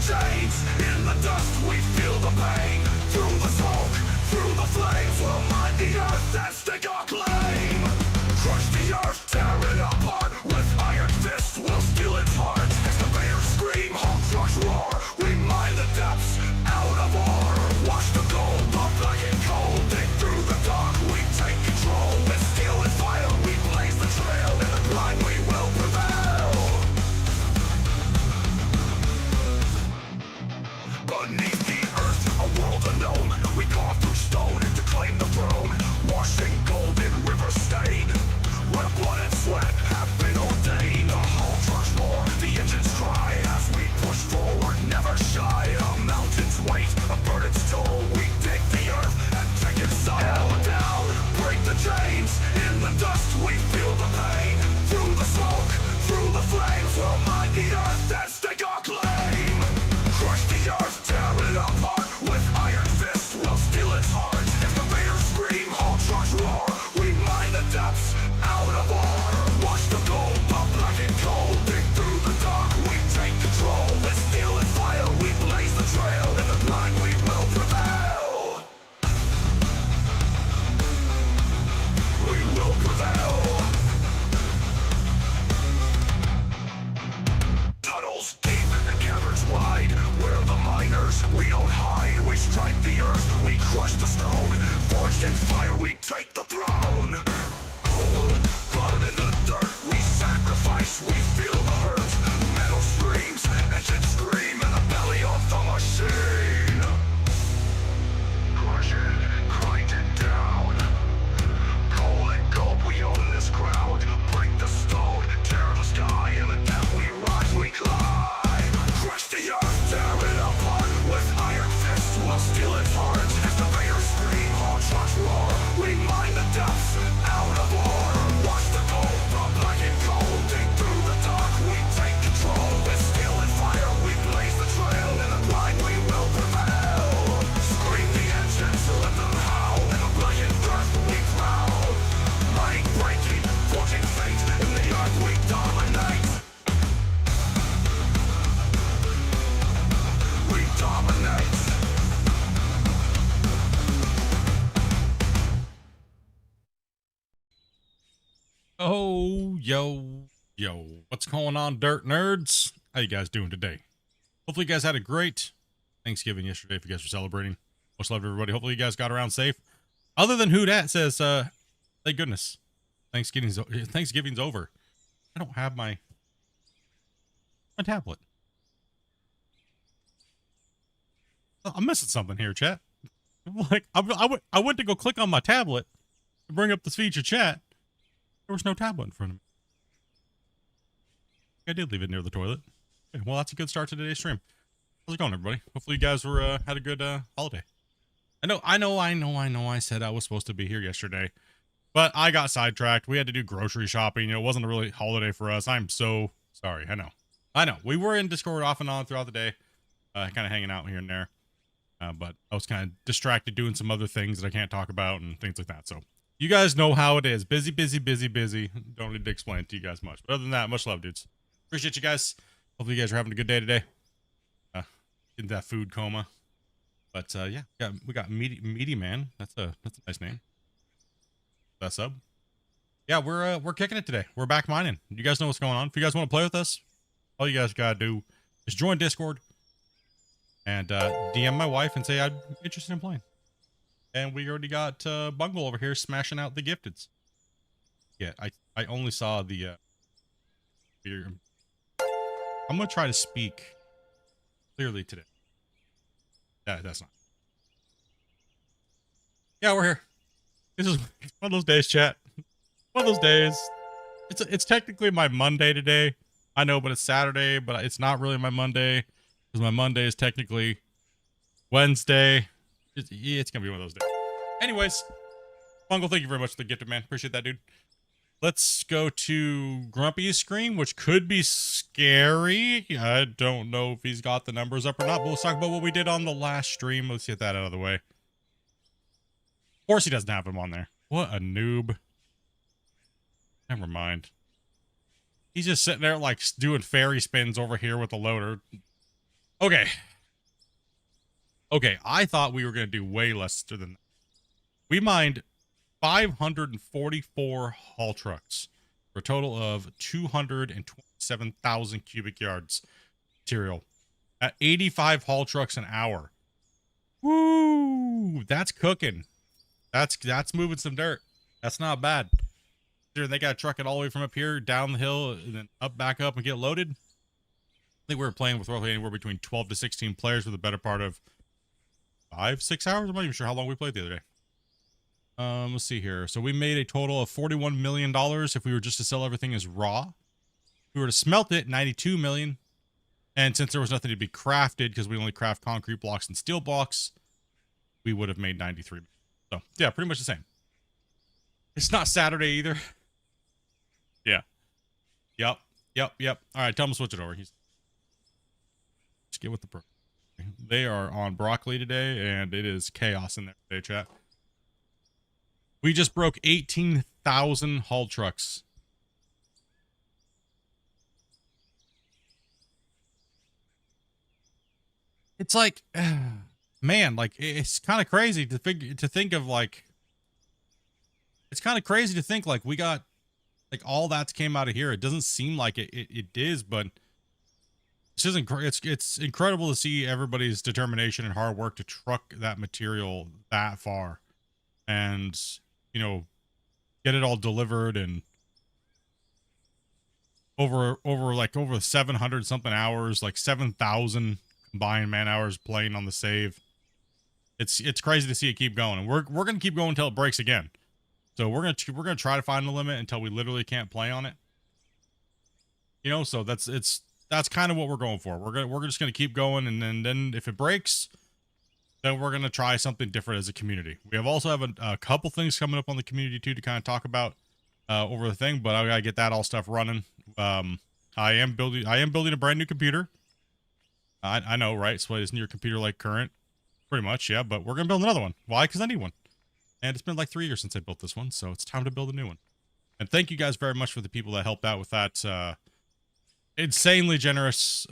chains, in the dust we feel the pain. Through the smoke, through the flames, we'll mine the earth and stake our claim. Crush the earth, tear it apart, with iron fists we'll steal its heart. Excavators scream, home trucks roar, we mine the depths out of ore. Wash the gold, the black and cold, dig through the dark, we take control. With steel and fire we blaze the trail, in the blind we will prevail. Beneath the earth, a world unknown, we carve through stone to claim the throne. Washing gold in river stain, where blood and sweat have been ordained. The hull trucks roar, the engines cry, as we push forward, never shy. A mountain's weight, a burden's toll, we dig the earth and take its soul. Hell down, break the chains, in the dust we feel the pain. Through the smoke, through the flames, we'll mine the earth and stake our claim. Crush the earth, tear it apart, with iron fists we'll steal its heart. Excavators scream, haul trucks roar, we mine the depths out of ore. Wash the gold, the black and cold, dig through the dark, we take control. With steel and fire we blaze the trail, in the blind we will prevail. We will prevail. Tunnels deep and caverns wide, we're the miners, we don't hide. We strike the earth, we crush the stone, forged in fire we take the throne. Cold blood in the dirt, we sacrifice, we feel the hurt. Metal screams, engines scream in the belly of the machine. Crush it, grind it down. Coal and gold, we own this ground. Break the stone, tear the sky, in the depth we rise, we climb. Crush the earth, tear it apart, with iron fists we'll steal its heart. Excavators scream, haul trucks roar, we mine the depths out of ore. Wash the gold, the black and cold, dig through the dark, we take control. With steel and fire we blaze the trail, in the blind we will prevail. Scream the engines, let them howl, in the brilliant earth we prowl. Mining, breaking, forging fate, in the earth we dominate. We dominate. Oh, yo, what's going on, dirt nerds? How you guys doing today? Hopefully you guys had a great Thanksgiving yesterday if you guys were celebrating. Much love to everybody. Hopefully you guys got around safe. Other than who dat says, thank goodness. Thanksgiving's over. I don't have my tablet. I'm missing something here, chat. Like, I went to go click on my tablet to bring up this feature chat. There was no tablet in front of me. I did leave it near the toilet. Okay, well, that's a good start to today's stream. How's it going, everybody? Hopefully you guys were had a good holiday. I know. I said I was supposed to be here yesterday, but I got sidetracked. We had to do grocery shopping. It wasn't a really holiday for us. I'm so sorry. I know. We were in Discord off and on throughout the day, kind of hanging out here and there. But I was kind of distracted doing some other things that I can't talk about and things like that. So you guys know how it is. Busy. Don't need to explain it to you guys much. But other than that, much love, dudes. Appreciate you guys. Hopefully you guys are having a good day today. In that food coma. But yeah, we got meaty man. That's a nice name. That sub. Yeah, we're kicking it today. We're back mining. You guys know what's going on. If you guys want to play with us, all you guys gotta do is join Discord and DM my wife and say I'm interested in playing. And we already got Bungle over here smashing out the gifteds. Yeah, I only saw the I'm gonna try to speak clearly today. That's not. Yeah, we're here. This is one of those days, chat. One of those days. It's technically my Monday today. I know, but it's Saturday, but it's not really my Monday because my Monday is technically Wednesday. It's gonna be one of those days. Anyways, Bungle, thank you very much for the gifted, man. Appreciate that, dude. Let's go to Grumpy's screen, which could be scary. I don't know if he's got the numbers up or not, but let's talk about what we did on the last stream. Let's get that out of the way. Of course he doesn't have him on there. What a noob. Never mind. He's just sitting there like doing fairy spins over here with the loader. Okay. Okay, I thought we were going to do way less than that. We mined 544 haul trucks for a total of 227,000 cubic yards material at 85 haul trucks an hour. Woo! That's cooking. That's moving some dirt. That's not bad. They got to truck it all the way from up here down the hill and then back up and get loaded. I think we were playing with roughly anywhere between 12 to 16 players for the better part of 5-6 hours. I'm not even sure how long we played the other day. Let's see here. So we made a total of $41 million if we were just to sell everything as raw. If we were to smelt it, $92 million. And since there was nothing to be crafted, because we only craft concrete blocks and steel blocks, we would have made $93 million. So yeah, pretty much the same. It's not Saturday either. Yeah. Yep. All right, tell them to switch it over. Just get with the pro. They are on broccoli today, and it is chaos in there today, chat. We just broke 18,000 haul trucks. It's like, man, like it's kind of crazy to think of like. It's kind of crazy to think like we got like all that came out of here. It doesn't seem like it is, but it's just it's incredible to see everybody's determination and hard work to truck that material that far, and you know, get it all delivered and over 700 something hours, like 7,000 combined man hours playing on the save. It's crazy to see it keep going, and we're gonna keep going until it breaks again. So we're gonna try to find the limit until we literally can't play on it. You know, so that's kind of what we're going for. We're just gonna keep going, and then if it breaks, then we're gonna try something different as a community. We also have a couple things coming up on the community too to kind of talk about over the thing, but I gotta get that all stuff running. I am building a brand new computer. I know, right? So isn't your computer like current? Pretty much, yeah. But we're gonna build another one. Why? Because I need one. And it's been like 3 years since I built this one, so it's time to build a new one. And thank you guys very much for the people that helped out with that insanely generous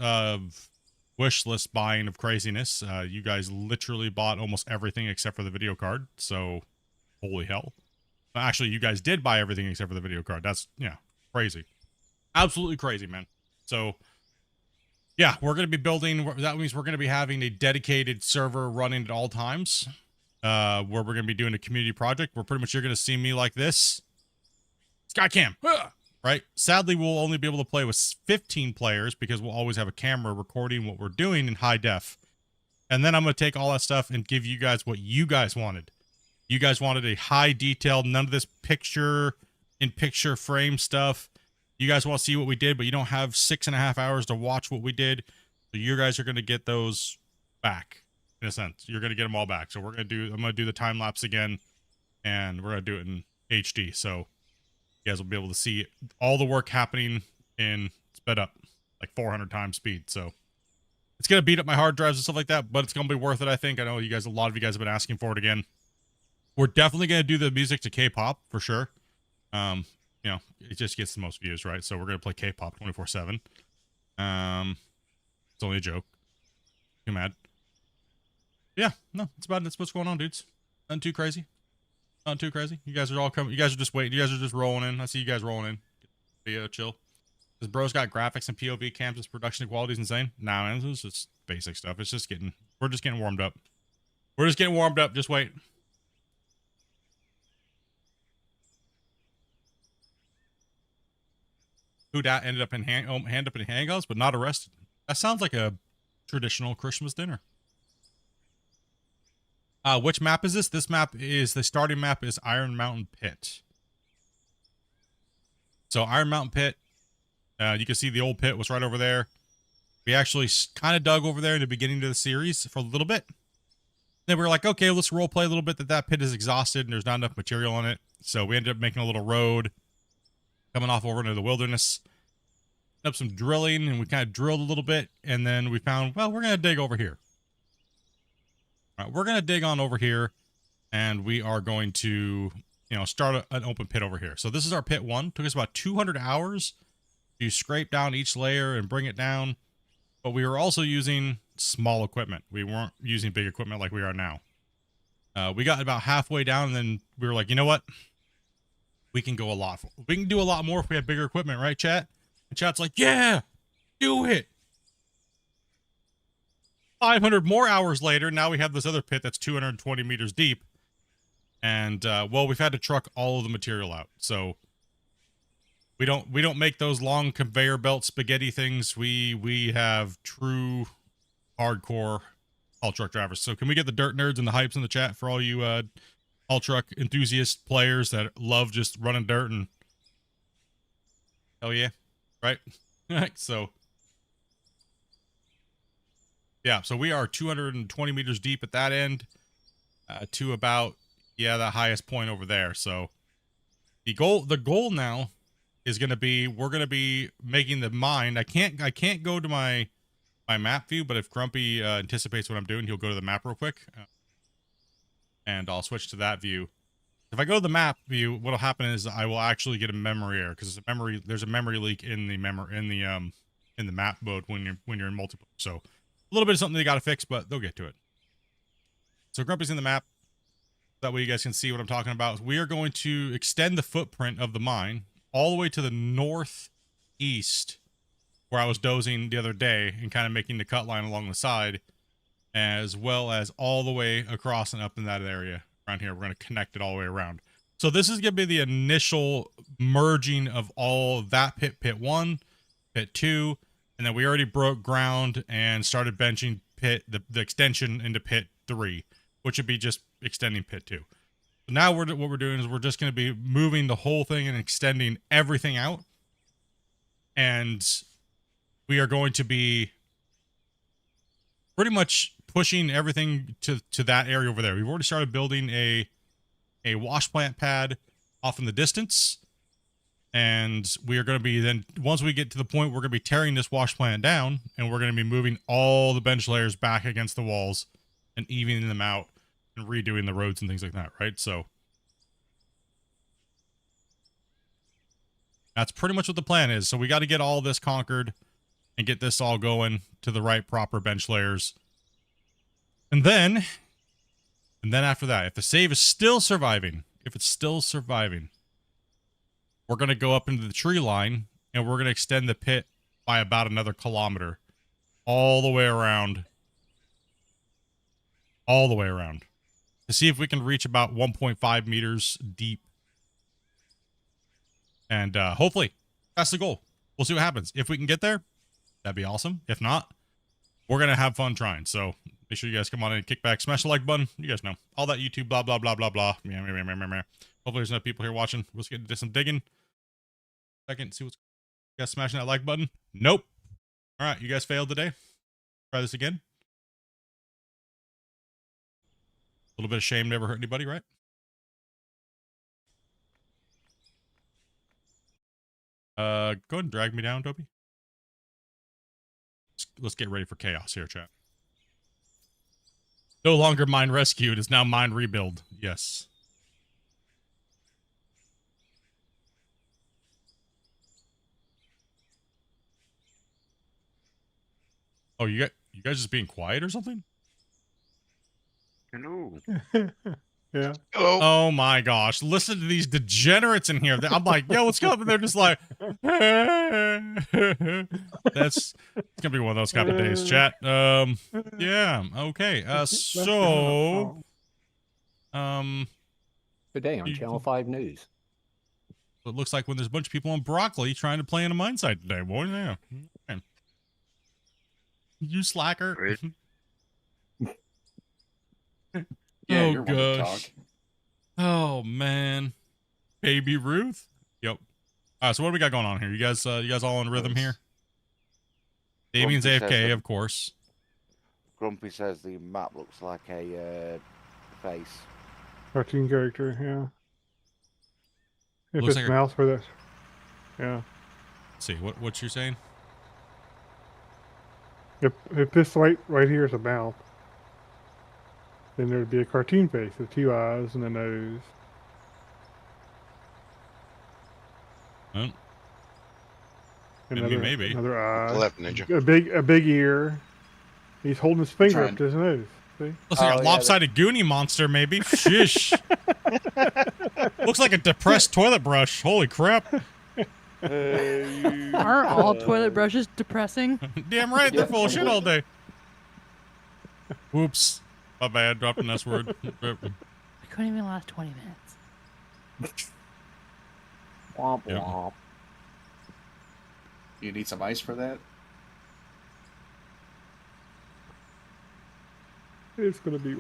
wish list buying of craziness. You guys literally bought almost everything except for the video card, so holy hell. Actually, you guys did buy everything except for the video card. That's, yeah, crazy. Absolutely crazy, man. So, yeah, we're going to be building, that means we're going to be having a dedicated server running at all times. Where we're going to be doing a community project where pretty much you're going to see me like this. Skycam, right? Sadly, we'll only be able to play with 15 players because we'll always have a camera recording what we're doing in high def. And then I'm going to take all that stuff and give you guys what you guys wanted. You guys wanted a high detail, none of this picture frame stuff. You guys want to see what we did, but you don't have 6.5 hours to watch what we did. So you guys are going to get those back. In a sense, you're going to get them all back. So I'm going to do the time lapse again, and we're going to do it in HD. So you guys will be able to see all the work happening in sped up, like 400 times speed. So it's going to beat up my hard drives and stuff like that, but it's going to be worth it. I think. I know a lot of you guys have been asking for it again. We're definitely going to do the music to K-pop for sure. You know, it just gets the most views, right? So we're going to play K-pop 24/7. It's only a joke. Too mad. Yeah, no, that's what's going on, dudes. Nothing too crazy. Not too crazy. You guys are all coming. You guys are just waiting. You guys are just rolling in. I see you guys rolling in. Be chill. This bro's got graphics and POV cams. His production quality is insane. Nah, man, this is just basic stuff. We're just getting warmed up. We're just getting warmed up. Just wait. Who dat ended up in handcuffs, but not arrested. That sounds like a traditional Christmas dinner. Which map is this? This map is, the starting map is Iron Mountain Pit. So Iron Mountain Pit, you can see the old pit was right over there. We actually kind of dug over there in the beginning of the series for a little bit. Then we were like, okay, let's role play a little bit that pit is exhausted and there's not enough material on it. So we ended up making a little road coming off over into the wilderness. Up some drilling, and we kind of drilled a little bit, and then we found, well, we're going to dig over here. All right, we're going to dig on over here, and we are going to, you know, start an open pit over here. So this is our pit 1. Took us about 200 hours to scrape down each layer and bring it down. but we were also using small equipment. We weren't using big equipment like we are now. We got about halfway down, and then we were like, you know what? We can go a lot. We can do a lot more if we have bigger equipment, right, chat? And chat's like, yeah, do it. 500 more hours later, now we have this other pit that's 220 meters deep. And, well, we've had to truck all of the material out. So we don't make those long conveyor belt spaghetti things. We have true hardcore haul truck drivers. So can we get the dirt nerds and the hypes in the chat for all you haul truck enthusiast players that love just running dirt? And hell yeah, right? So yeah, so we are 220 meters deep at that end, to about, yeah, the highest point over there. So the goal now is going to be, we're going to be making the mine. I can't go to my map view, but if Grumpy anticipates what I'm doing, he'll go to the map real quick, and I'll switch to that view. If I go to the map view, what'll happen is I will actually get a memory error, because there's a memory leak in the map mode when you're in multiplayer. So a little bit of something they got to fix, but they'll get to it. So Grumpy's in the map. That way you guys can see what I'm talking about. We are going to extend the footprint of the mine all the way to the northeast, where I was dozing the other day and kind of making the cut line along the side, as well as all the way across and up in that area around here. We're going to connect it all the way around. So this is going to be the initial merging of all of that pit 1, pit 2, and then we already broke ground and started benching the extension into pit 3, which would be just extending pit 2. So now what we're doing is we're just going to be moving the whole thing and extending everything out. And we are going to be pretty much pushing everything to that area over there. We've already started building a wash plant pad off in the distance. And we are going to be then, once we get to the point, we're going to be tearing this wash plant down, and we're going to be moving all the bench layers back against the walls and evening them out and redoing the roads and things like that, right? So that's pretty much what the plan is. So we got to get all this conquered and get this all going to the right proper bench layers. And then after that, if the save is still surviving, we're going to go up into the tree line, and we're going to extend the pit by about another kilometer all the way around. All the way around. To see if we can reach about 1.5 meters deep. And hopefully, that's the goal. We'll see what happens. If we can get there, that'd be awesome. If not, we're going to have fun trying. So make sure you guys come on in, kick back, smash the like button. You guys know. All that YouTube, blah, blah, blah, blah, blah. Hopefully there's enough people here watching. Let's get into some digging. Second, see what's... You guys smashing that like button? Nope. All right, you guys failed today. Try this again. A little bit of shame never hurt anybody, right? Go ahead and drag me down, Toby. Let's get ready for chaos here, chat. No longer mine rescue, it is now mine rebuild. Yes. Oh, you guys just being quiet or something? Hello. Yeah. Hello. Oh my gosh. Listen to these degenerates in here. I'm like, yo, what's up? And they're just like, it's gonna be one of those kind of days, chat. Yeah, okay. Today on Channel 5 News. It looks like when there's a bunch of people on broccoli trying to play in a mine site today, boy. Yeah. Okay. You slacker. Great. Yeah, Oh you're one to gosh. talk. Oh man. Baby Ruth. Yep. So what do we got going on here? You guys all in rhythm here? Damien's Grumpy says AFK, that- of course. Grumpy says the map looks like a face. Cartoon character, yeah. If Looks it's like a- mouse for this. Yeah. Let's see, what you're saying? If this light right here is a mouth, then there'd be a cartoon face with 2 eyes and a nose. Oh, maybe. Another eye. Left, Ninja. A big ear. He's holding his finger trying. up to his nose. See? Looks like Oh, a yeah, lopsided Goonie monster, maybe. Shish. Looks like a depressed toilet brush. Holy crap. Aren't all toilet brushes depressing? Damn right, they're full of shit all day. Whoops. My bad, dropped an S word. I couldn't even last 20 minutes. Womp Yep. womp. You need some ice for that? It's gonna be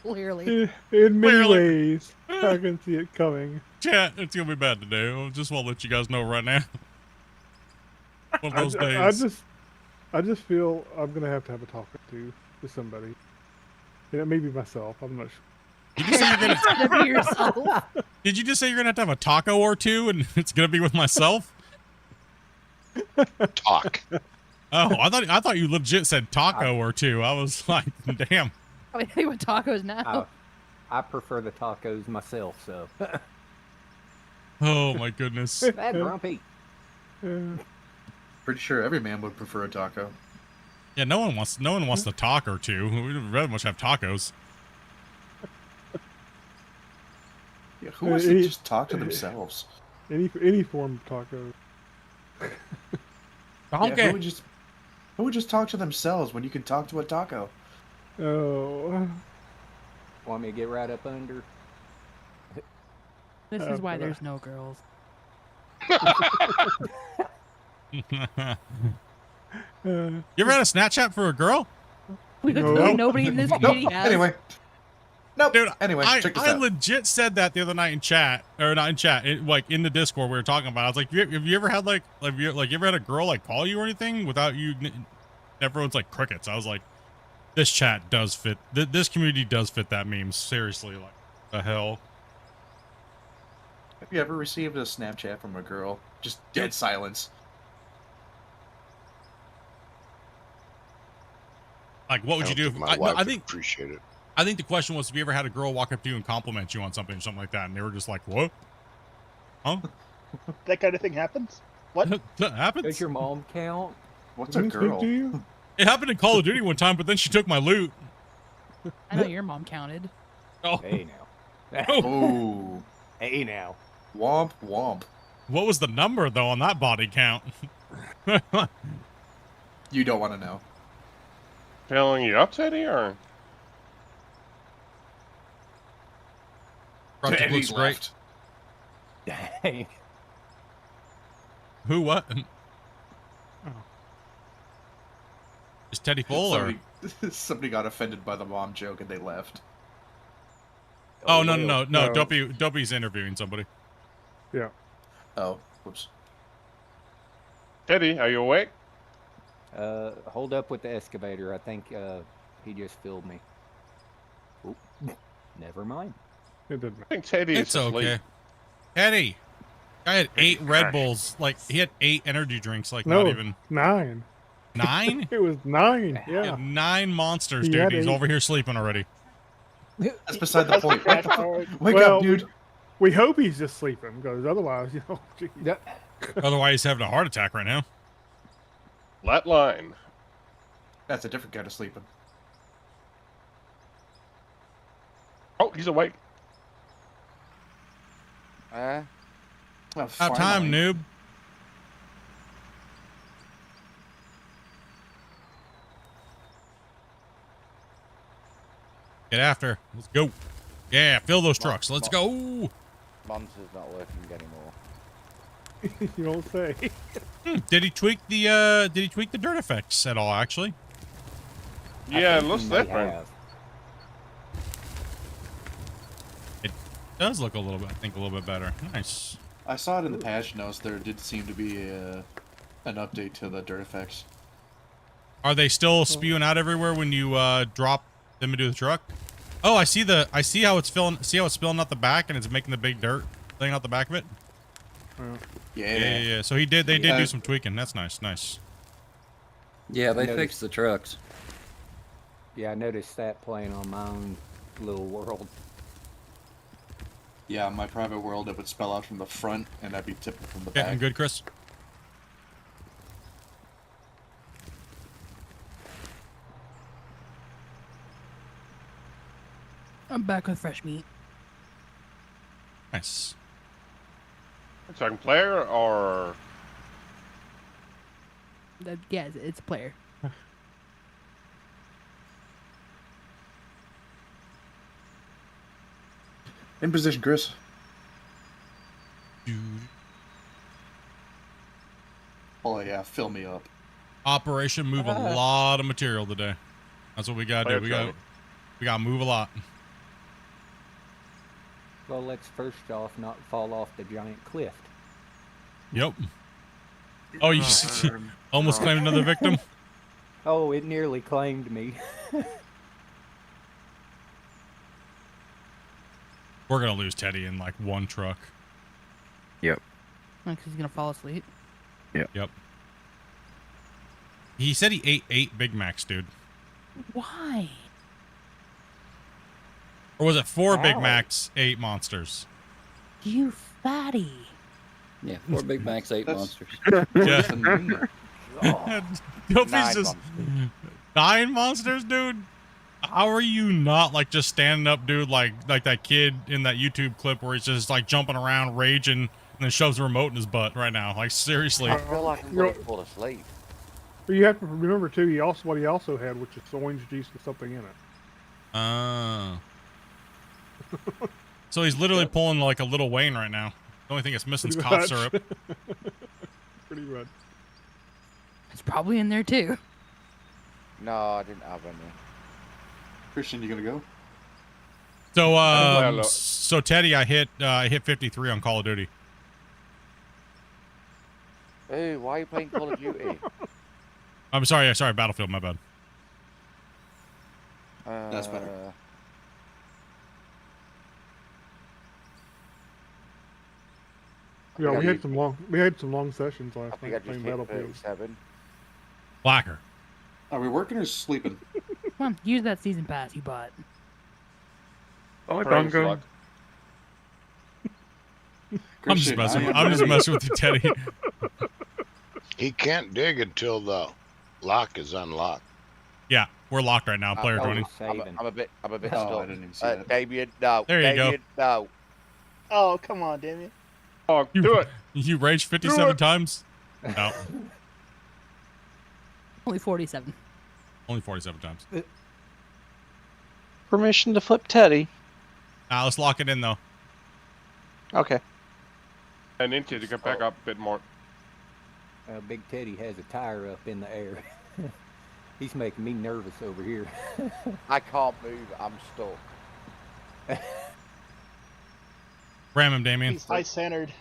Clearly. in many Clearly. ways. I can see it coming. Chat, it's gonna be bad today. I just want to let you guys know right now. One of those I days. just feel I'm gonna have a talk to somebody. Maybe myself. I'm not sure. Did you say you're gonna? To be yourself. Did you just say you're gonna have to have a taco or two, and it's gonna be with myself? Talk. Oh, I thought you legit said taco or two. I was like, damn. I think with tacos now. I prefer the tacos myself, so. Oh my goodness. That grumpy. Pretty sure every man would prefer a taco. Yeah, no one wants to talk or two. We'd rather much have tacos. Yeah, who wants to just talk to themselves? Any form of taco. Yeah, who would just talk to themselves when you can talk to a taco? Oh. Want me to get right up under? This is why there's no girls. You ever had a Snapchat for a girl? No. Nobody in this Nope. community has. Anyway. Nope. Dude, Anyway, check this I out. legit said that the other night in chat, or not in chat, like in the Discord we were talking about. I was like, have you ever had you ever had a girl like call you or anything without you? Everyone's like crickets. I was like, this chat does fit. This community does fit that meme. Seriously, like the hell. Have you ever received a Snapchat from a girl? Just dead silence. Like, what would you do? Think my I wife would think appreciate it. I think the question was, have you ever had a girl walk up to you and compliment you on something or something like that, and they were just like, what? Huh? That kind of thing happens. What? That happens. Does your mom count? What's a Didn't speak girl? to you? It happened in Call of Duty one time, but then she took my loot. I know your mom counted. Oh, Hey now. Oh, Hey now. womp womp. what was the number though on that body count? You don't want to know. Filling you up, Teddy, or? Project And looks he's great. left. Dang. Who? What? Is Teddy full or? Somebody got offended by the mom joke and they left. Oh no! No. Dopey's interviewing somebody. Yeah. Oh, whoops. Teddy, are you awake? Hold up with the excavator. I think he just filled me. Oop. Never mind. It didn't I think Teddy It's is asleep. okay. Teddy, I had 8 Red Bulls. Like he had 8 energy drinks. Like No. not even 9. 9. It was 9. He had Yeah. 9 monsters, He dude. had He's 8. over here sleeping already. That's beside the point. That's all. Wake Well, up, dude. We hope he's just sleeping, because otherwise, geez. Yeah. Otherwise, he's having a heart attack right now. Let line. That's a different kind of sleeping. Oh, he's awake. Oh, About time, finally. noob. Get after. Let's go. Yeah, fill those trucks. Let's go. Monster's not working anymore. You don't say. Did he tweak the dirt effects at all? Actually, Yeah, it think looks he may different. have. it does look a little bit. I think a little bit better. Nice. I saw it in the patch notes. There did seem to be an update to the dirt effects. Are they still spewing out everywhere when you drop them into the truck? Oh, I see how it's filling. See how it's spilling out the back and it's making the big dirt thing out the back of it. Yeah. So they did do some tweaking. That's nice. Nice. Yeah, they noticed- fixed the trucks. Yeah, I noticed that playing on my own little world. Yeah, in my private world, it would spell out from the front, and that'd be tipping from the Yeah, back. I'm good, Chris. I'm back with fresh meat. Nice. Second player or Yeah, it's a player. In position, Chris. Dude. Oh yeah, fill me up. Operation move a lot of material today. That's what we gotta do. We gotta move a lot. Well, let's first off not fall off the giant cliff. Yep. Oh, you almost claimed another victim? Oh, it nearly claimed me. We're gonna lose Teddy in like one truck. Because he's gonna fall asleep. Yep. He said he ate 8 Big Macs, dude. Why? Or was it 4 Big Ow. Macs, 8 monsters? You fatty. Yeah, 4 Big Macs, 8 That's- monsters. Yeah. Dopey's just 9 monsters, dude. How are you not like just standing up, dude? Like that kid in that YouTube clip where he's just like jumping around, raging, and then shoves the remote in his butt right now. Like seriously. I feel like I'm going to fall asleep. But you have to remember too. What he also had, which is orange juice with something in it. So he's literally pulling like a Little Wayne right now. The only thing it's missing is Pretty cough much. syrup. Pretty much. It's probably in there too. No, I didn't have any. Christian, you gonna go? So Hello. so Teddy, I hit 53 on Call of Duty. Hey, why are you playing Call of Duty? I'm sorry, Battlefield, my bad. That's better. Yeah, Yeah, we had you- some long sessions I last think I night just playing hit Battlefield. 37. Blacker. Are we working or sleeping? Come on, use that season pass you bought. oh, Bongo? I'm just Christian, messing with you, Teddy. He can't dig until the lock is unlocked. Yeah, we're locked right now. Player Oh, 20. saving. I'm a bit Oh, I stuck. didn't even see that. Damien, no. There you go. Damien, no. Oh, come on, Damien. Oh, do it. You raged 57 times? No, Only 47. only 47 times. Permission to flip Teddy. Let's lock it in though. Okay. I need to get back up a bit more. Big Teddy has a tire up in the air. He's making me nervous over here. I can't move. I'm stuck. Ram him, Damien. He's high-centered.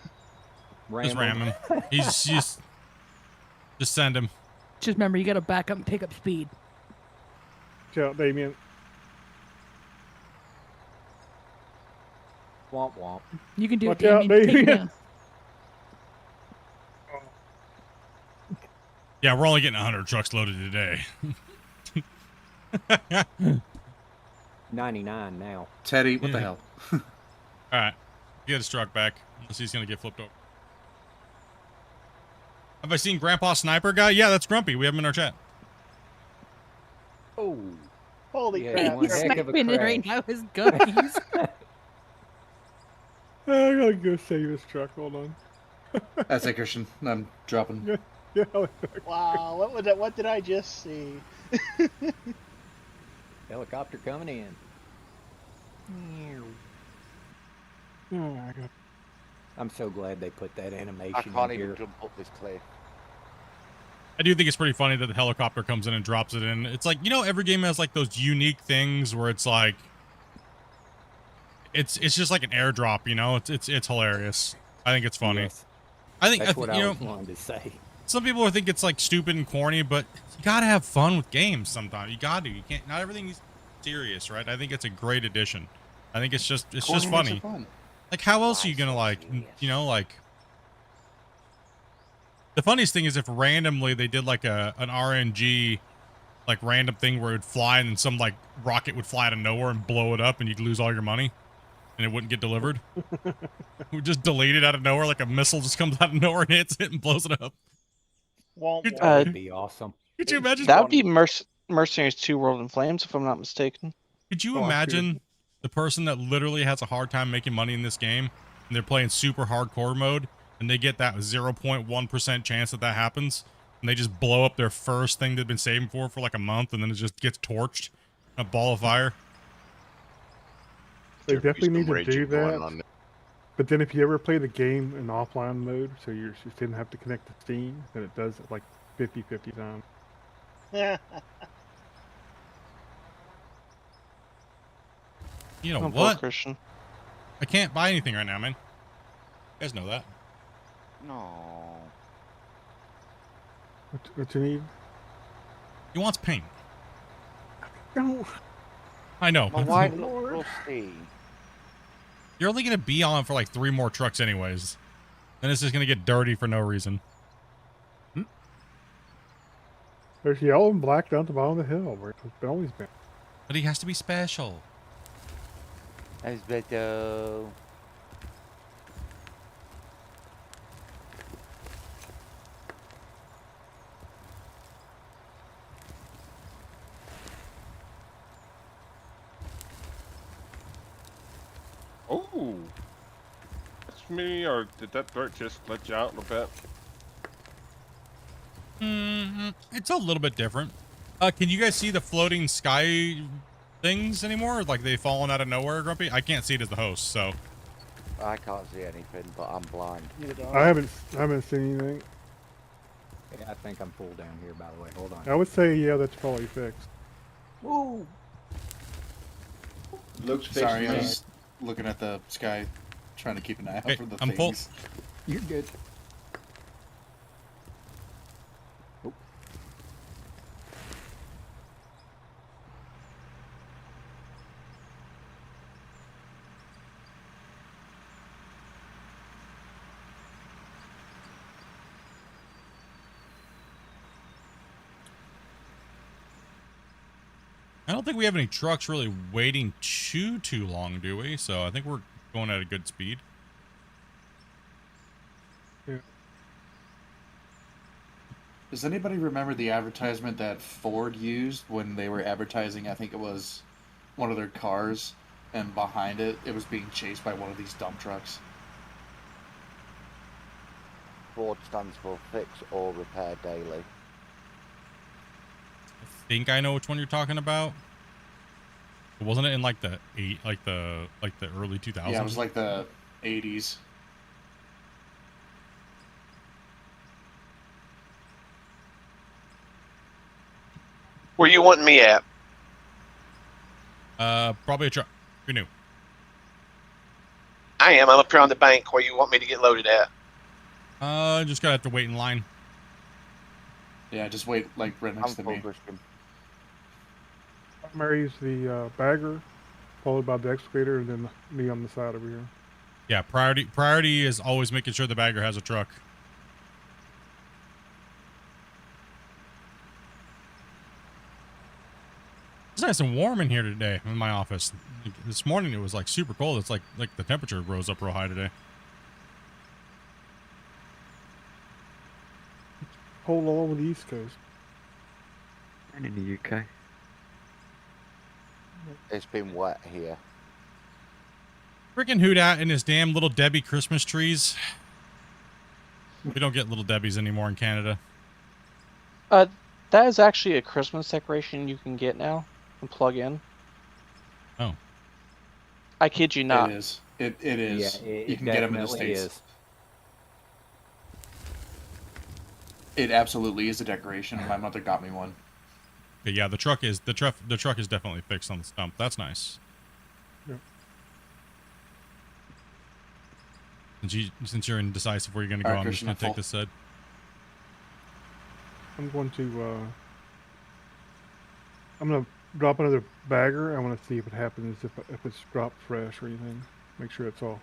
Just ram him. He's just send him. Just remember, you gotta back up and pick up speed. Watch out, Damien. Womp womp. You can do Watch it, out, Damien. Take him Damien. down. Yeah, we're only getting 100 trucks loaded today. 99 now. Teddy, what the hell? All right, get his truck back. Unless he's gonna get flipped over. Have I seen Grandpa Sniper guy? Yeah, that's Grumpy. We have him in our chat. Oh, Holy Yeah, crap. one He's heck of a sniping it right crash. now. His guppies. I gotta go save his truck. Hold on. That's it, Christian. I'm dropping. Yeah. Wow, what did I just see? helicopter coming in. Oh my god. I'm so glad they put that animation I in can't here. even jump up this cliff. I do think it's pretty funny that the helicopter comes in and drops it in. It's like, you know, every game has like those unique things where it's like, it's just like an airdrop, you know. It's hilarious. I think it's funny. Yes, I think that's what you I know, was wanting to say. some people think it's like stupid and corny, but you gotta have fun with games sometimes. You gotta. You can't. Not everything is serious, right? I think it's a great addition. I think it's just Corny makes it funny. fun. Like, how else are you gonna like, you know, like. The funniest thing is if randomly they did like an RNG, like random thing where it would fly and then some like rocket would fly out of nowhere and blow it up and you'd lose all your money. and it wouldn't get delivered. We just delete it out of nowhere, like a missile just comes out of nowhere and hits it and blows it up. Womp Could- womp. That would be awesome. Could you imagine? That That would be Mercenaries 2 World in Flames, if I'm not mistaken. Could you Oh, I imagine the person that literally has a hard time making money in this game, and they're playing super hardcore mode, and they get that 0.1% chance that that happens, and they just blow up their first thing they've been saving for like a month, and then it just gets torched, a ball of fire. They There'd be definitely need some to do raging going that. on there. But then if you ever play the game in offline mode, so you didn't have to connect to Steam, then it does it like 50-50 times. You know Oh, poor what? Christian. I can't buy anything right now, man. You guys know that. No. What you need? He wants paint. No. I know. My white looks rusty. You're only going to be on for like 3 more trucks anyways. Then it's just going to get dirty for no reason. There's yellow and black down at the bottom of the hill where it's always been. But he has to be special. That's better. Oh. That's me, or did that dirt just let you out a bit? It's a little bit different. Can you guys see the floating sky things anymore? Like they've fallen out of nowhere, Grumpy? I can't see it as the host, so. I can't see anything, but I'm blind. I haven't seen anything. Yeah, I think I'm full down here, by the way. Hold on. I would say, yeah, that's probably fixed. Woo! Looks sorry, I was looking at the sky, trying to keep an eye out Hey, for the I'm full. things. You're good. I don't think we have any trucks really waiting too long, do we? So I think we're going at a good speed. Does anybody remember the advertisement that Ford used when they were advertising? I think it was one of their cars, and behind it, it was being chased by one of these dump trucks. Ford stands for fix or repair daily. I think I know which one you're talking about. Wasn't it in like the early 2000s? Yeah, it was like the 80s. Where you wanting me at? Probably a truck. You're new. I am. I'm up here on the bank. Where you want me to get loaded at? Just gotta have to wait in line. Yeah, just wait like right next to me. Primary's the bagger, followed by the excavator, and then me on the side over here. Yeah, priority is always making sure the bagger has a truck. It's nice and warm in here today in my office. This morning it was like super cold. It's like the temperature rose up real high today. Cold all over the East Coast. And in the UK. It's been wet here. Freaking Hoodat and his damn Little Debbie Christmas trees. We don't get Little Debbies anymore in Canada. That is actually a Christmas decoration you can get now and plug in. Oh. I kid you not. It is. It is. Yeah, it you can get them in the definitely States. is. It absolutely is a decoration. My mother got me one. But yeah, the truck is definitely fixed on the stump. That's nice. Yep. Since you're indecisive where you're gonna go, Alright, I'm just Christian, gonna take full. this side. I'm going to drop another bagger. I want to see if it happens, if it's dropped fresh or anything. Make sure it's all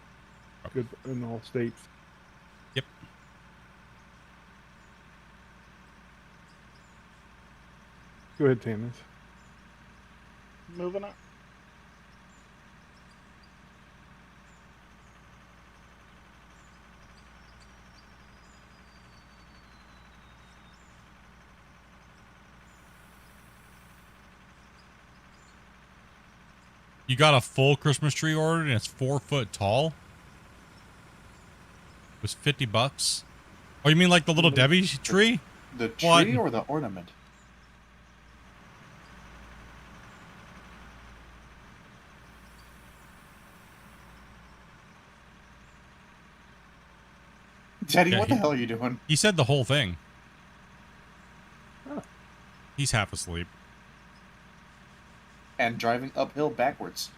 good in all states. Yep. Go ahead, Tammins. Moving up. You got a full Christmas tree ordered and it's 4 foot tall? It was $50. Oh, you mean like the little Debbie tree? The tree What? or the ornament? Teddy, Yeah, what the hell are you doing? He said the whole thing. Oh. He's half asleep. And driving uphill backwards.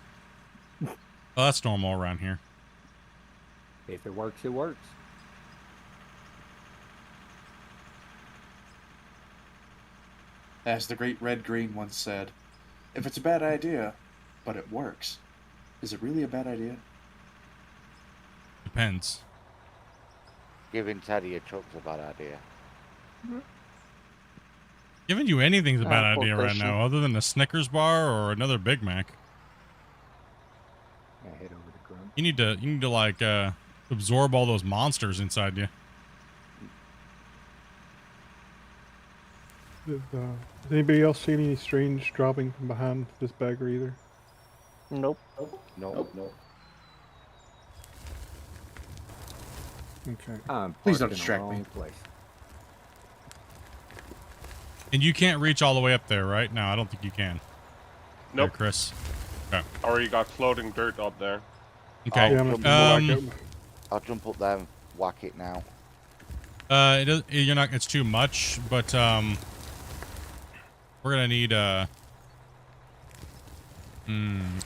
Oh, that's normal around here. If it works, it works. As the great Red Green once said, if it's a bad idea, but it works, is it really a bad idea? Depends. Giving Teddy a truck's a bad idea. Giving you anything's a bad poor idea right person. now, other than a Snickers bar or another Big Mac. I head over to Grunt. You need to like absorb all those monsters inside you. Does anybody else see any strange dropping from behind this bagger either? Nope. Nope. Okay. I'm Please don't parked in the distract me. wrong place. And you can't reach all the way up there, right? No, I don't think you can. There, Nope. Chris. Okay. Already got floating dirt up there. Okay. Yeah, I'm gonna go back up. I'll jump up there and whack it now. It does, you're not. It's too much, but we're gonna need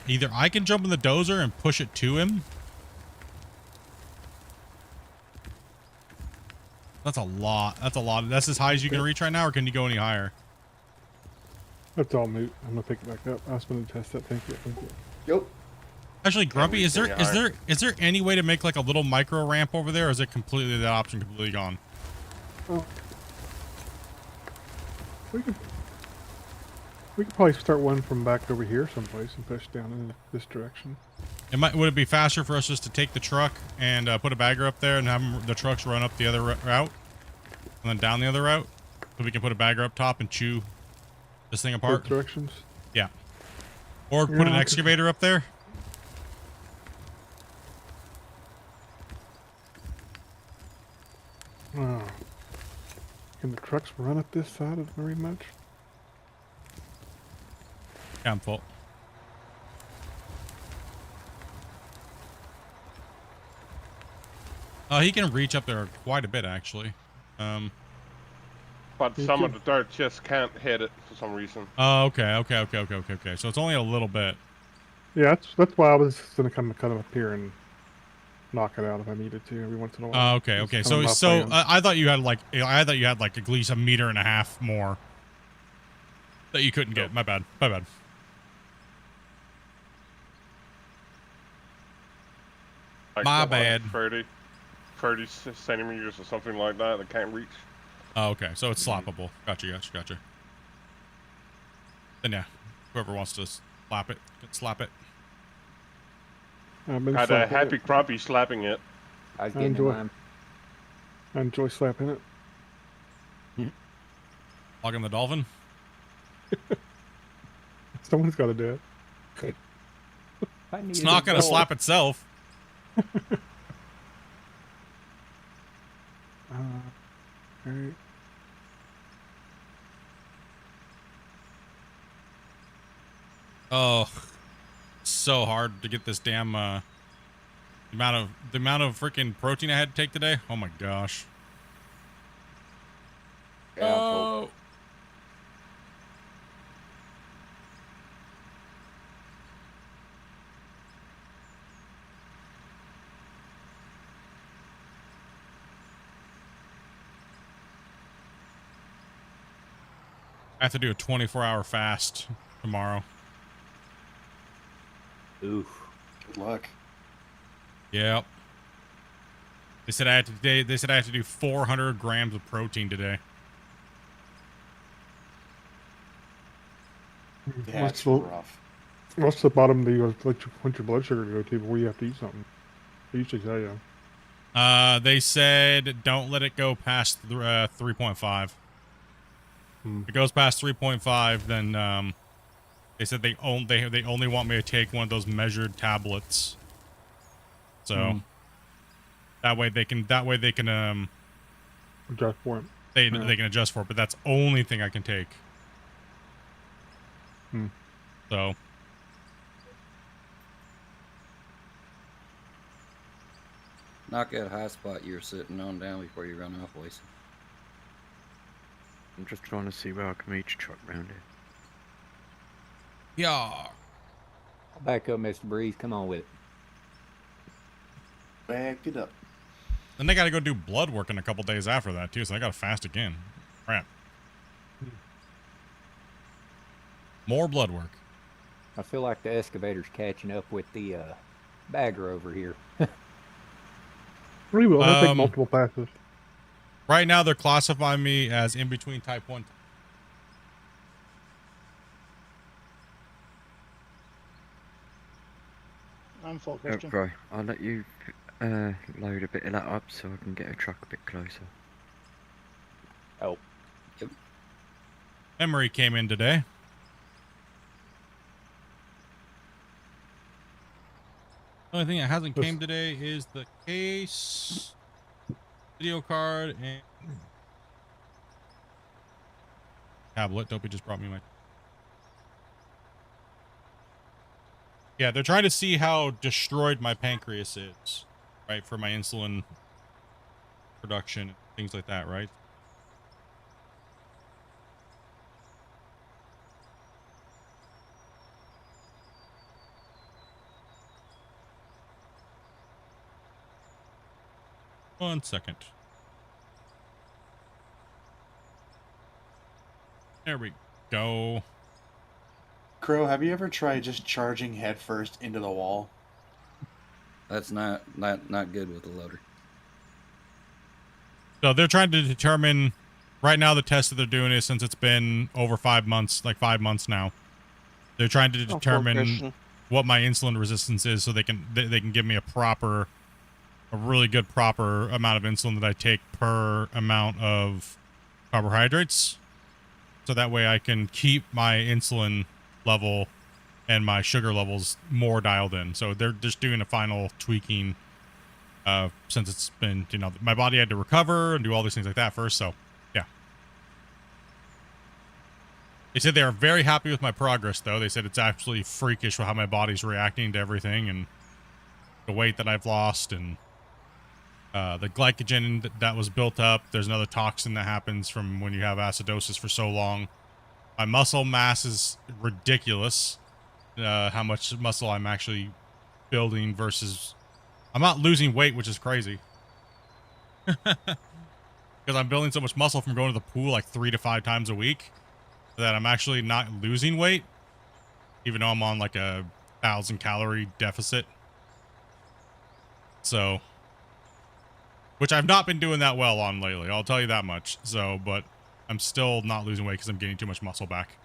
either I can jump in the dozer and push it to him. That's a lot. That's a lot. That's as high as you can reach right now, or can you go any higher? That's all moot. I'm gonna pick it back up. I was gonna test that. Thank you. Yep. Actually, Grumpy, is reach any higher. there any way to make like a little micro ramp over there, or is it completely that option completely gone? Oh. We could probably start one from back over here someplace and push down in this direction. Would it be faster for us just to take the truck and put a bagger up there and have the trucks run up the other route and then down the other route, so we can put a bagger up top and chew this thing apart? Both directions. Yeah. Or put Yeah, an I could- excavator up there. Oh. Can the trucks run up this side of very much? Yeah, I'm full. He can reach up there quite a bit, actually. But You some of could- the dirt just can't hit it for some reason. Oh, okay. So it's only a little bit. Yeah, that's why I was gonna come up here and knock it out if I needed to every once in a while. Okay. That's So kinda my so plan. I thought you had like at least 1.5 meters more that you couldn't get. My bad. Like My about bad. 30 centimeters or something like that. They can't reach. Oh, okay. So it's slappable. Gotcha. Then yeah, whoever wants to slap it, can slap it. I've been Had a slapping happy it. crappie slapping it. I was I getting in enjoy- line. I enjoy slapping it. Logging the dolphin. Someone's got to do it. I It's needed not a gonna goal. slap itself. Alright. Oh, so hard to get this damn the amount of freaking protein I had to take today. Oh my gosh. Yeah, I'm full. I have to do a 24-hour fast tomorrow. Oof. Good luck. Yep. They said I had to. They said I had to do 400 grams of protein today. Yeah, What's it's the, rough. what's the bottom that you want your blood sugar to go to before you have to eat something? They usually tell you. They said don't let it go past 3.5. If it goes past 3.5, then They said they only want me to take one of those measured tablets. So that way they can Adjust for it. they Yeah. can adjust for it, but that's the only thing I can take. So Knock that high spot you were sitting on down before you run off, Wason. I'm just trying to see where I can reach a truck round here. yeah. Back up, Mr. Breeze. Come on with it. Back it up. Then they got to go do blood work in a couple days after that too, so I got to fast again. Crap. More blood work. I feel like the excavator's catching up with the bagger over here. We will. It'll take multiple passes. Right now, they're classifying me as in between type 1. I'm full, Christian. Right, I'll let you load a bit of that up so I can get a truck a bit closer. Oh. Yep. Emery came in today. The only thing that hasn't came today is the case, video card, and tablet. Dopey just brought me my... Yeah, they're trying to see how destroyed my pancreas is, right, for my insulin production, things like that, right? One second. There we go. Crow, have you ever tried just charging headfirst into the wall? That's not good with the loader. So they're trying to determine, right now the test that they're doing is, since it's been over 5 months, like 5 months now, they're trying to determine what my insulin resistance is so they can give me a really good proper amount of insulin that I take per amount of carbohydrates. So that way I can keep my insulin level and my sugar levels more dialed in. So they're just doing a final tweaking since it's been, my body had to recover and do all these things like that first. So yeah. They said they are very happy with my progress though. They said it's absolutely freakish how my body's reacting to everything and the weight that I've lost and the glycogen that was built up. There's another toxin that happens from when you have acidosis for so long. My muscle mass is ridiculous. How much muscle I'm actually building versus... I'm not losing weight, which is crazy. Because I'm building so much muscle from going to the pool like 3 to 5 times a week that I'm actually not losing weight, even though I'm on like a 1,000 calorie deficit. So... which I've not been doing that well on lately, I'll tell you that much. So, but I'm still not losing weight because I'm getting too much muscle back.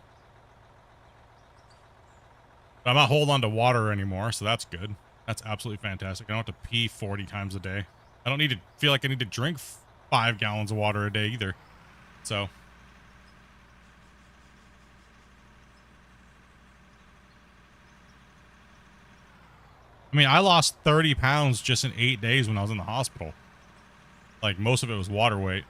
But I'm not holding on to water anymore, so that's good. That's absolutely fantastic. I don't have to pee 40 times a day. I don't need to feel like I need to drink 5 gallons of water a day either. So. I mean, I lost 30 pounds just in 8 days when I was in the hospital. Like, most of it was water weight.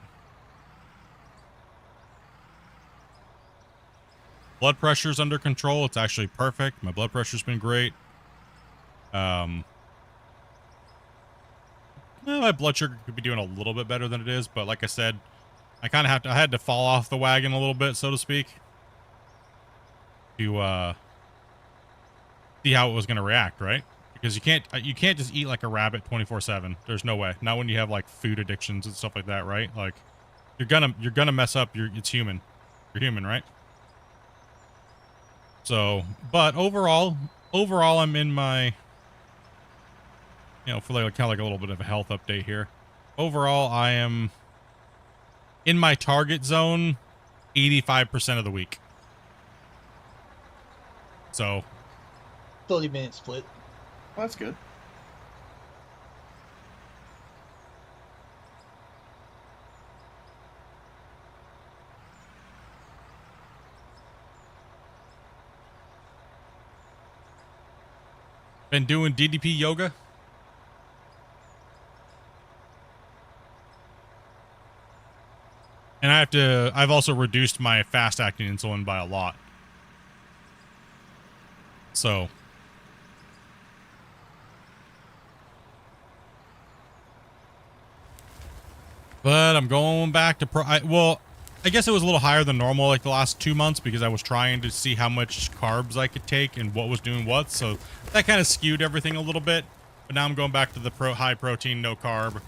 Blood pressure's under control. It's actually perfect. My blood pressure's been great. Well, my blood sugar could be doing a little bit better than it is, but like I said, I had to fall off the wagon a little bit, so to speak, to see how it was going to react, right? Because you can't just eat like a rabbit 24/7. There's no way. Not when you have like food addictions and stuff like that, right? Like you're gonna mess up. It's human. You're human, right? So, but overall, I'm in my, for like kind of like a little bit of a health update here. Overall, I am in my target zone 85% of the week. So 30-minute split. Well, that's good. Been doing DDP yoga. And I've also reduced my fast acting insulin by a lot. So. But I'm going back to well, I guess it was a little higher than normal like the last 2 months because I was trying to see how much carbs I could take and what was doing what. So that kind of skewed everything a little bit. But now I'm going back to the high protein, no carb.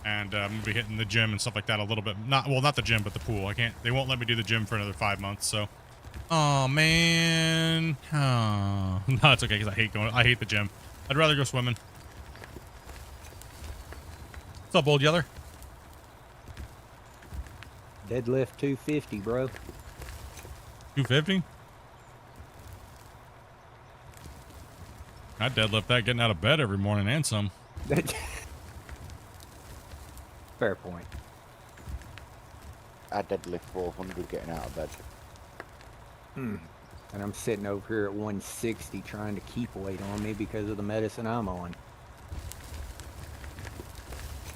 And I'm going to be hitting the gym and stuff like that a little bit. Not the gym, but the pool. They won't let me do the gym for another 5 months. So, oh man. Oh. No, it's okay because I hate the gym. I'd rather go swimming. What's up, old yeller? Deadlift 250, bro. 250? I deadlift that getting out of bed every morning and some. Fair point. I deadlift 400 getting out of bed. And I'm sitting over here at 160 trying to keep weight on me because of the medicine I'm on.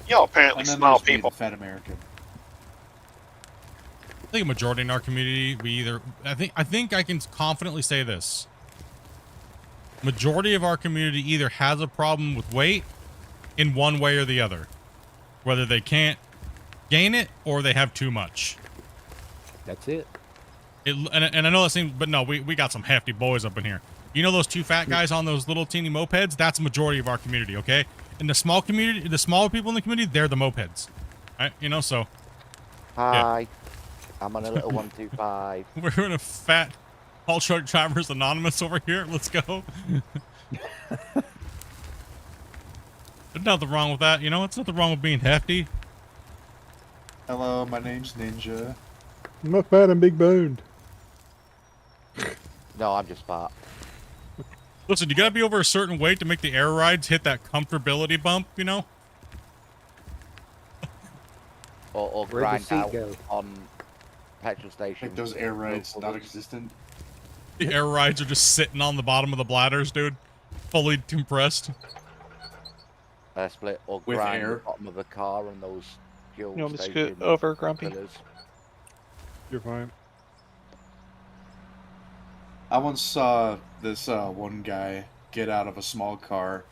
Y'all apparently And then small there's me, people. the fat American. I think a majority in our community, I think I can confidently say this. Majority of our community either has a problem with weight in one way or the other. Whether they can't gain it or they have too much. That's it. And I know that seems, but no, we got some hefty boys up in here. You know those two fat guys on those little teeny mopeds? That's the majority of our community, okay? In the small community, the smaller people in the community, they're the mopeds. Right? You know, so. Hi. Yeah. I'm on a little 125. We're in a fat haul truck drivers anonymous over here. Let's go. There's nothing wrong with that, you know? It's nothing wrong with being hefty. Hello, my name's Ninja. I'm not fat, I'm big boned. No, I'm just fat. Listen, you gotta be over a certain weight to make the air rides hit that comfortability bump, you know? Or Where'd the grind seat out go? on petrol station. Like those air rides not existent. The air rides are just sitting on the bottom of the bladders, dude. Fully compressed. Split or With grind air. the bottom of the car and those fuel You want me to station scoot over, Grumpy? pillars. You're fine. I once saw this one guy get out of a small car,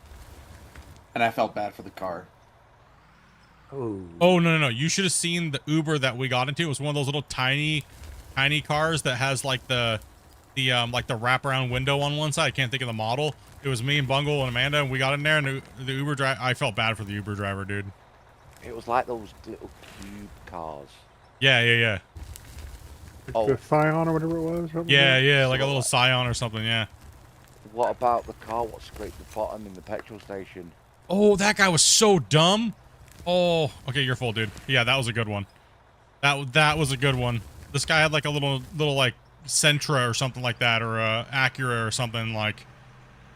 and I felt bad for the car. Oh, no. You should have seen the Uber that we got into. It was one of those little tiny cars that has like the wraparound window on one side. I can't think of the model. It was me and Bungle and Amanda, and we got in there, and the Uber driver, I felt bad for the Uber driver, dude. It was like those little cube cars. Yeah. Oh. The Scion or whatever it was? something Yeah, like like a little Scion or something, yeah. What about the car what scraped the bottom in the petrol station? Oh, that guy was so dumb. Oh, okay, you're full, dude. Yeah, that was a good one. That was a good one. This guy had like a little like Sentra or something like that, or a Acura or something like,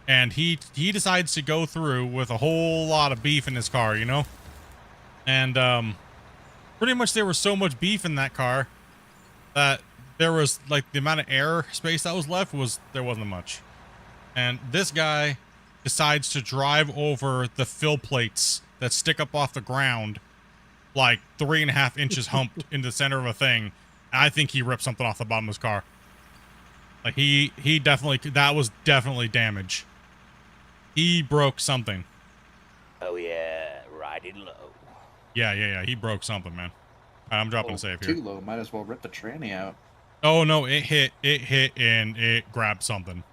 and he decides to go through with a whole lot of beef in his car, you know, and pretty much there was so much beef in that car that there was like the amount of air space that was left there wasn't much, and this guy decides to drive over the fill plates that stick up off the ground like 3.5 inches humped in the center of a thing. I think he ripped something off the bottom of his car. Like he definitely, that was definitely damage. He broke something. Oh yeah, riding low. Yeah. He broke something, man. All right, I'm dropping a save here. Too low, might as well rip the tranny out. Oh no, it hit and it grabbed something.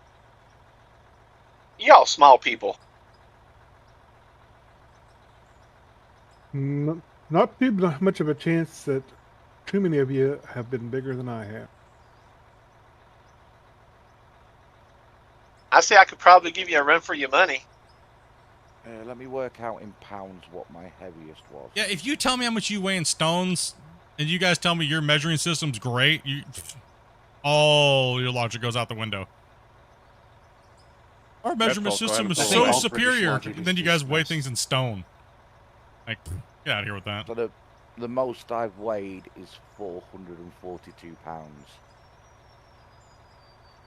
Y'all small people. Not too much of a chance that too many of you have been bigger than I have. I say I could probably give you a run for your money. Let me work out in pounds what my heaviest was. Yeah, if you tell me how much you weigh in stones, and you guys tell me your measuring system's great, all your logic goes out the window. Our measurement system is so superior. Then you guys weigh things in stone. Like, get out of here with that. So the most I've weighed is 442 pounds.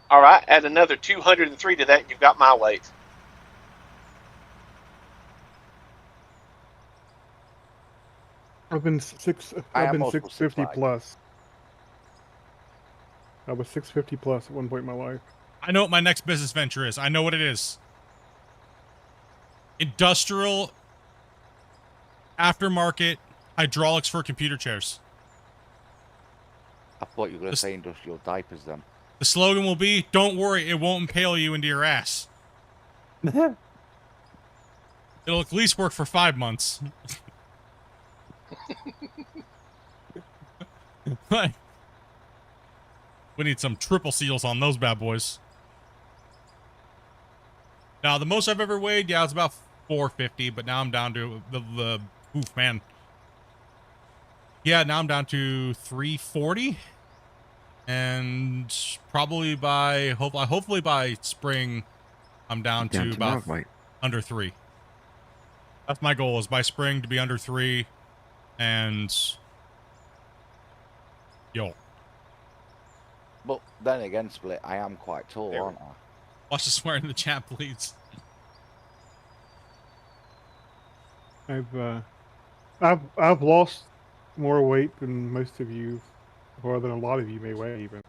All right, add another 203 to that, and you've got my weight. I've been I I've am been also 650 6'5". plus. I was 650 plus at one point in my life. I know what my next business venture is. I know what it is. Industrial aftermarket hydraulics for computer chairs. I thought you were going to say industrial diapers then. The slogan will be, don't worry, it won't impale you into your ass. It'll at least work for 5 months. Like, we need some triple seals on those bad boys. Now, the most I've ever weighed, yeah, it's about 450, but now I'm down to the oof, man. Yeah, now I'm down to 340. And probably by, hopefully by spring, I'm down to about under 3. That's my goal, is by spring to be under 3. And yo. But then again, Split, I am quite tall, aren't I? Watch the swear in the chat, please. I've lost more weight than most of you, or than a lot of you may weigh even.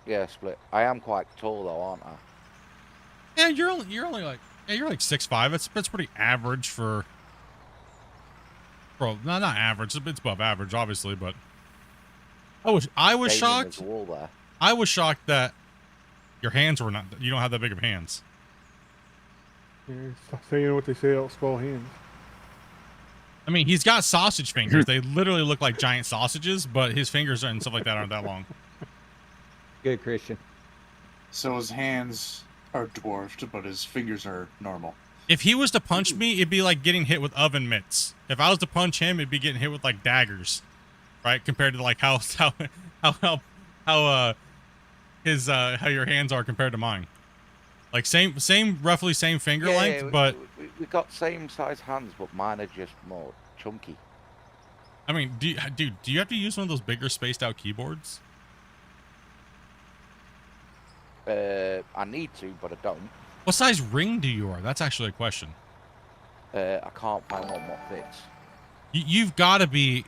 Yeah, Split. I am quite tall though, aren't I? Yeah, you're only like 6'5". That's pretty average for. Bro, no, not average. It's above average, obviously, but I was shocked. I was shocked that your hands were not. You don't have that big of hands. Yeah, so you know what they say about small hands. I mean, he's got sausage fingers. They literally look like giant sausages, but his fingers and stuff like that aren't that long. Good, Christian. So his hands are dwarfed, but his fingers are normal. If he was to punch me, it'd be like getting hit with oven mitts. If I was to punch him, it'd be getting hit with like daggers, right? Compared to like how your hands are compared to mine. Like roughly same finger length, but we got same size hands, but mine are just more chunky. I mean, do you have to use one of those bigger spaced out keyboards? I need to, but I don't. What size ring do you wear? That's actually a question. I can't find one that fits. You've got to be.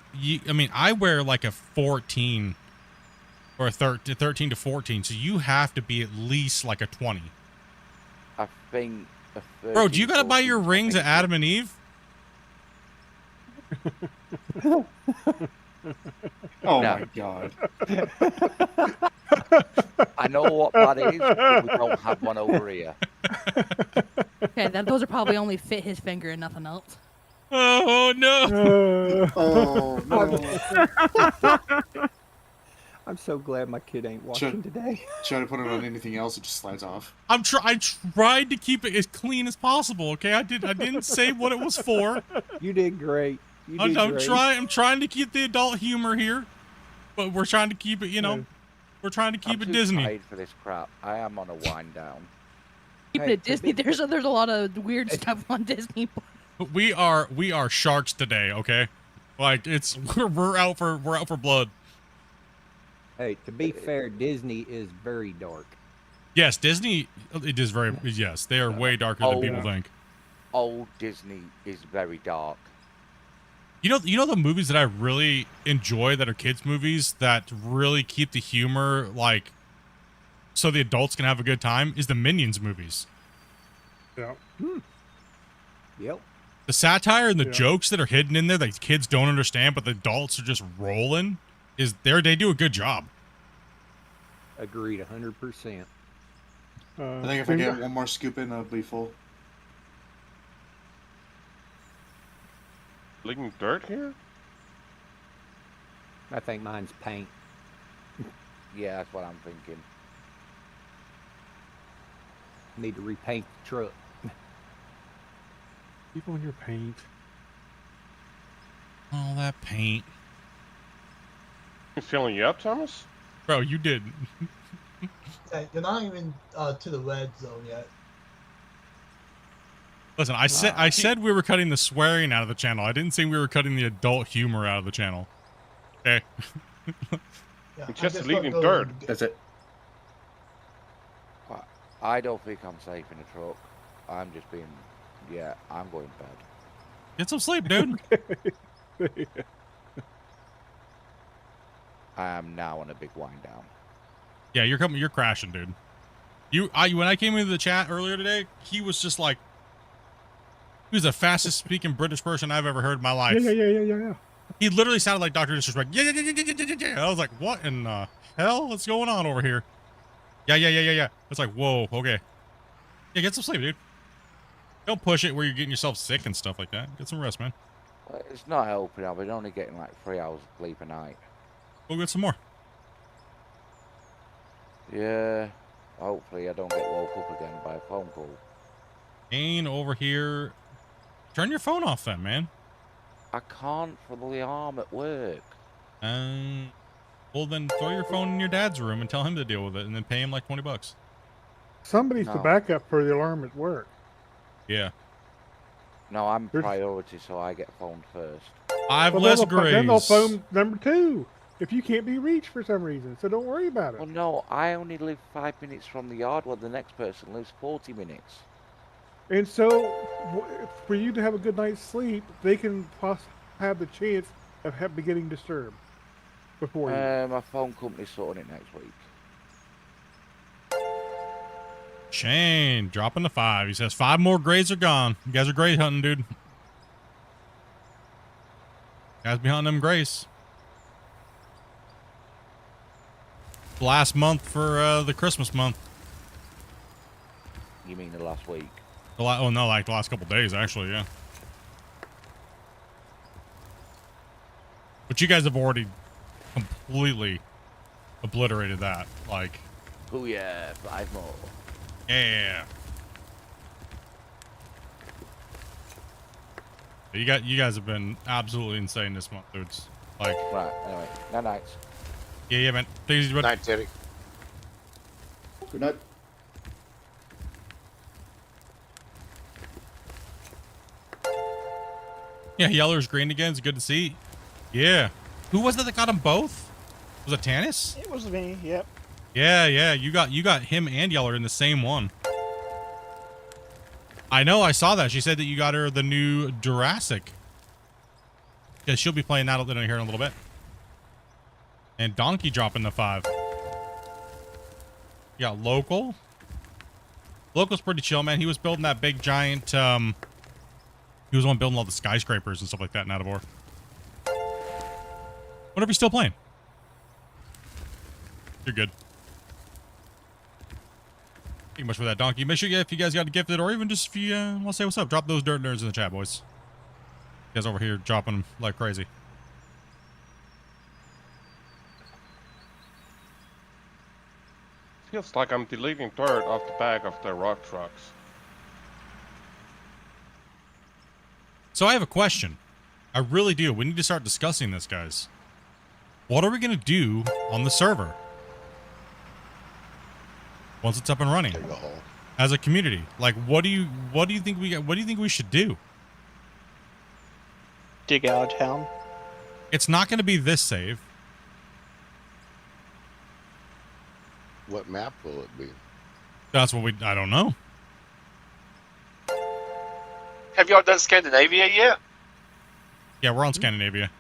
I mean, I wear like a 14 or a 13 to 14, so you have to be at least like a 20. I think. Bro, do you gotta buy your rings at Adam and Eve? Oh my god. I know what that is, but we don't have one over here. Okay, then those are probably only fit his finger and nothing else. Oh no! Oh no! I'm so glad my kid ain't watching today. Try to put it on anything else, it just slides off. I tried to keep it as clean as possible. Okay, I didn't say what it was for. You did great. I'm trying to keep the adult humor here, but we're trying to keep it. You know, we're trying to keep it Disney. Paid for this crap. I am on a wind down. Keep it Disney. There's a lot of weird stuff on Disney. We are sharks today. Okay, like we're out for blood. Hey, to be fair, Disney is very dark. Yes, Disney. It is very. Yes, they are way darker than people think. Old Disney is very dark. You know the movies that I really enjoy that are kids movies that really keep the humor like so the adults can have a good time is the Minions movies. Yeah. Yep. The satire and the jokes that are hidden in there that kids don't understand, but the adults are just rolling. They do a good job. Agreed, 100%. I think if I get one more scoop in, I'll be full. Leaking dirt here? I think mine's paint. Yeah, that's what I'm thinking. Need to repaint the truck. Keep on your paint. All that paint. You filling you up, Thomas? Bro, you did. Hey, you're not even to the red zone yet. Listen, I said we were cutting the swearing out of the channel. I didn't say we were cutting the adult humor out of the channel. Okay. Yeah, just leaving dirt. That's it. I don't think I'm safe in the truck. I'm just being. Yeah, I'm going bad. Get some sleep, dude. I am now on a big wind down. Yeah, you're crashing, dude. When I came into the chat earlier today, he was just like, he was the fastest speaking British person I've ever heard in my life. Yeah. He literally sounded like Dr. Disrespect. Yeah. I was like, what in the hell? What's going on over here? Yeah. It's like, whoa, okay. Yeah, get some sleep, dude. Don't push it where you're getting yourself sick and stuff like that. Get some rest, man. It's not helping. I've been only getting like 3 hours of sleep a night. Go get some more. Yeah. Hopefully I don't get woke up again by a phone call. Kane over here. Turn your phone off then, man. I can't for the alarm at work. Well then throw your phone in your dad's room and tell him to deal with it and then pay him like $20. Somebody's the backup for the alarm at work. Yeah. No, I'm priority, so I get phoned first. I've less grace. Then they'll phone number 2 if you can't be reached for some reason. So don't worry about it. Well, no, I only live 5 minutes from the yard, while the next person lives 40 minutes. And so, for you to have a good night's sleep, they can have the chance of getting disturbed before you. My phone company's sorting it next week. Shane, dropping the 5. He says 5 more grades are gone. You guys are great hunting, dude. You guys be hunting them grays. Last month for the Christmas month. You mean the last week? Oh no, like the last couple days, actually, yeah. But you guys have already completely obliterated that. Like, oh yeah, 5 more. Yeah. You guys have been absolutely insane this month, dudes. Like, right. Anyway, night nights. Yeah, man. Take it easy, bud. Night, Teddy. Good night. Yeah, Yeller's green again. It's good to see. Yeah. Who was it that got them both? Was it Tannis? It was me. Yep. Yeah. You got him and Yeller in the same one. I know. I saw that. She said that you got her the new Jurassic. Yeah, she'll be playing that here in a little bit. And Donkey dropping the 5. You got Local. Local's pretty chill, man. He was building that big giant. He was the one building all the skyscrapers and stuff like that in Atavor. Whatever, he's still playing. You're good. Thank you much for that, Donkey. Make sure if you guys got a gifted or even just if you want to say what's up, drop those dirt nerds in the chat, boys. You guys over here dropping them like crazy. Feels like I'm deleting dirt off the back of the rock trucks. So I have a question. I really do. We need to start discussing this, guys. What are we going to do on the server once it's up and running as a community? Like, what do you think we should do? Dig out of town. It's not going to be this save. What map will it be? That's what I don't know. Have y'all done Scandinavia yet? Yeah, we're on Scandinavia.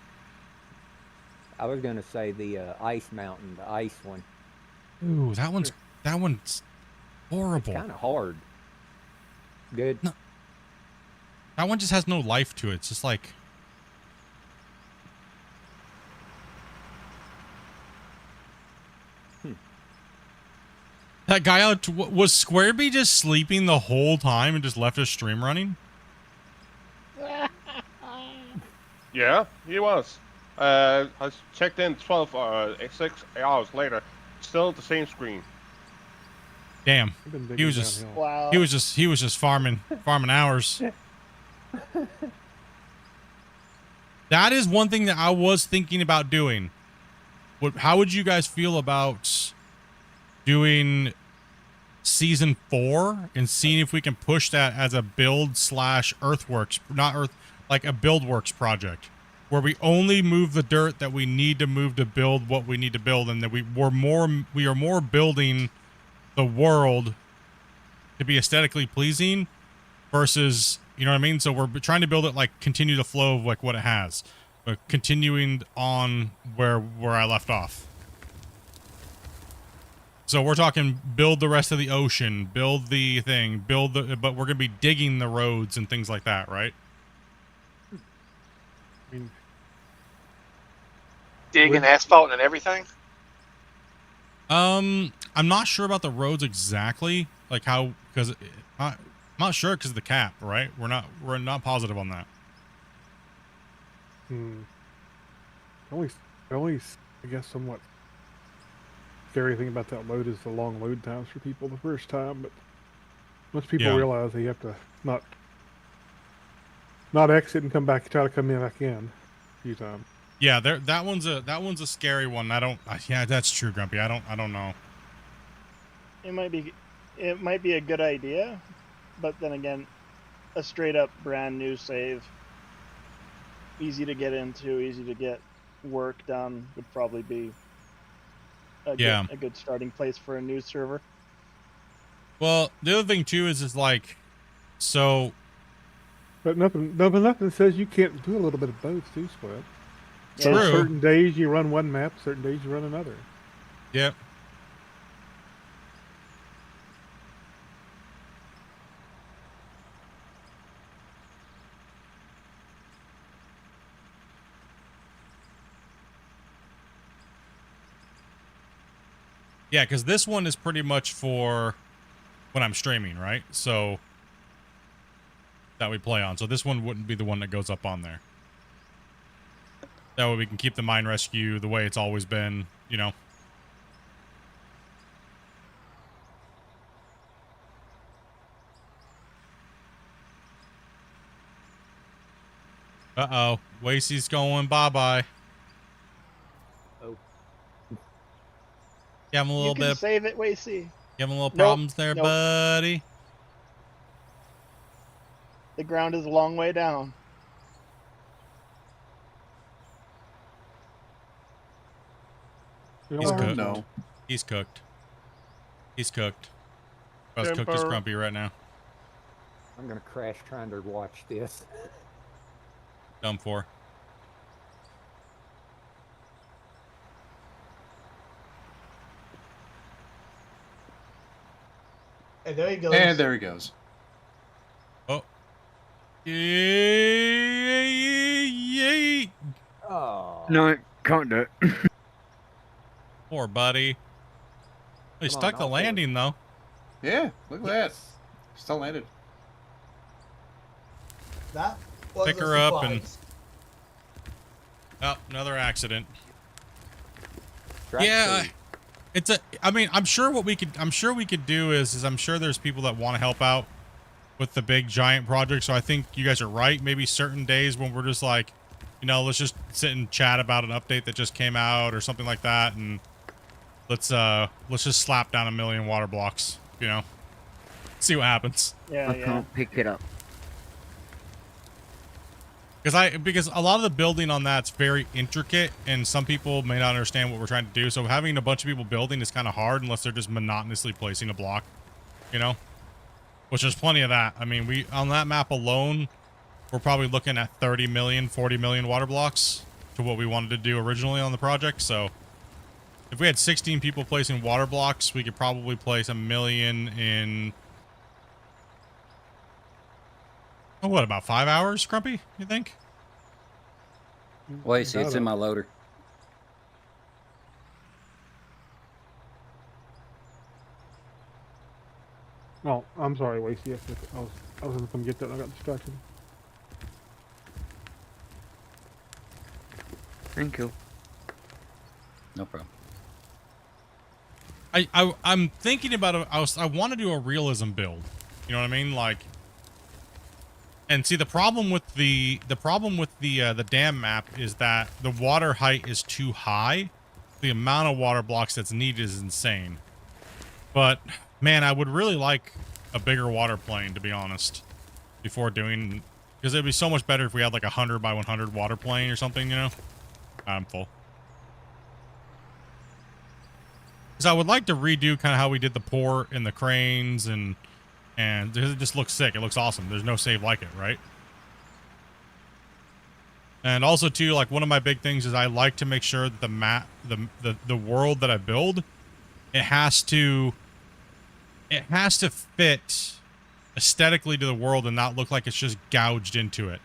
I was gonna say the ice mountain, the ice one. Ooh, that one's horrible. Kind of hard. Good. No, that one just has no life to it. It's just like. That guy out was Squareby just sleeping the whole time and just left his stream running? Yeah, he was. I checked in 6 hours later. Still the same screen. Damn. He was just Wow. he was just farming hours. That is one thing that I was thinking about doing. How would you guys feel about doing season 4 and seeing if we can push that as a build/earthworks, like a buildworks project, where we only move the dirt that we need to move to build what we need to build, and that we are more building the world to be aesthetically pleasing versus You know what I mean? So we're trying to build it like continue the flow of like what it has, but continuing on where I left off. So we're talking build the rest of the ocean, build the thing, but we're gonna be digging the roads and things like that, right? I mean, Digging asphalt and everything. I'm not sure about the roads exactly, like how, because I'm not sure because of the cap, right? We're not positive on that. Only, I guess, somewhat scary thing about that load is the long load times for people the first time. But once people realize they have to not exit and come back, try to come in back in a few times. Yeah, that one's a scary one. Yeah, that's true, Grumpy. I don't know. It might be a good idea, but then again, a straight up brand new save, easy to get into, easy to get work done, would probably be a good starting place for a new server. Well, the other thing too is like, so. But nothing says you can't do a little bit of both too, Split. So True. certain days you run one map, certain days you run another. Yep. Yeah, because this one is pretty much for when I'm streaming, right? So that we play on. So this one wouldn't be the one that goes up on there. That way we can keep the mine rescue the way it's always been, you know. Uh-oh. Wasey's going bye-bye. Oh. You having a little You can bit of, save it, Wasey. you having a little problems there, buddy? The ground is a long way down. He's cooked. No. He's cooked. He's cooked. About as cooked as Grumpy right now. I'm gonna crash trying to watch this. Done for. And there he goes. And there he goes. Oh. Yay. Oh. No, can't do it. Poor buddy. He stuck the landing though. Yeah, look at that. Still landed. That was Pick a her up and. surprise. Oh, another accident. Track Yeah, two. it's a. I mean, I'm sure we could do is I'm sure there's people that want to help out with the big giant project. So I think you guys are right. Maybe certain days when we're just like, you know, let's just sit and chat about an update that just came out or something like that, and let's just slap down 1 million water blocks. You know, see what happens. Yeah, I can't pick it up. Because a lot of the building on that's very intricate, and some people may not understand what we're trying to do. So having a bunch of people building is kind of hard unless they're just monotonously placing a block, you know. Which there's plenty of that. I mean, we on that map alone, we're probably looking at 30 million, 40 million water blocks to what we wanted to do originally on the project. So if we had 16 people placing water blocks, we could probably place 1 million in. Oh, what, about 5 hours, Grumpy, you think? Wait, see, it's in my loader. Oh, I'm sorry, Wasey. Yes, I was gonna come get that and I got distracted. Thank you. No problem. I'm thinking about I want to do a realism build. You know what I mean? Like, and see the problem with the dam map is that the water height is too high. The amount of water blocks that's needed is insane. But man, I would really like a bigger water plane, to be honest, before doing, because it'd be so much better if we had like 100 by 100 water plane or something, you know. I'm full. Because I would like to redo kind of how we did the port and the cranes and and it just looks sick. It looks awesome. There's no save like it, right? And also too, like one of my big things is I like to make sure that the map, the world that I build, it has to fit aesthetically to the world and not look like it's just gouged into it.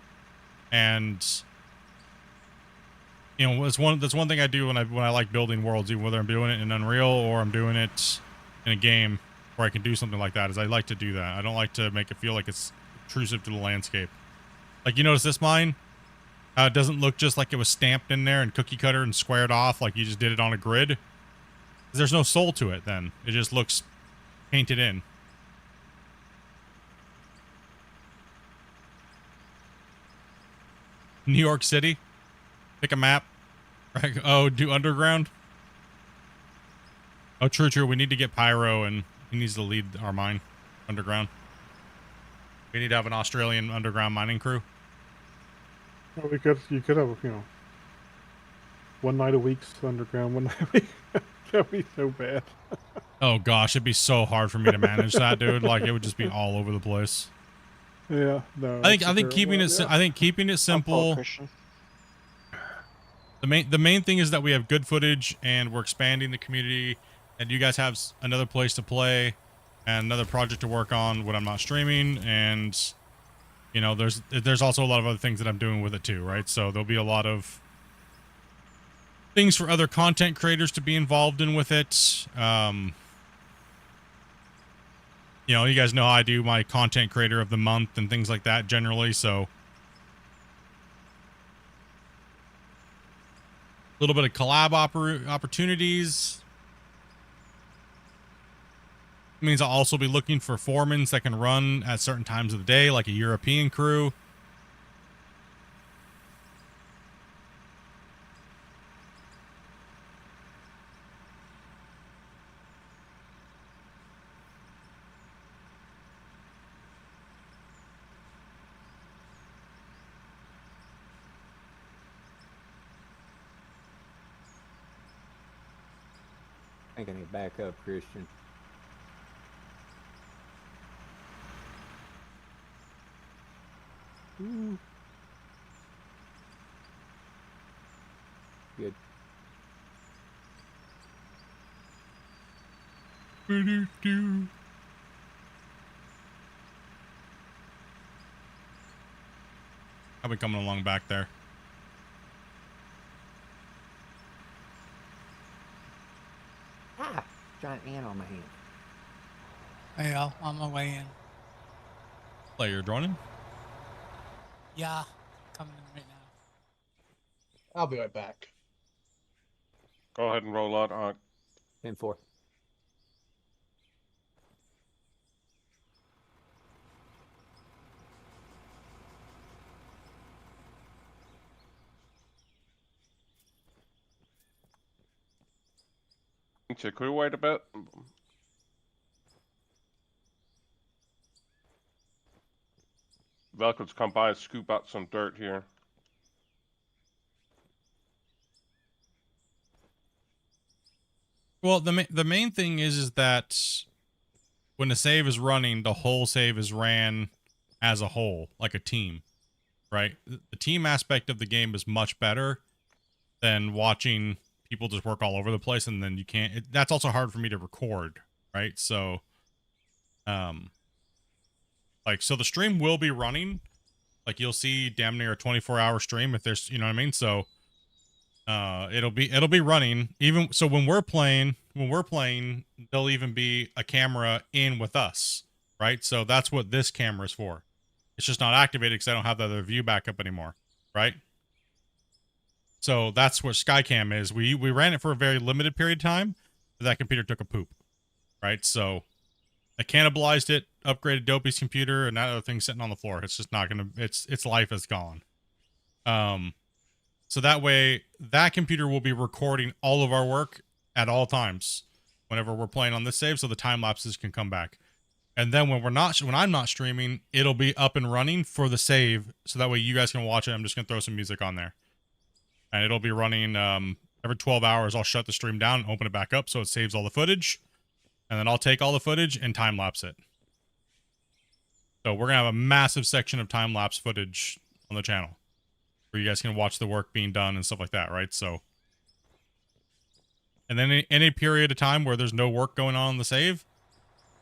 And you know, that's one thing I do when I like building worlds, even whether I'm doing it in Unreal or I'm doing it in a game where I can do something like that, is I like to do that. I don't like to make it feel like it's intrusive to the landscape. Like, you notice this mine? It doesn't look just like it was stamped in there and cookie cutter and squared off like you just did it on a grid. There's no soul to it then. It just looks painted in. New York City. Pick a map. Oh, do underground? Oh, true. We need to get Pyro, and he needs to lead our mine underground. We need to have an Australian underground mining crew. Well, you could have, you know, one night a week's underground, one night a week. That'd be so bad. Oh gosh, it'd be so hard for me to manage that, dude. Like it would just be all over the place. Yeah, no. I think keeping it simple. The main thing is that we have good footage and we're expanding the community, and you guys have another place to play and another project to work on when I'm not streaming, and you know, there's also a lot of other things that I'm doing with it too, right? So there'll be a lot of things for other content creators to be involved in with it. You know, you guys know how I do my content creator of the month and things like that generally, so a little bit of collab opportunities. It means I'll also be looking for foremans that can run at certain times of the day, like a European crew. I think I need to back up, Christian. Good. I'll be coming along back there. Ah, giant ant on my hand. Hey, y'all, on my way in. Play, you're droning? Yeah, coming in right now. I'll be right back. Go ahead and roll out. 10-4. Could we wait a bit? Velcro's come by and scoop out some dirt here. Well, the main thing is that when the save is running, the whole save is ran as a whole, like a team, right? The team aspect of the game is much better than watching people just work all over the place, and then you can't. That's also hard for me to record, right? So, like, so the stream will be running. Like, you'll see damn near a 24-hour stream if there's, you know what I mean? So, it'll be running. Even so, when we're playing, there'll even be a camera in with us, right? So that's what this camera is for. It's just not activated because I don't have the other view backup anymore, right? So that's what Skycam is. We ran it for a very limited period of time, but that computer took a poop, right? So I cannibalized it, upgraded Dopey's computer, and that other thing's sitting on the floor. It's just not gonna. Its life is gone. So that way, that computer will be recording all of our work at all times whenever we're playing on this save, so the time lapses can come back. And then when I'm not streaming, it'll be up and running for the save, so that way you guys can watch it. I'm just gonna throw some music on there, and it'll be running every 12 hours. I'll shut the stream down and open it back up so it saves all the footage, and then I'll take all the footage and time lapse it. So we're gonna have a massive section of time lapse footage on the channel where you guys can watch the work being done and stuff like that, right? So, and then any period of time where there's no work going on the save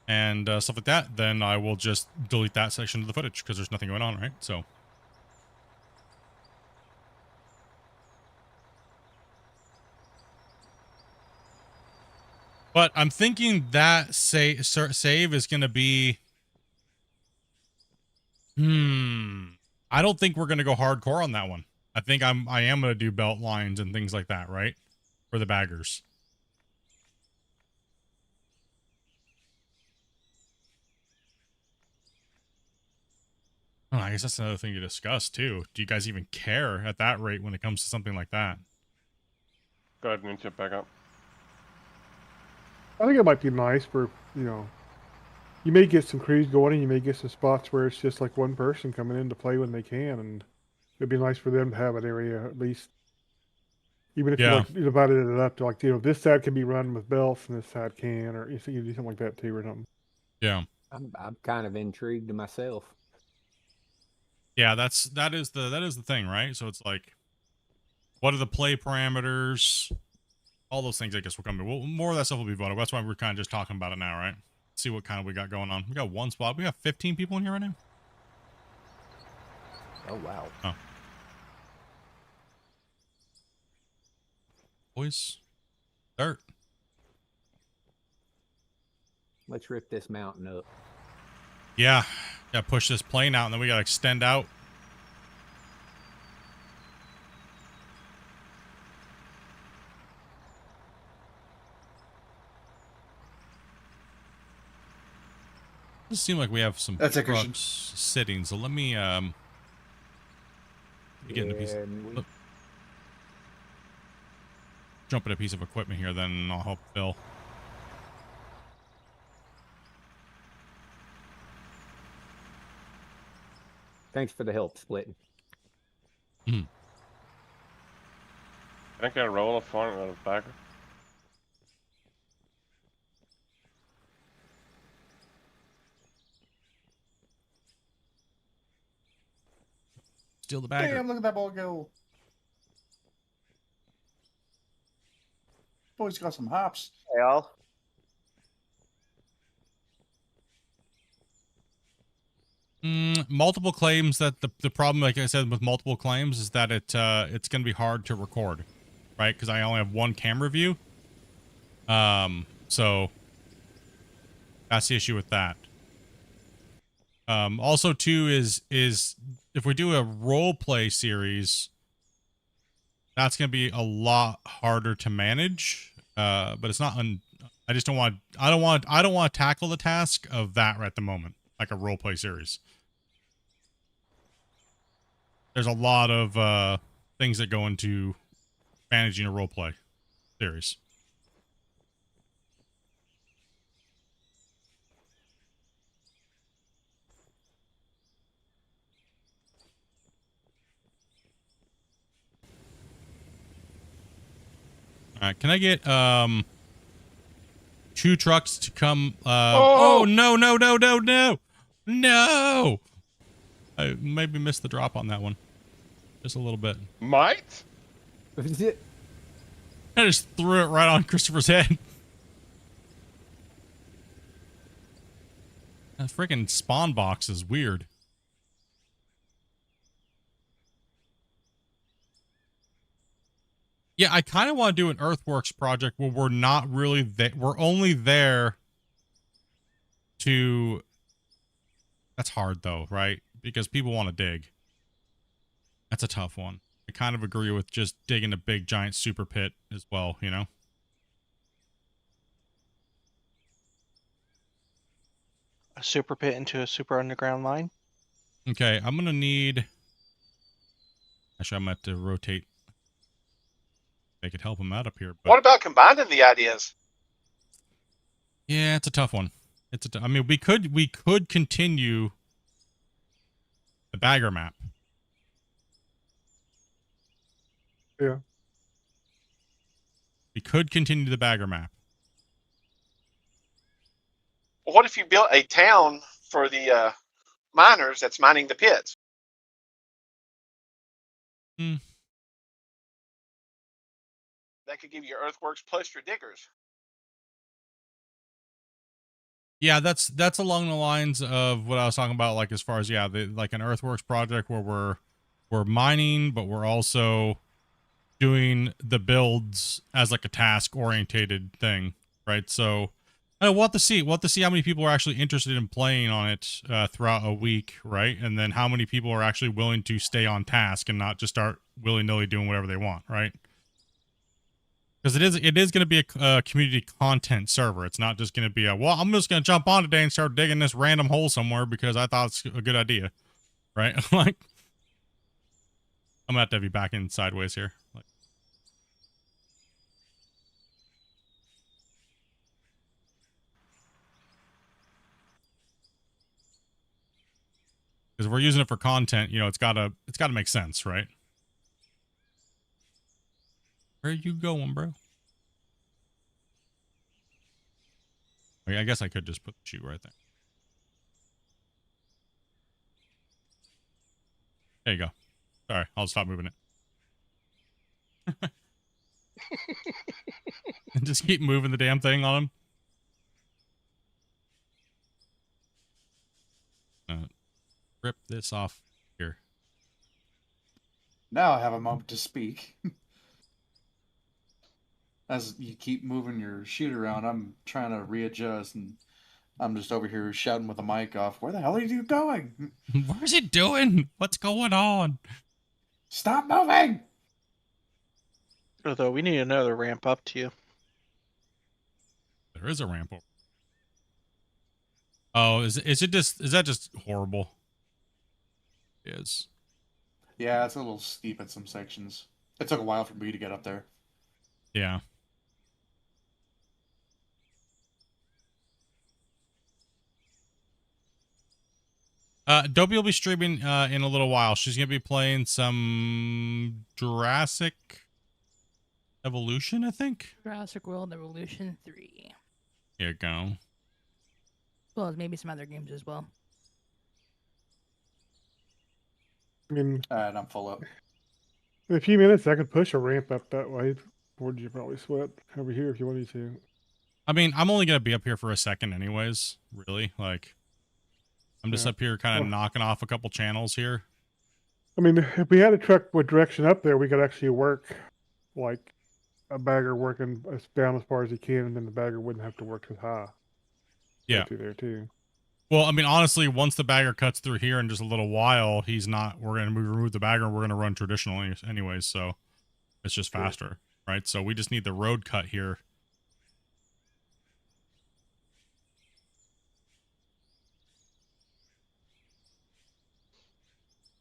and stuff like that, then I will just delete that section of the footage because there's nothing going on, right? So. But I'm thinking that save is going to be... I don't think we're going to go hardcore on that one. I think I am going to do belt lines and things like that, right? For the baggers. Oh, I guess that's another thing to discuss, too. Do you guys even care at that rate when it comes to something like that? Go ahead and jump back up. I think it might be nice for, you know, you may get some crews going and you may get some spots where it's just like one person coming in to play when they can, and it'd be nice for them to have an area at least. Even if you like divided it up to like, you know, this side can be run with belts and this side can, or you do something like that too or something. Yeah. I'm kind of intrigued myself. Yeah, that is the thing, right? So it's like, what are the play parameters? All those things, I guess, will come in. Well, more of that stuff will be voted. That's why we're kind of just talking about it now, right? See what kind of we got going on. We got one spot. We got 15 people in here right now. Oh, wow. Oh. Boys. Dirt. Let's rip this mountain up. Yeah. Gotta push this plane out, and then we gotta extend out. Does seem like we have some trucks sitting, so let me get in a piece. Jump in a piece of equipment here, then I'll help Phil. Thanks for the help, Splitting. Can I get a roll of front and a backer? Steal the bagger. Damn, look at that ball go. Boy's got some hops. Hey, all. Multiple claims. That the problem, like I said, with multiple claims is that it's going to be hard to record, right? Because I only have one camera view. So that's the issue with that. Also, too, is if we do a role play series, that's going to be a lot harder to manage. But it's not. I just don't want. I don't want to tackle the task of that right at the moment, like a role play series. There's a lot of things that go into managing a role play series. All right, can I get 2 trucks to come? Oh no! I maybe missed the drop on that one, just a little bit. Might? I just threw it right on Christopher's head. That freaking spawn box is weird. Yeah, I kind of want to do an earthworks project where we're not really there. We're only there to... That's hard, though, right? Because people want to dig. That's a tough one. I kind of agree with just digging a big, giant super pit as well, you know? A super pit into a super underground mine? Okay, I'm going to need... Actually, I'm going to have to rotate. They could help him out up here. But... What about combining the ideas? Yeah, it's a tough one. I mean, we could continue the bagger map. Yeah. We could continue the bagger map. What if you built a town for the miners that's mining the pits. Hmm. That could give you earthworks plus your diggers. Yeah, that's along the lines of what I was talking about, like as far as like an earthworks project where we're mining, but we're also doing the builds as like a task orientated thing, right? So we'll have to see. We'll have to see how many people are actually interested in playing on it throughout a week, right? And then how many people are actually willing to stay on task and not just start willy-nilly doing whatever they want, right? Because it is going to be a community content server. It's not just going to be well, I'm just going to jump on today and start digging this random hole somewhere because I thought it's a good idea, right? Like, I'm going to have you back in sideways here. Like, because if we're using it for content, it's gotta make sense, right? Where are you going, bro? I guess I could just put the shoe right there. There you go. Sorry, I'll stop moving it. And just keep moving the damn thing on him. Rip this off here. Now I have a moment to speak. As you keep moving your sheet around, I'm trying to readjust, and I'm just over here shouting with the mic off. Where the hell are you going? Where's he doing? What's going on? Stop moving! Although we need another ramp up to you. There is a ramp over. Oh, is that just horrible? It is. Yeah, it's a little steep at some sections. It took a while for me to get up there. Yeah. Dobie will be streaming in a little while. She's gonna be playing some Jurassic Evolution, I think. Jurassic World Evolution 3. Here you go. As well as maybe some other games as well. I mean, and I'm full up. In a few minutes, I could push a ramp up that way towards you, probably sweat over here if you wanted to. I mean, I'm only gonna be up here for a second, anyways. Really, like, I'm just up here, kind of knocking off a couple channels here. I mean, if we had a truck with direction up there, we could actually work like a bagger working down as far as he can, and then the bagger wouldn't have to work as high. Yeah. Through there too. Well, I mean, honestly, once the bagger cuts through here in just a little while, we're going to remove the bagger and we're going to run traditional anyways. So it's just faster, right? So we just need the road cut here.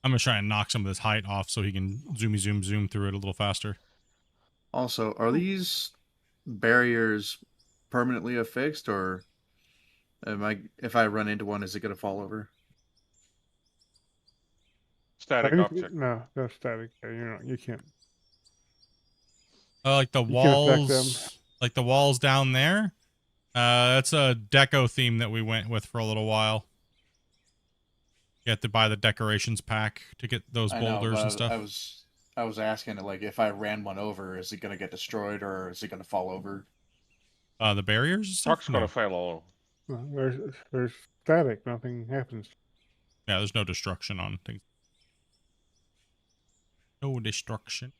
I'm going to try and knock some of this height off so he can zoom through it a little faster. Also, are these barriers permanently affixed, or if I run into one, is it going to fall over? Static object. No, that's static. Yeah, you can't. Like the walls down there. That's a deco theme that we went with for a little while. You have to buy the decorations pack to get those boulders and stuff. I was asking, like, if I ran one over, is it going to get destroyed or is it going to fall over? The barriers? Truck's going to fail over. No, there's static. Nothing happens. Yeah, there's no destruction on things. No destruction.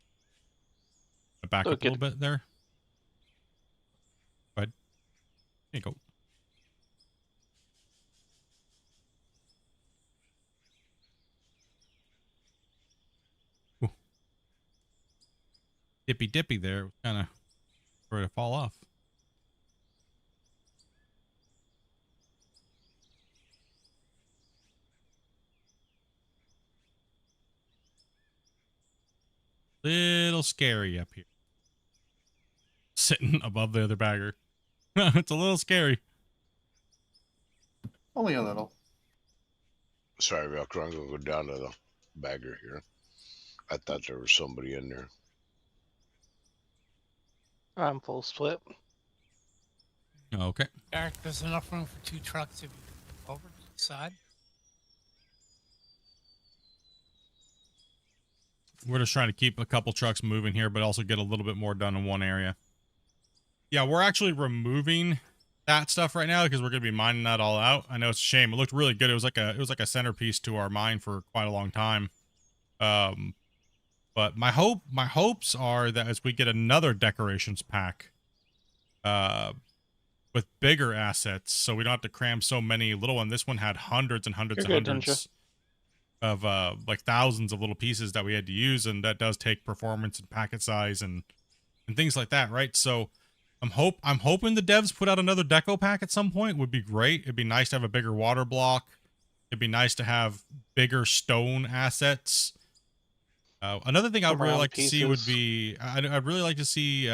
Back up a little bit there. Go ahead. There you go. Ooh. Dippy there. Kind of ready to fall off. Little scary up here. Sitting above the other bagger. It's a little scary. Only a little. Sorry, Velcro. I'm going to go down to the bagger here. I thought there was somebody in there. I'm full split. Okay. Eric, there's enough room for 2 trucks to be over to the side. We're just trying to keep a couple trucks moving here, but also get a little bit more done in one area. Yeah, we're actually removing that stuff right now because we're gonna be mining that all out. I know it's a shame. It looked really good. It was like a centerpiece to our mine for quite a long time. But my hopes are that as we get another decorations pack, with bigger assets, so we don't have to cram so many little ones. This one had hundreds and hundreds You're and good, hundreds of like thousands of little pieces that we had to use, and that does take performance and packet size and things like that, right? So I'm hoping the devs put out another deco pack at some point. Would be great. It'd be nice to have a bigger water block. It'd be nice to have bigger stone assets. Another thing I'd really Around like to see would pieces. be I'd really like to see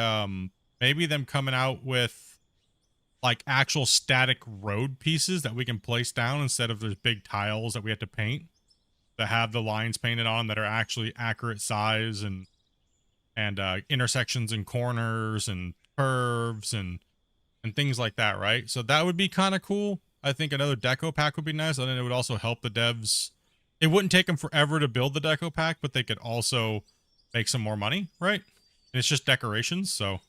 maybe them coming out with like actual static road pieces that we can place down instead of those big tiles that we have to paint, that have the lines painted on that are actually accurate size and intersections and corners and curves and things like that, right? So that would be kind of cool. I think another deco pack would be nice. And then it would also help the devs. It wouldn't take them forever to build the deco pack, but they could also make some more money, right? And it's just decorations, so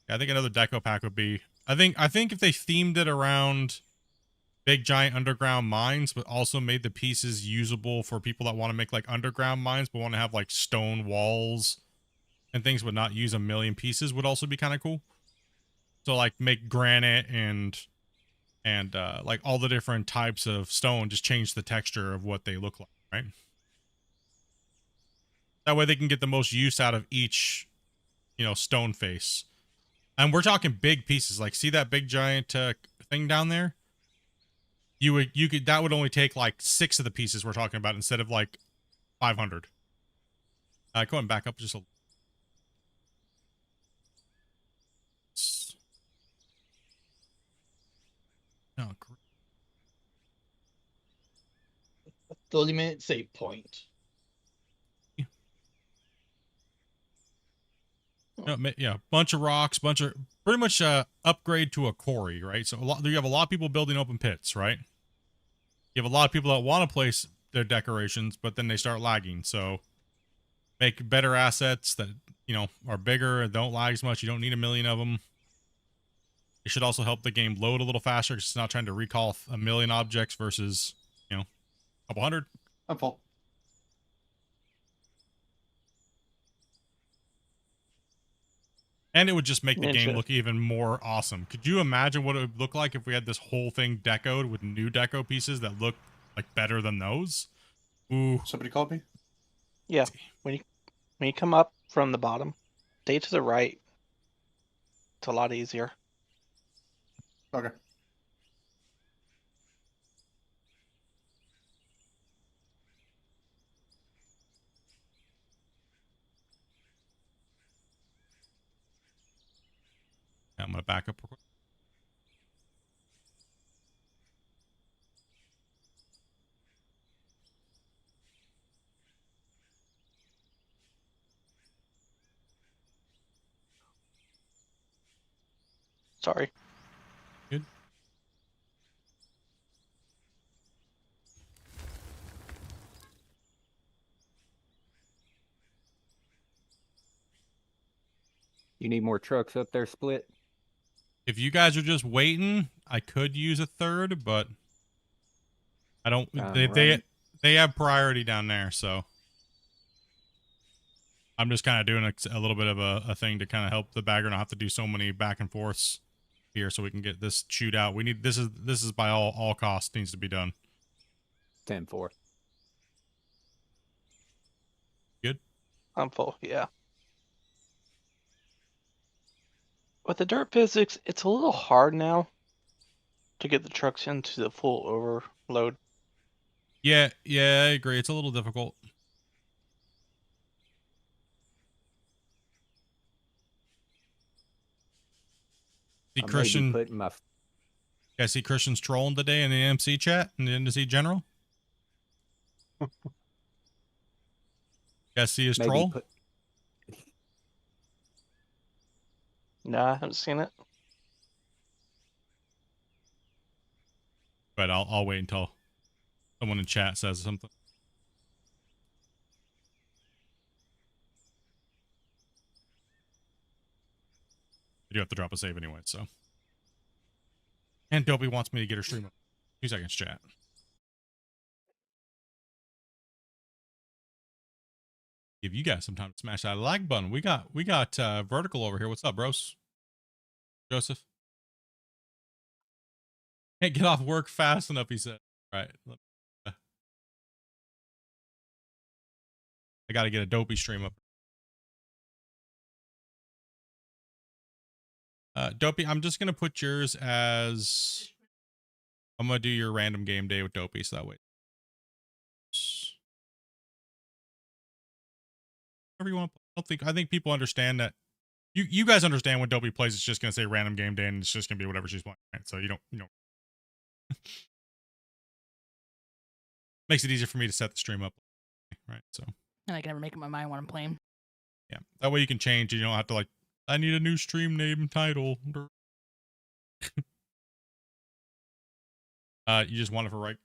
yeah, I think another deco pack would be. I think if they themed it around big giant underground mines, but also made the pieces usable for people that want to make like underground mines, but want to have like stone walls and things, but not use a million pieces, would also be kind of cool. So like make granite and like all the different types of stone, just change the texture of what they look like, right? That way they can get the most use out of each, stone face. And we're talking big pieces. Like, see that big giant thing down there? That would only take like 6 of the pieces we're talking about instead of like 500. Going back up just a. Oh, great. 30-minute save point. Yeah, bunch of rocks, pretty much upgrade to a quarry, right? So you have a lot of people building open pits, right? You have a lot of people that want to place their decorations, but then they start lagging. So make better assets that, are bigger and don't lag as much. You don't need a million of them. It should also help the game load a little faster because it's not trying to recall a million objects versus, a couple hundred. I'm full. And it would just make the game Ninja. look even more awesome. Could you imagine what it would look like if we had this whole thing decoed with new deco pieces that look like better than those? Ooh. Somebody called me? Yeah. When you come up from the bottom, stay to the right. It's a lot easier. Okay. I'm going to back up real quick. Sorry. Good. You need more trucks up there, Split? If you guys are just waiting, I could use a third, but I don't. They have priority down there, so I'm just kind of doing a little bit of a thing to kind of help the bagger not have to do so many back and forths here, so we can get this chewed out. We need this is by all costs needs to be done. 10-4. Good. I'm full. Yeah. With the dirt physics, it's a little hard now to get the trucks into the full overload. Yeah, I agree. It's a little difficult. See Christian. Yeah, see Christian's trolling today in the MC chat and the NC general. Yeah, see his troll. No, I haven't seen it. But I'll wait until someone in chat says something. You do have to drop a save anyway, so. And Dopey wants me to get her stream up. 2 seconds, chat. Give you guys some time to smash that like button. We got Vertical over here. What's up, bros? Joseph. Can't get off work fast enough, he said. Right. I got to get a Dopey stream up. Dopey, I'm just going to put yours as... I'm going to do your random game day with Dopey, so that way. Whatever you want. I think people understand that. You guys understand when Dopey plays, it's just going to say random game day, and it's just going to be whatever she's playing, right? So you don't. Makes it easier for me to set the stream up, right? So. And I can never make up my mind when I'm playing. Yeah, that way you can change. You don't have to like, I need a new stream name title. You just want it for right.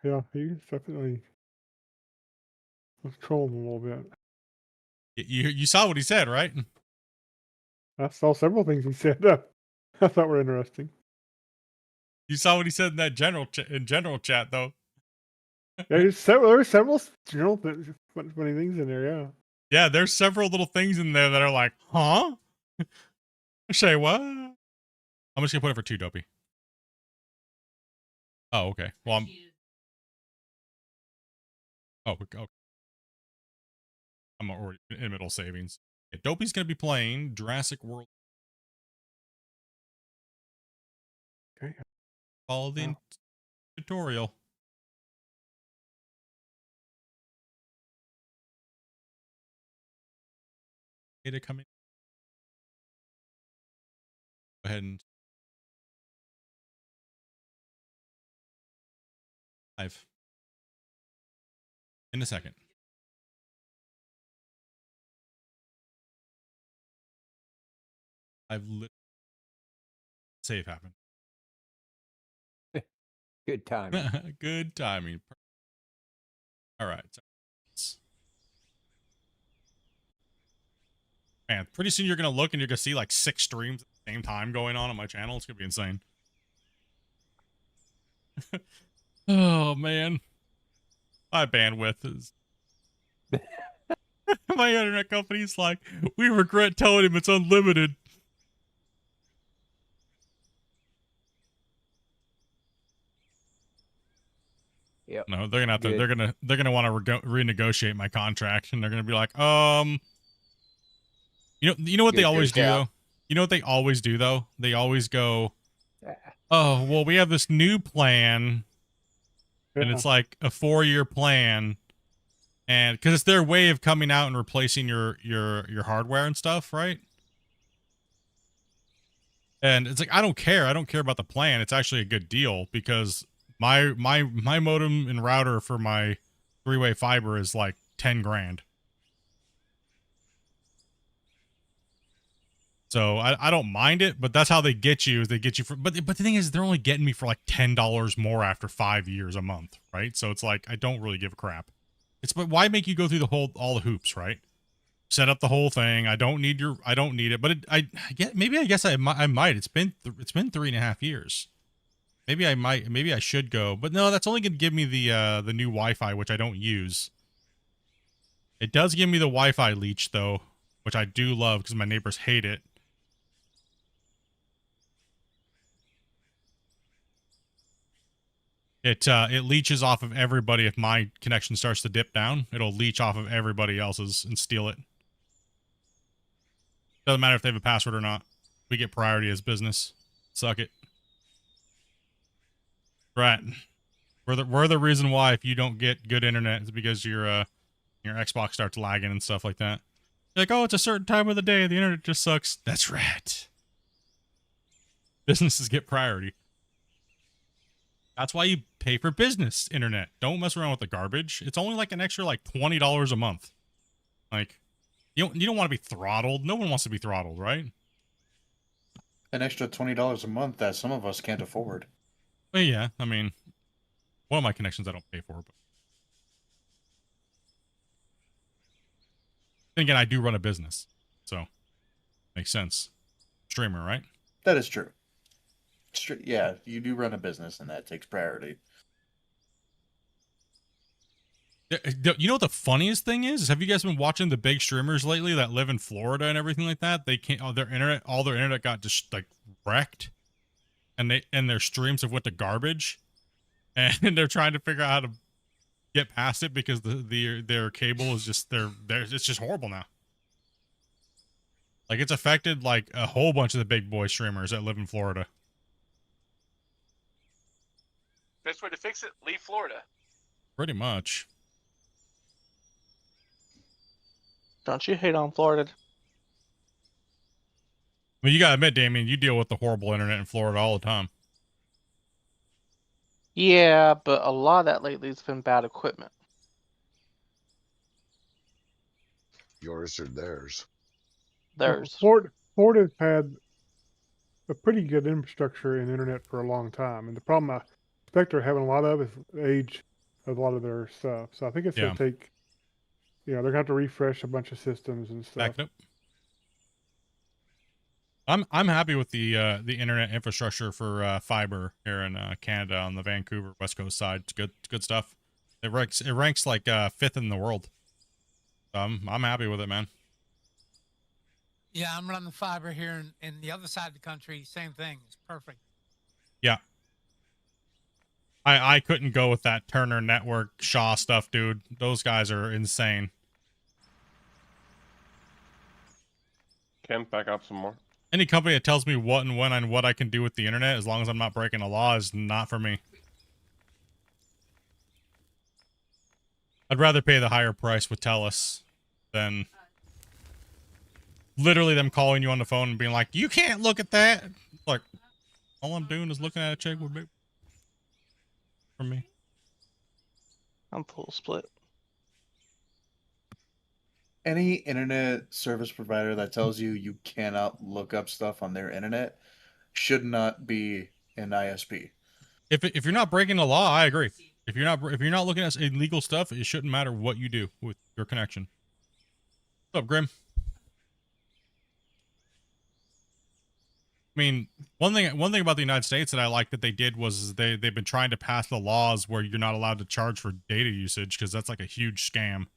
Yeah, he's definitely was trolling a little bit. You saw what he said, right? I saw several things he said. I thought were interesting. You saw what he said in that general chat, though. Yeah, there were several general funny things in there. Yeah. Yeah, there's several little things in there that are like, huh? Say what? I'm just gonna put it for 2, Dopey. Oh, okay. Well, I'm. Oh, okay. I'm already in middle savings. Okay, Dopey's gonna be playing Jurassic World. Okay. Follow the tutorial. Data coming. Go ahead and. Live. In a second. I've lit. Save happened. Good timing. Good timing. All right. Man, pretty soon you're going to look and you're going to see like 6 streams at the same time going on my channel. It's going to be insane. Oh, man. My bandwidth is... My internet company's like, we regret telling him it's unlimited. Yep. No, they're gonna have to. They're gonna want to renegotiate my contract, and they're gonna be like, you know what they always do though. You know what they always do though. They always go, oh well, we have this new plan, and it's like a 4-year plan, and because it's their way of coming out and replacing your hardware and stuff, right? And it's like I don't care. I don't care about the plan. It's actually a good deal because. My modem and router for my 3-way fiber is like 10 grand. So I don't mind it, but that's how they get you. Is they get you for, but the thing is, they're only getting me for like $10 more after 5 years a month, right? So it's like I don't really give a crap. But why make you go through all the hoops, right? Set up the whole thing. I don't need it, but I guess I might. It's been 3.5 years. Maybe I should go, but no, that's only going to give me the new Wi-Fi, which I don't use. It does give me the Wi-Fi leech though, which I do love because my neighbors hate it. It leeches off of everybody. If my connection starts to dip down, it'll leech off of everybody else's and steal it. Doesn't matter if they have a password or not. We get priority as business. Suck it. Right. We're the reason why if you don't get good internet, it's because your Xbox starts lagging and stuff like that. You're like, oh, it's a certain time of the day, the internet just sucks. That's right. Businesses get priority. That's why you pay for business internet. Don't mess around with the garbage. It's only like an extra like $20 a month. Like you don't want to be throttled. No one wants to be throttled, right? An extra $20 a month that some of us can't afford. Well, yeah, I mean, one of my connections I don't pay for, but Then again, I do run a business, so makes sense. Streamer, right? That is true. Yeah, you do run a business, and that takes priority. You know what the funniest thing is? Have you guys been watching the big streamers lately that live in Florida and everything like that? They can't. All their internet got just like wrecked, and their streams have went to garbage, and they're trying to figure out how to get past it because their cable is just it's just horrible now. Like it's affected like a whole bunch of the big boy streamers that live in Florida. Best way to fix it: leave Florida. Pretty much. Don't you hate on Florida? I mean, you gotta admit, Damien, you deal with the horrible internet in Florida all the time. Yeah, but a lot of that lately has been bad equipment. Yours or theirs? Theirs. Florida's had a pretty good infrastructure in internet for a long time, and the problem I expect they're having a lot of is the age of a lot of their stuff. So I think it's going to take, they're going to have to refresh a bunch of systems and stuff. Back it up. I'm happy with the internet infrastructure for fiber here in Canada on the Vancouver West Coast side. It's good stuff. It ranks like 5th in the world. I'm happy with it, man. Yeah, I'm running fiber here in the other side of the country. Same thing. It's perfect. Yeah. I couldn't go with that Turner Network Shaw stuff, dude. Those guys are insane. Ken, back up some more. Any company that tells me what and when and what I can do with the internet, as long as I'm not breaking a law, is not for me. I'd rather pay the higher price with TELUS than literally them calling you on the phone and being like, you can't look at that. Like, all I'm doing is looking at a check with me. For me. I'm full split. Any internet service provider that tells you you cannot look up stuff on their internet should not be an ISP. If you're not breaking the law, I agree. If you're not looking at illegal stuff, it shouldn't matter what you do with your connection. What's up, Grim? I mean, one thing about the United States that I like that they did was they've been trying to pass the laws where you're not allowed to charge for data usage, because that's like a huge scam.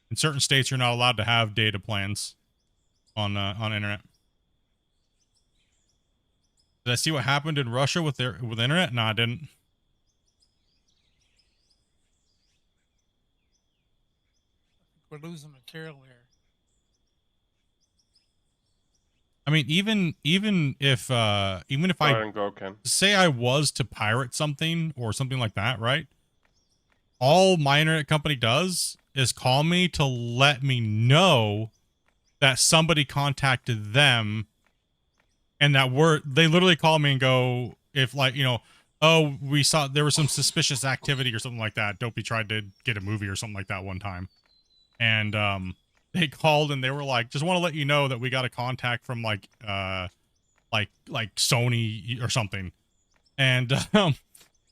In certain states, you're not allowed to have data plans on internet. Did I see what happened in Russia with internet? No, I didn't. We're losing material here. I mean, even if say I was to pirate something or something like that, right? All my internet company does is call me to let me know that somebody contacted them, and that they literally call me and go, if like, oh, we saw there was some suspicious activity or something like that. Dopey tried to get a movie or something like that one time, and they called and they were like, just want to let you know that we got a contact from like Sony or something, and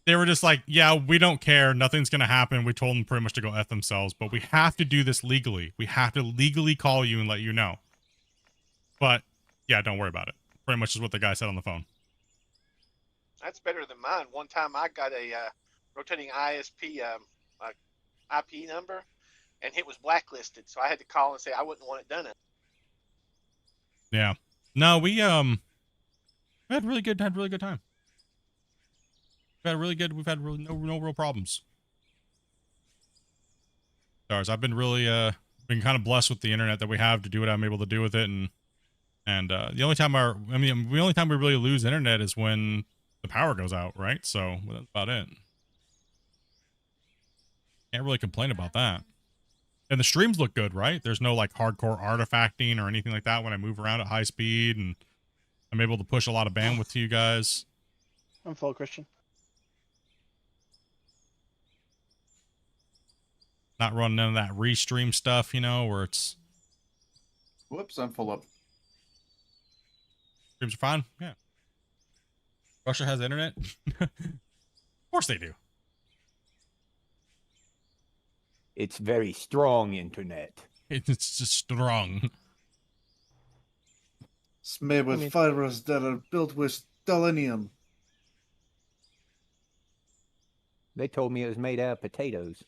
they were just like, yeah, we don't care, nothing's gonna happen. We told them pretty much to go F themselves, but we have to do this legally. We have to legally call you and let you know. But yeah, don't worry about it. Pretty much is what the guy said on the phone. That's better than mine. One time I got a rotating ISP IP number, and it was blacklisted, so I had to call and say I wouldn't want it done. Yeah. No, we had really good time. We've had really no real problems. Stars, I've been really been kind of blessed with the internet that we have to do what I'm able to do with it, and the only time we really lose internet is when the power goes out, right? So that's about it. Can't really complain about that. And the streams look good, right? There's no like hardcore artifacting or anything like that when I move around at high speed, and I'm able to push a lot of bandwidth to you guys. I'm full, Christian. Not running none of that restream stuff, where it's... Whoops, I'm full up. Streams are fine? Yeah. Russia has internet? Of course they do. It's very strong internet. It's just strong. It's made with fibers that are built with selenium. They told me it was made out of potatoes.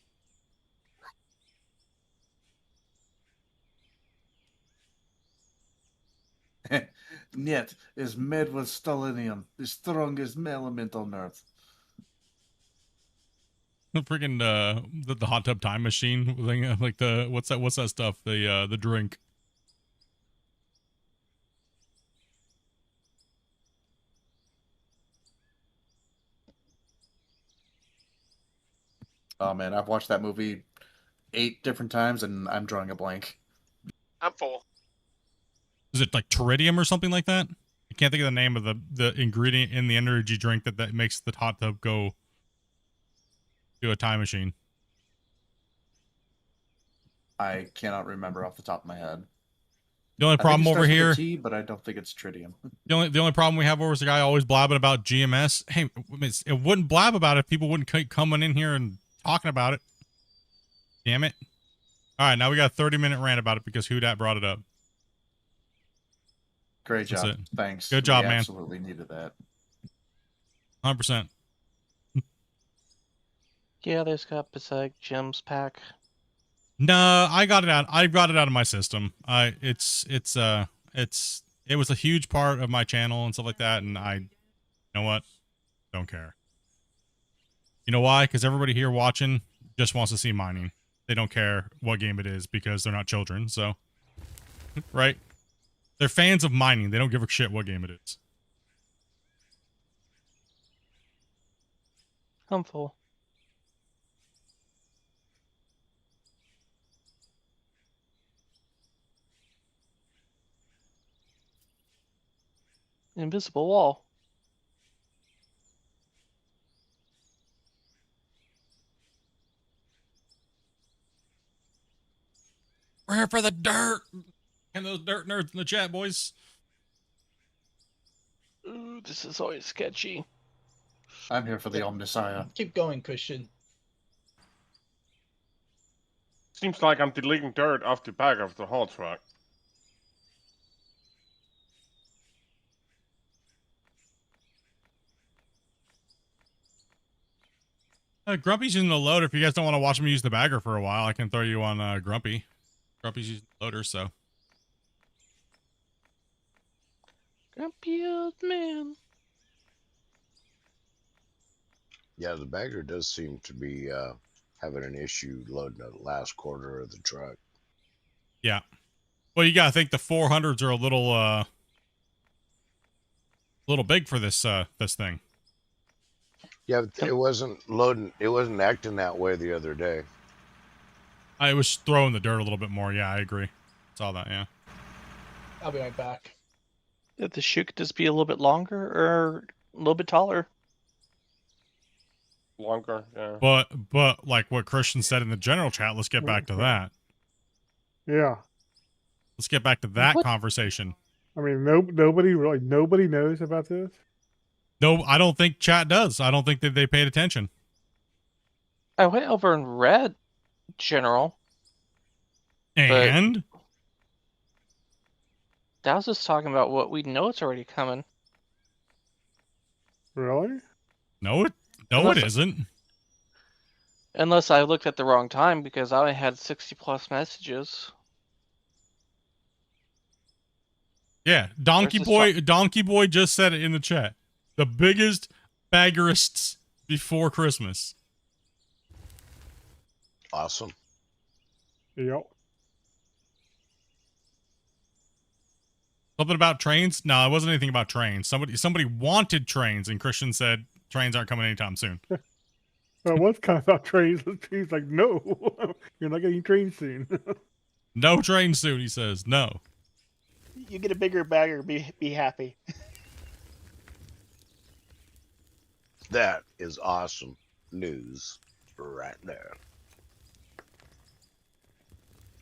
Net is made with selenium, the strongest element on Earth. The freaking the hot tub time machine thing, like the what's that stuff? The drink. Oh man, I've watched that movie 8 different times, and I'm drawing a blank. I'm full. Is it like Teridium or something like that? I can't think of the name of the ingredient in the energy drink that makes the hot tub go to a time machine. I cannot remember off the top of my head. The only problem over here, T, but I don't think it's tritium. the only problem we have over is the guy always blabbing about GMS. Hey, it wouldn't blab about it if people wouldn't keep coming in here and talking about it. Damn it! All right, now we got a 30-minute rant about it because Who Dat brought it up. Great That's job. it. Thanks. Good job, we man. Absolutely needed that. 100%. Yeah, there's got Pacific Gems pack. No, I got it out. I got it out of my system. It was a huge part of my channel and stuff like that, and you know what? Don't care. You know why? Because everybody here watching just wants to see mining. They don't care what game it is because they're not children. So, right? They're fans of mining. They don't give a shit what game it is. I'm full. Invisible wall. We're here for the dirt. And those dirt nerds in the chat, boys. Ooh, this is always sketchy. I'm here for the Omnissiah. Keep going, Christian. Seems like I'm deleting dirt off the back of the haul truck. Grumpy's using the loader. If you guys don't want to watch him use the bagger for a while, I can throw you on Grumpy. Grumpy's using the loader, so. Grumpy old man. Yeah, the bagger does seem to be having an issue loading the last quarter of the truck. Yeah. Well, you gotta think the 400s are a little big for this this thing. Yeah, but it wasn't loading. It wasn't acting that way the other day. I was throwing the dirt a little bit more. Yeah, I agree. Saw that. Yeah. I'll be right back. Did the chute just be a little bit longer or a little bit taller? Longer, yeah. But like what Christian said in the general chat, let's get back to that. Yeah. Let's get back to that conversation. I mean, nobody knows about this. No, I don't think chat does. I don't think that they paid attention. I went over and read general. And that was just talking about what we know it's already coming. Really? No, it isn't. Unless I looked at the wrong time because I only had 60+ messages. Yeah, Donkey Boy just said it in the chat. The biggest baggerists before Christmas. Awesome. Yep. Something about trains? No, it wasn't anything about trains. Somebody wanted trains, and Christian said trains aren't coming anytime soon. Well, it was kind of about trains. He's like, no, you're not getting trains soon. No train soon, he says. No. You get a bigger bagger, be happy. That is awesome news right there.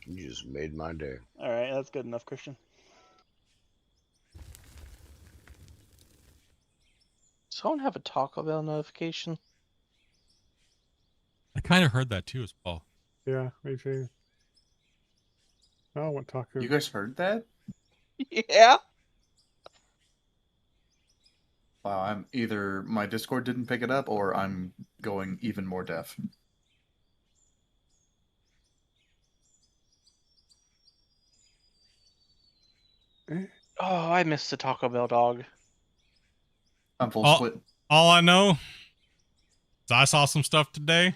You just made my day. All right, that's good enough, Christian. Someone have a Taco Bell notification? I kind of heard that too as well. Yeah, me too. I want tacos. You guys heard that? Yeah. Wow, I'm either my Discord didn't pick it up or I'm going even more deaf. Oh, I missed the Taco Bell dog. I'm full all, split. all I know is I saw some stuff today.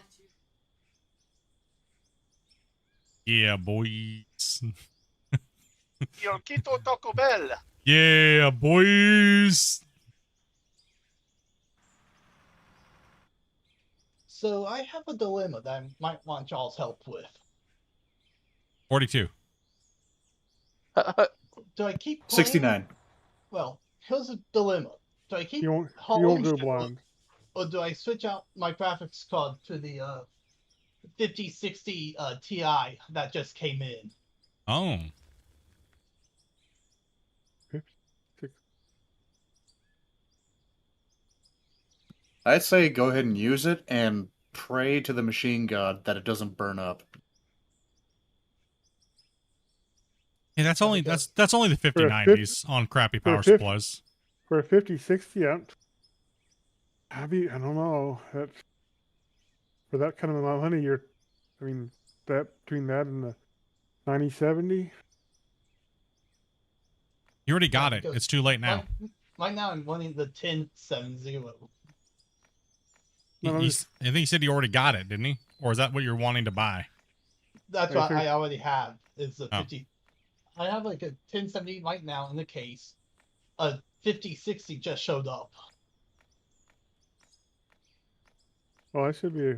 Yeah, boys. Yo Quito Taco Bell. Yeah, boys. So I have a dilemma that I might want y'all's help with. 42. Do I keep playing? 69. Well, here's a dilemma. Do I keep You won't hauling go shit, blind. or do I switch out my graphics card to the 5060 Ti that just came in? Oh. I'd say go ahead and use it and pray to the machine god that it doesn't burn up. Yeah, that's only the 5090s on crappy for a power 50 supplies. For a 5060, I don't know. For that kind of amount of money, that between that and the 9070. You already got it. because It's too late now. Right now, I'm running the 1070. I think he said he already got it, didn't he? Or is that what you're wanting to buy? That's what I already have. Is the Oh. 50. I have like a 1070 right now in the case. A 5060 just showed up. Well, that should be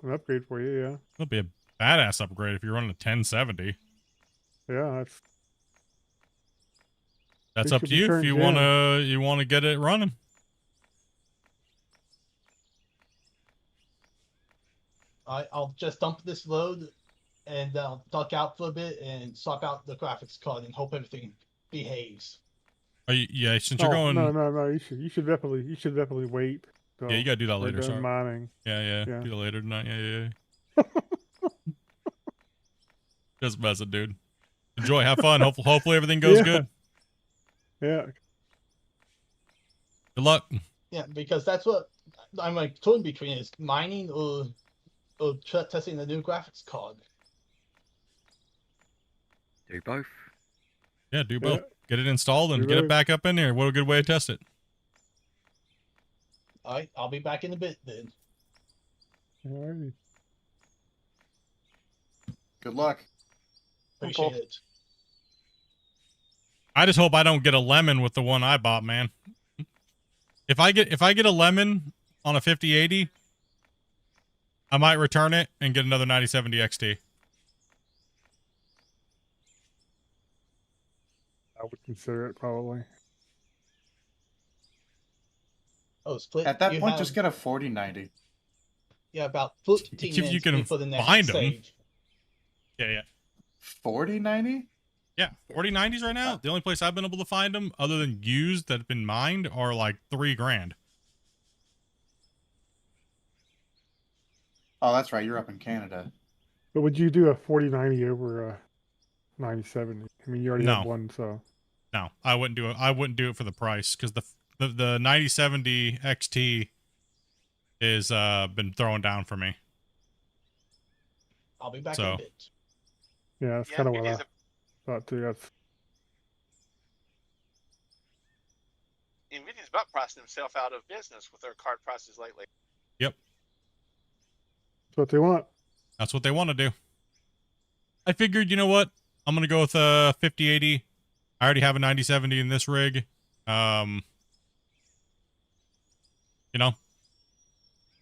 an upgrade for you, yeah. It'll be a badass upgrade if you're running a 1070. Yeah, That's It up should to be you if current you gen. wanna get it running. I'll just dump this load and duck out for a bit and swap out the graphics card and hope everything behaves. Yeah, since you're going. No. You should definitely wait. Yeah, you gotta do that we're later. done Sorry. mining. Yeah. Yeah. Do that later tonight. Yeah. Just messing, dude. Enjoy, have fun. Hopefully everything goes good. Yeah. Good luck. Yeah, because that's what I'm like torn between is mining or testing the new graphics card. Do both. Yeah, do both. Get it installed and Do get it both. back up in there. What a good way to test it. All right, I'll be back in a bit then. Alrighty. Good luck. Appreciate it. I just hope I don't get a lemon with the one I bought, man. If I get a lemon on a 5080, I might return it and get another 9070 XT. I would consider it probably. Oh, split. At that you point, have- just get a 4090. Yeah, about 15 If minutes you can before the next find 'em. save. Yeah. 4090? Yeah, 4090s right now. The only place I've been able to find them, other than used that have been mined, are like $3,000. Oh, that's right. You're up in Canada. But would you do a 4090 over a 9070? I mean, you already No. have one, so. No, I wouldn't do it. I wouldn't do it for the price because the 9070 XT is been thrown down for me. I'll be back in So. a bit. Yeah, that's Yeah, kind of it what is I thought too. That's Nvidia's about pricing themselves out of business with their card prices lately. Yep, what they want. that's what they want to do. I figured, you know what? I'm gonna go with a 5080. I already have a 9070 in this rig. You know,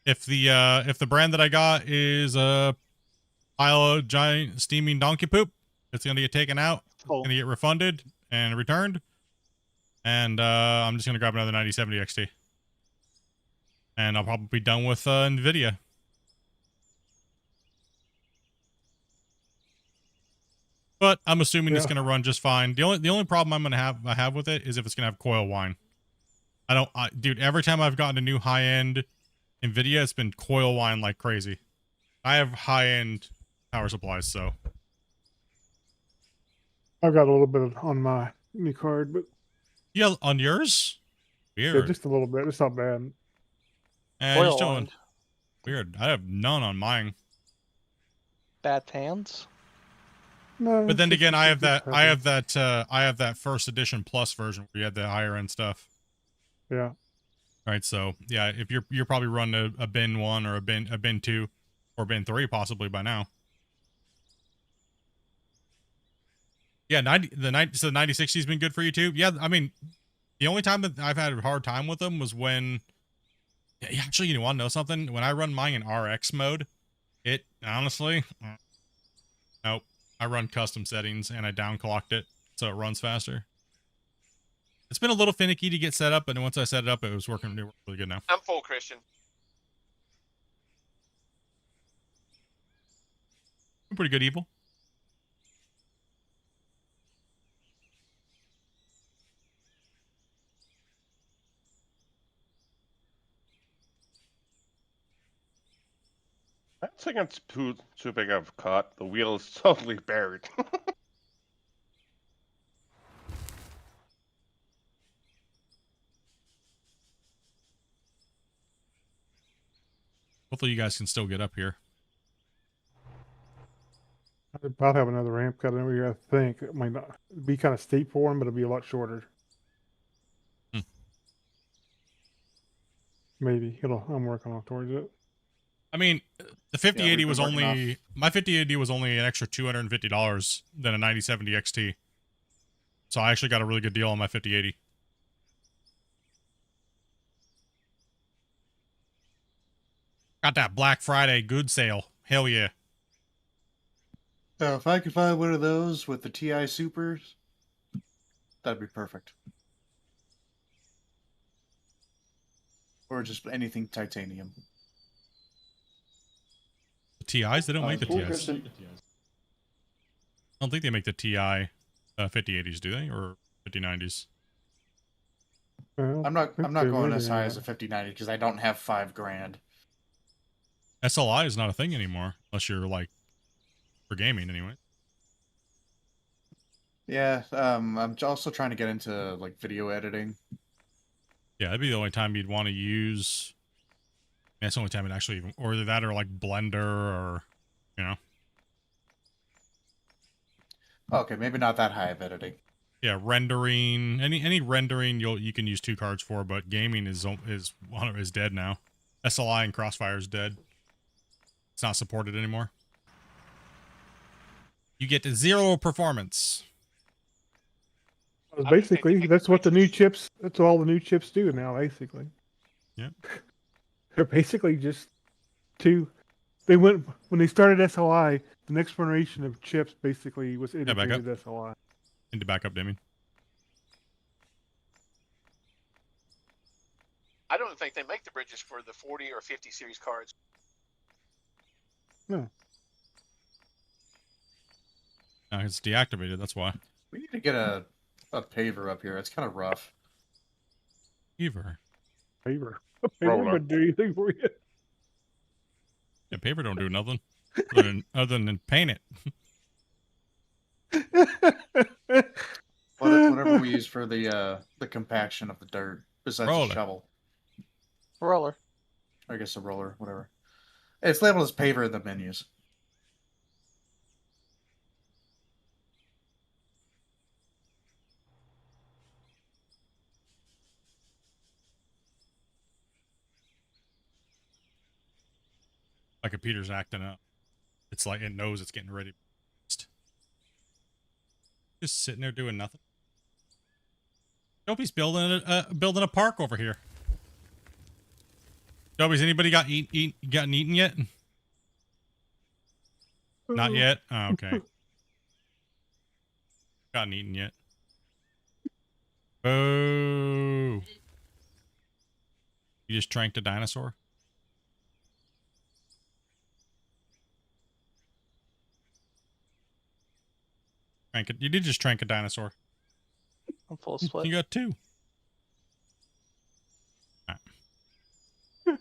if the brand that I got is a pile of giant steaming donkey poop, it's gonna get taken out, Oh. gonna get refunded and returned, and I'm just gonna grab another 9070 XT, and I'll probably be done with Nvidia. But I'm assuming it's Yeah. gonna run just fine. The only problem I'm gonna have with it is if it's gonna have coil whine. Dude, every time I've gotten a new high-end Nvidia, it's been coil whine like crazy. I have high-end power supplies, so I've got a little bit on my new card, but Yeah, on yours? yeah, Weird. just a little bit. It's not bad. He's doing weird. I have none on mine. Bad hands. No, But then just- again, I have just that. I have that. I have that first edition plus version where you have the higher end stuff. Yeah. Right. So yeah, if you're probably running a bin 1 or a bin 2 or bin 3 possibly by now. Yeah, the 9060 has been good for you too. Yeah, I mean, the only time that I've had a hard time with them was when. Yeah, actually, you want to know something? When I run mine in RX mode, it honestly, nope. I run custom settings and I downclocked it so it runs faster. It's been a little finicky to get set up, but once I set it up, it was working really good now. I'm full Christian. Pretty good, Evil. I don't think it's too big of a cut. The wheel is totally buried. Hopefully you guys can still get up here. I'll have another ramp cut over here. I think it might not be kind of steep for him, but it'll be a lot shorter. Maybe I'm working on towards it. I mean, the 5080 was we've been working only my 5080 was only an extra $250 than a 9070 XT. So I actually got a really good deal on my 5080. Got that Black Friday good sale. Hell yeah. If I could find one of those with the TI Supers, that'd be perfect. Or just anything titanium. The TIs? They don't make the Full TIs. Christian. I don't think they make the TI 5080s, do they? Or 5090s? I'm not going as high as a 5090 because I don't have $5,000. SLI is not a thing anymore, unless you're like for gaming anyway. Yeah, I'm also trying to get into like video editing. Yeah, that'd be the only time you'd want to use. That's the only time it actually even, or either that or like Blender or, you know. Okay, maybe not that high of editing. Yeah, rendering, any rendering you can use 2 cards for, but gaming is dead now. SLI and Crossfire is dead. It's not supported anymore. You get 0 performance. Basically, that's what the new chips. That's all the new chips do now. Basically. Yeah. They're basically just two. They went when they started SLI. The next generation of chips basically was integrated SLI. Into backup, Damien. I don't think they make the bridges for the 40 or 50 series cards. No. No, it's deactivated. That's why. We need to get a paver up here. It's kind of rough. Paver. Paver Roller. would do anything for you. Yeah, paper don't do nothing other than paint it. Whatever we use for the compaction of the dirt, besides Roller. a shovel. Roller. I guess a roller, whatever. It's labeled as paver in the menus. My computer's acting up. It's like it knows it's getting ready. Just sitting there doing nothing. Dopey's building a park over here. Dopey's anybody gotten eaten yet? Not yet? Oh, okay. Gotten eaten yet. Oh. You just tranked a dinosaur? Trank it. You did just trank a dinosaur. I'm full split. You got 2. Right. Are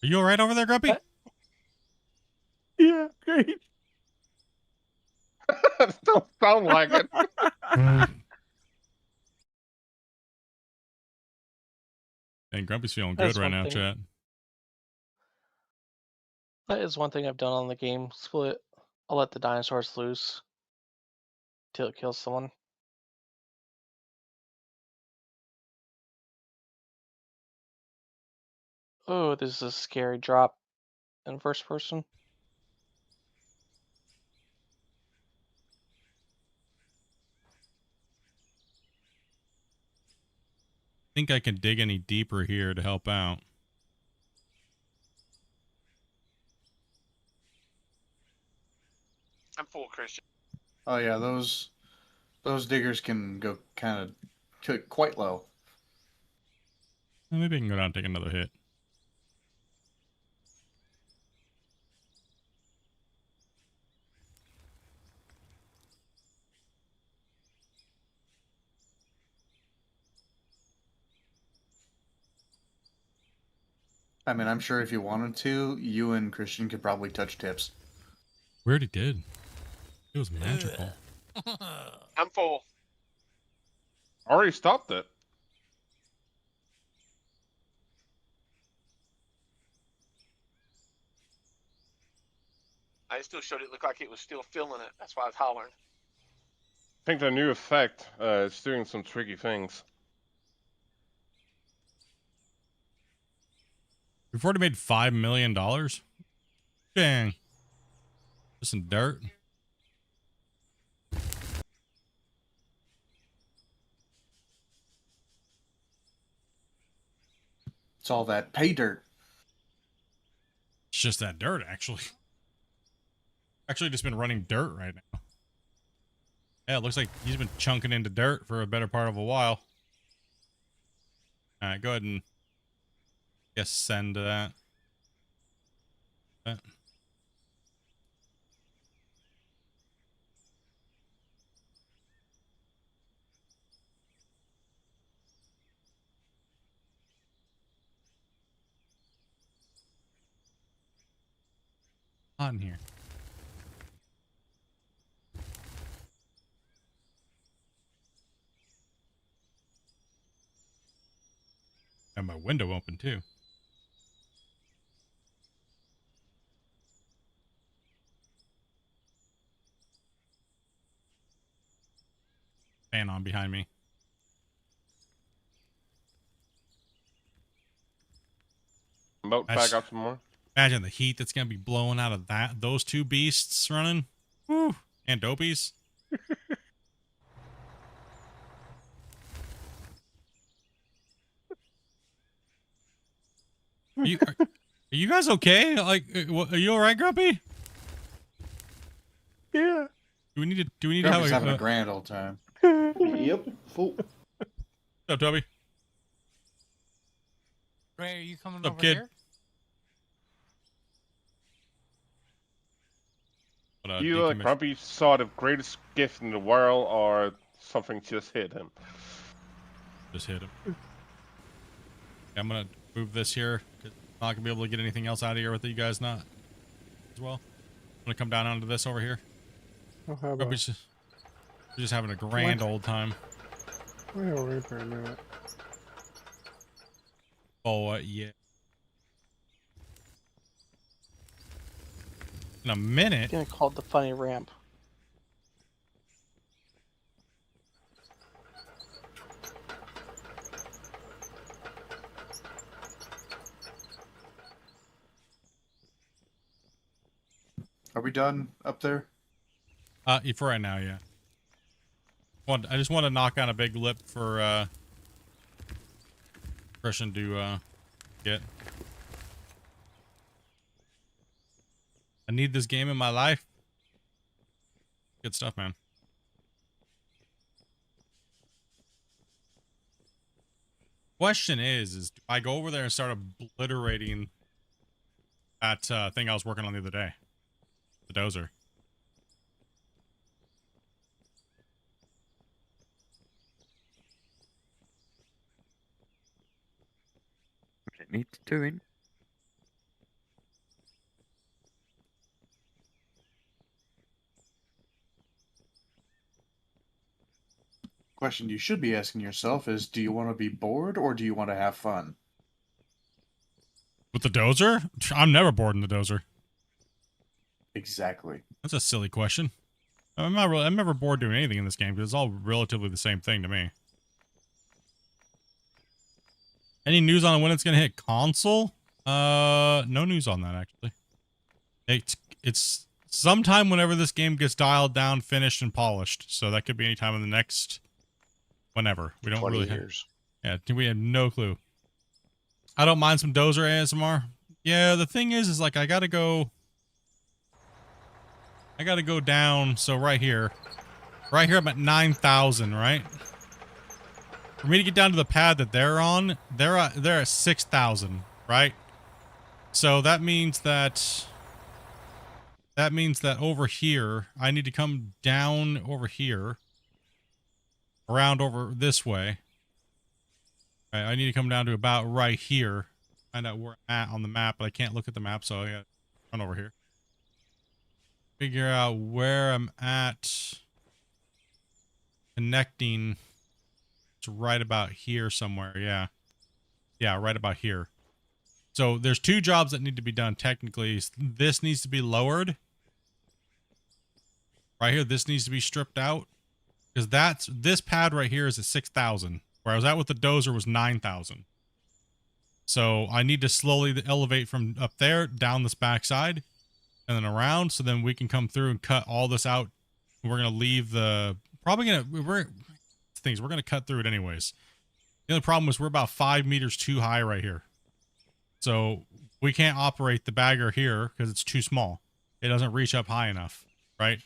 you alright over there, Grumpy? Yeah, great. Don't sound like it. And Grumpy's feeling That's good right one now, thing. chat. That is one thing I've done on the game split. I'll let the dinosaurs loose till it kills someone. Oh, this is a scary drop in first person. Think I can dig any deeper here to help out. I'm full, Christian. Oh yeah, those diggers can go kind of quite low. Maybe I can go down and take another hit. I mean, I'm sure if you wanted to, you and Christian could probably touch tips. We already did. It was magical. I'm full. Already stopped it. I still showed it looked like it was still feeling it. That's why I was hollering. I think the new effect is doing some tricky things. We've already made $5 million. Dang. Just some dirt. It's all that pay dirt. It's just that dirt, actually. Actually, just been running dirt right now. Yeah, it looks like he's been chunking into dirt for a better part of a while. All right, go ahead and guess send to that. Hot in here. And my window open too. Fan on behind me. Boat back up some more. Imagine the heat that's gonna be blowing out of those two beasts running. Woo! And dopies. Are you guys okay? Like, are you all right, Grumpy? Yeah. Do we need to Grumpy's have having a grand old time. Yep, full. What's up, Toby? Ray, are you coming What's up, over kid? here? You Grumpy saw the greatest gift in the world, or something just hit him. Just hit him. I'm gonna move this here. I'm not gonna be able to get anything else out of here with you guys not as well. I'm gonna come down onto this over here. I'll have We're just having a grand old time. I'll wait for a minute. Oh yeah. In a minute. Gonna call it the funny ramp. Are we done up there? For right now, yeah. I just want to knock on a big lip for Christian to get. I need this game in my life. Good stuff, man. Question is do I go over there and start obliterating that thing I was working on the other day? The dozer. What it needs doing. question you should be asking yourself is, do you want to be bored or do you want to have fun? With the dozer? I'm never bored in the dozer. Exactly. That's a silly question. I'm never bored doing anything in this game because it's all relatively the same thing to me. Any news on when it's gonna hit console? No news on that actually. It's sometime whenever this game gets dialed down, finished, and polished. So that could be any time in the next whenever. We don't 20 really years. we have no clue. I don't mind some dozer ASMR. Yeah, the thing is like I gotta go down. So right here I'm at 9,000, right? For me to get down to the pad that they're on, they're at 6,000, right? So that means that over here, I need to come down over here, around over this way. Right, I need to come down to about right here, find out where I'm at on the map, but I can't look at the map, so I gotta run over here. Figure out where I'm at. Connecting. It's right about here somewhere, yeah. Yeah, right about here. So there's 2 jobs that need to be done technically. This needs to be lowered. Right here, this needs to be stripped out. Because this pad right here is at 6,000. Where I was at with the dozer was 9,000. So I need to slowly elevate from up there, down this backside, and then around, so then we can come through and cut all this out. We're going to leave the... We're gonna cut through it anyways. The only problem is we're about 5 meters too high right here, so we can't operate the bagger here because it's too small. It doesn't reach up high enough, right?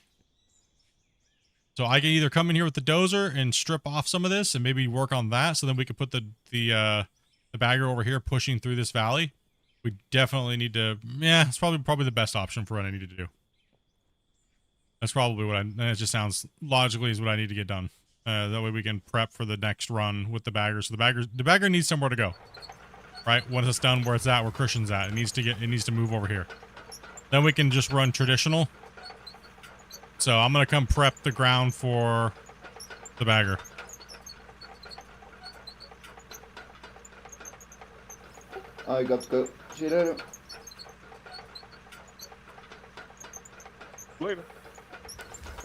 So I can either come in here with the dozer and strip off some of this and maybe work on that, so then we could put the bagger over here pushing through this valley. We definitely need to. Yeah, it's probably the best option for what I need to do. That's probably what it just sounds logically is what I need to get done. That way we can prep for the next run with the bagger. So the bagger needs somewhere to go, right? Once it's done where it's at, where Christian's at, it needs to move over here. Then we can just run traditional. So I'm gonna come prep the ground for the bagger. I got to go. See you later. Later.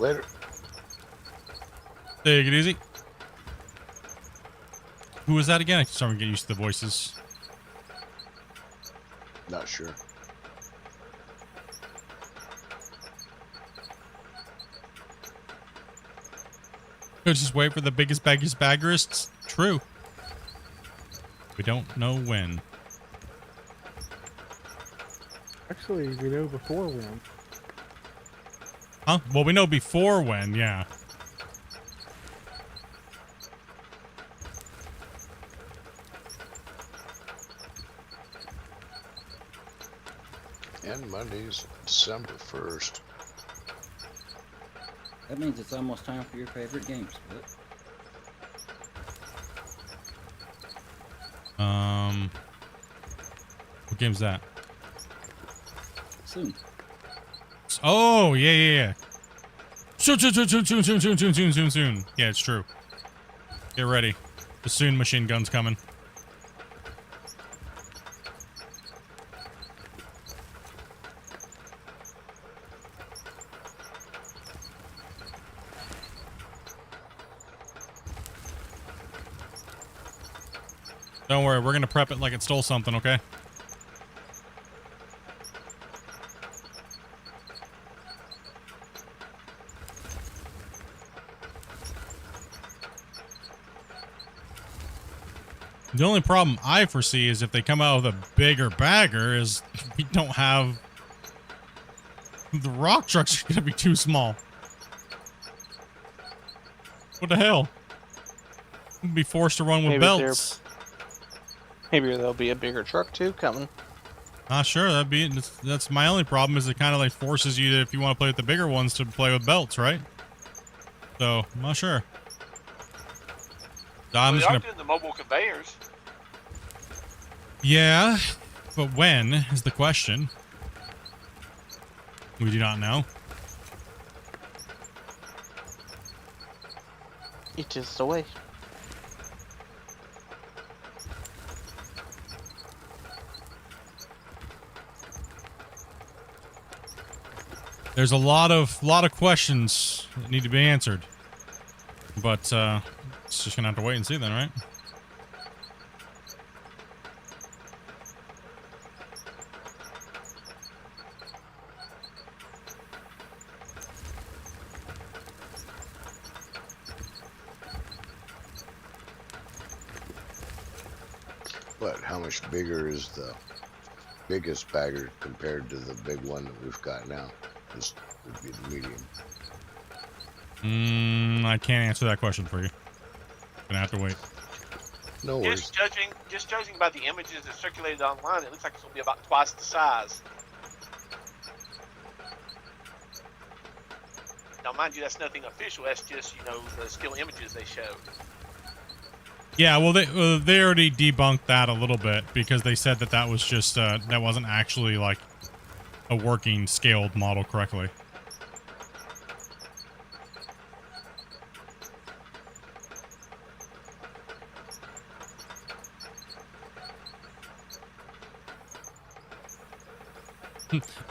Later. Take it easy. Who was that again? I'm starting to get used to the voices. Not sure. Just wait for the biggest baggerists. True. We don't know when. Actually, we know before when. Huh? Well, we know before when, yeah. And Monday's December 1st. That means it's almost time for your favorite game, Split. What game's that? Soon. Oh, yeah. Soon. Yeah, it's true. Get ready. The soon machine gun's coming. Don't worry, we're gonna prep it like it stole something, okay? The only problem I foresee is if they come out with a bigger bagger is we don't have... The rock trucks are gonna be too small. What the hell? We'll be forced to run with belts. Maybe there'll be a bigger truck too coming. Sure, that's my only problem is it kind of like forces you to, if you want to play with the bigger ones, to play with belts, right? So, I'm not sure. So I'm Well, just they are gonna... doing the mobile conveyors. Yeah, but when is the question? We do not know. It is the way. There's a lot of questions that need to be answered, but it's just gonna have to wait and see then, right? But how much bigger is the biggest bagger compared to the big one that we've got now? This would be the medium. I can't answer that question for you. Gonna have to wait. No worries. Just judging by the images that circulated online, it looks like it's gonna be about twice the size. Now, mind you, that's nothing official. That's just, you know, the still images they showed. Yeah, well, they already debunked that a little bit because they said that that was just that wasn't actually like a working scaled model correctly.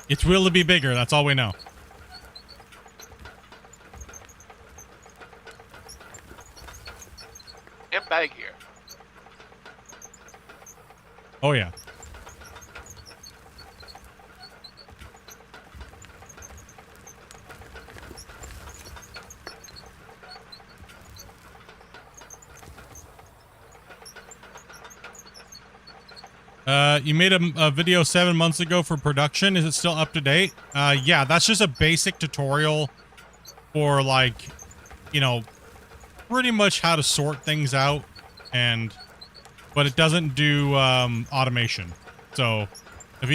It will be bigger. That's all we know. And baggier. Oh yeah. You made a video 7 months ago for production. Is it still up to date? Yeah, that's just a basic tutorial for, like, you know, pretty much how to sort things out, but it doesn't do automation. So if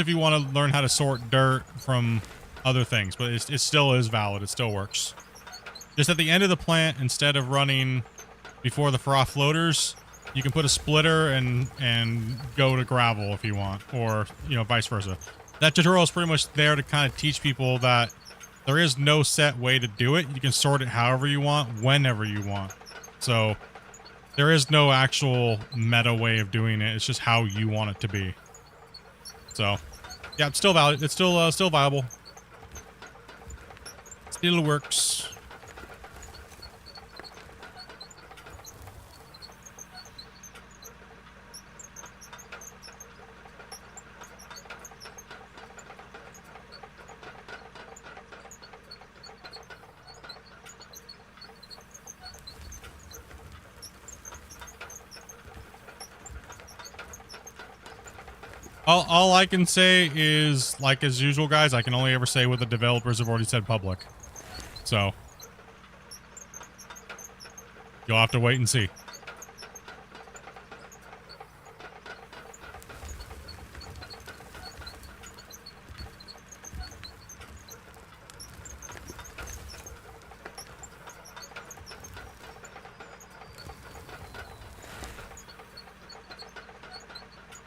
you want to learn how to sort dirt from other things, but it still is valid. It still works. Just at the end of the plant, instead of running before the froth floaters, you can put a splitter and go to gravel if you want, or, you know, vice versa. That tutorial is pretty much there to kind of teach people that there is no set way to do it. You can sort it however you want, whenever you want. So there is no actual meta way of doing it. It's just how you want it to be. So yeah, it's still valid. It's still viable. Still works. All I can say is, like as usual, guys, I can only ever say what the developers have already said public. So you'll have to wait and see.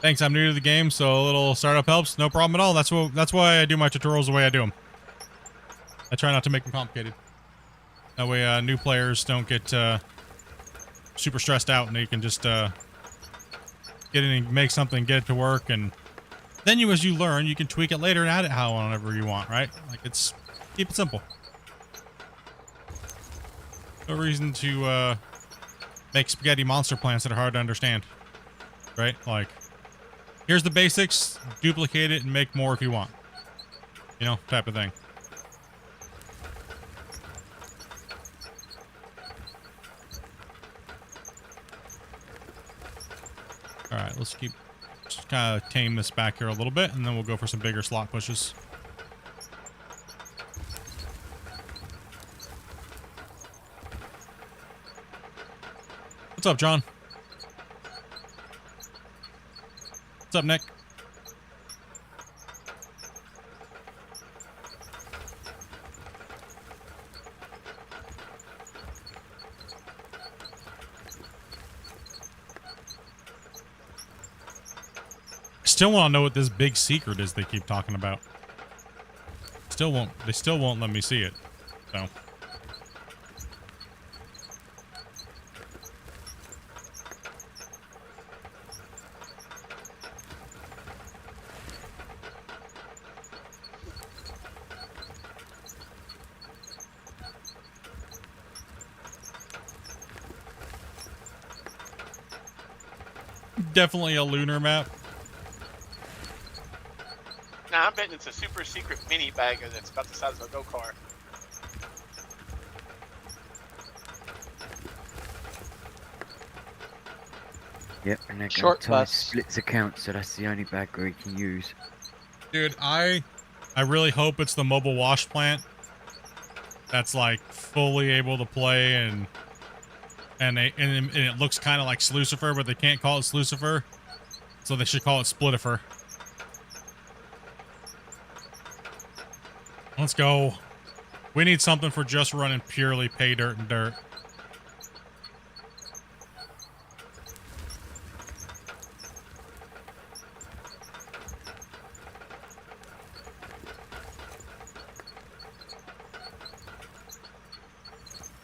Thanks, I'm new to the game, so a little startup helps. No problem at all. That's why I do my tutorials the way I do them. I try not to make them complicated. That way, new players don't get super stressed out, and they can just get in and make something, get it to work, and then as you learn, you can tweak it later and add it however you want, right? Like, keep it simple. No reason to make spaghetti monster plants that are hard to understand, right? Like, here's the basics, duplicate it and make more if you want. You know, type of thing. Alright, let's just kind of tame this back here a little bit, and then we'll go for some bigger slot pushes. What's up, John? What's up, Nick? I still want to know what this big secret is they keep talking about. They still won't let me see it. So definitely a lunar map. Nah, I'm betting it's a super secret mini bagger that's about the size of a go-kart. Yep, and they're Short gonna tie bus. Split's account, so that's the only bagger he can use. Dude, I really hope it's the mobile wash plant that's like fully able to play and it looks kind of like Slucifer, but they can't call it Slucifer, so they should call it Splitifer. Let's go. We need something for just running purely pay dirt and dirt.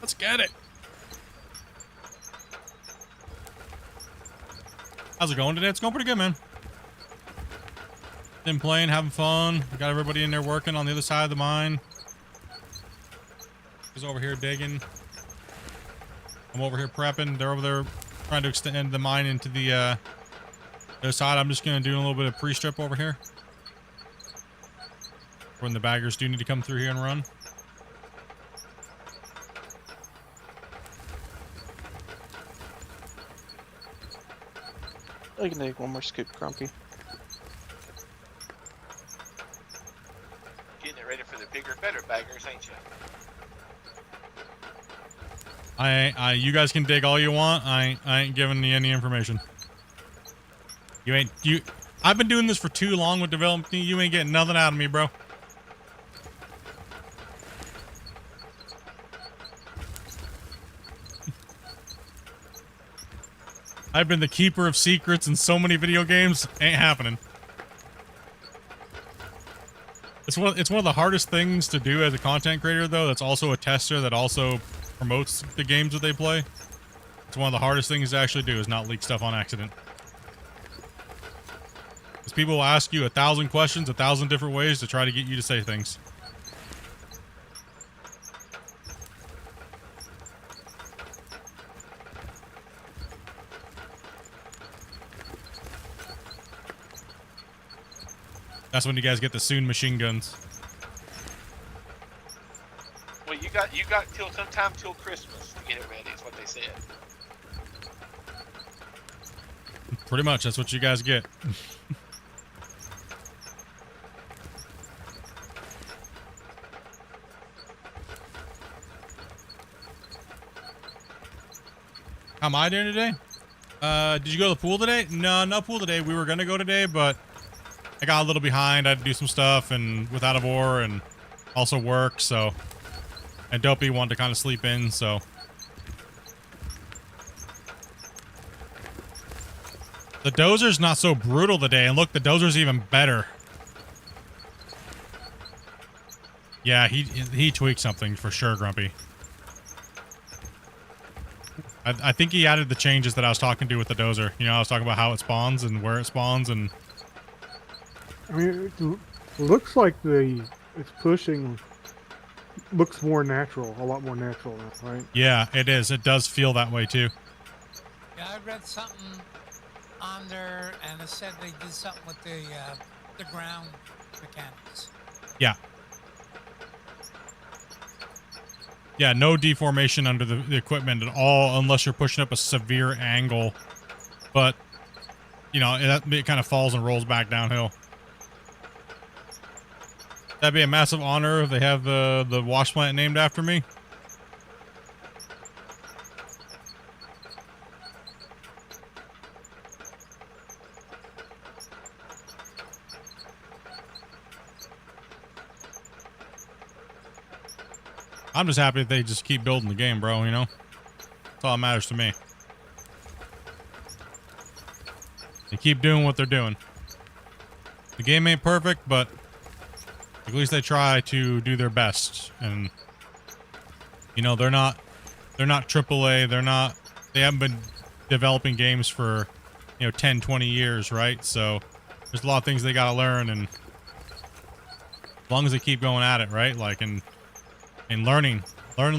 Let's get it. How's it going today? It's going pretty good, man. Been playing, having fun. We got everybody in there working on the other side of the mine. He's over here digging. I'm over here prepping. They're over there trying to extend the mine into the other side. I'm just going to do a little bit of pre-strip over here. When the baggers do need to come through here and run. I can take one more scoop, Grumpy. Getting it ready for the bigger, better baggers, ain't you? You guys can dig all you want. I ain't giving you any information. I've been doing this for too long with development. You ain't getting nothing out of me, bro. I've been the keeper of secrets in so many video games. Ain't happening. It's one of the hardest things to do as a content creator, though. That's also a tester that also promotes the games that they play. It's one of the hardest things to actually do is not leak stuff on accident. Because people will ask you 1,000 questions, 1,000 different ways to try to get you to say things. That's when you guys get the soon machine guns. Well, you got till sometime till Christmas to get it ready. Is what they said. Pretty much, that's what you guys get. How am I doing today? Did you go to the pool today? No pool today. We were gonna go today, but I got a little behind. I had to do some stuff and without a war and also work, so. And Dopey wanted to kind of sleep in, so. The dozer's not so brutal today, and look, the dozer's even better. Yeah, he tweaked something for sure, Grumpy. I think he added the changes that I was talking to with the dozer. You know, I was talking about how it spawns and where it spawns and... I mean, it looks like it's pushing looks more natural, a lot more natural now, right? Yeah, it is. It does feel that way too. Yeah, I read something on there, and it said they did something with the ground mechanics. Yeah. Yeah, no deformation under the equipment at all, unless you're pushing up a severe angle. But, you know, it kind of falls and rolls back downhill. That'd be a massive honor if they have the wash plant named after me. I'm just happy that they just keep building the game, bro, you know? That's all that matters to me. They keep doing what they're doing. The game ain't perfect, but at least they try to do their best. And, you know, they're not AAA. They haven't been developing games for, you know, 10, 20 years, right? So there's a lot of things they gotta learn, and as long as they keep going at it, right? Like, and learning. Learn.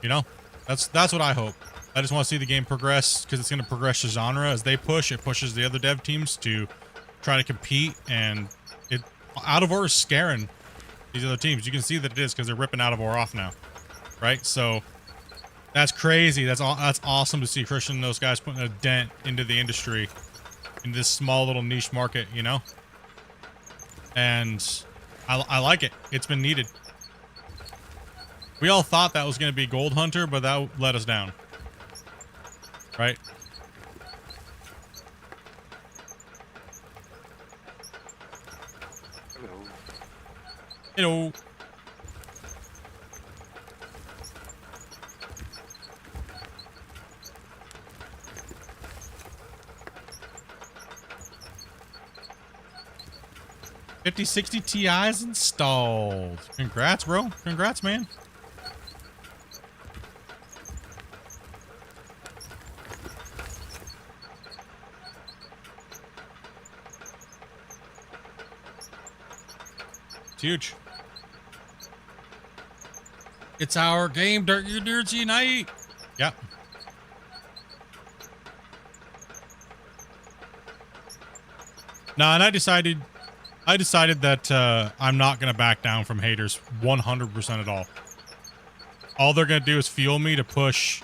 You know? That's what I hope. I just want to see the game progress because it's going to progress the genre as they push. It pushes the other dev teams to try to compete, and Out of War is scaring these other teams. You can see that it is because they're ripping Out of War off now, right? So that's crazy. That's awesome to see Christian and those guys putting a dent into the industry in this small little niche market, you know. And I like it. It's been needed. We all thought that was going to be Gold Hunter, but that let us down. Right? Hello. 5060 Ti's installed. Congrats, bro. Congrats, man. It's huge. It's our game, Dirty Night. Yep. No, and I decided that I'm not going to back down from haters 100% at all. All they're going to do is fuel me to push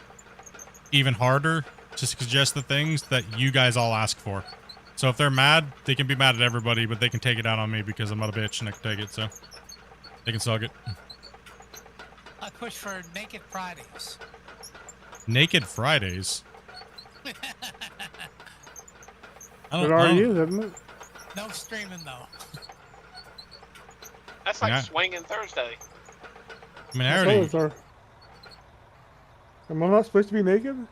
even harder to suggest the things that you guys all ask for. So if they're mad, they can be mad at everybody, but they can take it out on me because I'm not a bitch and I can take it, so they can suck it. I push for Naked Fridays. Naked Fridays? I It don't already know. is, isn't it? No streaming though. That's like Yeah. swinging Thursday. I mean, I That's already... what it's Am I not supposed to be naked?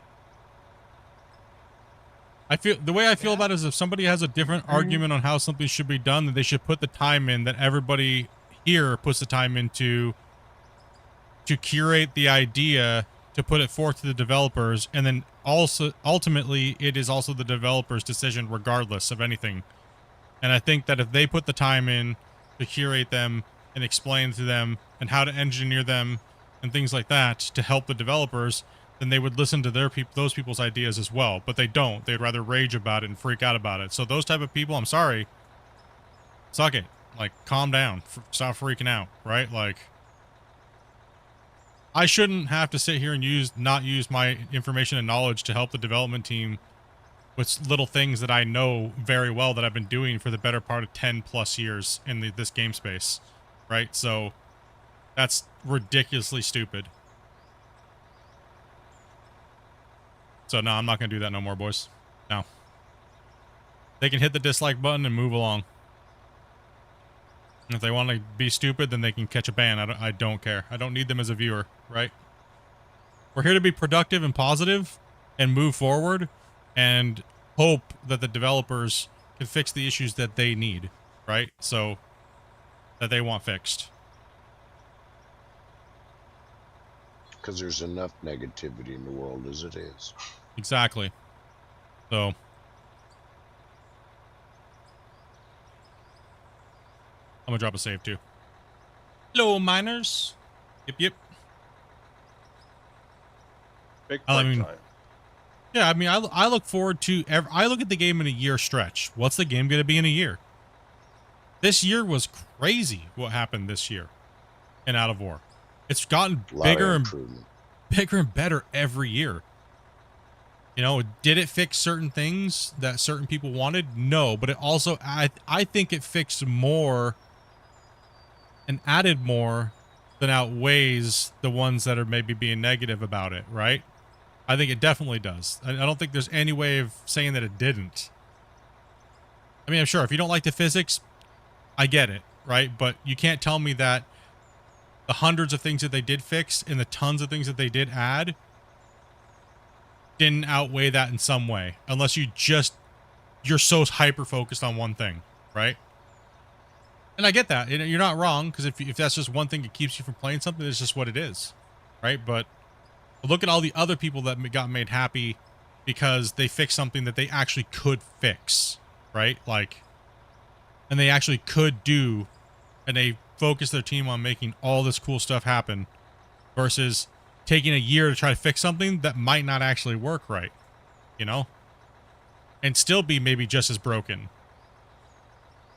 The way I feel about it is if somebody has a different argument on how something should be done, then they should put the time in that everybody here puts the time into to curate the idea, to put it forth to the developers, and then also ultimately it is also the developers' decision regardless of anything. And I think that if they put the time in to curate them and explain to them and how to engineer them and things like that to help the developers, then they would listen to those people's ideas as well. But they don't. They'd rather rage about it and freak out about it. So those type of people, I'm sorry, suck it. Like, calm down. Stop freaking out, right? Like, I shouldn't have to sit here and not use my information and knowledge to help the development team with little things that I know very well that I've been doing for the better part of 10 plus years in this game space, right? So that's ridiculously stupid. So no, I'm not going to do that no more, boys. No. They can hit the dislike button and move along. And if they want to be stupid, then they can catch a ban. I don't care. I don't need them as a viewer, right? We're here to be productive and positive and move forward and hope that the developers can fix the issues that they need, right? So that they want fixed. Because there's enough negativity in the world as it is. Exactly. So I'm gonna drop a save too. Hello, miners. Yep. Big I break mean, time. yeah, I mean, I look forward to I look at the game in a year stretch. What's the game going to be in a year? This year was crazy what happened this year in Out of War. It's gotten bigger and better every year. You know, did it fix certain things that certain people wanted? No, but it also, I think it fixed more and added more than outweighs the ones that are maybe being negative about it, right? I think it definitely does. I don't think there's any way of saying that it didn't. I mean, I'm sure if you don't like the physics, I get it, right? But you can't tell me that the hundreds of things that they did fix and the tons of things that they did add didn't outweigh that in some way, unless you're so hyper focused on one thing, right? And I get that. You're not wrong, because if that's just one thing that keeps you from playing something, it's just what it is, right? But look at all the other people that got made happy because they fixed something that they actually could fix, right? Like, and they actually could do, and they focused their team on making all this cool stuff happen versus taking a year to try to fix something that might not actually work right, you know, and still be maybe just as broken.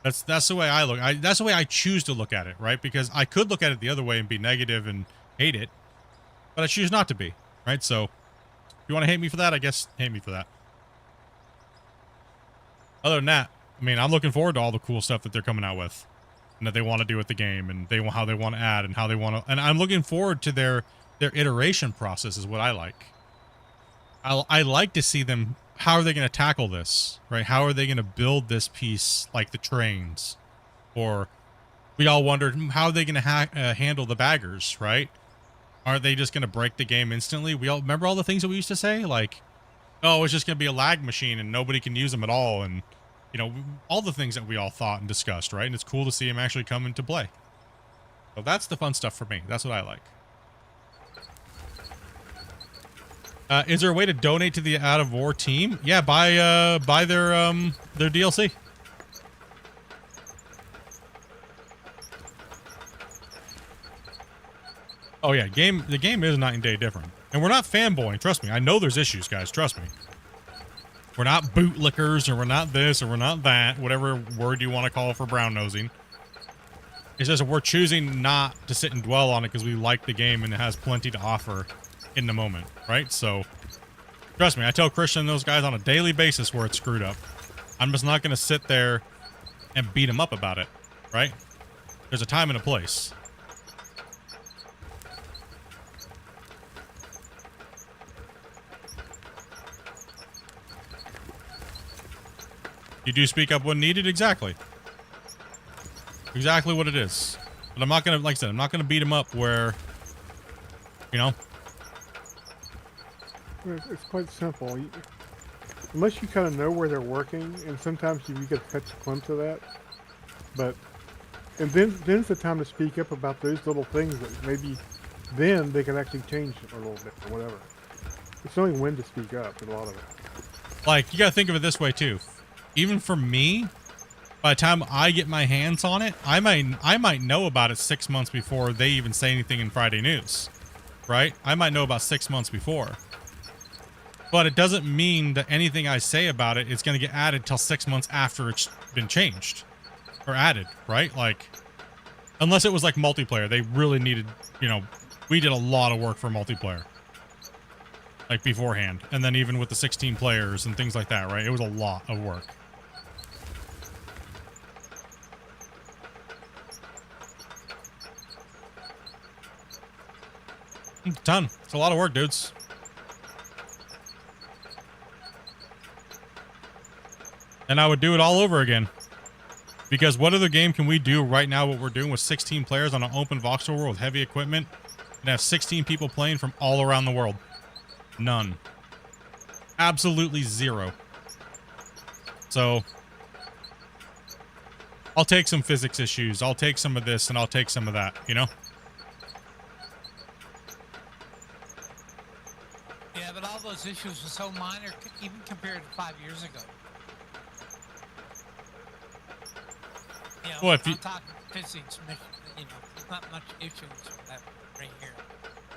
That's the way I look. That's the way I choose to look at it, right? Because I could look at it the other way and be negative and hate it, but I choose not to be, right? So if you want to hate me for that, I guess hate me for that. Other than that, I mean, I'm looking forward to all the cool stuff that they're coming out with and that they want to do with the game and how they want to add and how they want to, and I'm looking forward to their iteration process is what I like. I like to see them, how are they going to tackle this, right? How are they going to build this piece like the trains? Or we all wondered, how are they going to handle the baggers, right? Aren't they just going to break the game instantly? We all remember all the things that we used to say, like, oh, it's just going to be a lag machine and nobody can use them at all. And, you know, all the things that we all thought and discussed, right? And it's cool to see them actually come into play. So that's the fun stuff for me. That's what I like. Is there a way to donate to the Out of War team? Yeah, buy their DLC. Oh yeah, the game is night and day different. And we're not fanboying, trust me. I know there's issues, guys, trust me. We're not bootlickers, or we're not this, or we're not that, whatever word you want to call it for brown nosing. It's just we're choosing not to sit and dwell on it because we like the game and it has plenty to offer in the moment, right? So, trust me, I tell Christian and those guys on a daily basis where it's screwed up. I'm just not going to sit there and beat them up about it, right? There's a time and a place. You do speak up when needed, exactly. Exactly what it is. But I'm not going to, like I said, I'm not going to beat them up where, you know. It's quite simple. Unless you kind of know where they're working, and sometimes you get to catch a glimpse of that. But, and then's the time to speak up about those little things that maybe then they can actually change a little bit or whatever. It's only when to speak up, a lot of it. Like, you got to think of it this way too. Even for me, by the time I get my hands on it, I might know about it 6 months before they even say anything in Friday News, right? I might know about 6 months before. But it doesn't mean that anything I say about it is going to get added till 6 months after it's been changed or added, right? Like, unless it was like multiplayer, they really needed, you know, we did a lot of work for multiplayer, like beforehand. And then even with the 16 players and things like that, right? It was a lot of work. It's a ton. It's a lot of work, dudes. And I would do it all over again. Because what other game can we do right now what we're doing with 16 players on an open voxel world with heavy equipment and have 16 people playing from all around the world? None. Absolutely zero. So, I'll take some physics issues. I'll take some of this and I'll take some of that, you know? Yeah, but all those issues were so minor, even compared to 5 years ago. You know, Well, if you- I'm talking physics, you know, there's not much issues with that right here.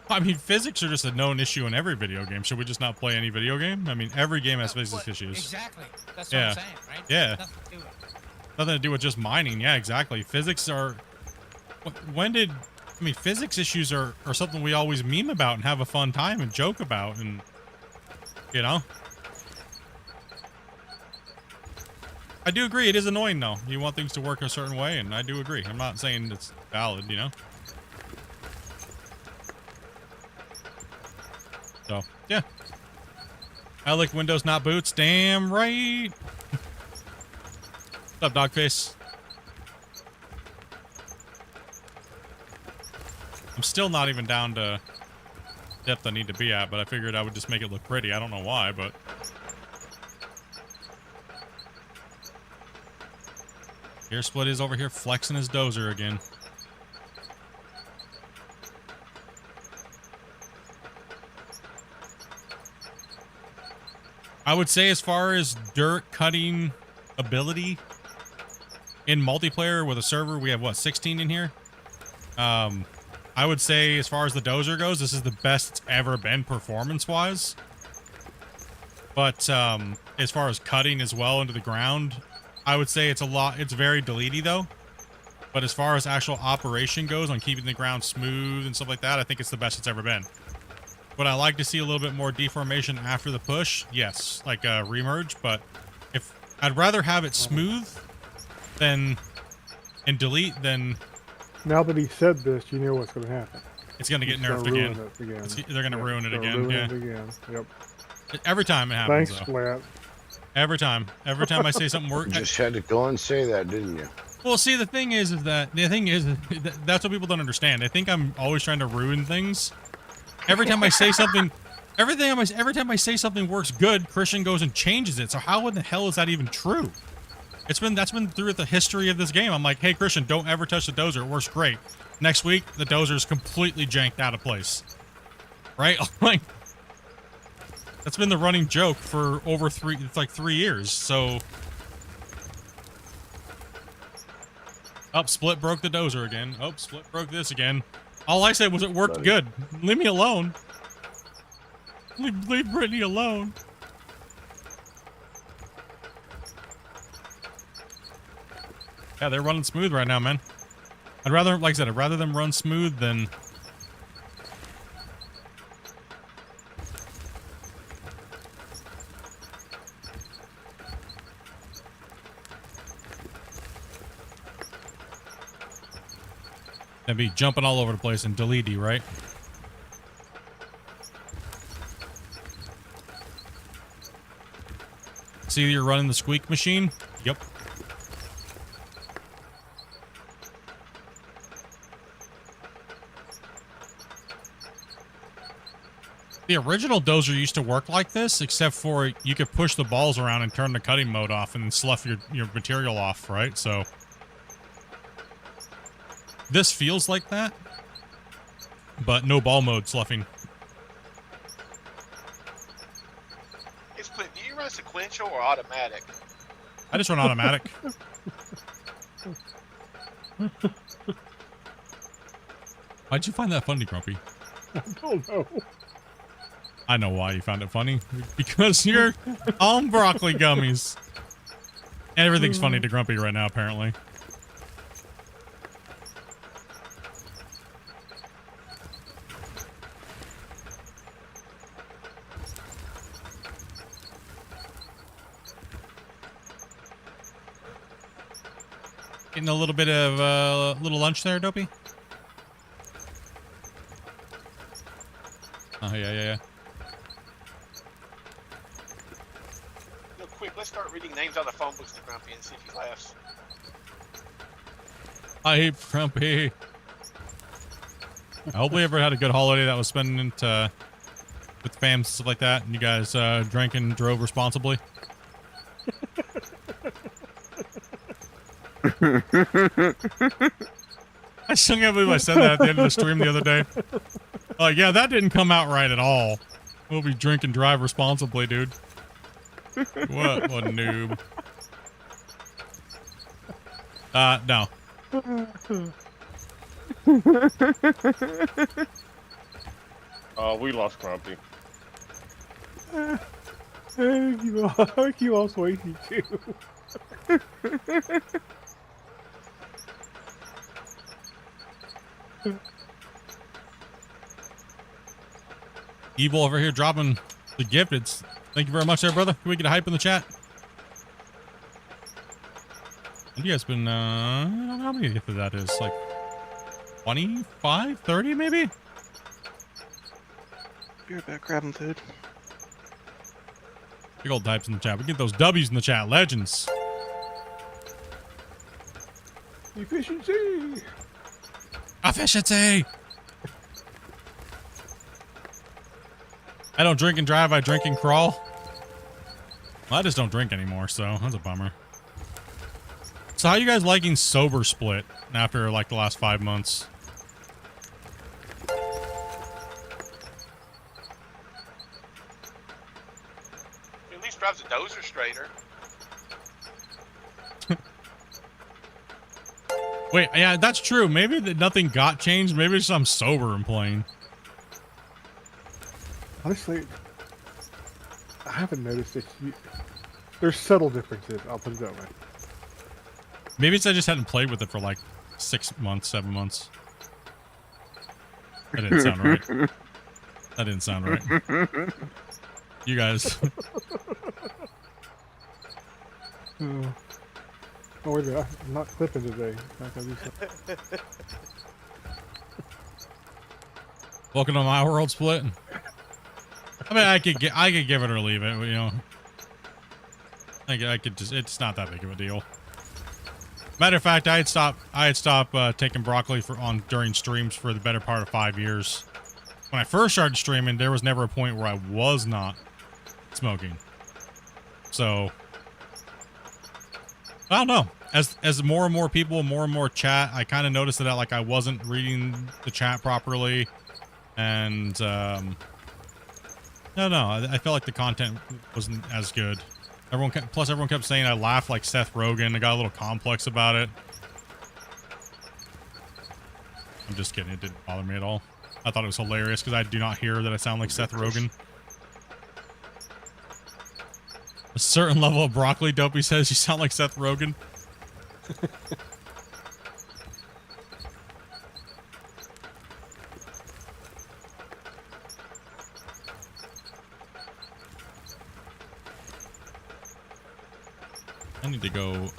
I mean, physics are just a known issue in every video game. Should we just not play any video game? I mean, every game has physics issues. Exactly. That's Yeah. what I'm saying, right? Yeah. Nothing to do with it. Nothing to do with just mining. Yeah, exactly. Physics are... When did... I mean, physics issues are something we always meme about and have a fun time and joke about and... You know? I do agree. It is annoying, though. You want things to work a certain way, and I do agree. I'm not saying it's valid, you know? So, yeah. I like Windows, not boots. Damn right. What's up, Dogface? I'm still not even down to depth I need to be at, but I figured I would just make it look pretty. I don't know why, but... Here Split is over here flexing his dozer again. I would say as far as dirt cutting ability in multiplayer with a server, we have what, 16 in here? I I would say as far as the dozer goes, this is the best it's ever been performance-wise. But as far as cutting as well into the ground, I would say it's very deletey though. But as far as actual operation goes on keeping the ground smooth and stuff like that, I think it's the best it's ever been. Would I like to see a little bit more deformation after the push? Yes, like a remerge, but if I'd rather have it smooth than and delete than. Now that he said this, you know what's going to happen. It's going to get nerfed again. They're going to ruin it again. Yep. Every time it happens. Thanks, Splat. Every time I say something works. You just had to go and say that, didn't you? Well, see, the thing is that's what people don't understand. I think I'm always trying to ruin things. Every time I say something, every time I say something works good, Christian goes and changes it. So how in the hell is that even true? That's been through the history of this game. I'm like, hey Christian, don't ever touch the dozer. It works great. Next week, the dozer is completely janked out of place. Right? Like, that's been the running joke for over 3 years. So, Split broke the dozer again. Split broke this again. All I said was it worked good. Leave me alone. Leave Brittany alone. Yeah, they're running smooth right now, man. I'd rather, like I said, I'd rather them run smooth than. They'd be jumping all over the place and deleting, right? See, you're running the squeak machine? Yep. The original dozer used to work like this, except for you could push the balls around and turn the cutting mode off and then slough your material off, right? So this feels like that, but no ball mode sloughing. Hey, Split, do you run sequential or automatic? I just run automatic. Why'd you find that funny, Grumpy? I don't know. I know why you found it funny. Because you're on broccoli gummies. Everything's funny to Grumpy right now, apparently. Getting a little bit of little lunch there, Dopey? Oh, yeah. Real quick, let's start reading names on the phone books to Grumpy and see if he laughs. I hate Grumpy. I hope we ever had a good holiday that was spending it with fams and stuff like that, and you guys drank and drove responsibly. I still can't believe I said that at the end of the stream the other day. Yeah, that didn't come out right at all. We'll be drink and drive responsibly, dude. What a noob. No. Oh, we lost Grumpy. You also ate me too. Evil over here dropping the gifteds. Thank you very much there, brother. Can we get a hype in the chat? And you guys been, I don't know how many gifted that is. Like 25, 30 maybe? Be right back grabbing food. Big old types in the chat. We get those W's in the chat. Legends. Efficiency. Efficiency. I don't drink and drive. I drink and crawl. Well, I just don't drink anymore, so that's a bummer. So how you guys liking Sober Split after like the last 5 months? He at least drives a dozer straighter. Wait, yeah, that's true. Maybe that nothing got changed. Maybe it's just I'm sober and playing. Honestly, I haven't noticed it. There's subtle differences. I'll put it that way. Maybe it's I just hadn't played with it for like 6 months, 7 months. That didn't sound right. That didn't sound right. You guys. Oh, wait a minute. I'm not clipping today. Not gonna do something. Welcome to my world, Split. I mean, I could give it or leave it, you know. I could just, it's not that big of a deal. Matter of fact, I had stopped taking broccoli during streams for the better part of 5 years. When I first started streaming, there was never a point where I was not smoking. So I don't know. As more and more people, more and more chat, I kind of noticed that like I wasn't reading the chat properly, and no, I felt like the content wasn't as good. Everyone kept saying I laughed like Seth Rogen. I got a little complex about it. I'm just kidding. It didn't bother me at all. I thought it was hilarious because I do not hear that I sound like Seth Rogen. A certain level of broccoli, Dopey says you sound like Seth Rogen.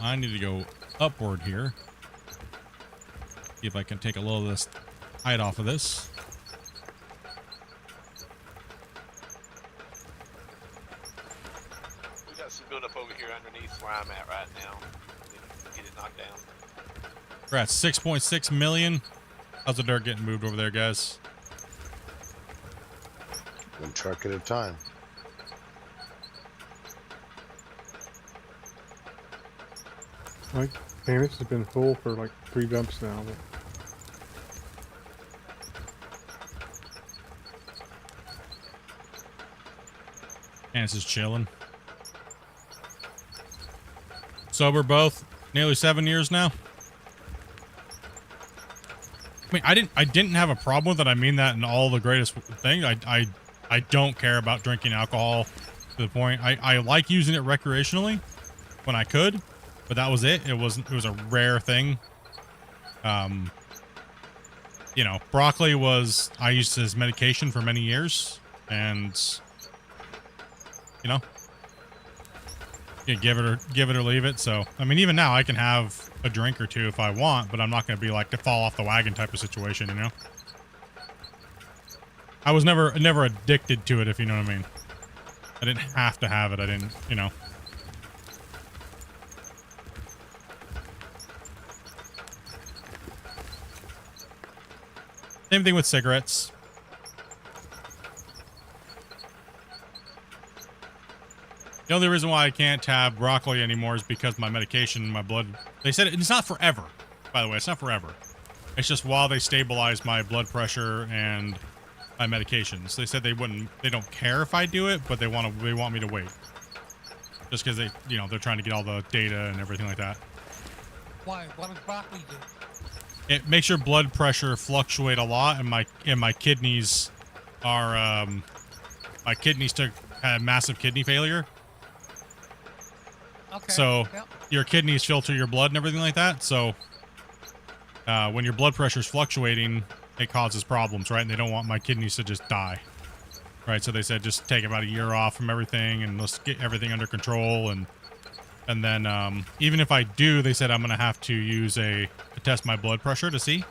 I need to go upward here. See if I can take a little of this height off of this. We got some buildup over here underneath where I'm at right now. Get it knocked down. We're at 6.6 million. How's the dirt getting moved over there, guys? One truck at a time. My payments has been full for like 3 dumps now. But... And it's just chilling. Sober both, nearly 7 years now. I mean, I didn't have a problem with it. I mean that in all the greatest thing. I don't care about drinking alcohol to the point. I like using it recreationally when I could, but that was it. It was a rare thing. You know, broccoli was I used as medication for many years, and you know, you give it or leave it. So I mean, even now I can have a drink or two if I want, but I'm not going to be like the fall off the wagon type of situation, you know. I was never addicted to it, if you know what I mean. I didn't have to have it. I didn't, you know. Same thing with cigarettes. The only reason why I can't have broccoli anymore is because my medication, my blood... They said it's not forever, by the way. It's not forever. It's just while they stabilize my blood pressure and my medications. They said they don't care if I do it, but they want me to wait. Just because they, you know, they're trying to get all the data and everything like that. Why? What does broccoli do? It makes your blood pressure fluctuate a lot, and my kidneys are, my kidneys had massive kidney failure. Okay. So Yep. your kidneys filter your blood and everything like that. So when your blood pressure is fluctuating, it causes problems, right? And they don't want my kidneys to just die, right? So they said just take about a year off from everything and let's get everything under control. And then even if I do, they said I'm gonna have to use to test my blood pressure to see.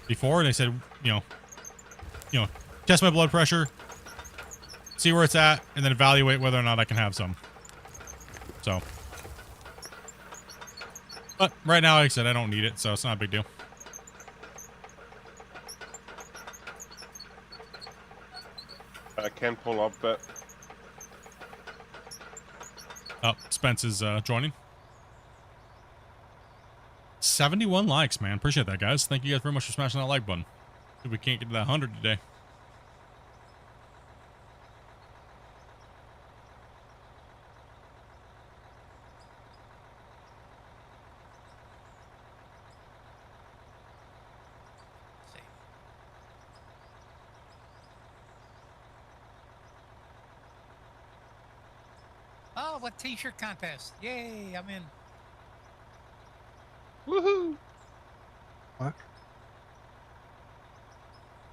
Before they said, you know, test my blood pressure, see where it's at, and then evaluate whether or not I can have some. So, but right now, like I said, I don't need it, so it's not a big deal. I can pull up, but oh, Spence is joining. 71 likes, man. Appreciate that, guys. Thank you guys very much for smashing that like button. We can't get to that 100 today. Oh, what t-shirt contest? Yay, I'm in. Woohoo! What?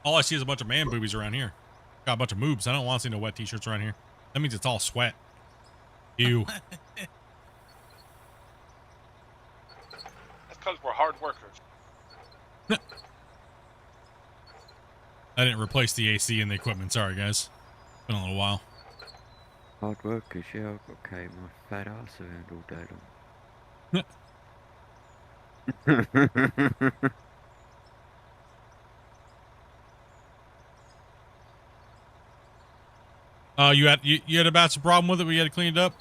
All I see is a bunch of man boobies around here. Got a bunch of moobs. I don't want to see no wet t-shirts around here. That means it's all sweat. Ew. That's because we're hard workers. I didn't replace the AC in the equipment. Sorry, guys. Been a little while. Hard workers, yeah, I've got to carry my fat ass around all day long. You had about some problem with it. We had to clean it up.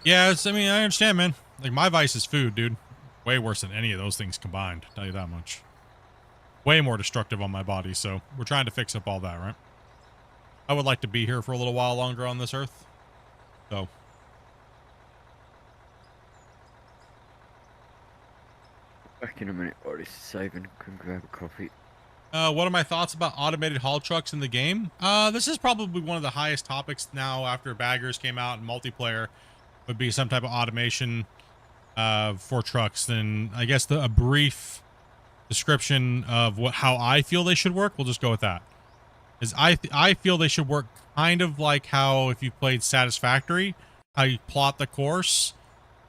Yeah, I mean, I understand, man. Like, my vice is food, dude. Way worse than any of those things combined. Tell you that much. Way more destructive on my body. So we're trying to fix up all that, right? I would like to be here for a little while longer on this earth. So. Back in a minute, or this is saving. Can grab a coffee. What are my thoughts about automated haul trucks in the game? This is probably one of the highest topics now after Baggers came out and multiplayer would be some type of automation for trucks. Then I guess a brief description of how I feel they should work. We'll just go with that. Is I feel they should work kind of like how if you played Satisfactory, how you plot the course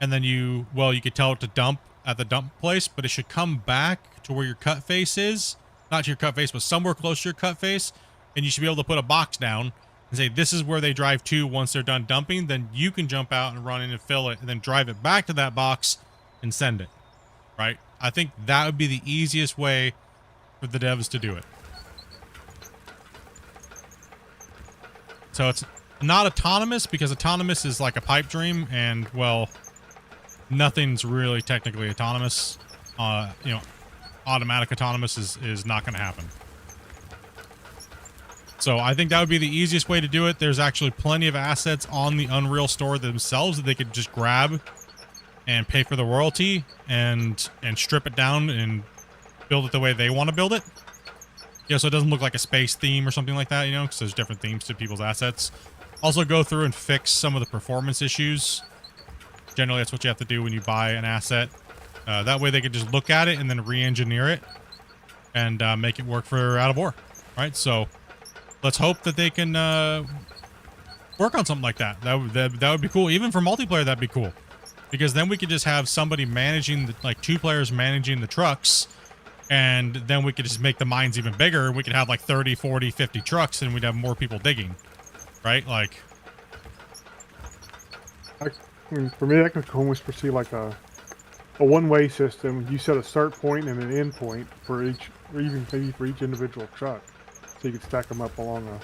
and then you could tell it to dump at the dump place, but it should come back to where your cut face is. Not to your cut face, but somewhere close to your cut face. And you should be able to put a box down and say, this is where they drive to once they're done dumping. Then you can jump out and run in and fill it and then drive it back to that box and send it. Right? I think that would be the easiest way for the devs to do it. So it's not autonomous because autonomous is like a pipe dream and, well, nothing's really technically autonomous. Automatic autonomous is not going to happen. So I think that would be the easiest way to do it. There's actually plenty of assets on the Unreal store themselves that they could just grab and pay for the royalty and strip it down and build it the way they want to build it. So it doesn't look like a space theme or something like that, because there's different themes to people's assets. Also go through and fix some of the performance issues. Generally, that's what you have to do when you buy an asset. That way they can just look at it and then re-engineer it and make it work for Out of War, right? So let's hope that they can work on something like that. That would be cool. Even for multiplayer, that'd be cool. Because then we could just have somebody managing, like 2 players managing the trucks, and then we could just make the mines even bigger. We could have like 30, 40, 50 trucks, and we'd have more people digging, right? Like, for me, I can almost foresee like a one-way system. You set a start point and an end point for each, or even maybe for each individual truck, so you can stack them up along an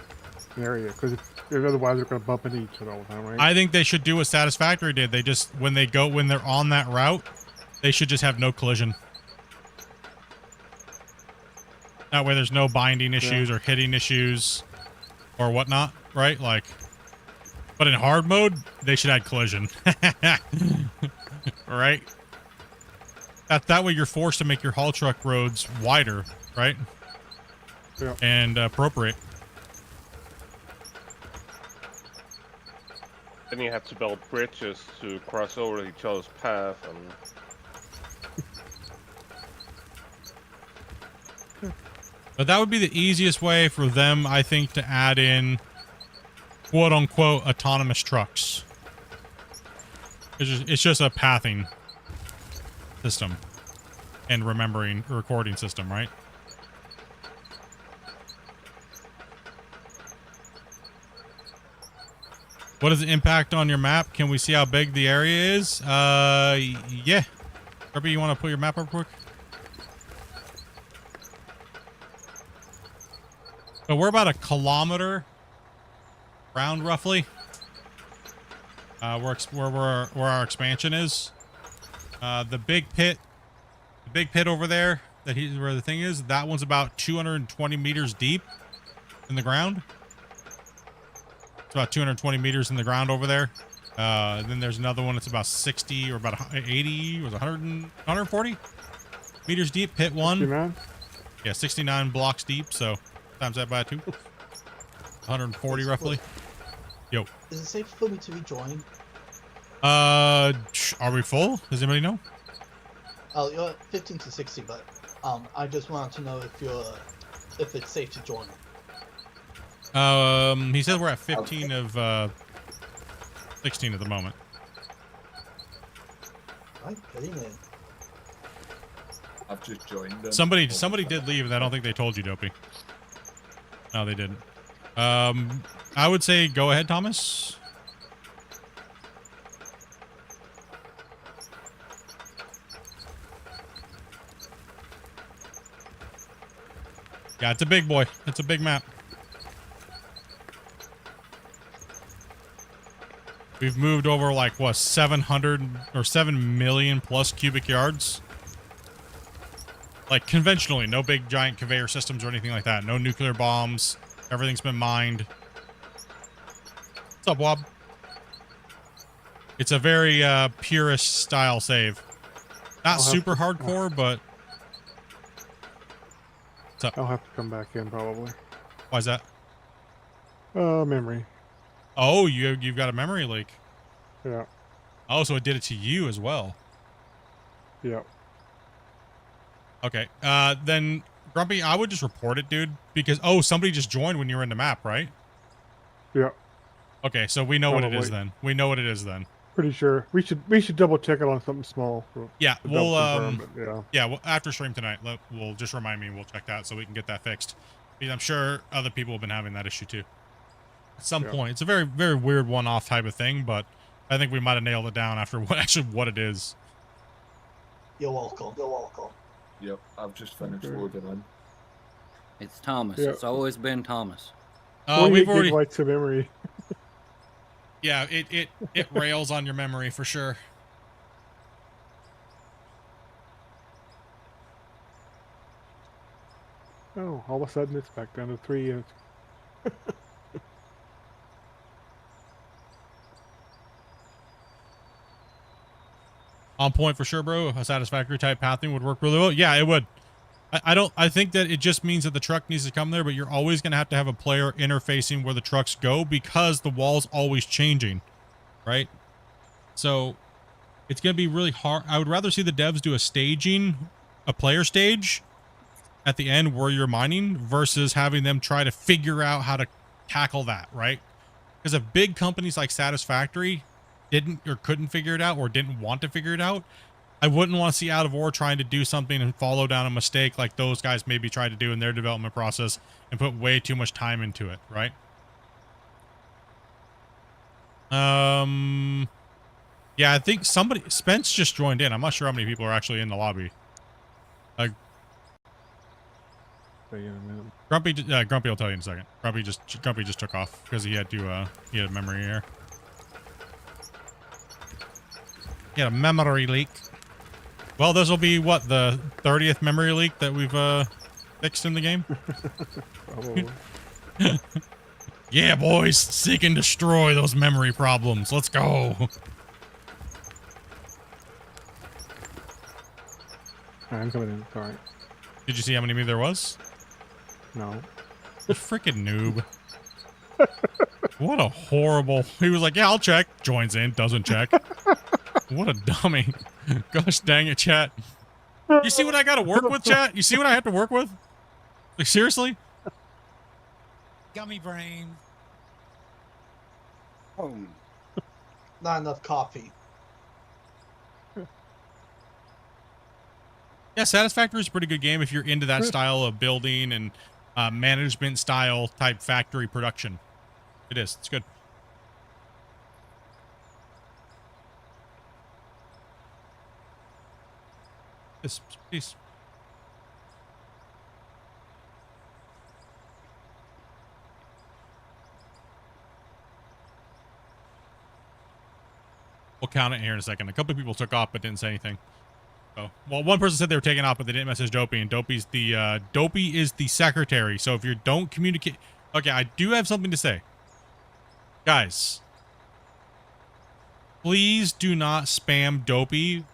area. Because otherwise, they're going to bump into each other all the time, right? I think they should do what Satisfactory did. They just when they're on that route, they should just have no collision. That way, there's no binding issues or hitting issues or whatnot, right? Like, but in hard mode, they should add collision, right? That way you're forced to make your haul truck roads wider, right? Yeah. And appropriate. Then you have to build bridges to cross over each other's path and... But that would be the easiest way for them, I think, to add in quote-unquote autonomous trucks. It's just a pathing system and recording system, right? What is the impact on your map? Can we see how big the area is? Yeah. Kirby, you want to put your map up quick? So we're about 1 kilometer round, roughly. Where our expansion is. The big pit over there where the thing is, that one's about 220 meters deep in the ground. It's about 220 meters in the ground over there. Then there's another one that's about 60 or about 80 or 140 meters deep. Pit 1. 69? Yeah, 69 blocks deep. So times that by 2. 140 roughly. Yo. Is it safe for me to rejoin? Are we full? Does anybody know? Oh, you're at 15 to 60, but I just wanted to know if it's safe to join. He said we're at 15 of 16 at the moment. Right, getting in. I've just joined them. Somebody did leave, and I don't think they told you, Dopey. No, they didn't. I would say go ahead, Thomas. Yeah, it's a big boy. It's a big map. We've moved over like what 700 or 7 million plus cubic yards. Like conventionally, no big giant conveyor systems or anything like that. No nuclear bombs. Everything's been mined. What's up, Wob? It's a very purist style save. Not super hardcore, but what's up? I'll have to come back in probably. Why's that? Memory. Oh, you've got a memory leak. Yeah. Oh, so it did it to you as well. Yeah. Okay. Then Grumpy, I would just report it, dude, because somebody just joined when you were in the map, right? Yeah. Okay, so we know what it is Probably. then. We know what it is then. Pretty sure we should double check it on something small. Yeah, to we'll double confirm it, yeah. well, after stream tonight, we'll just remind me. We'll check that so we can get that fixed. Because I'm sure other people have been having that issue too. At some point, it's a very very weird one-off type of thing, but I think we might have nailed it down after what it is. You're welcome. You're welcome. Yep, I've just finished loading in. It's Thomas. Yeah. It's always been Thomas. We've already. Gigabytes of memory. Yeah, it rails on your memory for sure. Oh, all of a sudden it's back down to 3 units. On point for sure, bro. A satisfactory type pathing would work really well. Yeah, it would. I think that it just means that the truck needs to come there, but you're always going to have a player interfacing where the trucks go because the wall's always changing, right? So it's going to be really hard. I would rather see the devs do a player stage at the end where you're mining versus having them try to figure out how to tackle that, right? Because if big companies like Satisfactory didn't or couldn't figure it out or didn't want to figure it out, I wouldn't want to see Out of War trying to do something and follow down a mistake like those guys maybe tried to do in their development process and put way too much time into it, right? Yeah, I think Spence just joined in. I'm not sure how many people are actually in the lobby. Grumpy will tell you in a second. Grumpy just took off because he had a memory error. He had a memory leak. Well, this will be what, the 30th memory leak that we've fixed in the game. Probably. Yeah, boys, seek and destroy those memory problems. Let's go. I'm coming in. Sorry. Did you see how many there was? No. The freaking noob. What a horrible. He was like, yeah, I'll check. Joins in, doesn't check. What a dummy. Gosh dang it, chat. You see what I got to work with, chat? You see what I have to work with? Like, seriously? Gummy brain. Not enough coffee. Yeah, Satisfactory is a pretty good game if you're into that style of building and management style type factory production. It is. It's good. Peace. We'll count it here in a second. A couple of people took off but didn't say anything. So, well, one person said they were taking off, but they didn't message Dopey, and Dopey is the secretary. So if you don't communicate, okay, I do have something to say, guys. Please do not spam Dopey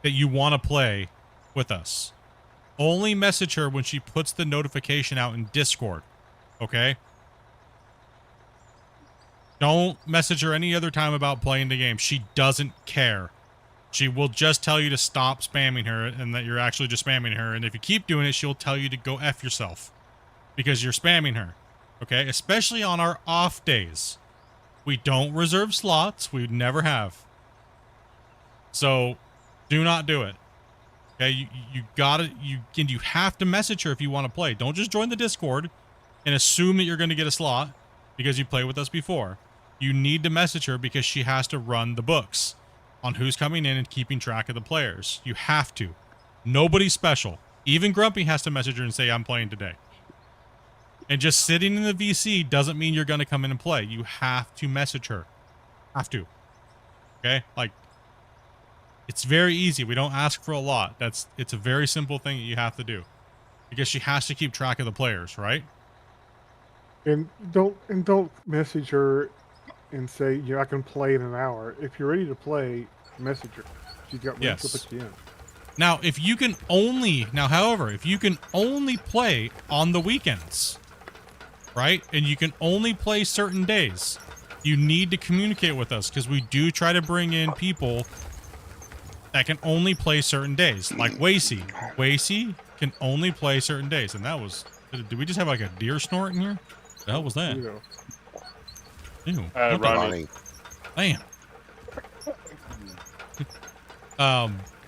that you want to play with us. Only message her when she puts the notification out in Discord. Okay? Don't message her any other time about playing the game. She doesn't care. She will just tell you to stop spamming her and that you're actually just spamming her. And if you keep doing it, she'll tell you to go F yourself because you're spamming her. Okay? Especially on our off days. We don't reserve slots. We never have. So do not do it. Okay? You gotta, you have to message her if you want to play. Don't just join the Discord and assume that you're going to get a slot because you played with us before. You need to message her because she has to run the books on who's coming in and keeping track of the players. You have to. Nobody's special. Even Grumpy has to message her and say, I'm playing today. And just sitting in the VC doesn't mean you're going to come in and play. You have to message her. Have to. Okay? Like, it's very easy. We don't ask for a lot. It's a very simple thing that you have to do. Because she has to keep track of the players, right? And don't message her and say, I can play in an hour. If you're ready to play, message her. She's got room to put you in. Now, if you can only play on the weekends, right? And you can only play certain days, you need to communicate with us because we do try to bring in people that can only play certain days, like Wacy. Wacy can only play certain days, and that was. Did we just have like a deer snort in here? What the hell was that? Ew. Ronnie. Damn.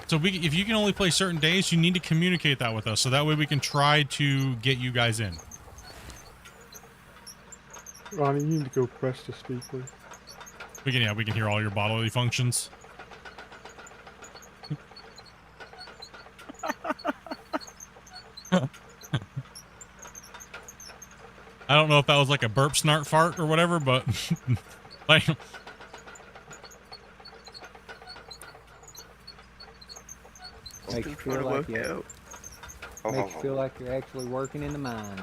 So if you can only play certain days, you need to communicate that with us, so that way we can try to get you guys in. Ronnie, you need to go press to speak, please. We can hear all your bodily functions. I don't know if that was like a burp, snart, fart, or whatever, but like. Makes you feel like makes you feel like you're actually working in the mines.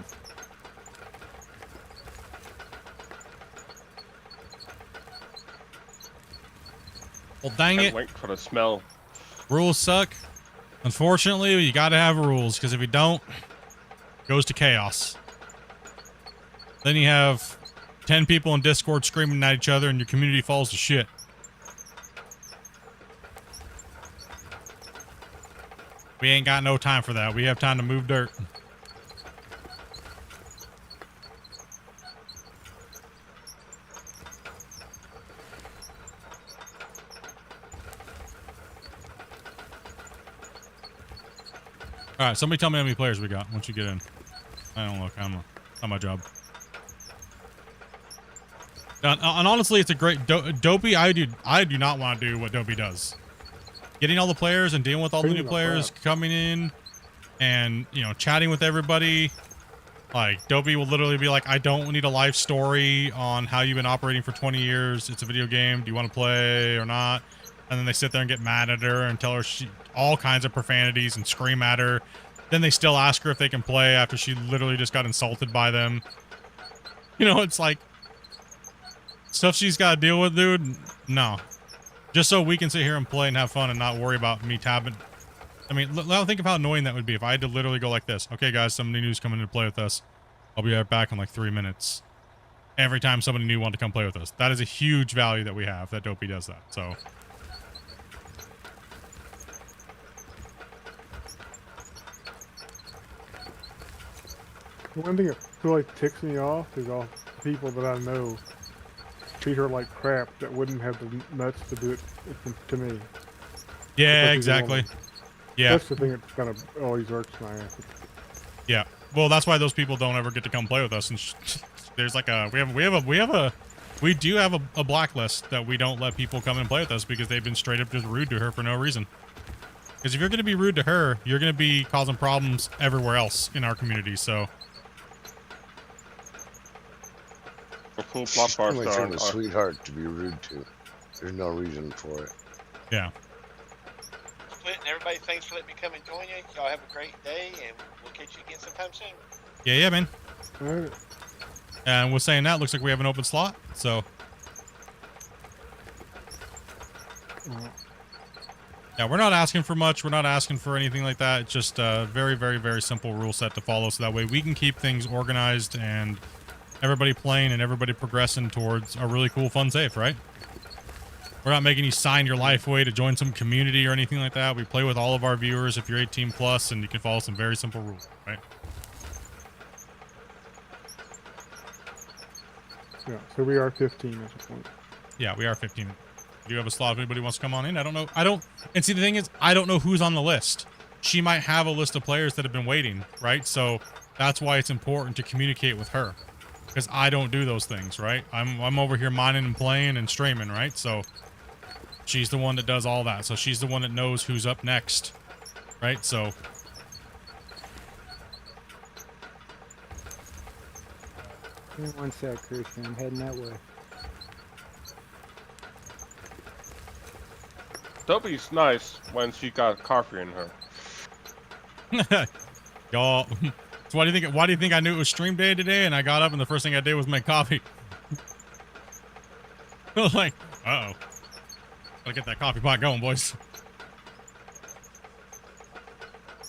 Well, dang it! Wait for the smell. Rules suck. Unfortunately, you got to have rules because if you don't, it goes to chaos. Then you have 10 people in Discord screaming at each other, and your community falls to shit. We ain't got no time for that. We have time to move dirt. All right, somebody tell me how many players we got once you get in. I don't look. Not my job. And honestly, it's a great Dopey. I do not want to do what Dopey does. Getting all the players and dealing with all the new players coming in, and chatting with everybody. Like Dopey will literally be like, "I don't need a life story on how you've been operating for 20 years. It's a video game. Do you want to play or not?" And then they sit there and get mad at her and tell her all kinds of profanities and scream at her. Then they still ask her if they can play after she literally just got insulted by them. It's like stuff she's got to deal with, dude. No. Just so we can sit here and play and have fun and not worry about me tabbing. I mean, think of how annoying that would be if I had to literally go like this. Okay, guys, somebody new's coming to play with us. I'll be right back in like 3 minutes. Every time somebody new wanted to come play with us. That is a huge value that we have that Dopey does that. So. The one thing that really ticks me off is all the people that I know treat her like crap that wouldn't have the nuts to do it to me. Yeah, exactly. Yeah. That's the thing that kind of always irks my ass. Yeah. Well, that's why those people don't ever get to come play with us. And there's like we do have a blacklist that we don't let people come and play with us because they've been straight up just rude to her for no reason. Because if you're going to be rude to her, you're going to be causing problems everywhere else in our community. So. She's only a sweetheart to be rude to. There's no reason for it. Yeah. Split and everybody, thanks for letting me come and join you. Y'all have a great day, and we'll catch you again sometime soon. Yeah, man. All right. And with saying that, looks like we have an open slot. So. Yeah, we're not asking for much. We're not asking for anything like that. It's just a very, very, very simple rule set to follow, so that way we can keep things organized and everybody playing and everybody progressing towards a really cool, fun save, right? We're not making you sign your life away to join some community or anything like that. We play with all of our viewers if you're 18 plus, and you can follow some very simple rules, right? Yeah, so we are 15 at the point. Yeah, we are 15. Do you have a slot if anybody wants to come on in? I don't know. And see, the thing is, I don't know who's on the list. She might have a list of players that have been waiting, right? So that's why it's important to communicate with her, because I don't do those things, right? I'm over here mining and playing and streaming, right? So she's the one that does all that. So she's the one that knows who's up next, right? So Give me one sec, Christian. I'm heading that way. Dopey's nice when she got coffee in her. y'all. So why do you think I knew it was stream day today? And I got up and the first thing I did was make coffee. Like, uh-oh. Gotta get that coffee pot going, boys.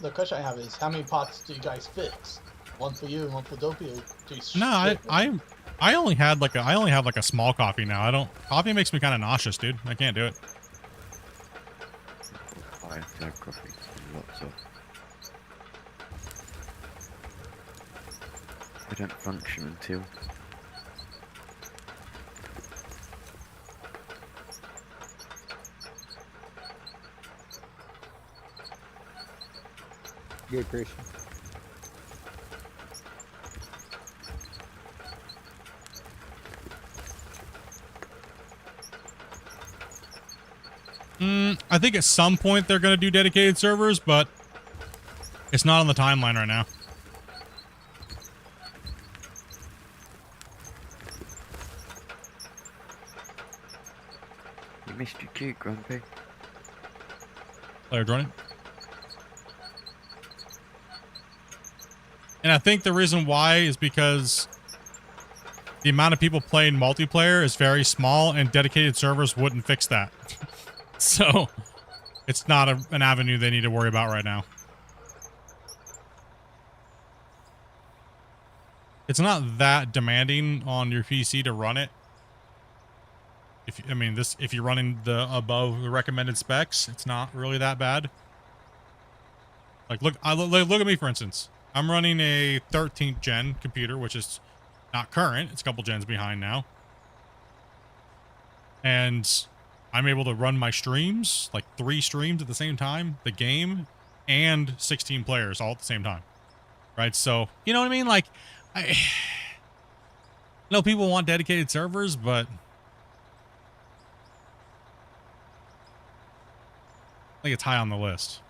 The question I have is, how many pots do you guys fix? One for you and one for Dopey? Or do you No, split them? I only have like a small coffee now. Coffee makes me kind of nauseous, dude. I can't do it. I have to have coffee. Lots of. I don't function until. Good, Christian. I think at some point they're going to do dedicated servers, but it's not on the timeline right now. You missed your cue, Grumpy. Player joining. And I think the reason why is because the amount of people playing multiplayer is very small, and dedicated servers wouldn't fix that. So it's not an avenue they need to worry about right now. It's not that demanding on your PC to run it. If you're running the above the recommended specs, it's not really that bad. Like look at me for instance. I'm running a 13th gen computer, which is not current. It's a couple gens behind now. And I'm able to run my streams, like 3 streams at the same time, the game, and 16 players all at the same time. Right? So, you know what I mean? Like, I know people want dedicated servers, but I think it's high on the list.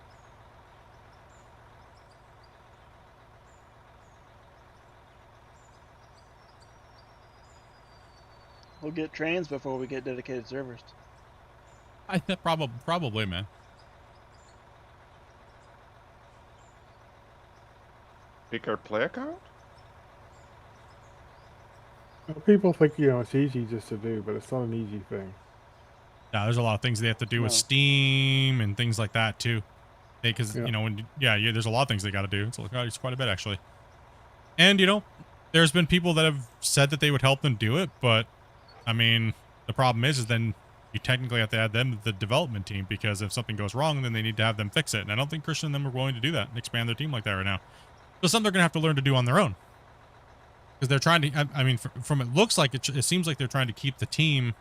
We'll get trains before we get dedicated servers. I think probably, man. Bigger player count? People think, it's easy just to do, but it's not an easy thing. Yeah, there's a lot of things they have to do with Steam and things like that too. Because there's a lot of things they got to do. It's quite a bit actually. And there's been people that have said that they would help them do it, but I mean, the problem is then you technically have to add them to the development team, because if something goes wrong, then they need to have them fix it. And I don't think Christian and them are willing to do that and expand their team like that right now. So something they're gonna have to learn to do on their own. Because they're trying to, I mean, from it looks like it seems like they're trying to keep the team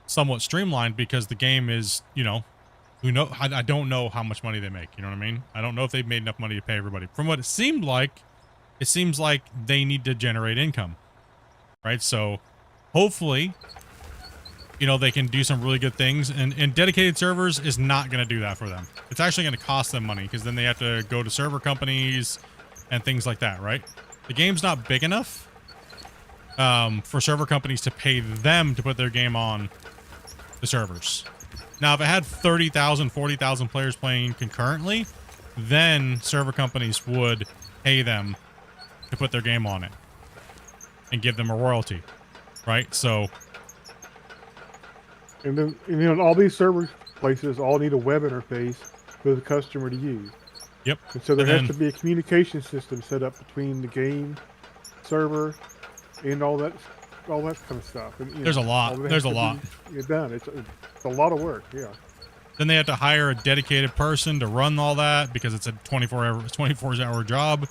somewhat streamlined, because the game is, I don't know how much money they make. You know what I mean? I don't know if they've made enough money to pay everybody. From what it seems like they need to generate income, right? So hopefully, they can do some really good things, and dedicated servers is not going to do that for them. It's actually going to cost them money, because then they have to go to server companies and things like that, right? The game's not big enough for server companies to pay them to put their game on the servers. Now, if it had 30,000, 40,000 players playing concurrently, then server companies would pay them to put their game on it and give them a royalty, right? So, and then all these server places all need a web interface for the customer to use. Yep. And so there has to be a communication system set up between the game server and all that kind of stuff. And, There's a lot. all that There's has a to lot. be done. It's a lot of work. Yeah. Then they have to hire a dedicated person to run all that because it's a 24-hour job.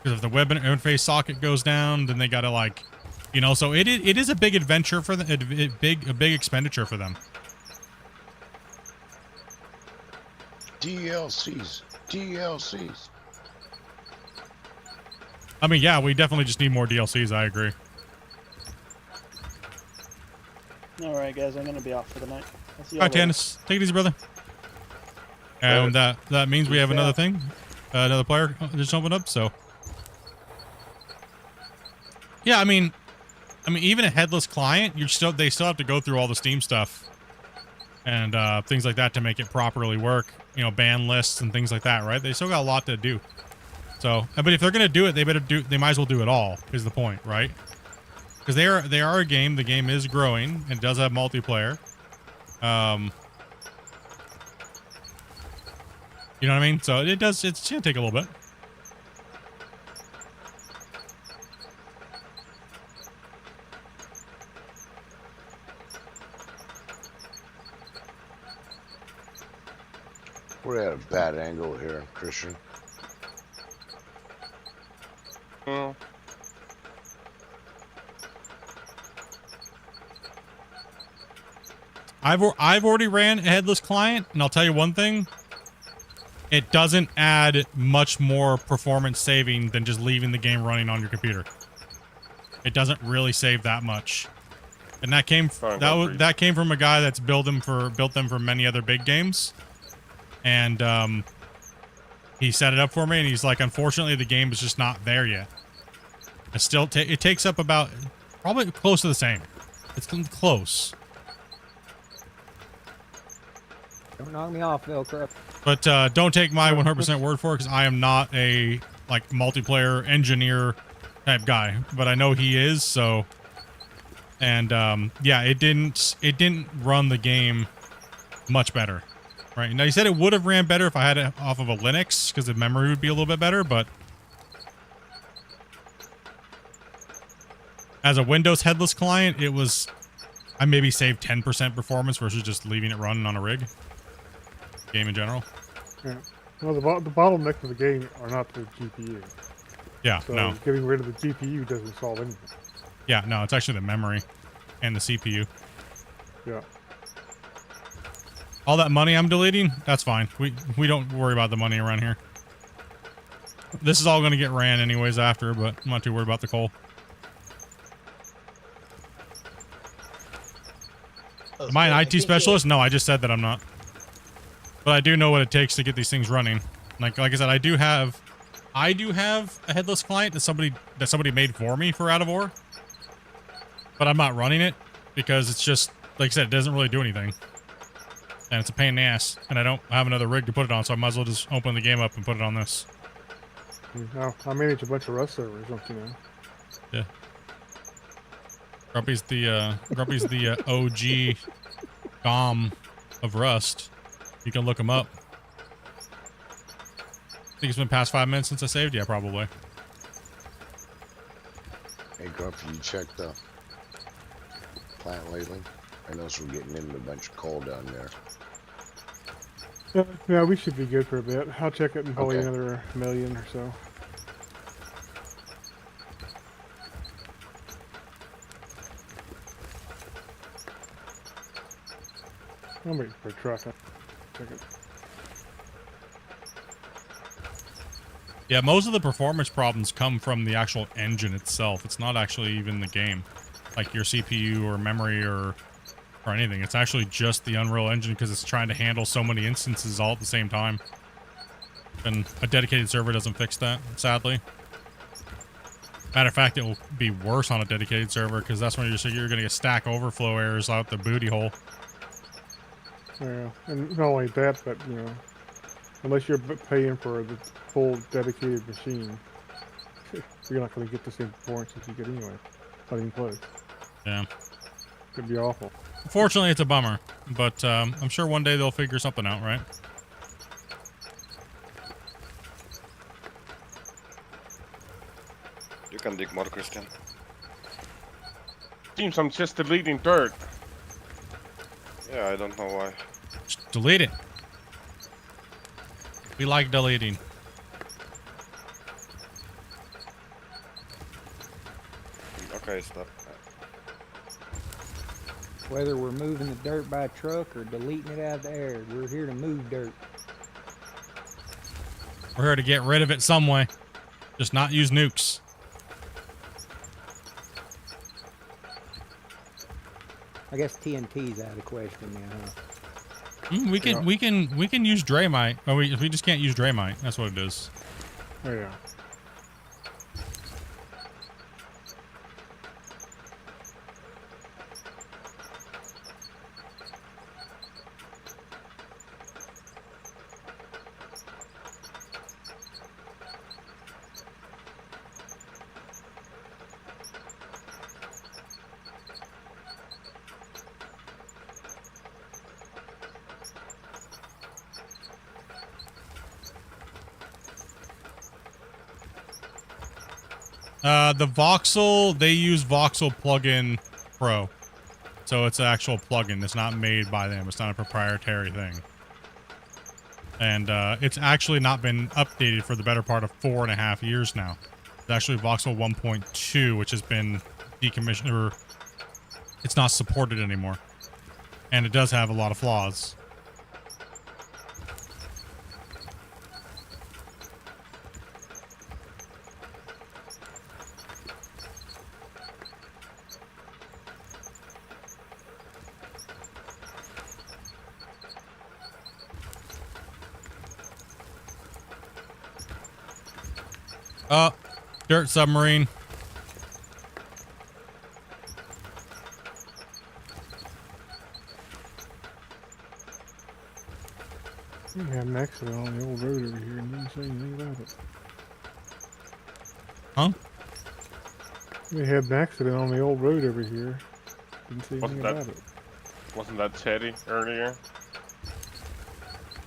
Because if the web interface socket goes down, then they got to like, you know, so it is a big adventure for them, a big expenditure for them. DLCs. I mean, yeah, we definitely just need more DLCs. I agree. All right, guys, I'm gonna be off for the night. I'll see All right, later. Tannis, take it easy, brother. And that means we have another thing, another player just opened up. So, yeah, I mean, even a headless client, they still have to go through all the Steam stuff and things like that to make it properly work. You know, ban lists and things like that, right? They still got a lot to do. So, but if they're gonna do it, they might as well do it all. Is the point, right? Because they are a game. The game is growing and does have multiplayer. You know what I mean? So it does. It's gonna take a little bit. We're at a bad angle here, Christian. Well, I've already ran a headless client, and I'll tell you one thing. It doesn't add much more performance saving than just leaving the game running on your computer. It doesn't really save that much. And that came that came from a guy that's built them for many other big games. And he set it up for me, and he's like, unfortunately, the game is just not there yet. It takes up about probably close to the same. It's close. Don't knock me off, Velcro. But don't take my 100% word for it, because I am not a like multiplayer engineer type guy. But I know he is, so. And yeah, it didn't run the game much better, right? Now he said it would have ran better if I had it off of a Linux, because the memory would be a little bit better. But as a Windows headless client, I maybe saved 10% performance versus just leaving it running on a rig. Game in general. Yeah. Well, the bottleneck of the game are not the GPU. Yeah, so no. Getting rid of the GPU doesn't solve anything. Yeah, no, it's actually the memory and the CPU. Yeah. All that money I'm deleting, that's fine. We don't worry about the money around here. This is all going to get ran anyways after, but I'm not too worried about the coal. Am I an IT specialist? No, I just said that I'm not. But I do know what it takes to get these things running. Like I said, I do have a headless client that somebody made for me for Out of Ore. But I'm not running it because it's just, like I said, it doesn't really do anything. And it's a pain in the ass. And I don't have another rig to put it on, so I might as well just open the game up and put it on this. No, I manage a bunch of Rust servers, don't you know? Yeah. Grumpy's the OG GOM of Rust. You can look him up. Think it's been past 5 minutes since I saved? Yeah, probably. Hey, Grumpy, you checked the plant lately? I noticed we're getting into a bunch of coal down there. Yeah, we should be good for a bit. I'll check it in probably Okay. another 1 million or so. I'm waiting for a truck. Check it. Yeah, most of the performance problems come from the actual engine itself. It's not actually even the game, like your CPU or memory or anything. It's actually just the Unreal Engine because it's trying to handle so many instances all at the same time. And a dedicated server doesn't fix that, sadly. Matter of fact, it will be worse on a dedicated server because that's when you're going to get Stack Overflow errors out the booty hole. Yeah, and not only that, but you know, unless you're paying for the full dedicated machine, you're not going to get the same performance as you get anyway. Not even close. Yeah. It'd be awful. Unfortunately, it's a bummer, but I'm sure one day they'll figure something out, right? You can dig more, Christian. Seems I'm just deleting dirt. Yeah, I don't know why. Just delete it. We like deleting. Okay, stop. Whether we're moving the dirt by truck or deleting it out of the air, we're here to move dirt. We're here to get rid of it some way. Just not use nukes. I guess TNT's out of the question now, huh? We can use Draymite. Oh, we just can't use Draymite. That's what it is. Oh yeah. The Voxel, they use Voxel Plugin Pro. So it's an actual plugin. It's not made by them. It's not a proprietary thing. And it's actually not been updated for the better part of 4.5 years now. It's actually Voxel 1.2, which has been decommissioned, or it's not supported anymore. And it does have a lot of flaws. Dirt submarine. We had an accident on the old road over here and didn't say anything about it. Huh? We had an accident on the old road over here. Didn't say anything Wasn't about it. Wasn't that Teddy earlier?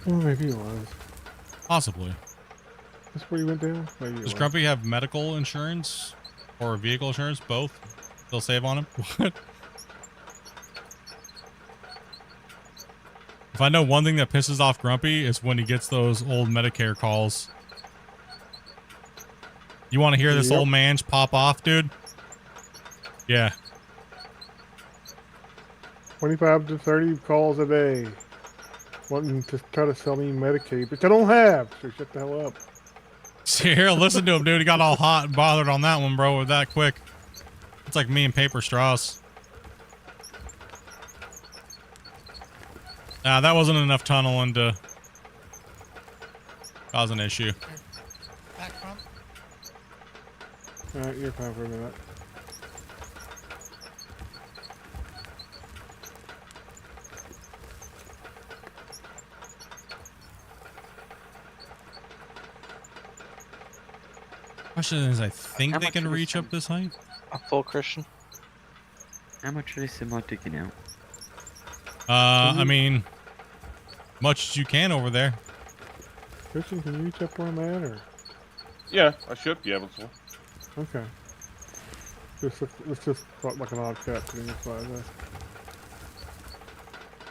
Well, maybe it was. Possibly. That's where you went down? Maybe it Does was. Grumpy have medical insurance or vehicle insurance? Both? They'll save on him? What? If I know one thing that pisses off Grumpy is when he gets those old Medicare calls. You want to hear this old man pop off, dude? Yeah. 25 to 30 calls a day. Wanting to try to sell me Medicaid, which I don't have. So shut the hell up. See, here, listen to him, dude. He got all hot and bothered on that one, bro, with that quick. It's like me and paper straws. Nah, that wasn't enough tunneling to cause an issue. Back from? Alright, you're fine for a minute. Question is, I think How they much can of reach this up this height. A full Christian. How much of this am I digging out? I mean, much as you can over there. Christian, can you reach up where I'm at, or? Yeah, I should be able to. Okay. It's just like an odd cut to me, that's why I was asking.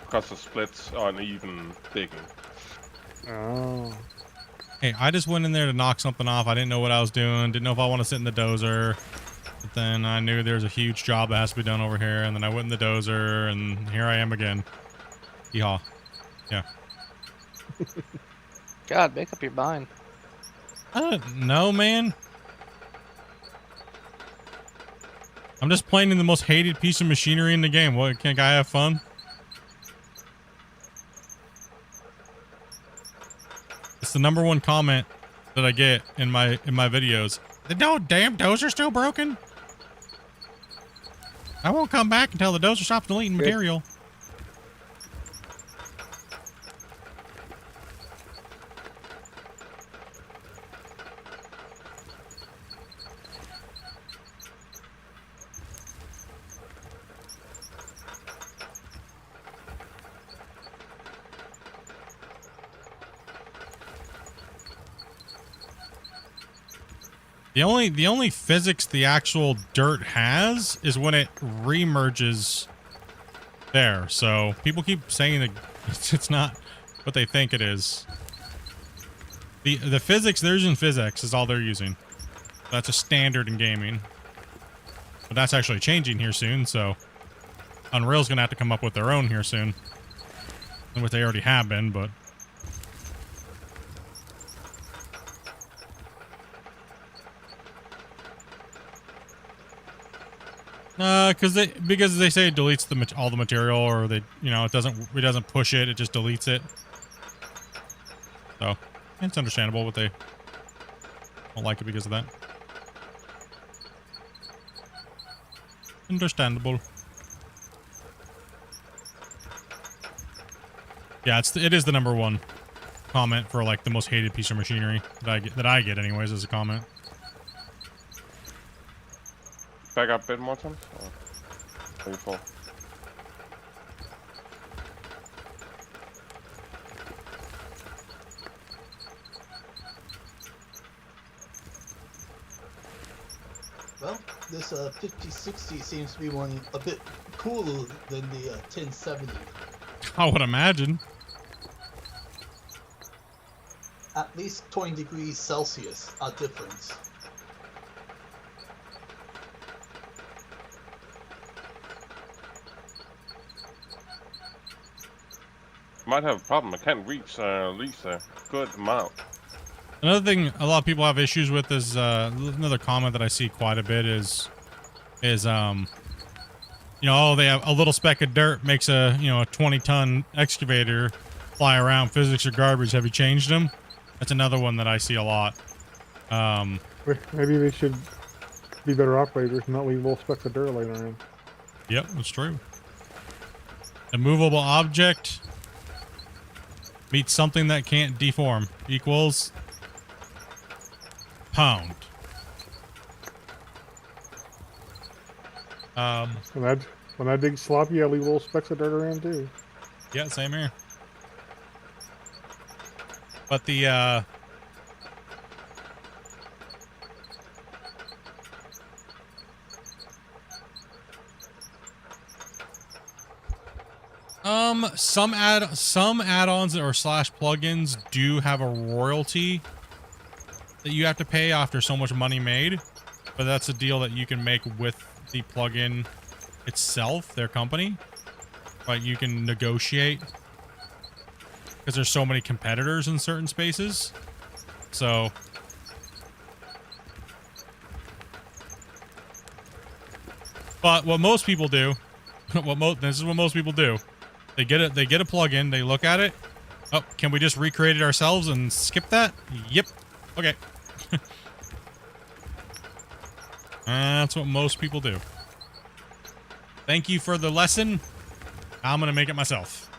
Because the splits aren't even digging. Oh. Hey, I just went in there to knock something off. I didn't know what I was doing. Didn't know if I want to sit in the dozer. But then I knew there's a huge job that has to be done over here. And then I went in the dozer, and here I am again. Yeehaw. Yeah. God, make up your mind. I don't know, man. I'm just playing in the most hated piece of machinery in the game. What, can't I have fun? It's the #1 comment that I get in my videos. The damn dozer's still broken. I won't come back until the dozer stops deleting material. The only physics the actual dirt has is when it remerges there. So people keep saying that it's not what they think it is. The physics they're using physics is all they're using. That's a standard in gaming. But that's actually changing here soon, so Unreal's gonna have to come up with their own here soon. And what they already have been, but because they say it deletes all the material, or they it doesn't push it, it just deletes it. So it's understandable what they don't like it because of that. Understandable. Yeah, it is the #1 comment for like the most hated piece of machinery that I get anyways as a comment. Back up a bit more, Tom? Or are you full? Well, this 5060 seems to be one a bit cooler than the 1070. I would imagine. At least 20 degrees Celsius a difference. Might have a problem. I can't reach at least a good amount. Another thing a lot of people have issues with is another comment that I see quite a bit is oh, they have a little speck of dirt makes a 20-ton excavator fly around. Physics are garbage. Have you changed them? That's another one that I see a lot. Maybe they should be better operators and not leave little specks of dirt laying around. Yep, that's true. A movable object meets something that can't deform equals pound. When I dig sloppy, I leave little specks of dirt around too. Yeah, same here. But the some add-ons or /plugins do have a royalty that you have to pay after so much money made, but that's a deal that you can make with the plugin itself, their company. But you can negotiate because there's so many competitors in certain spaces. So but what most people do, this is what most people do. They get a plugin, they look at it. Oh, can we just recreate it ourselves and skip that? Yep. Okay. That's what most people do. Thank you for the lesson. I'm gonna make it myself.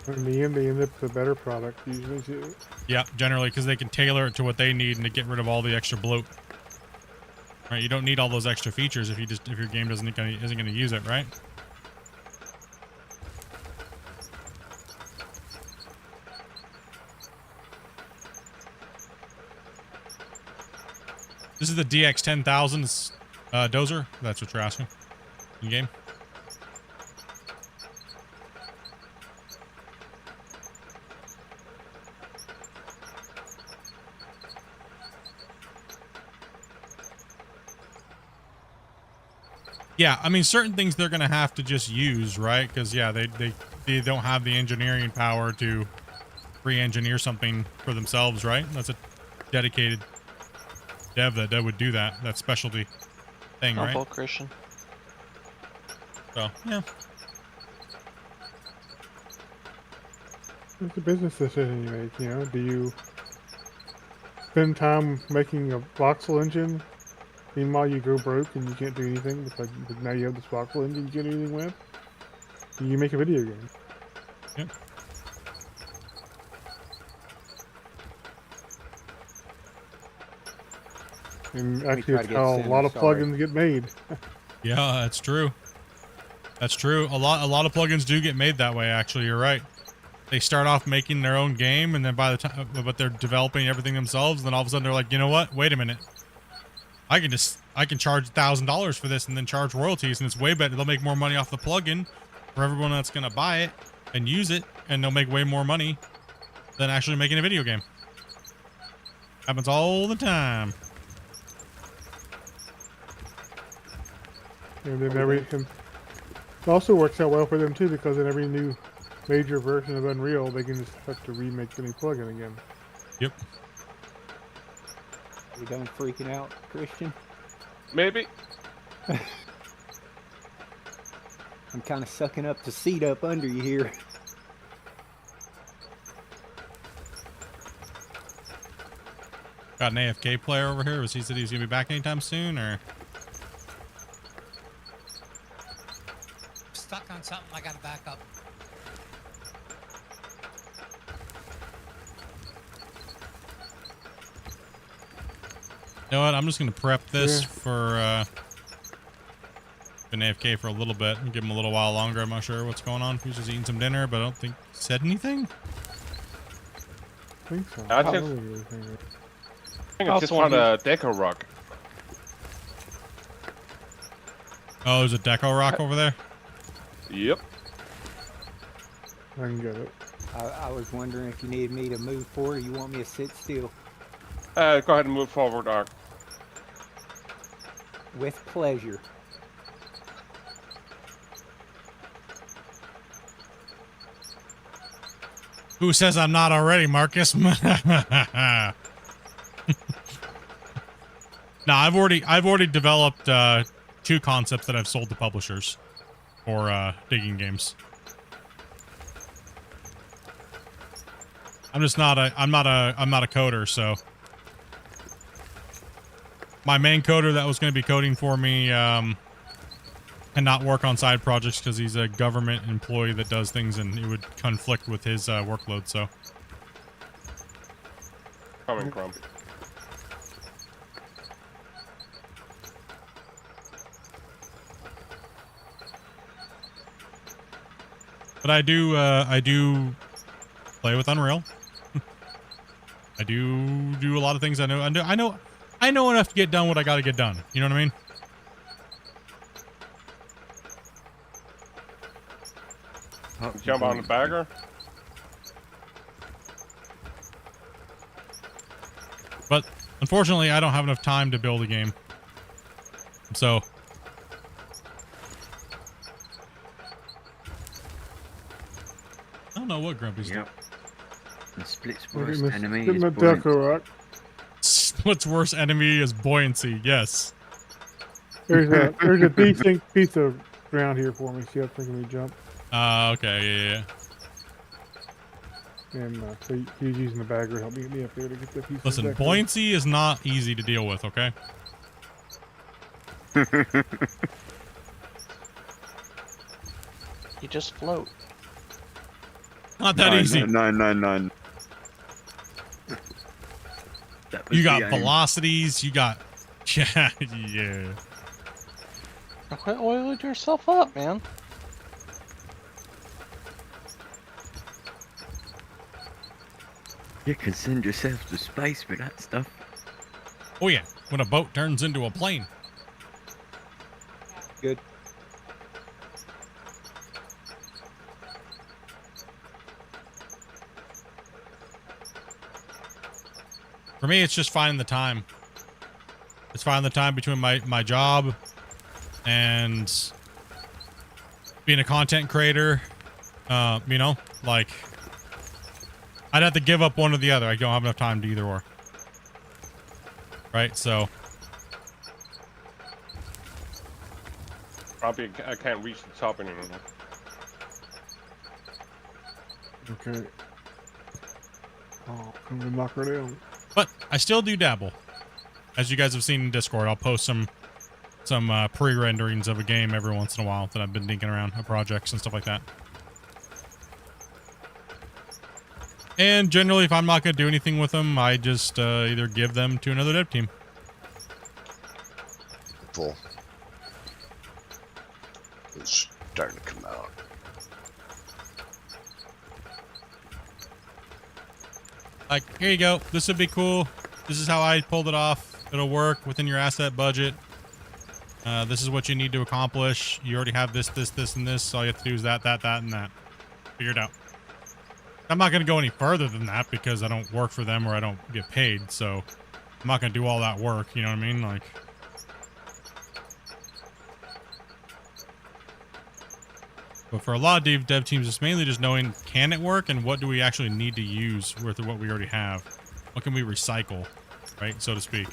In the end, they end up with a better product usually too. Yeah, generally, because they can tailor it to what they need and to get rid of all the extra bloat. Right, you don't need all those extra features if your game isn't gonna use it, right? This is the DX10000 dozer. That's what you're asking. In game. Yeah, I mean, certain things they're gonna have to just use, right? Because yeah, they don't have the engineering power to re-engineer something for themselves, right? That's a dedicated dev that would do that specialty thing, right? Helpful, Christian. So yeah, It's a business decision you make. You know, do you spend time making a voxel engine? Meanwhile, you go broke and you can't do anything because now you have this voxel engine you can't do anything with. You make a video game. Yep. And actually, it's how a lot of plugins get made. Yeah, that's true. That's true. A lot of plugins do get made that way. Actually, you're right. They start off making their own game, and then by the time, but they're developing everything themselves. And then all of a sudden they're like, you know what? Wait a minute. I can charge $1,000 for this and then charge royalties, and it's way better. They'll make more money off the plugin for everyone that's gonna buy it and use it, and they'll make way more money than actually making a video game. Happens all the time. And then it also works out well for them too, because in every new major version of Unreal, they can just have to remake the new plugin again. Yep. Are we done freaking out, Christian? Maybe. I'm kind of sucking up the seat up under you here. Got an AFK player over here. Was he said he's gonna be back anytime soon, or? Stuck on something. I gotta back up. You know what? I'm just gonna prep this for been AFK for a little bit and give him a little while longer. I'm not sure what's going on. He's just eating some dinner, but I don't think he said anything. I think so. I think it's just found a deco rock. Oh, there's a deco rock over there? Yep. I can get it. I was wondering if you needed me to move forward or you want me to sit still. Go ahead and move forward, Ark. With pleasure. Who says I'm not already, Marcus? No, I've already developed 2 concepts that I've sold to publishers for digging games. I'm not a coder, so my main coder that was going to be coding for me cannot work on side projects because he's a government employee that does things, and it would conflict with his workload. So, coming, Grumpy. but I do play with Unreal. I do a lot of things. I know enough to get done what I got to get done. You know what I mean? Jump on the bagger. But unfortunately, I don't have enough time to build a game. So I don't know what Grumpy's doing. The Split's We're worst getting enemy getting is the deco rock. Split's worst enemy is buoyancy. Yes. There's a decent piece of ground here for me. See how thinking we jump. Okay, yeah. And so he's using the bagger to help me up there to get the piece. Listen, of deco. buoyancy is not easy to deal with. Okay. You just float. Not that easy. 999. You got velocities. You got yeah. Quit oiling yourself up, man. You can send yourself to space with that stuff. Oh yeah, when a boat turns into a plane. Good. For me, it's just finding the time. It's finding the time between my job and being a content creator. You know, like I'd have to give up one or the other. I don't have enough time to either or. Right, so. Probably I can't reach the top anymore. Okay. Oh, I'm gonna knock her down. But I still do dabble. As you guys have seen in Discord, I'll post some pre-renderings of a game every once in a while that I've been dinking around, projects and stuff like that. And generally, if I'm not going to do anything with them, I just either give them to another dev team. Full. starting to come out. Like, here you go. This would be cool. This is how I pulled it off. It'll work within your asset budget. This is what you need to accomplish. You already have this, and this. All you have to do is that, and that. Figure it out. I'm not going to go any further than that because I don't work for them or I don't get paid. So I'm not going to do all that work. You know what I mean? Like, but for a lot of dev teams, it's mainly just knowing, can it work and what do we actually need to use with what we already have? What can we recycle, right? So to speak.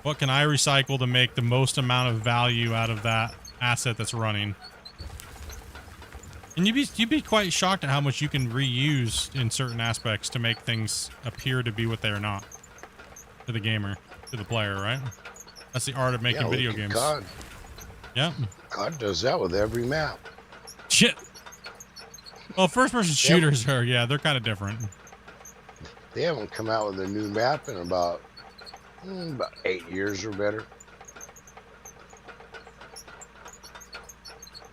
What can I recycle to make the most amount of value out of that asset that's running? And you'd be quite shocked at how much you can reuse in certain aspects to make things appear to be what they are not to the gamer, to the player, right? That's the art of making video games. COD. Yeah. COD does that with every map. Shit. Well, first-person shooters are, yeah, they're kind of different. They haven't come out with a new map in about 8 years or better.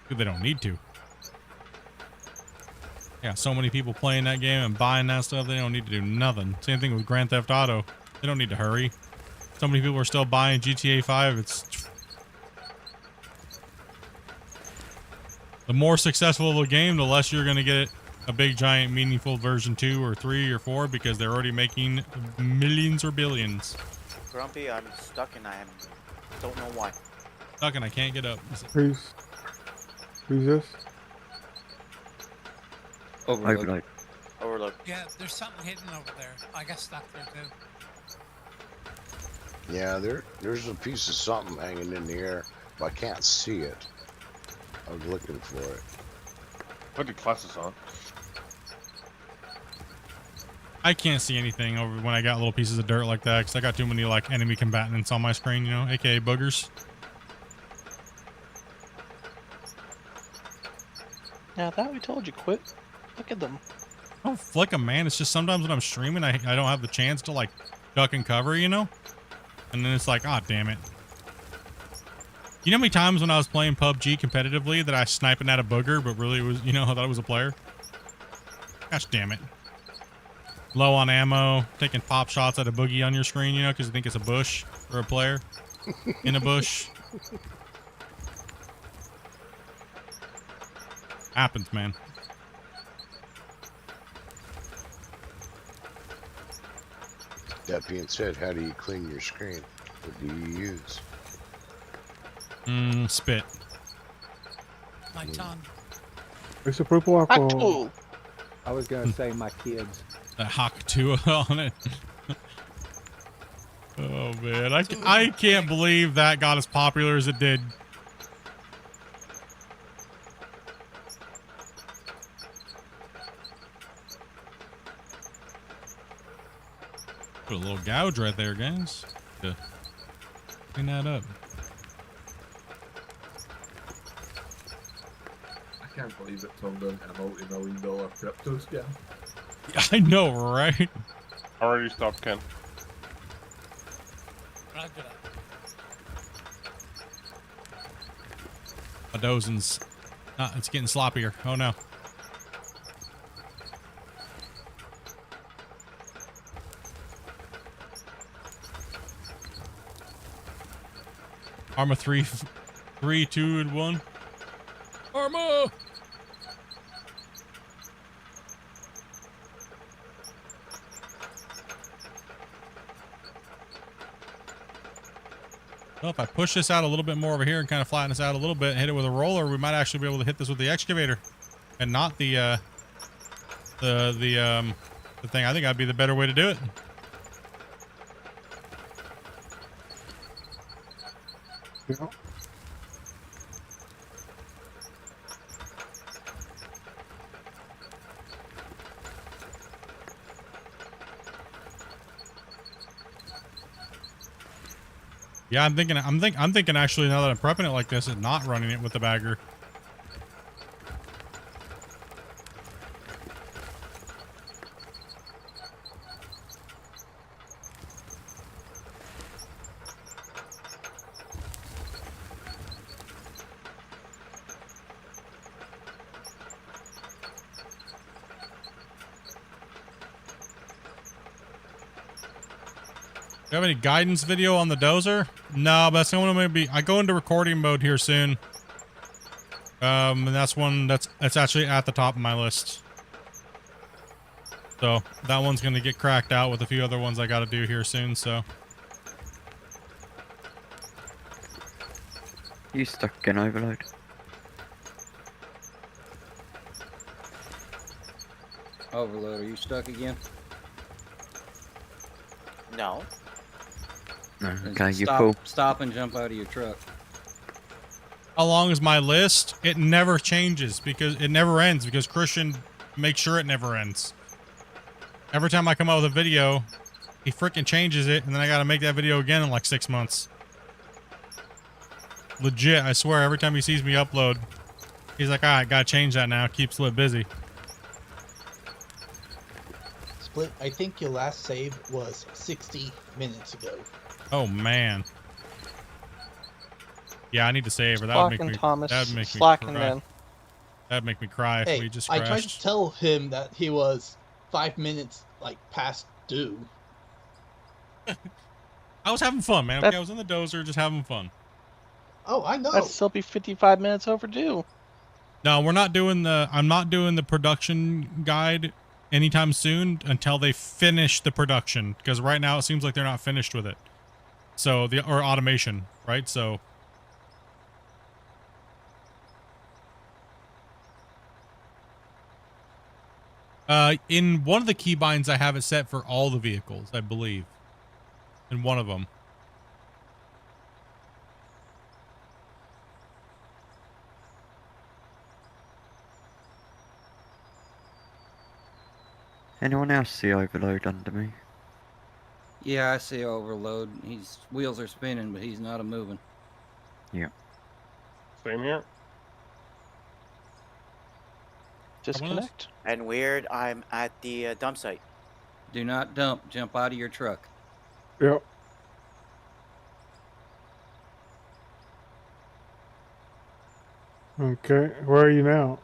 They don't need to. Yeah, so many people playing that game and buying that stuff, they don't need to do nothing. Same thing with Grand Theft Auto. They don't need to hurry. So many people are still buying GTA 5. It's the more successful of a game, the less you're going to get a big, giant, meaningful version 2 or 3 or 4 because they're already making millions or billions. Grumpy, I'm stuck and I don't know why. Stuck and I can't get up. Who's this? Overload. Overload. Yeah, there's something hidden over there. I got stuck there too. Yeah, there's a piece of something hanging in the air, but I can't see it. I was looking for it. Put the glasses on. I can't see anything over when I got little pieces of dirt like that because I got too many like enemy combatants on my screen, you know, aka boogers. Yeah, that we told you, quit. Look at them. I don't flick them, man. It's just sometimes when I'm streaming, I don't have the chance to like duck and cover, you know? And then it's like, ah, damn it. You know how many times when I was playing PUBG competitively that I was sniping at a booger, but really was, you know, I thought it was a player? Gosh damn it. Low on ammo, taking pop shots at a boogie on your screen, you know, because you think it's a bush or a player in a bush. Happens, man. That being said, how do you clean your screen? What do you use? Spit. My tongue. It's a purple apple. Ooh. I was gonna say my kids. A Hawk-Tua on it. Oh man, I can't believe that got as popular as it did. Put a little gouge right there, guys. To clean that up. I can't believe it turned into a multi-million-dollar crypto scam. I know, right? Already stopped, Ken. A dozens. It's getting sloppier. Oh no. Arma 3, 2, and 1. Arma! Well, if I push this out a little bit more over here and kind of flatten this out a little bit and hit it with a roller, we might actually be able to hit this with the excavator and not the thing. I think that'd be the better way to do it. Yeah. Yeah, I'm thinking actually now that I'm prepping it like this and not running it with the bagger. you have any guidance video on the dozer? No, but that's the one maybe. I go into recording mode here soon. And that's one that's actually at the top of my list. So that one's gonna get cracked out with a few other ones I gotta do here soon, so. You stuck in overload? Overload, are you stuck again? No. No, Then okay, you're stop, cool. Stop and jump out of your truck. How long is my list? It never changes because it never ends because Christian makes sure it never ends. Every time I come out with a video, he freaking changes it, and then I gotta make that video again in like 6 months. Legit, I swear, every time he sees me upload, he's like, alright, gotta change that now. Keep Split busy. Split, I think your last save was 60 minutes ago. Oh, man. Yeah, I need to save her. That would make me, Thomas, that'd make me slacking cry. then. That'd make me cry if Hey, we just I tried crashed. to tell him that he was 5 minutes like past due. I was having fun, man. That- Okay, I was in the dozer just having fun. Oh, I know. That'd still be 55 minutes overdue. No, we're not doing the. I'm not doing the production guide anytime soon until they finish the production, because right now it seems like they're not finished with it. So or automation, right? So. In one of the keybinds, I have it set for all the vehicles, I believe. In one of them. Anyone else see overload under me? Yeah, I see overload. His wheels are spinning, but he's not a moving. Yeah. Same here. Disconnect. And weird, I'm at the dump site. Do not dump. Jump out of your truck. Yep. Okay, where are you now?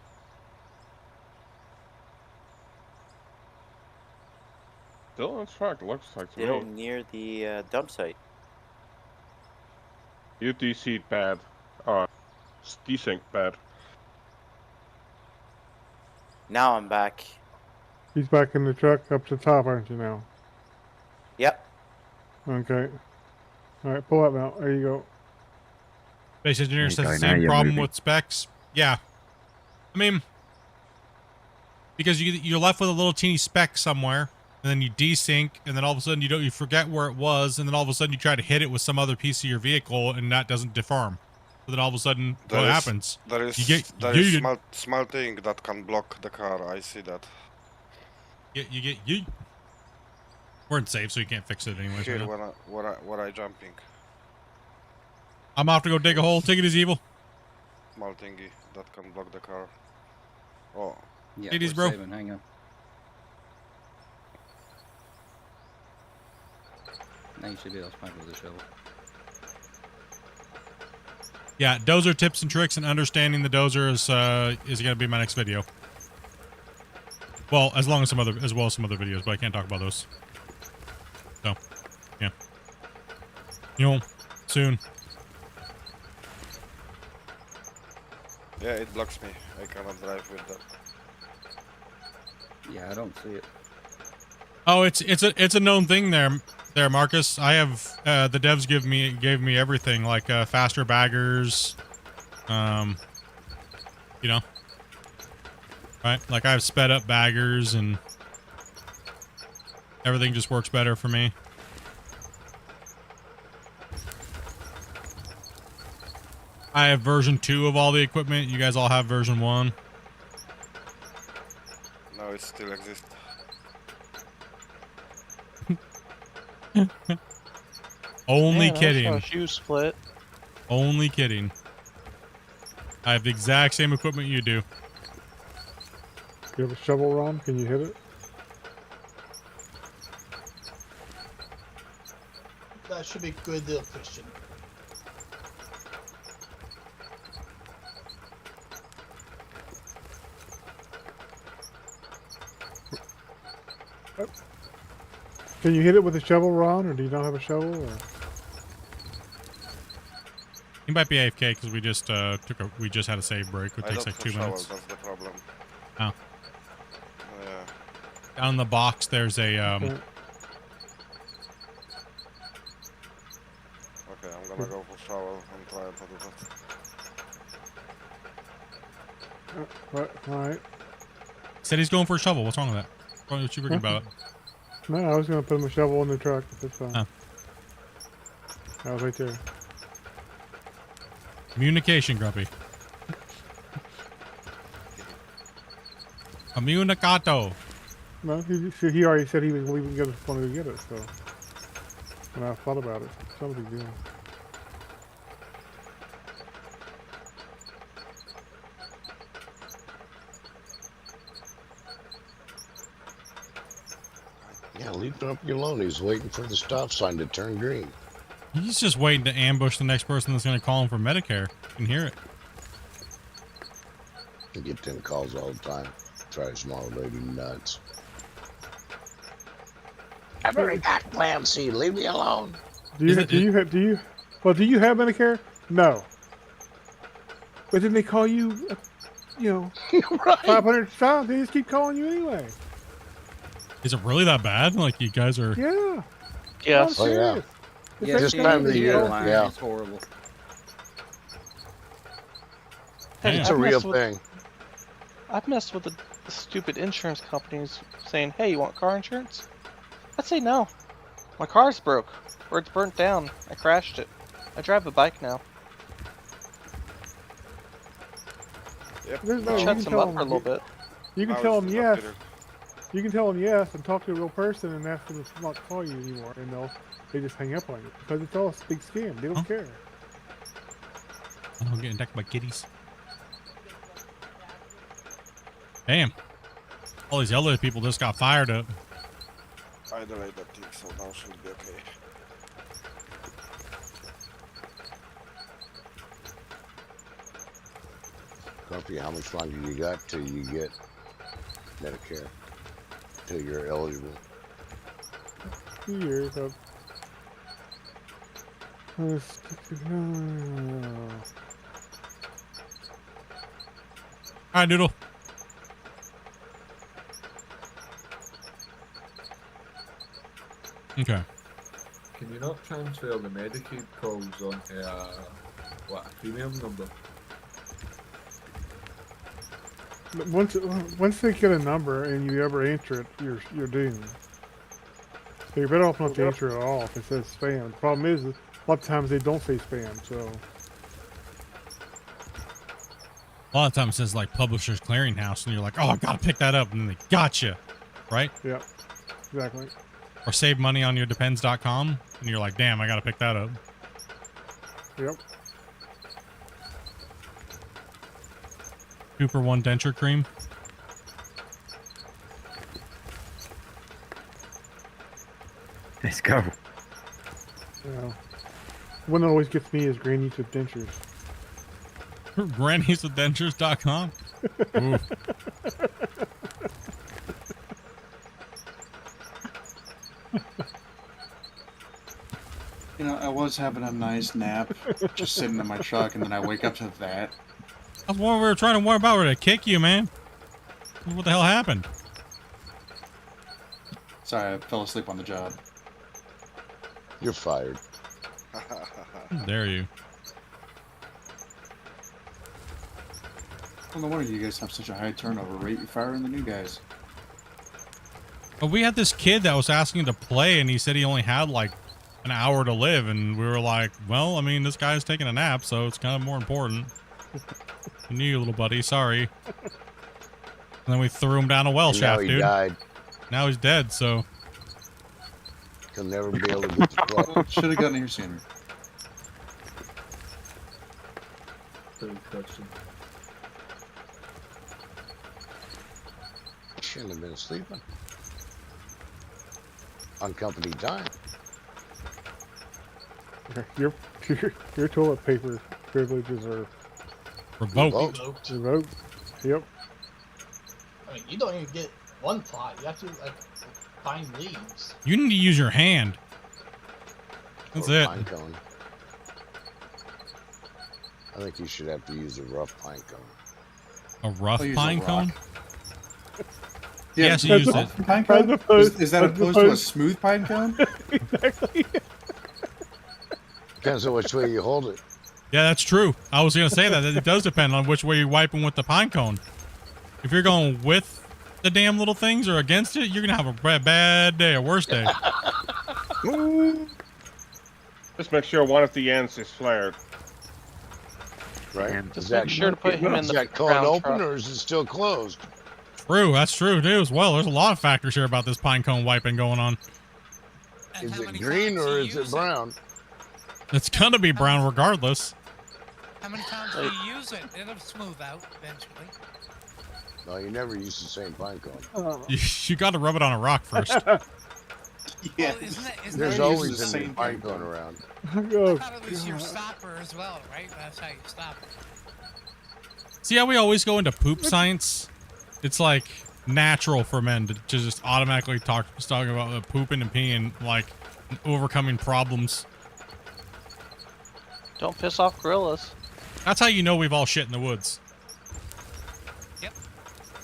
Still on track, looks like to Still me. near the dump site. UTC pad. Desync pad. Now I'm back. He's back in the truck up to the top, aren't you now? Yep. Okay. Alright, pull up now. There you go. Base engineer There you says go, the now same you're problem moving. with specs. Yeah. I mean, because you're left with a little teeny speck somewhere, and then you desync, and then all of a sudden you forget where it was, and then all of a sudden you try to hit it with some other piece of your vehicle, and that doesn't deform. So then all of a sudden, what happens? There is You get there is yeeted. small thing that can block the car. I see that. You get yeet. We're in safe, so you can't fix it anyways. Here Right now. where I jumping. I'm off to go dig a hole. Take it as evil. Small thingy that can block the car. Oh. Yeah, Ladies, we're bro. saving. Hang on. Now you should be able to smack with a shovel. Yeah, dozer tips and tricks and understanding the dozer is gonna be my next video. Well, as well as some other videos, but I can't talk about those. So, yeah. You know, soon. Yeah, it blocks me. I cannot drive with that. Yeah, I don't see it. Oh, it's a known thing there, Marcus. I have the devs gave me everything like faster baggers, you know, right? Like I have sped up baggers and everything just works better for me. I have version 2 of all the equipment. You guys all have version 1. No, it still exists. Only Man, kidding. I saw you split. Only kidding. I have the exact same equipment you do. You have a shovel, Ron? Can you hit it? That should be good deal, Christian. Can you hit it with a shovel, Ron, or do you not have a shovel? Or? He might be AFK because we just we just had a save break. It I takes don't like have 2 shovel, minutes. that's the problem. Oh. Yeah. Down in the box, there's a Okay, I'm gonna go for shovel and try to do that. What? All right. Said he's going for a shovel. What's wrong with that? What you freaking about? No, I was gonna put him a shovel in the truck. But that's fine. Oh. I was right there. Communication, Grumpy. Communicato. No, he already said he was leaving to get wanted to get it. So, and I thought about it. Somebody's doing. Yeah, leave Grumpy alone. He's waiting for the stop sign to turn green. He's just waiting to ambush the next person that's going to call him for Medicare. You can hear it. I get them calls all the time. Try to small lady nuts. I've already got Plan C. Leave me alone. Do you have Medicare? No. But then they call you, right. 500 times. They just keep calling you anyway. Is it really that bad? Like you guys are? Yeah. Yes. Oh yeah. Yeah, this time of the year. Yeah. It's horrible. It's a real thing. I've messed with the stupid insurance companies saying, hey, you want car insurance? I'd say no. My car's broke, or it's burnt down. I crashed it. I drive a bike now. Yep. Shut them up for a little bit. You can tell them yes. You can tell them yes and talk to a real person and ask them to not call you anymore, and they just hang up on you because it's all a big scam. They don't care. I'm getting attacked by kitties. Damn. All these elderly people just got fired up. I delayed that tick, so now should be okay. Grumpy, how much longer you got till you get Medicare? Till you're eligible? 2 years of. All right, Noodle. Okay. Can you not transfer the Medicaid calls onto a premium number? Once they get a number and you ever enter it, you're doomed. So you're better off not to enter it at all if it says spam. The problem is, a lot of times they don't say spam, so. A lot of times it says like Publishers Clearinghouse, and you're like, oh, I gotta pick that up, and then they gotcha, right? Yeah, exactly. Or save money on your depends.com, and you're like, damn, I gotta pick that up. Yep. 2 for 1 denture cream. Let's go. Yeah. One that always gets me is Granny's with dentures. Grannieswithdentures.com. Ooh. I was having a nice nap, just sitting in my truck, and then I wake up to that. That's what we were trying to worry about. We're to kick you, man. What the hell happened? Sorry, I fell asleep on the job. You're fired. How dare you? Well, no wonder you guys have such a high turnover rate. You're firing the new guys. But we had this kid that was asking to play, and he said he only had like an hour to live, and we were like, well, I mean, this guy's taking a nap, so it's kind of more important. Than you, little buddy. Sorry. And then we threw him down a well shaft, now he dude. died. Now he's dead, so. He'll never be able to get to play. Should have gotten here sooner. Good question. Shouldn't have been sleeping. On company time. Your toilet paper privileges are revoked. Revoked. Yep. I mean, you don't even get one ply. You have to Pine leaves. You need to use your hand. That's Or a it. pine cone. I think you should have to use a rough pine cone. A rough I'll use a pine rock. cone? Yeah, Yes, you used it. Pine cone? Is that opposed to a smooth pine cone? Exactly. Depends on which way you hold it. Yeah, that's true. I was going to say that. It does depend on which way you're wiping with the pine cone. If you're going with the damn little things or against it, you're going to have a bad day, a worse day. Just make sure one of the ends is flared. Right? Just make sure to put him in Is the that cone ground open truck. or is it still closed? True, that's true too as well. There's a lot of factors here about this pine cone wiping going on. Is it green or is it brown? It's gonna be brown regardless. How many times do you use it? It'll smooth out eventually. No, you never use the same pine cone. You got to rub it on a rock first. Yeah. Well, isn't There's that always the a new same pine pine cone around. I thought it was your stopper as well, right? That's how you stop it. See how we always go into poop science? It's like natural for men to just automatically talk about pooping and peeing, like overcoming problems. Don't piss off gorillas. That's how you know we've all shit in the woods. Yep.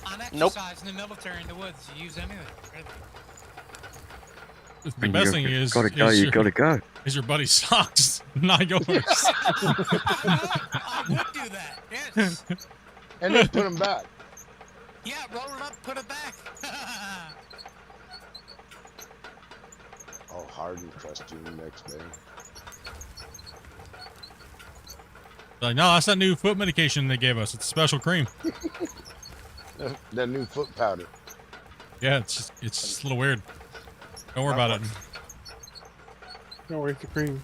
On Nope. exercise in the military in the woods, you use anything. Really. The When best you thing is, gotta go, is you your, gotta go. is your buddy's socks, not yours. I would do that. Yes. And then put them back. Yeah, roll it up, put it back. All hard and crusty the next day. Like, no, that's that new foot medication they gave us. It's a special cream. That new foot powder. Yeah, it's just a little weird. Don't worry about it. No, it's a cream.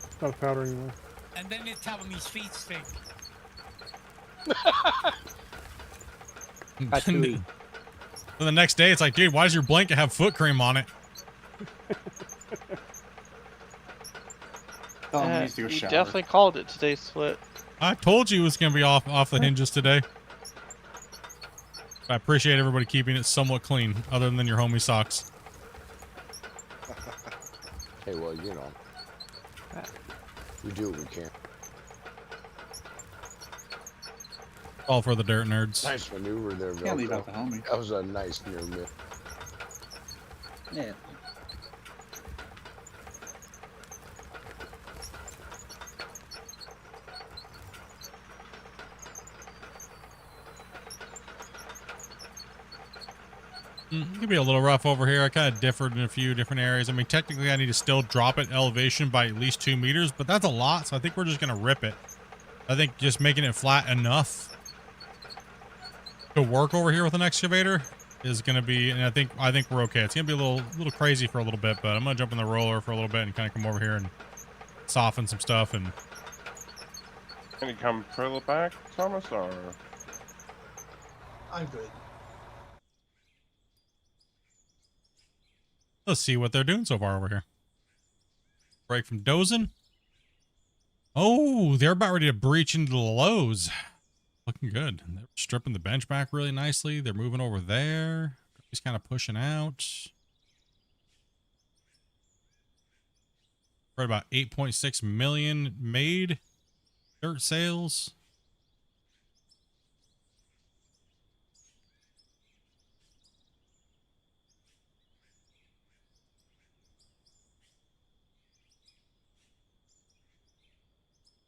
It's not a powder anymore. And then you tell him his feet stink. Then the next day, it's like, dude, why does your blanket have foot cream on it? Oh, he needs to go you shower. definitely called it today, Split. I told you it was gonna be off the hinges today. I appreciate everybody keeping it somewhat clean, other than your homie socks. Hey, well, you know, we do what we can. All for the dirt nerds. Nice maneuver there, Can't leave Velcro. out the homie. That was a nice near miss. Yeah. It could be a little rough over here. I kind of differed in a few different areas. I mean, technically, I need to still drop it elevation by at least 2 meters, but that's a lot, so I think we're just going to rip it. I think just making it flat enough to work over here with an excavator is going to be, and I think we're okay. It's going to be a little crazy for a little bit, but I'm going to jump in the roller for a little bit and kind of come over here and soften some stuff. And Can you come further back, Thomas, or? I'm good. let's see what they're doing so far over here. Break from dozing. Oh, they're about ready to breach into the lows. Looking good. They're stripping the bench back really nicely. They're moving over there. He's kind of pushing out. We're at about 8.6 million made dirt sales.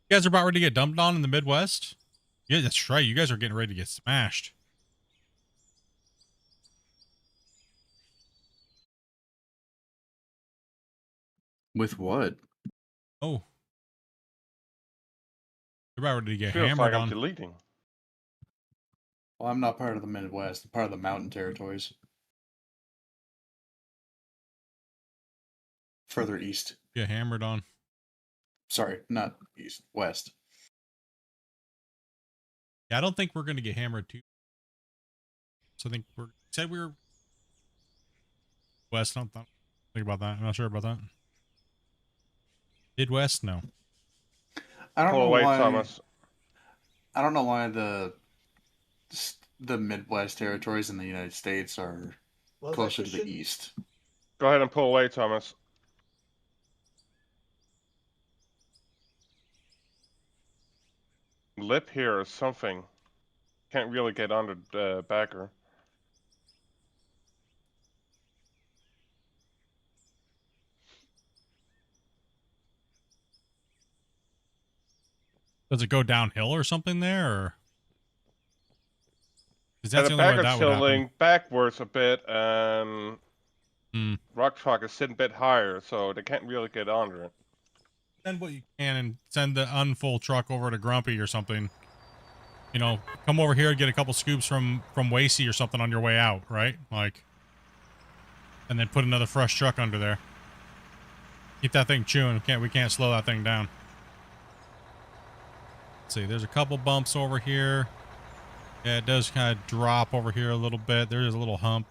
You guys are about ready to get dumped on in the Midwest? Yeah, that's right. You guys are getting ready to get smashed. With what? Oh. You're about ready to get Feels hammered like I'm on. deleting. Well, I'm not part of the Midwest. I'm part of the mountain territories. Further east. Get hammered on. Sorry, not east. West. Yeah, I don't think we're going to get hammered too. So I think said we were west. I don't think about that. I'm not sure about that. Midwest? No. I don't Pull know away, why. Thomas. I don't know why the Midwest territories in the United States are What was Closer that, to the Christian? east. Go ahead and pull away, Thomas. Lip here or something. Can't really get under the backer. Does it go downhill or something there? Or? 'Cause And that's the the only way bagger's that would happen. tilting backwards a bit, and Hmm. rock truck is sitting a bit higher, so they can't really get under it. Send what you can and send the unfull truck over to Grumpy or something. You know, come over here and get a couple scoops from Wasey or something on your way out, right? Like, and then put another fresh truck under there. Keep that thing chewing. We can't slow that thing down. Let's see, there's a couple bumps over here. Yeah, it does kind of drop over here a little bit. There is a little hump.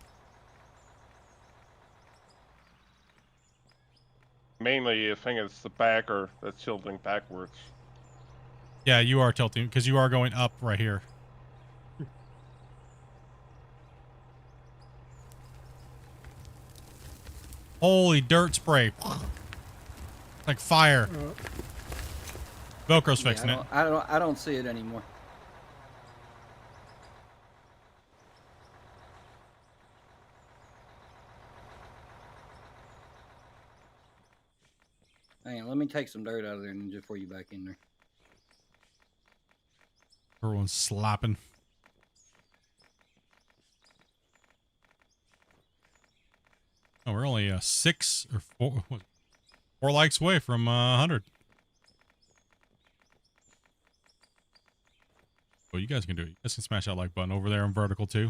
Mainly, I think it's the backer that's tilting backwards. Yeah, you are tilting because you are going up right here. Holy dirt spray. Like fire. Velcro's fixing it. I don't see it anymore. Hang on, let me take some dirt out of there and before you back in there. Everyone's slapping. Oh, we're only 6 or 4 likes away from 100. Oh, you guys can do it. You guys can smash that like button over there in vertical too.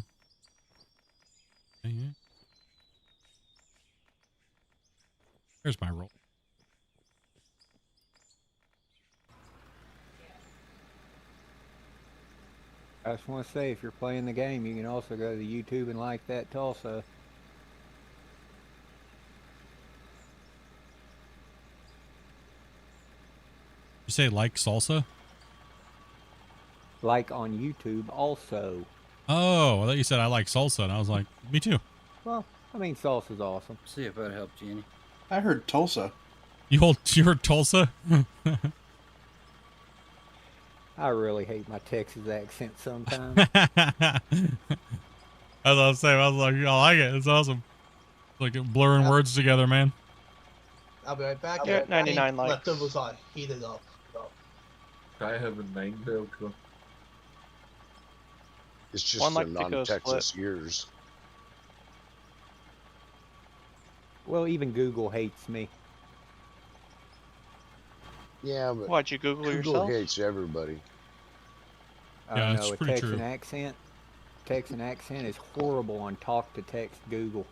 Yeah. There's my roll. I just want to say, if you're playing the game, you can also go to YouTube and like that Tulsa. You say like salsa? Like on YouTube also. Oh, I thought you said I like salsa, and I was like, me too. Well, I mean, salsa's awesome. See if that helped, Jenny. I heard Tulsa. You heard Tulsa? I really hate my Texas accent sometimes. As I was saying, I was like, I like it. It's awesome. It's like blurring words together, man. I'll be right back. Yeah, 99 likes. Leftovers are heated up. I have a 9 Velcro. It's just One for like to go non-Texas split. ears. Well, even Google hates me. Yeah, but Why'd you Google yourself? hates everybody. I Yeah, don't it's know, a pretty Texan true. accent. Texan accent is horrible on talk to text Google.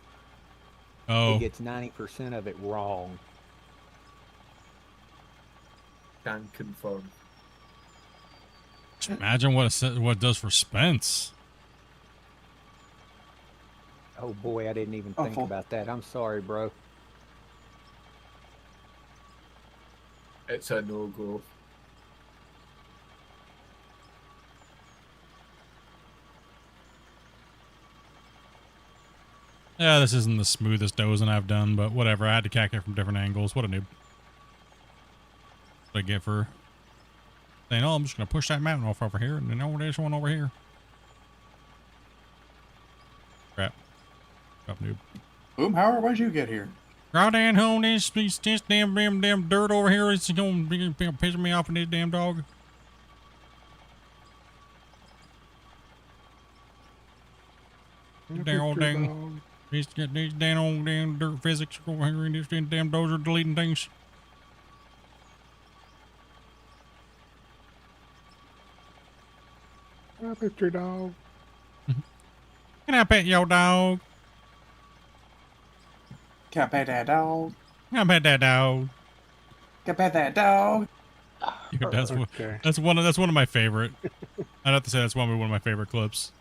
Oh, It gets 90% of it wrong. Can confirm. just imagine what it does for Spence. Oh boy, I didn't even think about that. I'm sorry, bro. It's a no-go. Yeah, this isn't the smoothest dozing I've done, but whatever. I had to cack it from different angles. What a noob. What I get for saying, oh, I'm just going to push that mountain off over here, and then oh, there's one over here. Crap. Up, noob. Boom, Howard, why'd you get here? Right down home, this damn dirt over here is going to be pissing me off in this damn dog. Damn dang. These damn old damn dirt physics over here in this damn dozer deleting things. I pet your dog. Can I pet your dog? Can I pet that dog? Can I pet that dog? Can I pet that dog? Dude, that's Okay. that's one of my favorite. I'd have to say that's one of my favorite clips.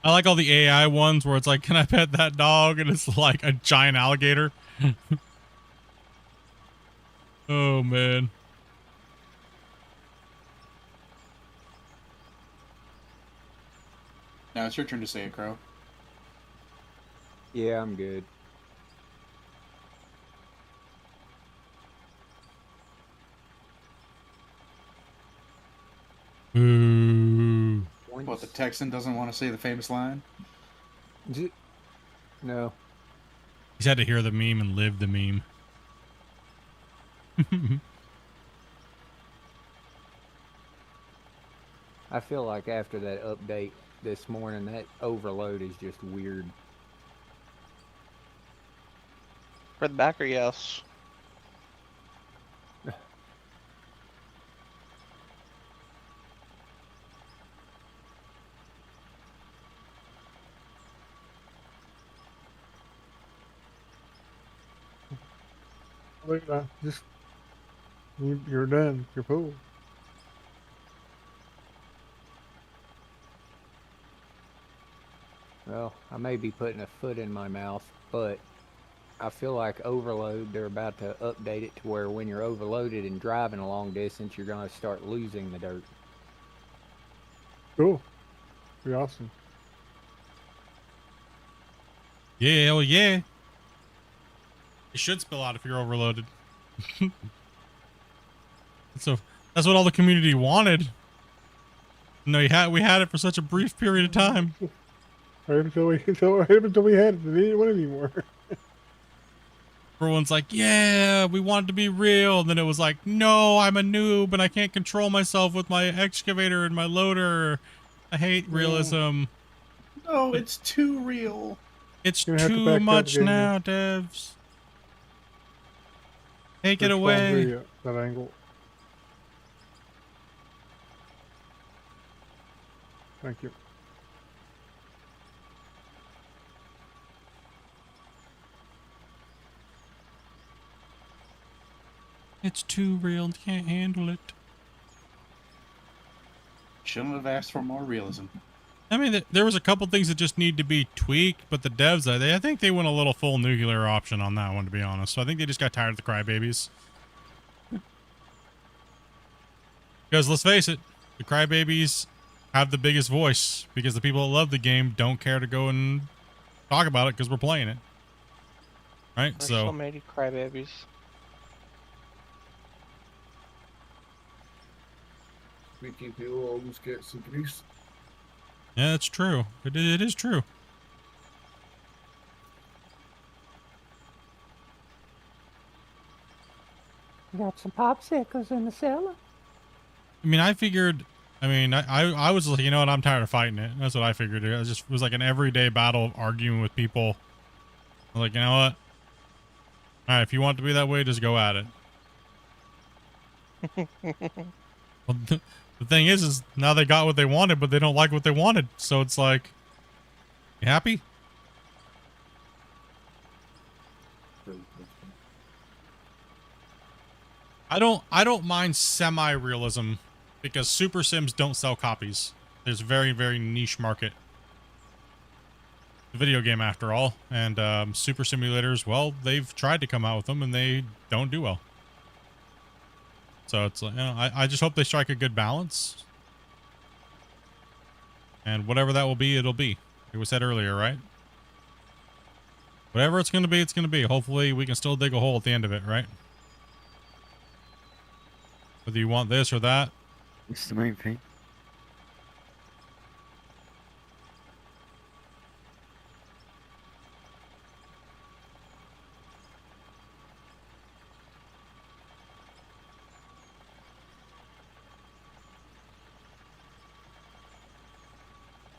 I like all the AI ones where it's like, can I pet that dog? And it's like a giant alligator. Oh, man. Now it's your turn to say it, Crow. Yeah, I'm good. Ooh. What, the Texan doesn't want to say the famous line? No. He's had to hear the meme and live the meme. I feel like after that update this morning, that overload is just weird. For the backer, yes. Just you're done. You're full. Well, I may be putting a foot in my mouth, but I feel like overload, they're about to update it to where when you're overloaded and driving a long distance, you're going to start losing the dirt. Cool. Pretty awesome. Yeah, hell yeah. It should spill out if you're overloaded. So that's what all the community wanted. No, we had it for such a brief period of time. Right until we had it, they didn't want it anymore. Everyone's like, yeah, we want it to be real. And then it was like, no, I'm a noob and I can't control myself with my excavator and my loader. I hate realism. No, it's too real. It's too much now, devs. Take it away. That angle. Thank you. It's too real. Can't handle it. Shouldn't have asked for more realism. I mean, there was a couple things that just need to be tweaked, but the devs, I think they went a little full nuclear option on that one, to be honest. So I think they just got tired of the crybabies. Because let's face it, the crybabies have the biggest voice because the people that love the game don't care to go and talk about it because we're playing it. Right? There's so many crybabies. Speaking people always get some grease. yeah, that's true. It is true. Got some popsicles in the cellar. I mean, I was like, you know what? I'm tired of fighting it. That's what I figured. It was like an everyday battle of arguing with people. I was like, you know what? All right, if you want it to be that way, just go at it. Well, the thing is now they got what they wanted, but they don't like what they wanted. So it's like, you happy? I don't mind semi-realism because Super Sims don't sell copies. There's a very, very niche market. The video game after all, and super simulators, well, they've tried to come out with them and they don't do well. So it's like, you know, I just hope they strike a good balance. And whatever that will be, it'll be. It was said earlier, right? Whatever it's going to be, it's going to be. Hopefully we can still dig a hole at the end of it, right? Whether you want this or that. It's the main thing.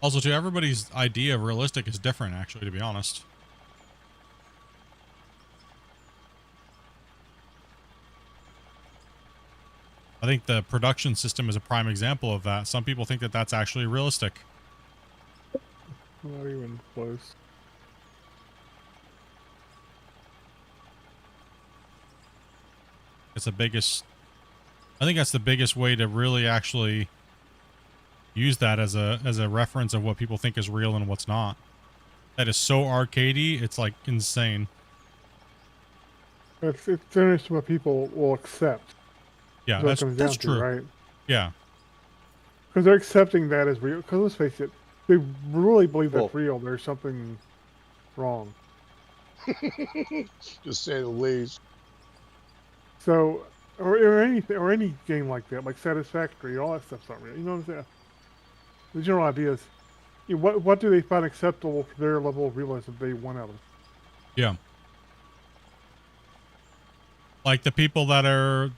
Also, too, everybody's idea of realistic is different, actually, to be honest. I think the production system is a prime example of that. Some people think that that's actually realistic. Not even close. It's the biggest... I think that's the biggest way to really actually use that as a reference of what people think is real and what's not. That is so arcadey, it's like insane. It's interesting what people will accept. Yeah, that's that's true. Right? Yeah. Because they're accepting that as real. Because let's face it, they really believe Cool. that's real, there's something wrong. To say the least. So, or anything, or any game like that, like Satisfactory, all that stuff's not real. You know what I'm saying? The general idea is, what do they find acceptable for their level of realism they want out of it? Yeah. Like the people that are,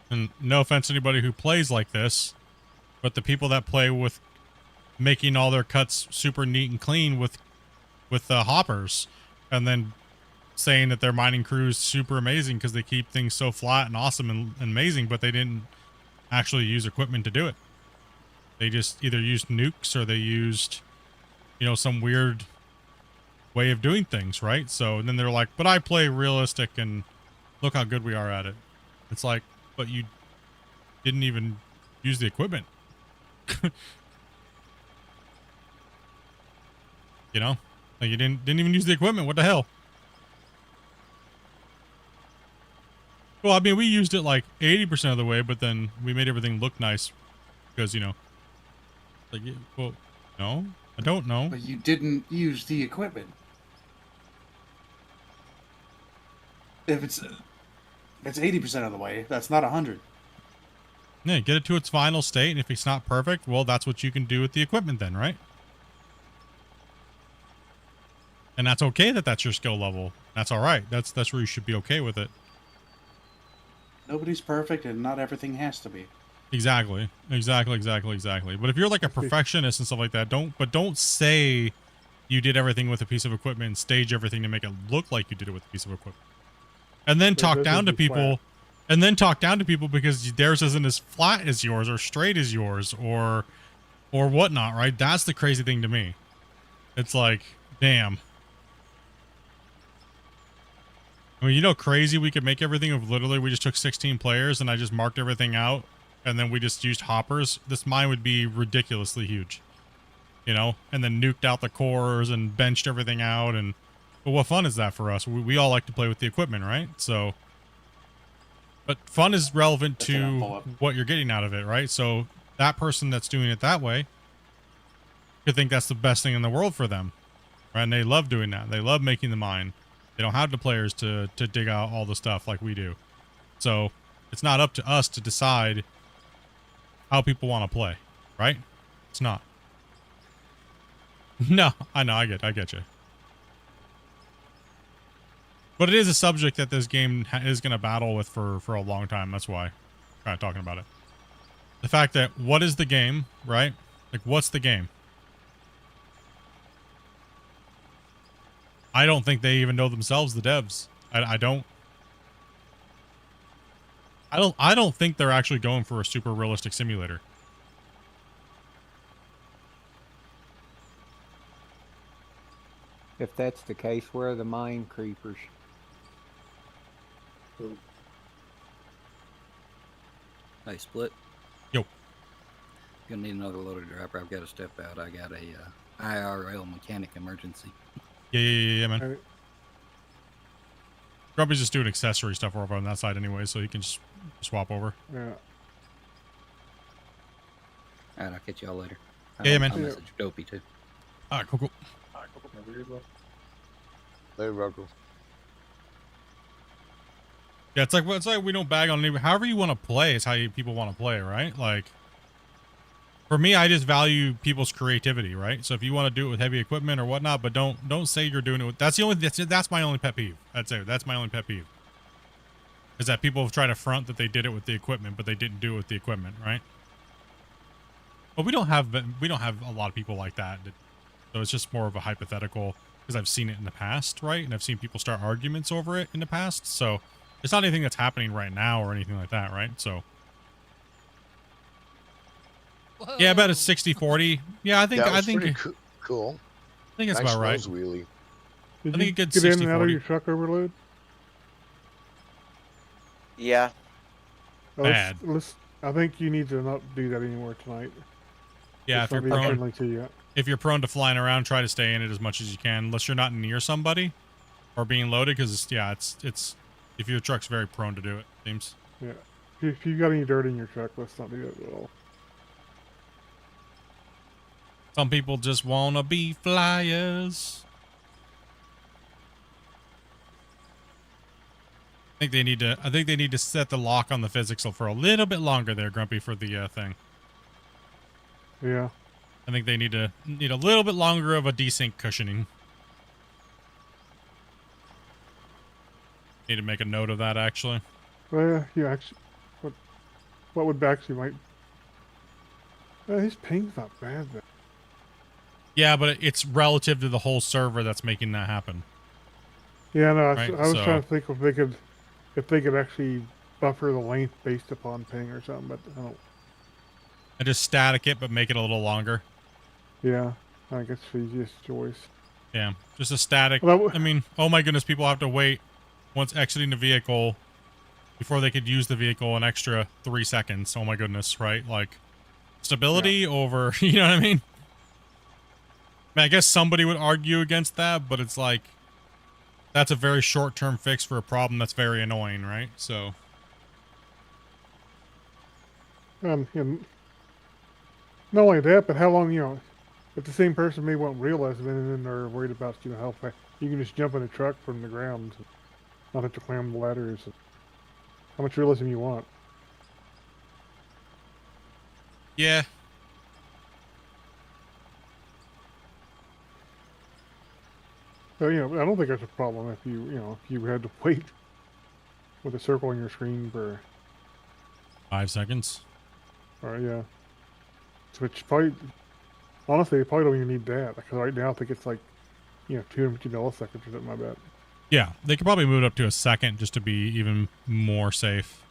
and no offense to anybody who plays like this, but the people that play with making all their cuts super neat and clean with hoppers, and then saying that their mining crew is super amazing because they keep things so flat and awesome and amazing, but they didn't actually use equipment to do it. They just either used nukes or they used, you know, some weird way of doing things, right? So and then they're like, but I play realistic and look how good we are at it. It's like, but you didn't even use the equipment. You know, like you didn't even use the equipment. What the hell? Well, I mean, we used it like 80% of the way, but then we made everything look nice because, you know, like, well, no, I don't know. But you didn't use the equipment. If it's 80% of the way, that's not 100. Yeah, get it to its final state, and if it's not perfect, well, that's what you can do with the equipment then, right? And that's okay that that's your skill level. That's all right. That's where you should be okay with it. Nobody's perfect, and not everything has to be. Exactly. But if you're like a perfectionist and stuff like that, don't say you did everything with a piece of equipment and stage everything to make it look like you did it with a piece of equipment. And then talk down to people, because theirs isn't as flat as yours or straight as yours or whatnot, right? That's the crazy thing to me. It's like, damn. I mean, you know, crazy we could make everything if literally we just took 16 players and I just marked everything out and then we just used hoppers. This mine would be ridiculously huge, you know, and then nuked out the cores and benched everything out. And but what fun is that for us? We all like to play with the equipment, right? So, but fun is relevant to what you're getting out of it, right? So that person that's doing it that way could think that's the best thing in the world for them, right? And they love doing that. They love making the mine. They don't have the players to dig out all the stuff like we do. So it's not up to us to decide how people want to play, right? It's not. No, I know, I get you. But it is a subject that this game is going to battle with for a long time. That's why I'm kind of talking about it. The fact that what is the game, right? Like, what's the game? I don't think they even know themselves, the devs. I don't think they're actually going for a super realistic simulator. If that's the case, where are the mine creepers? Hey, Split. Yo. Gonna need another loader dropper. I've got to step out. I got a IRL mechanic emergency. Yeah, man. Grumpy's just doing accessory stuff over on that side anyway, so you can just swap over. Yeah. Alright, I'll catch y'all later. Yeah, man. I'll message Dopey too. Alright, cool. Later, Rocco. Yeah, it's like we don't bag on anybody. However you want to play is how people want to play, right? Like, for me, I just value people's creativity, right? So if you want to do it with heavy equipment or whatnot, but don't say you're doing it with, that's my only pet peeve. That's my only pet peeve. Is that people have tried to front that they did it with the equipment, but they didn't do it with the equipment, right? But we don't have a lot of people like that. So it's just more of a hypothetical because I've seen it in the past, right? And I've seen people start arguments over it in the past. So it's not anything that's happening right now or anything like that, right? So Whoa. yeah, about a 60-40. Yeah, I think pretty cool. I think it's nice about right. nose wheelie. Did I think you a good get in and out of 60-40. your truck overload? Yeah. Bad. I think you need to not do that anymore tonight. Yeah, Just if you're not being prone, friendly to you. if you're prone to flying around, try to stay in it as much as you can, unless you're not near somebody or being loaded. Because it's if your truck's very prone to do it. Seems. Yeah. If you got any dirt in your truck, let's not do that at all. Some people just wanna be flyers. I think they need to set the lock on the physics for a little bit longer there, Grumpy, for the thing. Yeah. I think they need a little bit longer of a desync cushioning. Need to make a note of that, actually. Well, yeah, actually, what would actually might... his ping's not bad, though. Yeah, but it's relative to the whole server that's making that happen. Yeah, no, Right, I was so- trying to think if they could actually buffer the length based upon ping or something, but I don't... And just static it, but make it a little longer. Yeah, I think it's the easiest choice. Yeah, just a static. Well, I mean, oh my goodness, people have to wait once exiting the vehicle before they could use the vehicle an extra 3 seconds. Oh my goodness, right? Like, stability over, you know what I mean? I guess somebody would argue against that, but it's like, that's a very short-term fix for a problem that's very annoying, right? So. And not only that, but how long, if the same person may won't realize it, and then they're worried about, how fast you can just jump in a truck from the ground, not have to climb the ladders. How much realism you want? Yeah. So, I don't think that's a problem if you had to wait with a circle on your screen for 5 seconds. Or yeah. Which probably, honestly, they probably don't even need that, because right now I think it's like, 250 milliseconds or something like that. Yeah, they could probably move it up to a second just to be even more safe.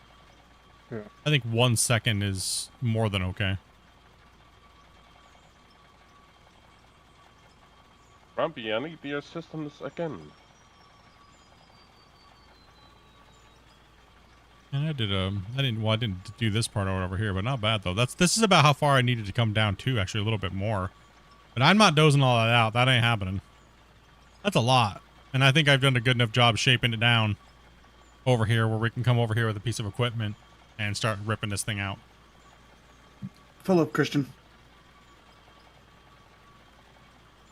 Yeah. I think 1 second is more than okay. Grumpy, I need your systems again. And I didn't do this part over here, but not bad though. This is about how far I needed to come down too, actually a little bit more. But I'm not dozing all that out. That ain't happening. That's a lot. And I think I've done a good enough job shaping it down over here where we can come over here with a piece of equipment and start ripping this thing out. Fill up, Christian.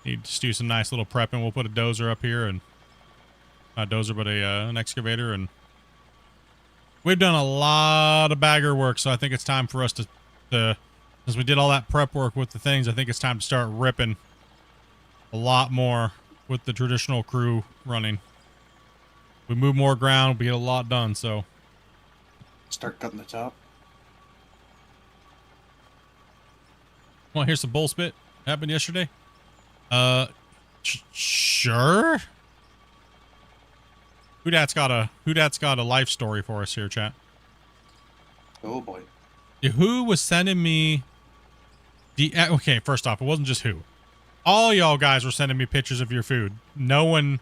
Need to just do some nice little prepping. We'll put a dozer up here, and not a dozer, but an excavator, and we've done a lot of bagger work, so I think it's time for us to since we did all that prep work with the things, I think it's time to start ripping a lot more with the traditional crew running. We move more ground, we get a lot done, so. Start cutting the top. Want to hear some bull spit? Happened yesterday? Sure. Who that's got a life story for us here, chat? Oh boy. Who was sending me okay, first off, it wasn't just who. All y'all guys were sending me pictures of your food, knowing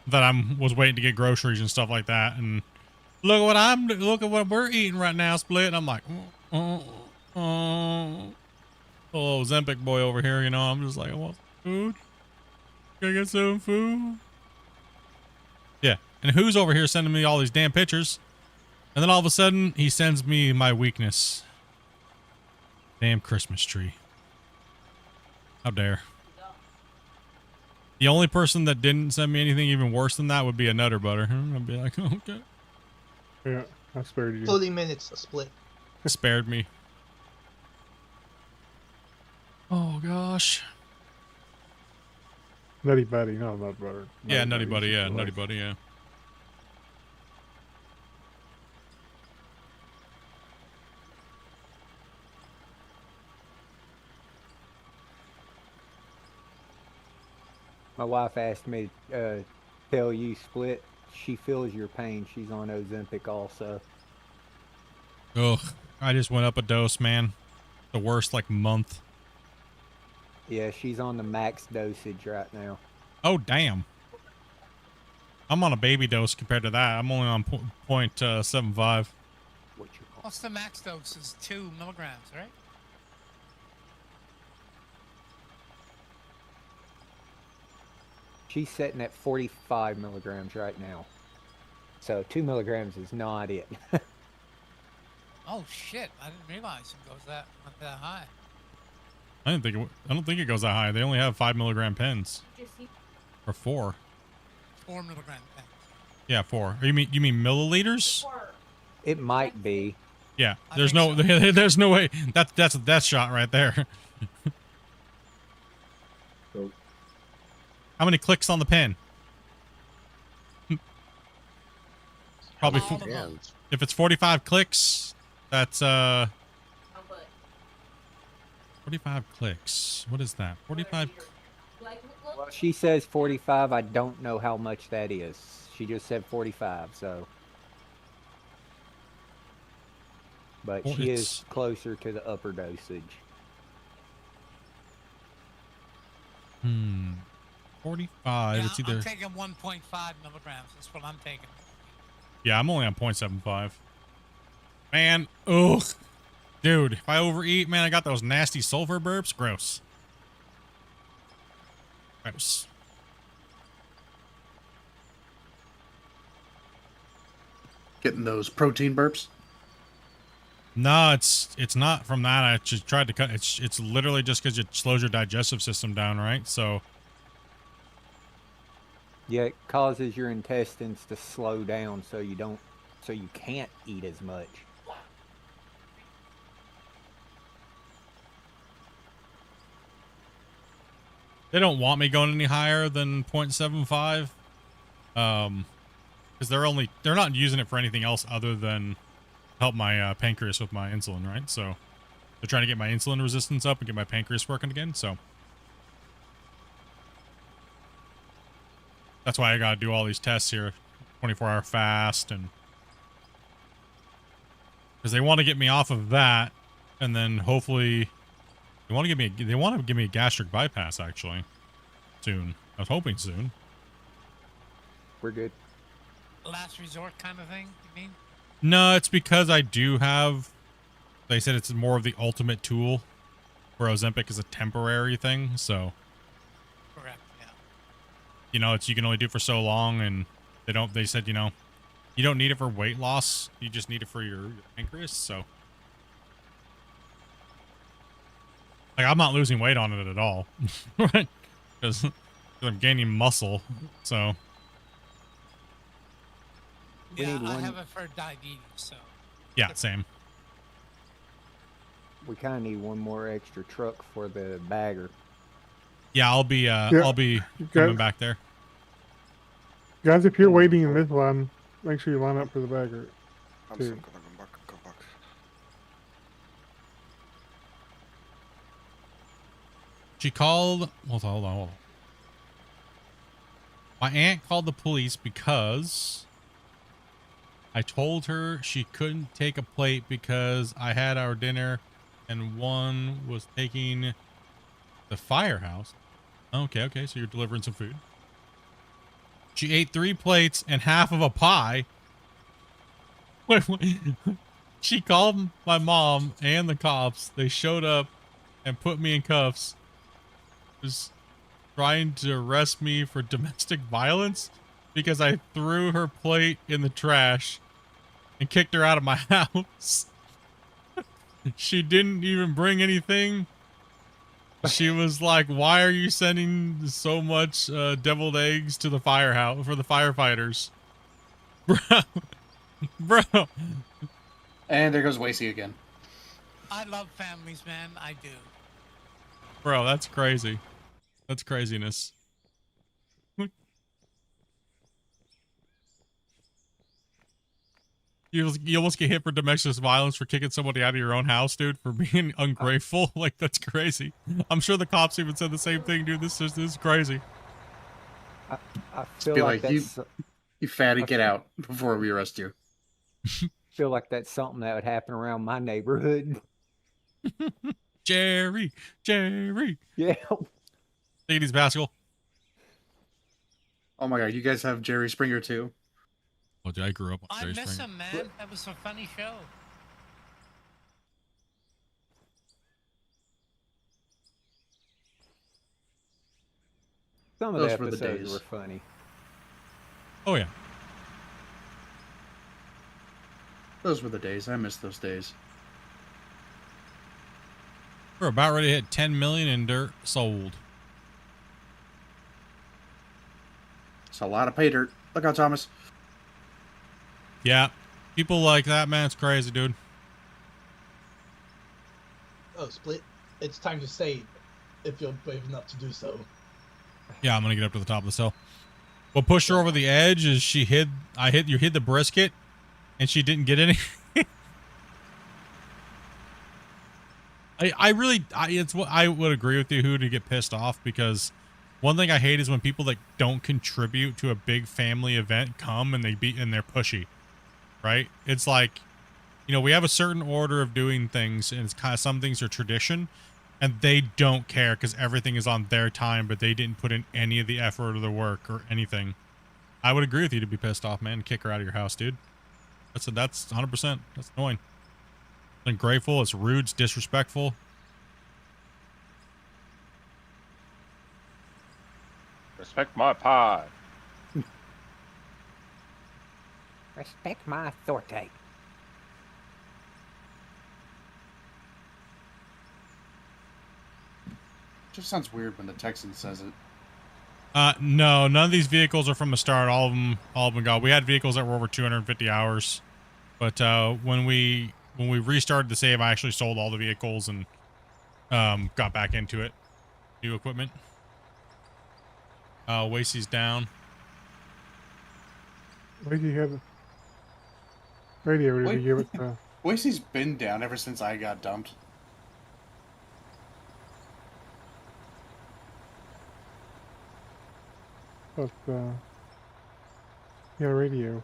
that was waiting to get groceries and stuff like that. And look at what we're eating right now, Split. And I'm like, oh, Zempic boy over here, I'm just like, I want food. Can I get some food? Yeah. And who's over here sending me all these damn pictures? And then all of a sudden, he sends me my weakness. Damn Christmas tree. How dare. The only person that didn't send me anything even worse than that would be a Nutter Butter. I'd be like, okay. Yeah, I spared you. 30 minutes a split. Spared me. Oh, gosh. Nutty Buddy, not Nut Butter. Yeah, Nutty Buddy, yeah. Nutty Buddy, yeah. My wife asked me to tell you, Split, she feels your pain. She's on Ozempic also. Ugh, I just went up a dose, man. The worst, month. Yeah, she's on the max dosage right now. Oh, damn. I'm on a baby dose compared to that. I'm only on 0.75. What's the max dose? Is 2 milligrams, right? She's sitting at 45 milligrams right now. So 2 milligrams is not it. Oh shit! I didn't realize it went that high. I don't think it goes that high. They only have 5 milligram pens. Or 4. 4 milligram pen. Yeah, 4. You mean milliliters? It might be. Yeah. There's no there's no way. That's shot right there. So, How many clicks on the pen? Probably if it's 45 clicks, that's 45 clicks. What is that? 45 She says 45. I don't know how much that is. She just said 45, so. But Well, she it's- is closer to the upper dosage. 45. Yeah, It's either. I'm taking 1.5 milligrams. That's what I'm taking. Yeah, I'm only on 0.75. Man, ugh. Dude, if I overeat, man, I got those nasty sulfur burps. Gross. Gross. Getting those protein burps. No, it's not from that. I just tried to cut. It's literally just because it slows your digestive system down, right? So Yeah, it causes your intestines to slow down so you can't eat as much. they don't want me going any higher than 0.75. Because they're not using it for anything else other than help my pancreas with my insulin, right? So they're trying to get my insulin resistance up and get my pancreas working again. So that's why I gotta do all these tests here, 24-hour fast, and because they want to get me off of that, and then hopefully they want to give me a gastric bypass actually soon. I was hoping soon. We're good. Last resort kind of thing, you mean? No, it's because I do have. They said it's more of the ultimate tool, where Ozempic is a temporary thing. So, Correct, yeah. you know, you can only do it for so long, and they said, you know, you don't need it for weight loss. You just need it for your pancreas. So, like, I'm not losing weight on it at all, right? Because I'm gaining muscle. So, Yeah, I have it for diabetes, so. yeah, same. We kind of need one more extra truck for the bagger. Yeah, I'll be coming back there. Guys, if you're waiting in this line, make sure you line up for the bagger. I'm too. still gonna go back. She called. Hold on. My aunt called the police because I told her she couldn't take a plate because I had our dinner and one was taking the firehouse. Okay, so you're delivering some food. She ate 3 plates and half of a pie. Wait. She called my mom and the cops. They showed up and put me in cuffs. Was trying to arrest me for domestic violence because I threw her plate in the trash and kicked her out of my house. She didn't even bring anything. She was like, "Why are you sending so much deviled eggs to the firehouse for the firefighters?" Bro. And there goes Wasey again. I love families, man. I do. Bro, that's crazy. That's craziness. You almost get hit for domestic violence for kicking somebody out of your own house, dude, for being ungrateful. Like, that's crazy. I'm sure the cops even said the same thing, dude. This is crazy. I feel Be like like, that's. you fatty, get out before we arrest you. Feel like that's something that would happen around my neighborhood. Jerry. Yeah. Take these basketball. Oh my god, you guys have Jerry Springer too? Oh, dude, I grew up on I Jerry miss Springer. him, man. That was a funny show. Some of Those the were the episodes days. were funny. Oh yeah. Those were the days. I miss those days. We're about ready to hit 10 million in dirt sold. It's a lot of pay dirt. Look out, Thomas. Yeah. People like that, man. It's crazy, dude. Oh, Split. It's time to save if you're brave enough to do so. Yeah, I'm gonna get up to the top of this hill. What pushed her over the edge is you hid the brisket and she didn't get any. I would agree with you who to get pissed off, because one thing I hate is when people that don't contribute to a big family event come and they're pushy, right? It's like, you know, we have a certain order of doing things, and it's kind of, some things are tradition, and they don't care because everything is on their time, but they didn't put in any of the effort or the work or anything. I would agree with you to be pissed off, man. Kick her out of your house, dude. That's 100%. That's annoying. It's ungrateful. It's rude. It's disrespectful. Respect my pie. Respect my authority. Just sounds weird when the Texan says it. No, none of these vehicles are from the start. All of them gone. We had vehicles that were over 250 hours, but when we restarted the save, I actually sold all the vehicles and got back into it. New equipment. Wasey's down. Wasey had a radio. Did you give it to? Wasey's been down ever since I got dumped. But yeah, radio.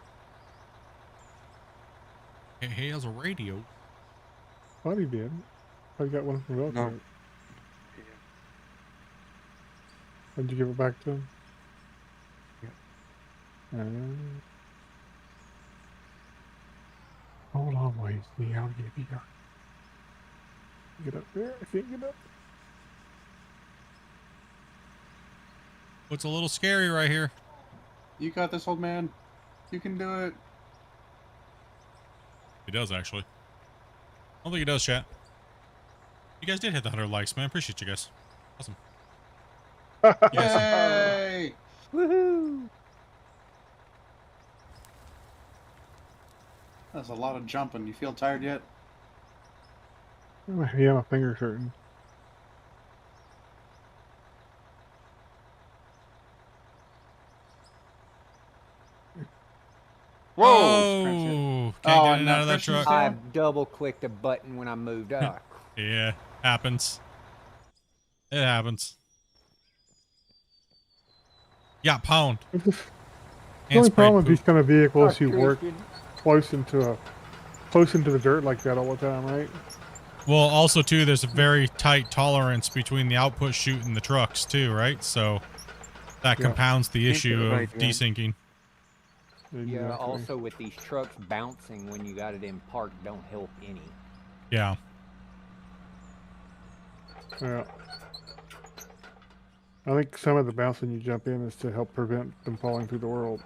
He has a radio. Thought he did. I got one from Velcro. No. Did you give it back to him? Yeah. Hold on, Wasey. I'll give you. Get up there. I can't get up. What's a little scary right here? You got this, old man. You can do it. He does, actually. I don't think he does, chat. You guys did hit the 100 likes, man. Appreciate you guys. Awesome. Yay! Woohoo! That's a lot of jumping. You feel tired yet? Yeah, my finger's hurting. Whoa! Can't get in and out of that truck. I double clicked a button when I moved up. Yeah, happens. It happens. Yeah, pound. The only problem with these kind of vehicles, you work close into the dirt like that all the time, right? Well, also too, there's a very tight tolerance between the output chute and the trucks too, right? So that compounds the issue of desyncing. Yeah, also with these trucks bouncing when you got it in park don't help any. Yeah. Yeah. I think some of the bounce when you jump in is to help prevent them falling through the world.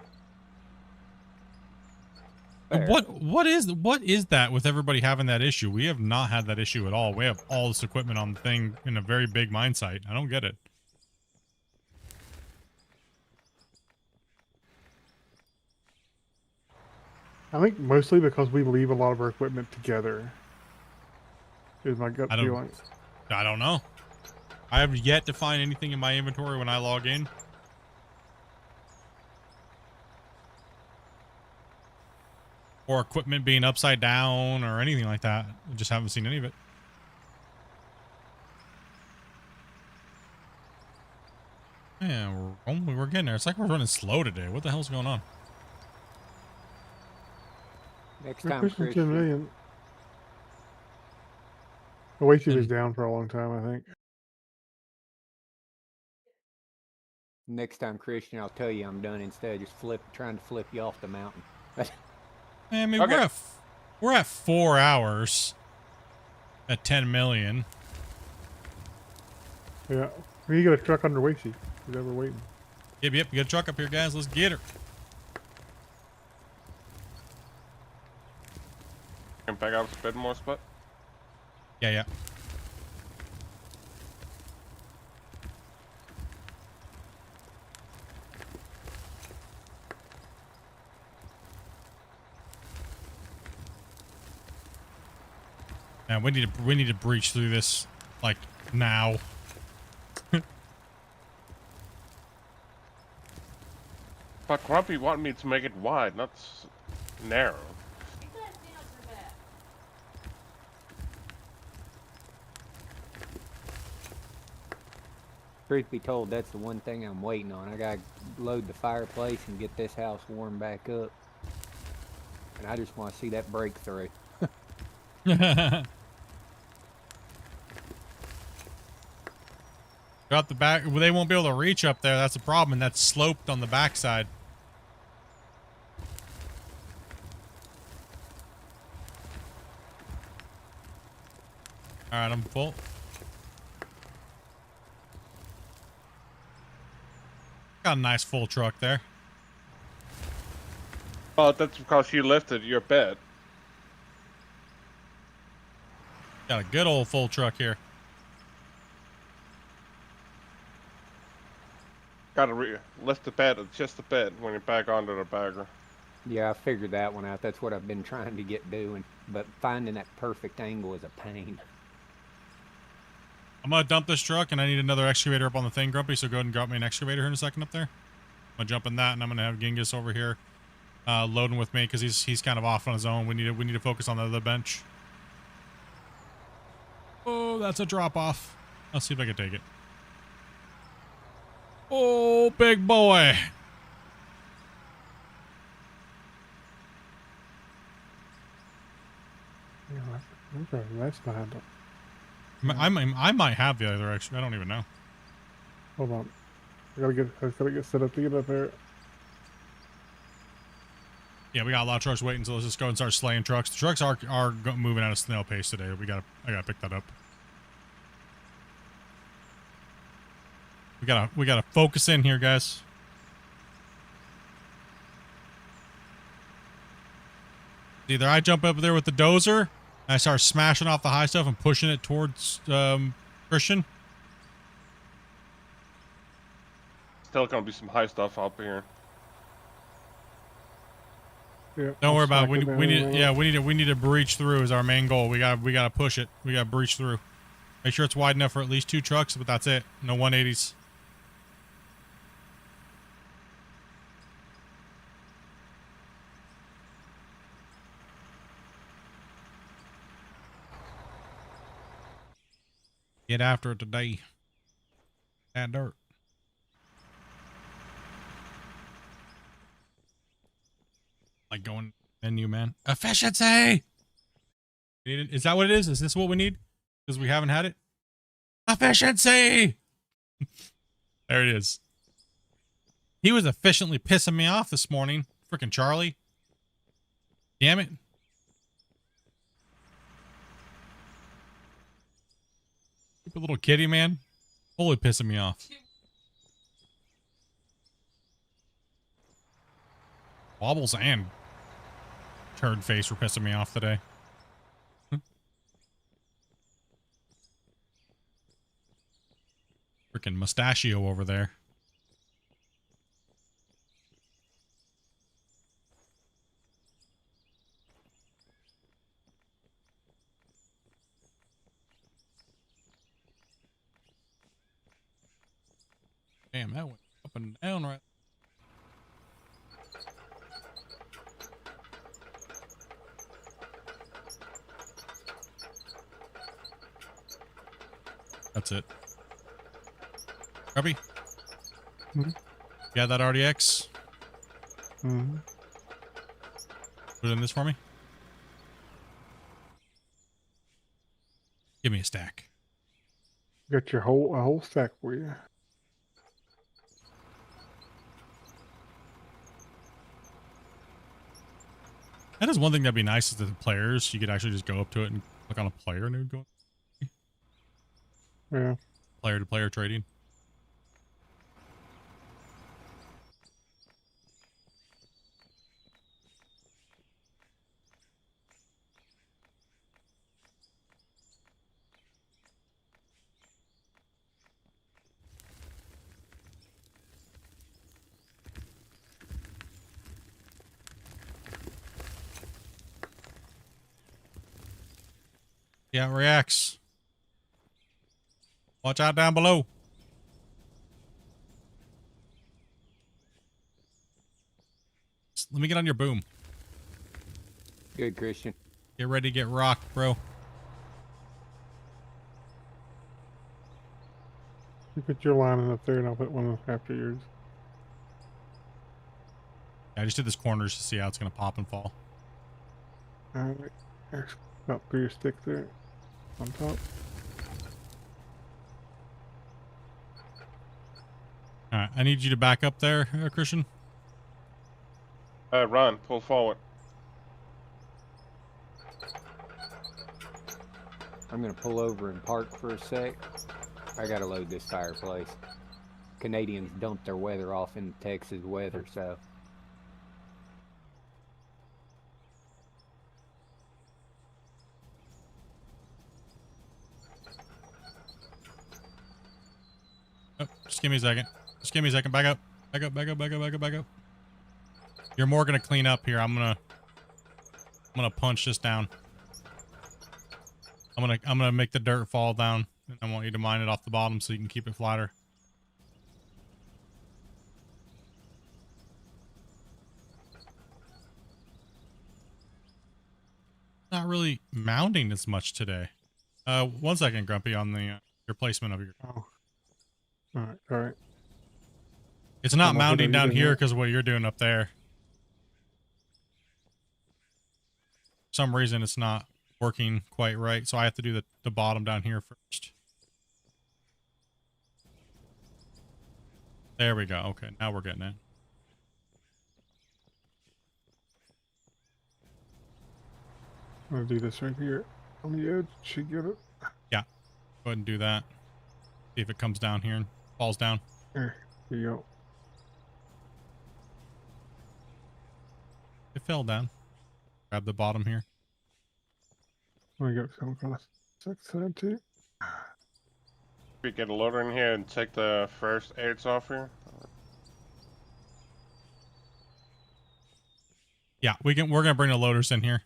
What is that with everybody having that issue? We have not had that issue at all. We have all this equipment on the thing in a very big mine site. I don't get it. I think mostly because we leave a lot of our equipment together. Is my gut feeling. I don't know. I have yet to find anything in my inventory when I log in. Or equipment being upside down or anything like that. I just haven't seen any of it. Yeah, we're getting there. It's like we're running slow today. What the hell's going on? Next We're time, pushing 10 Christian. million. The Wasey was down for a long time, I think. Next time, Christian, I'll tell you I'm done instead of just trying to flip you off the mountain. I mean, we're at 4 hours at 10 million. Yeah. You got a truck under Wasey. He's ever waiting. Yep, you got a truck up here, guys. Let's get her. Can back up a bit more, Split? Yeah. And we need to breach through this like now. But Grumpy wanted me to make it wide, not narrow. Truth be told, that's the one thing I'm waiting on. I gotta load the fireplace and get this house warmed back up. And I just want to see that breakthrough. Drop the back. Well, they won't be able to reach up there. That's the problem, and that's sloped on the backside. All right, I'm full. Got a nice full truck there. Oh, that's because you lifted your bed. Got a good old full truck here. Gotta lift the bed, just the bed when you're back onto the bagger. Yeah, I figured that one out. That's what I've been trying to get doing. But finding that perfect angle is a pain. I'm gonna dump this truck, and I need another excavator up on the thing, Grumpy. So go ahead and drop me an excavator here in a second up there. I'm gonna jump in that, and I'm gonna have Genghis over here loading with me because he's kind of off on his own. We need to focus on the other bench. Oh, that's a drop off. Let's see if I can take it. Oh, big boy. Yeah, that's behind it. I might have the other extra. I don't even know. Hold on. I gotta get set up to get up there. Yeah, we got a lot of trucks waiting, so let's just go and start slaying trucks. The trucks are moving at a snail pace today. I gotta pick that up. We gotta focus in here, guys. Either I jump up there with the dozer and I start smashing off the high stuff and pushing it towards Christian. Still gonna be some high stuff up here. Yeah, Don't worry about it. We need to breach through is our main goal. We gotta push it. We gotta breach through. Make sure it's wide enough for at least 2 trucks, but that's it. No 180s. Get after it today. That dirt. Like going menu, man. Efficiency! Is that what it is? Is this what we need? Because we haven't had it? Efficiency! There it is. He was efficiently pissing me off this morning. Freaking Charlie. Damn it. Stupid little kitty, man. Totally pissing me off. Wobbles and turd face were pissing me off today. Freaking mustachio over there. Damn, that went up and down right. That's it. Grubby? Mm-hmm. You got that RDX? Mm-hmm. Put it in this for me. Give me a stack. Got your a whole stack for you. That is one thing that'd be nice is that the players, you could actually just go up to it and click on a player and it would go. Yeah. Player to player trading. See how it reacts. Watch out down below. Let me get on your boom. Good, Christian. Get ready to get rocked, bro. You put your line up there and I'll put one after yours. Yeah, I just did this corner just to see how it's going to pop and fall. Alright. There's about 3 stick there on top. Alright, I need you to back up there, Christian. Run, pull forward. I'm gonna pull over and park for a sec. I gotta load this fireplace. Canadians dump their weather off in Texas weather, so. Oh, just give me a second. Just give me a second. Back up. Back up, back up, back up, back up, back up. You're more gonna clean up here. I'm gonna punch this down. I'm gonna make the dirt fall down. And I want you to mine it off the bottom so you can keep it flatter. Not really mounding as much today. 1 second, Grumpy, on the your placement of your. Oh. Alright, alright. It's not I'm off it, mounding are you down doing here that? because of what you're doing up there. For some reason, it's not working quite right, so I have to do the bottom down here first. There we go. Okay, now we're getting it. I'm gonna do this right here on the edge. Should get it. Yeah, go ahead and do that. See if it comes down here and falls down. There you go. It fell down. Grab the bottom here. I'm gonna go come across the side too. We get a loader in here and take the first aids off here. Yeah, we're gonna bring the loaders in here.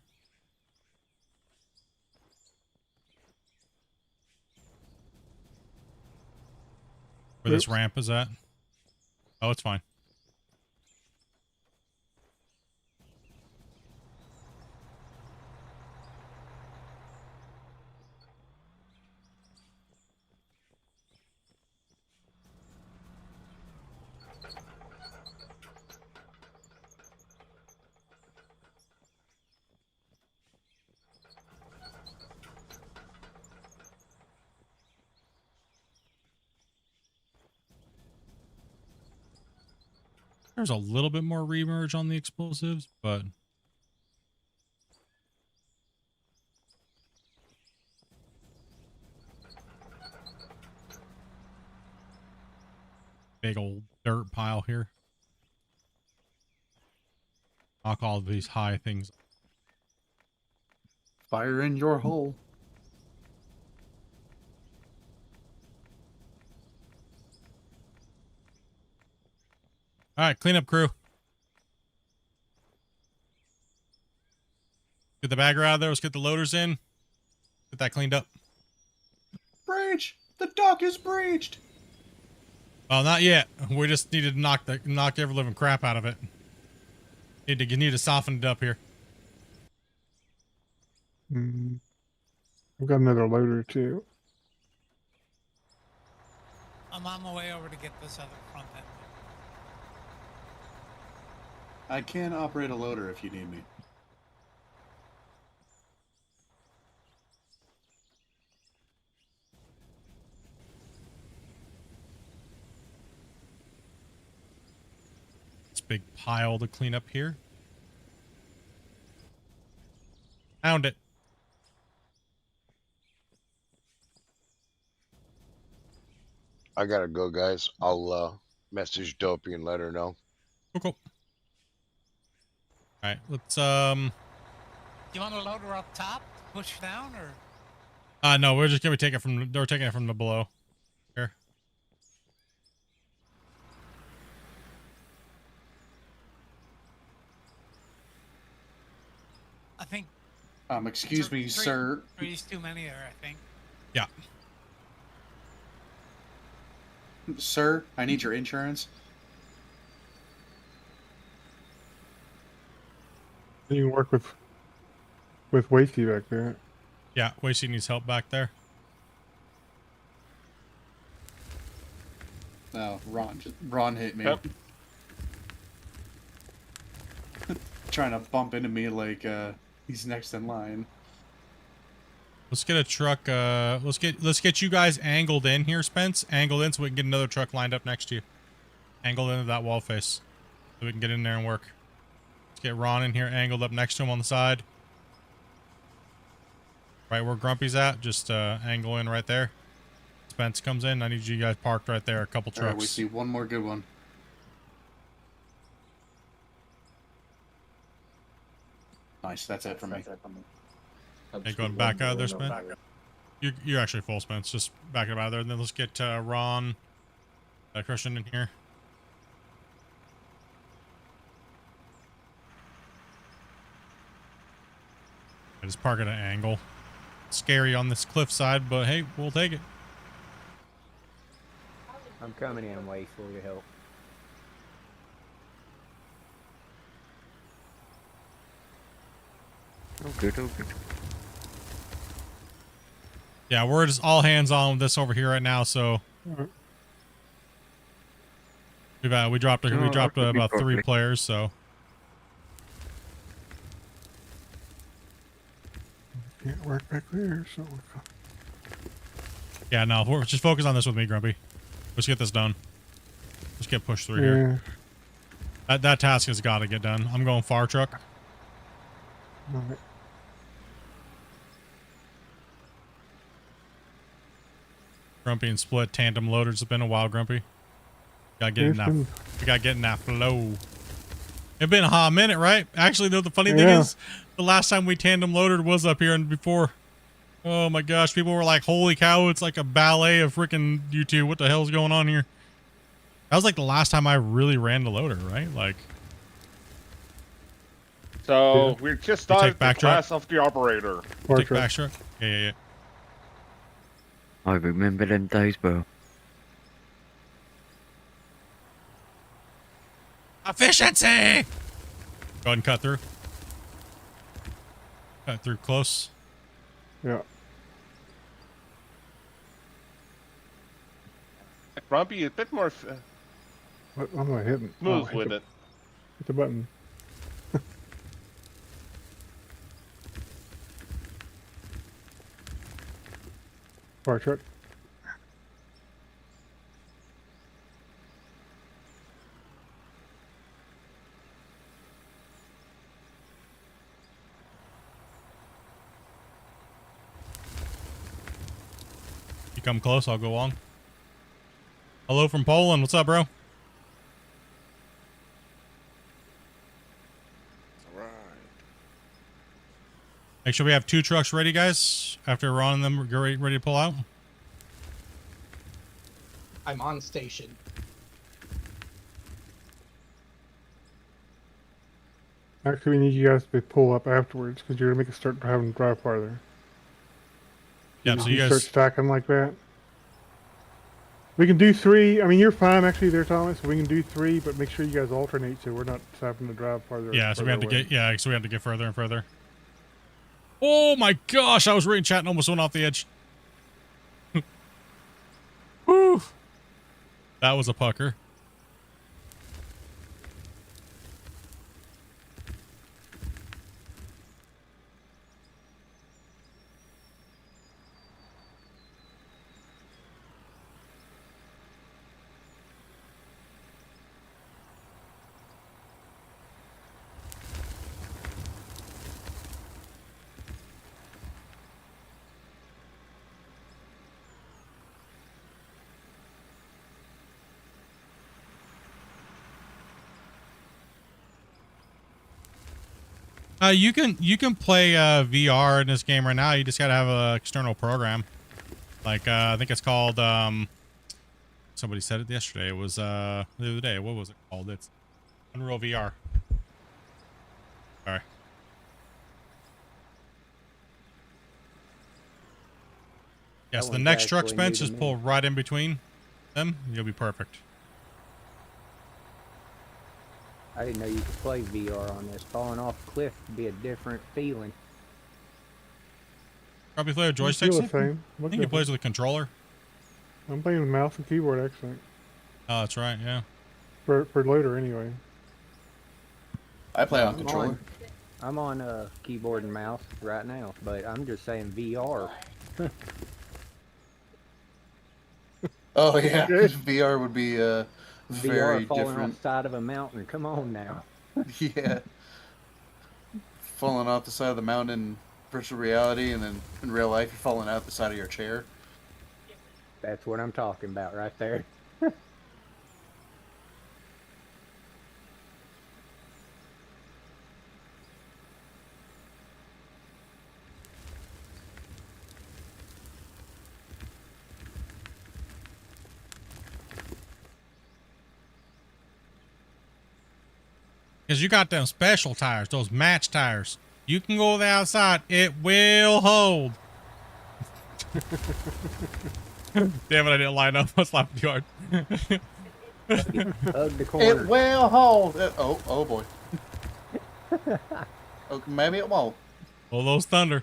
Where this ramp is at. Oh, it's fine. There's a little bit more remerge on the explosives, but big old dirt pile here. Knock all of these high things. Fire in your hole. All right, cleanup crew. Get the bagger out of there. Let's get the loaders in. Get that cleaned up. Breach! The dock is breached! Well, not yet. We just needed to knock every living crap out of it. You need to soften it up here. I've got another loader too. I'm on my way over to get this other front end. I can operate a loader if you need me. This big pile to clean up here. Found it. I gotta go, guys. I'll message Dopey and let her know. Cool. All right, let's You want a loader up top, push down, or? No, we're just gonna take it from the below. Here. I think Excuse me, sir. Three's too many there, I think. Yeah. Sir, I need your insurance. You can work with Wasty back there. Yeah, Wasty needs help back there. No, Ron hit me. Yep. Trying to bump into me like he's next in line. Let's get a truck. Let's get you guys angled in here, Spence. Angled in so we can get another truck lined up next to you. Angled into that wall face, so we can get in there and work. Let's get Ron in here, angled up next to him on the side. Right where Grumpy's at, just angle in right there. Spence comes in. I need you guys parked right there. A couple trucks. All right, we see one more good one. Nice, that's it for me. Okay, going back out of there, Spence. You're actually full, Spence. Just back it out of there. And then let's get Ron, Christian in here. I just park at an angle. Scary on this cliffside, but hey, we'll take it. I'm coming in, Waste, for your help. Oh, good, oh, good. Yeah, we're just all hands on with this over here right now, so we dropped about 3 players, so Can't work back there, so yeah, no, we're just focus on this with me, Grumpy. Let's get this done. Let's get pushed through here. That task has got to get done. I'm going fire truck. Alright. Grumpy and Split tandem loaders. It's been a while, Grumpy. Gotta get in that. We gotta get in that flow. It's been a hot minute, right? Actually, though, the funny thing is, the last time we tandem loaded was up here and before. Oh my gosh, people were like, "Holy cow! It's like a ballet of freaking you two. What the hell's going on here?" That was like the last time I really ran the loader, right? Like. So we just started the backtrack. class of the operator. Take backtrack. Yeah. I remember them days well. Efficiency! Go ahead and cut through. Cut through close. Yeah. Grumpy is a bit more What am I hitting? smooth hit with the, it. Hit the button. Fire truck. You come close, I'll go on. Hello from Poland. What's up, bro? Alright. Make sure we have 2 trucks ready, guys. After Ron and them are ready to pull out. I'm on station. Actually, we need you guys to pull up afterwards because you're gonna make us start having to drive farther. Yeah, so you start guys stacking like that. We can do 3. I mean, you're fine actually there, Thomas. We can do 3, but make sure you guys alternate so we're not having to drive farther. Yeah, so we have to away. get further and further. Oh my gosh, I was reading chat and almost went off the edge. Woo! That was a pucker. You can play VR in this game right now. You just gotta have an external program. Like I think it's called somebody said it yesterday. It was the other day. What was it called? It's Unreal VR. Sorry. Yeah, That so the one's next truck actually Spence, new to just pull me. right in between them. You'll be perfect. I didn't know you could play VR on this. Falling off a cliff would be a different feeling. Probably play with Feel joysticks. the same. I Look think he plays different. with a controller. I'm playing with mouse and keyboard actually. Oh, that's right. Yeah. For later anyway. I play on I'm controller. I'm on keyboard and mouse right now, but I'm just saying VR. Oh yeah, VR would be very VR falling different. off the side of a mountain. Come on now. Yeah, falling off the side of the mountain in virtual reality, and then in real life you're falling out the side of your chair. That's what I'm talking about right there. Because you got them special tires, those match tires. You can go to the outside. It will hold. Damn it, I didn't line up. I slapped the yard. Hug the corner. It will hold. Oh boy. Okay, maybe it won't. Oh, those thunderheads.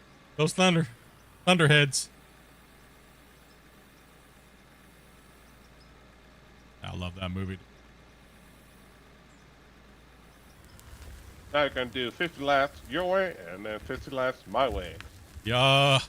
I love that movie. Now you can do 50 laps your way and then 50 laps my way. Yeah.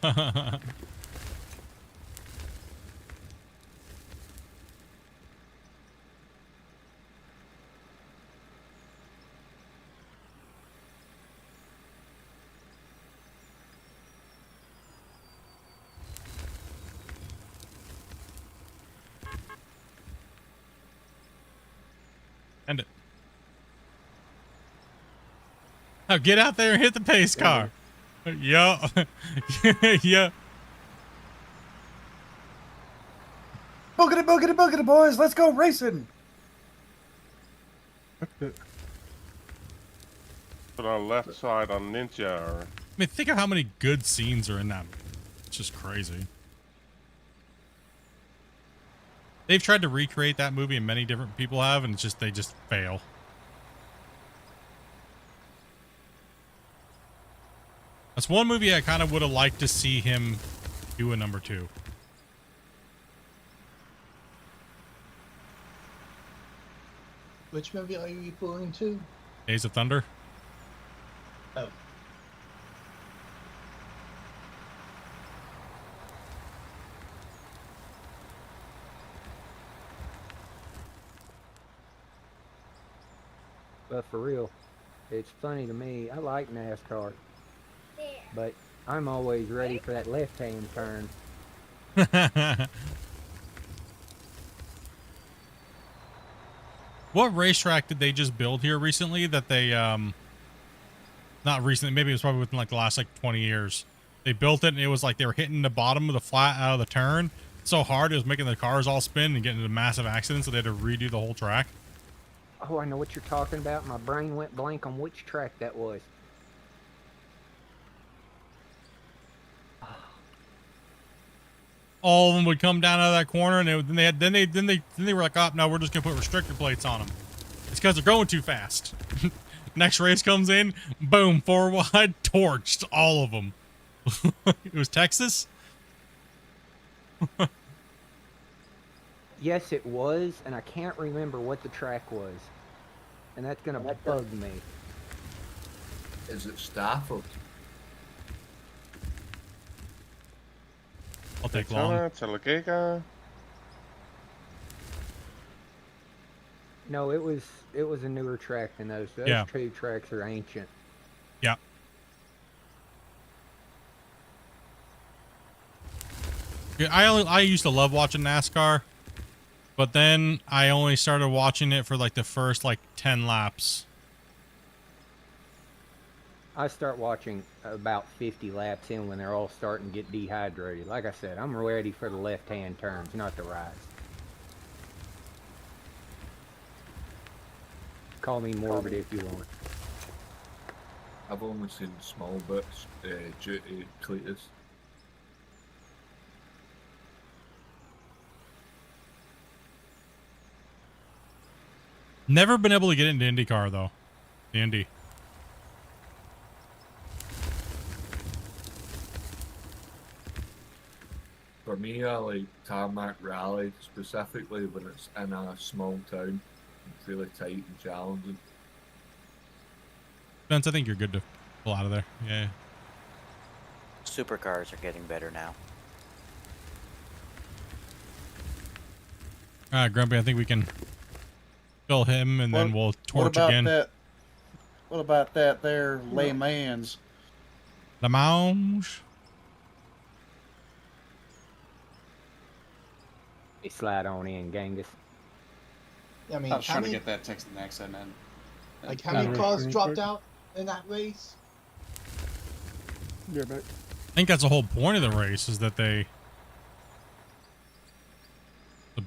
End it. Now get out there and hit the pace car. Yeah. Yeah. Boogity, boogity, boogity, boys. Let's go racing. Put on left side on Ninja. Or... I mean, think of how many good scenes are in that movie. It's just crazy. They've tried to recreate that movie, and many different people have, and it's just they just fail. That's one movie I kind of would have liked to see him do a number 2. Which movie are you referring to? Days of Thunder. Oh. But for real, it's funny to me. I like NASCAR, but I'm always ready for that left-hand turn. What racetrack did they just build here recently that they, not recently, maybe it was probably within like the last like 20 years. They built it and it was like they were hitting the bottom of the flat out of the turn so hard it was making the cars all spin and getting into massive accidents, so they had to redo the whole track. Oh, I know what you're talking about. My brain went blank on which track that was. All of them would come down out of that corner, and then they were like, "Oh, no, we're just gonna put restrictor plates on them." It's because they're going too fast. Next race comes in, boom, 4 wide, torched all of them. It was Texas. Yes, it was, and I can't remember what the track was, and that's gonna bug me. Is it Stafford? I'll take long. No, it was a newer track than those. Those Yeah. 2 tracks are ancient. Yeah. Yeah, I used to love watching NASCAR, but then I only started watching it for like the first like 10 laps. I start watching about 50 laps in when they're all starting to get dehydrated. Like I said, I'm ready for the left-hand turns, not the rights. Call me morbid if you want. I've only seen small bits due to Cletus. Never been able to get into IndyCar though. The Indy. For me, I like tarmac rally, specifically when it's in a small town. It's really tight and challenging. Spence, I think you're good to pull out of there. Yeah. Supercars are getting better now. All right, Grumpy, I think we can kill him and then we'll torch what about again. What about that there Le Mans? Le Mans. You slide on in, Genghis. I mean, I was how trying to many, get that text next and then. like, how many cars dropped out in that race? Yeah, but I think that's the whole point of the race is that the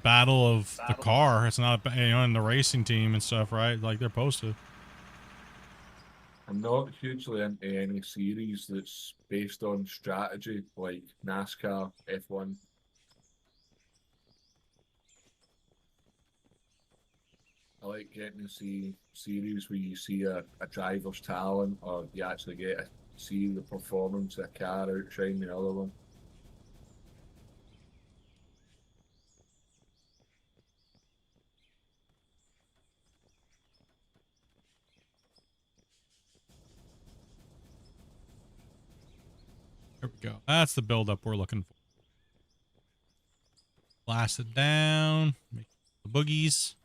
battle of the car. It's not, in the racing team and stuff, right? Like they're supposed to. I'm not hugely into any series that's based on strategy, like NASCAR, F1. I like getting to see series where you see a driver's talent, or you actually get to see the performance of a car outshine the other one. There we go. That's the buildup we're looking for. Blast it down. Make the boogies.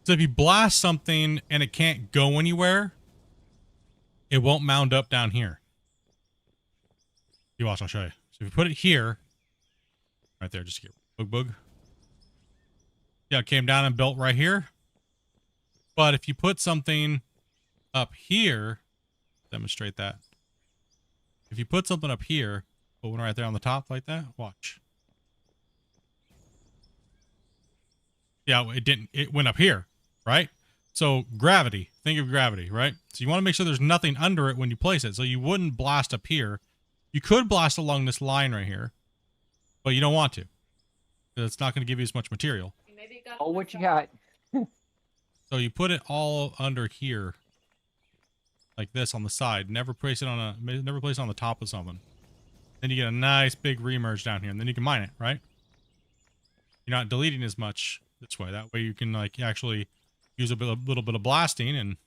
So if you blast something and it can't go anywhere, it won't mound up down here. You watch, I'll show you. So if you put it here, right there, just get boog. Yeah, it came down and built right here. But if you put something up here, demonstrate that. If you put something up here, put one right there on the top like that, watch. Yeah, it went up here, right? So gravity, think of gravity, right? So you want to make sure there's nothing under it when you place it. So you wouldn't blast up here. You could blast along this line right here, but you don't want to. Because it's not going to give you as much material. Oh, what you got? So you put it all under here, like this on the side. Never place it on the top of something. Then you get a nice big remerge down here, and then you can mine it, right? You're not deleting as much this way. That way you can like actually use a little bit of blasting and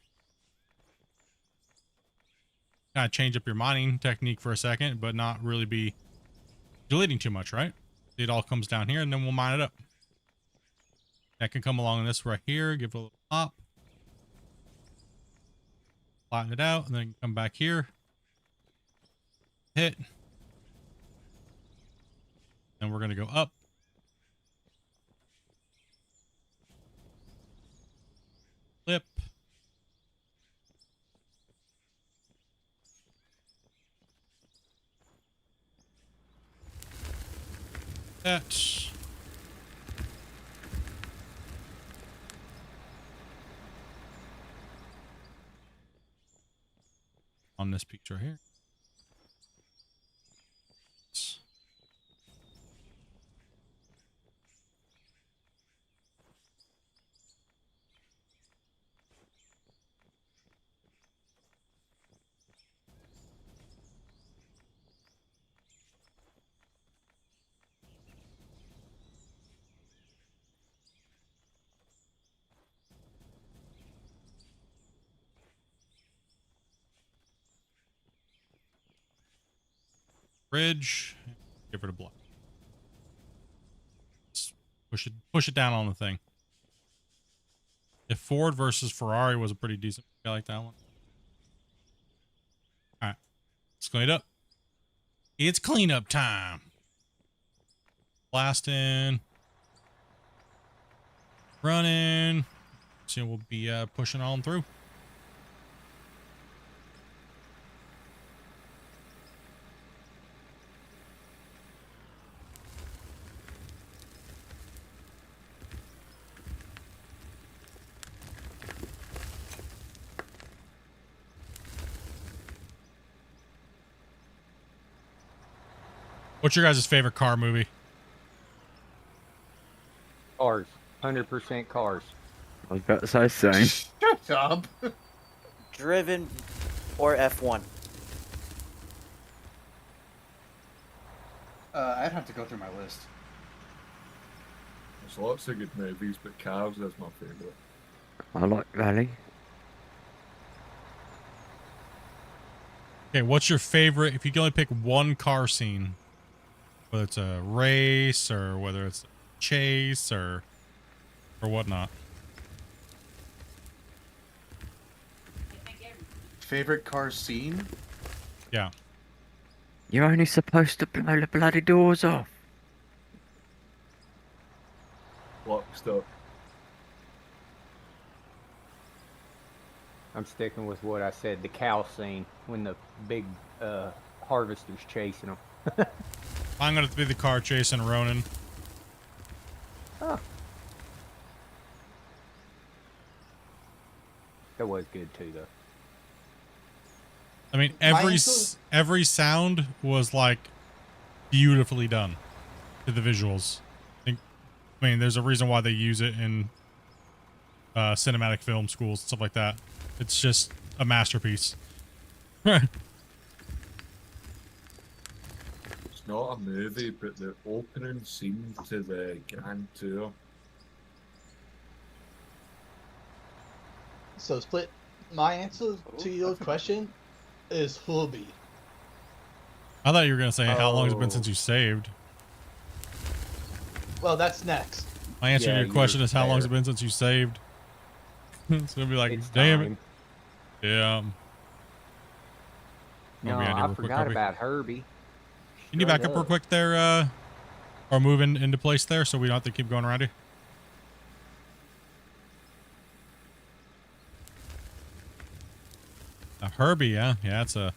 kind of change up your mining technique for a second, but not really be deleting too much, right? It all comes down here, and then we'll mine it up. That can come along this right here, give it a little pop. Flatten it out, and then come back here. Hit. And we're going to go up. Flip. That. On this piece right here. Bridge, give it a block. Push it down on the thing. If Ford versus Ferrari was a pretty decent, I like that one. All right, let's clean it up. It's cleanup time. Blasting, running. So we'll be pushing on through. What's your guys' favorite car movie? Cars. 100% cars. I was about to say same. Shut up. Driven or F1? I'd have to go through my list. There's lots of good movies, but Cars is my favourite. I like Valley. Okay, what's your favorite? If you can only pick one car scene, whether it's a race or whether it's a chase or whatnot. Favorite car scene? Yeah. You're only supposed to blow the bloody doors off. Locked up. I'm sticking with what I said. The cow scene when the big harvester's chasing them. I'm gonna be the car chasing Ronan. Oh. That was good too, though. I mean, My every sound was like beautifully done to the visuals. I mean, there's a reason why they use it in cinematic film schools and stuff like that. It's just a masterpiece. It's not a movie, but the opening scene to the Grand Tour. So, Split, my answer to your question is Hobie. I thought you were gonna say how long has it been since you saved. Well, that's next. My answer to your question is how long has it been since you saved. It's gonna be like, damn it. Yeah. No, I forgot about Herbie. Can you back up real quick there, or move into place there so we don't have to keep going around here? A Herbie, yeah, it's a.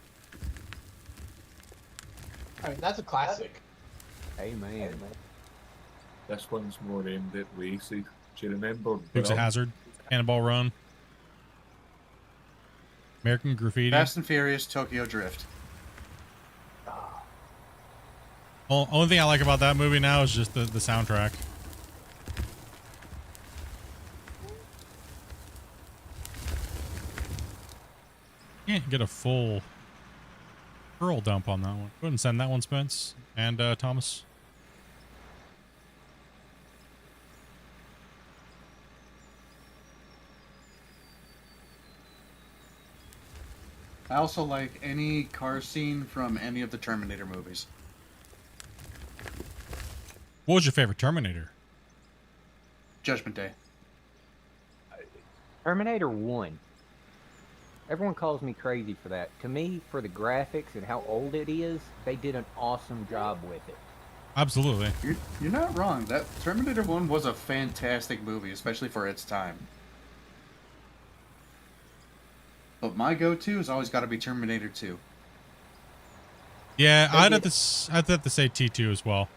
I mean, that's a classic. Amen. This one's more aimed at races. Do you remember? Dukes of Hazzard, Cannonball Run, American Graffiti. Fast and Furious, Tokyo Drift. Only thing I like about that movie now is just the soundtrack. Can't get a full curl dump on that one. Go ahead and send that one, Spence and Thomas. I also like any car scene from any of the Terminator movies. What was your favorite Terminator? Judgment Day. Terminator 1. Everyone calls me crazy for that. To me, for the graphics and how old it is, they did an awesome job with it. Absolutely. You're not wrong. That Terminator 1 was a fantastic movie, especially for its time. But my go-to has always got to be Terminator 2. Yeah, I'd have to say T2 as well.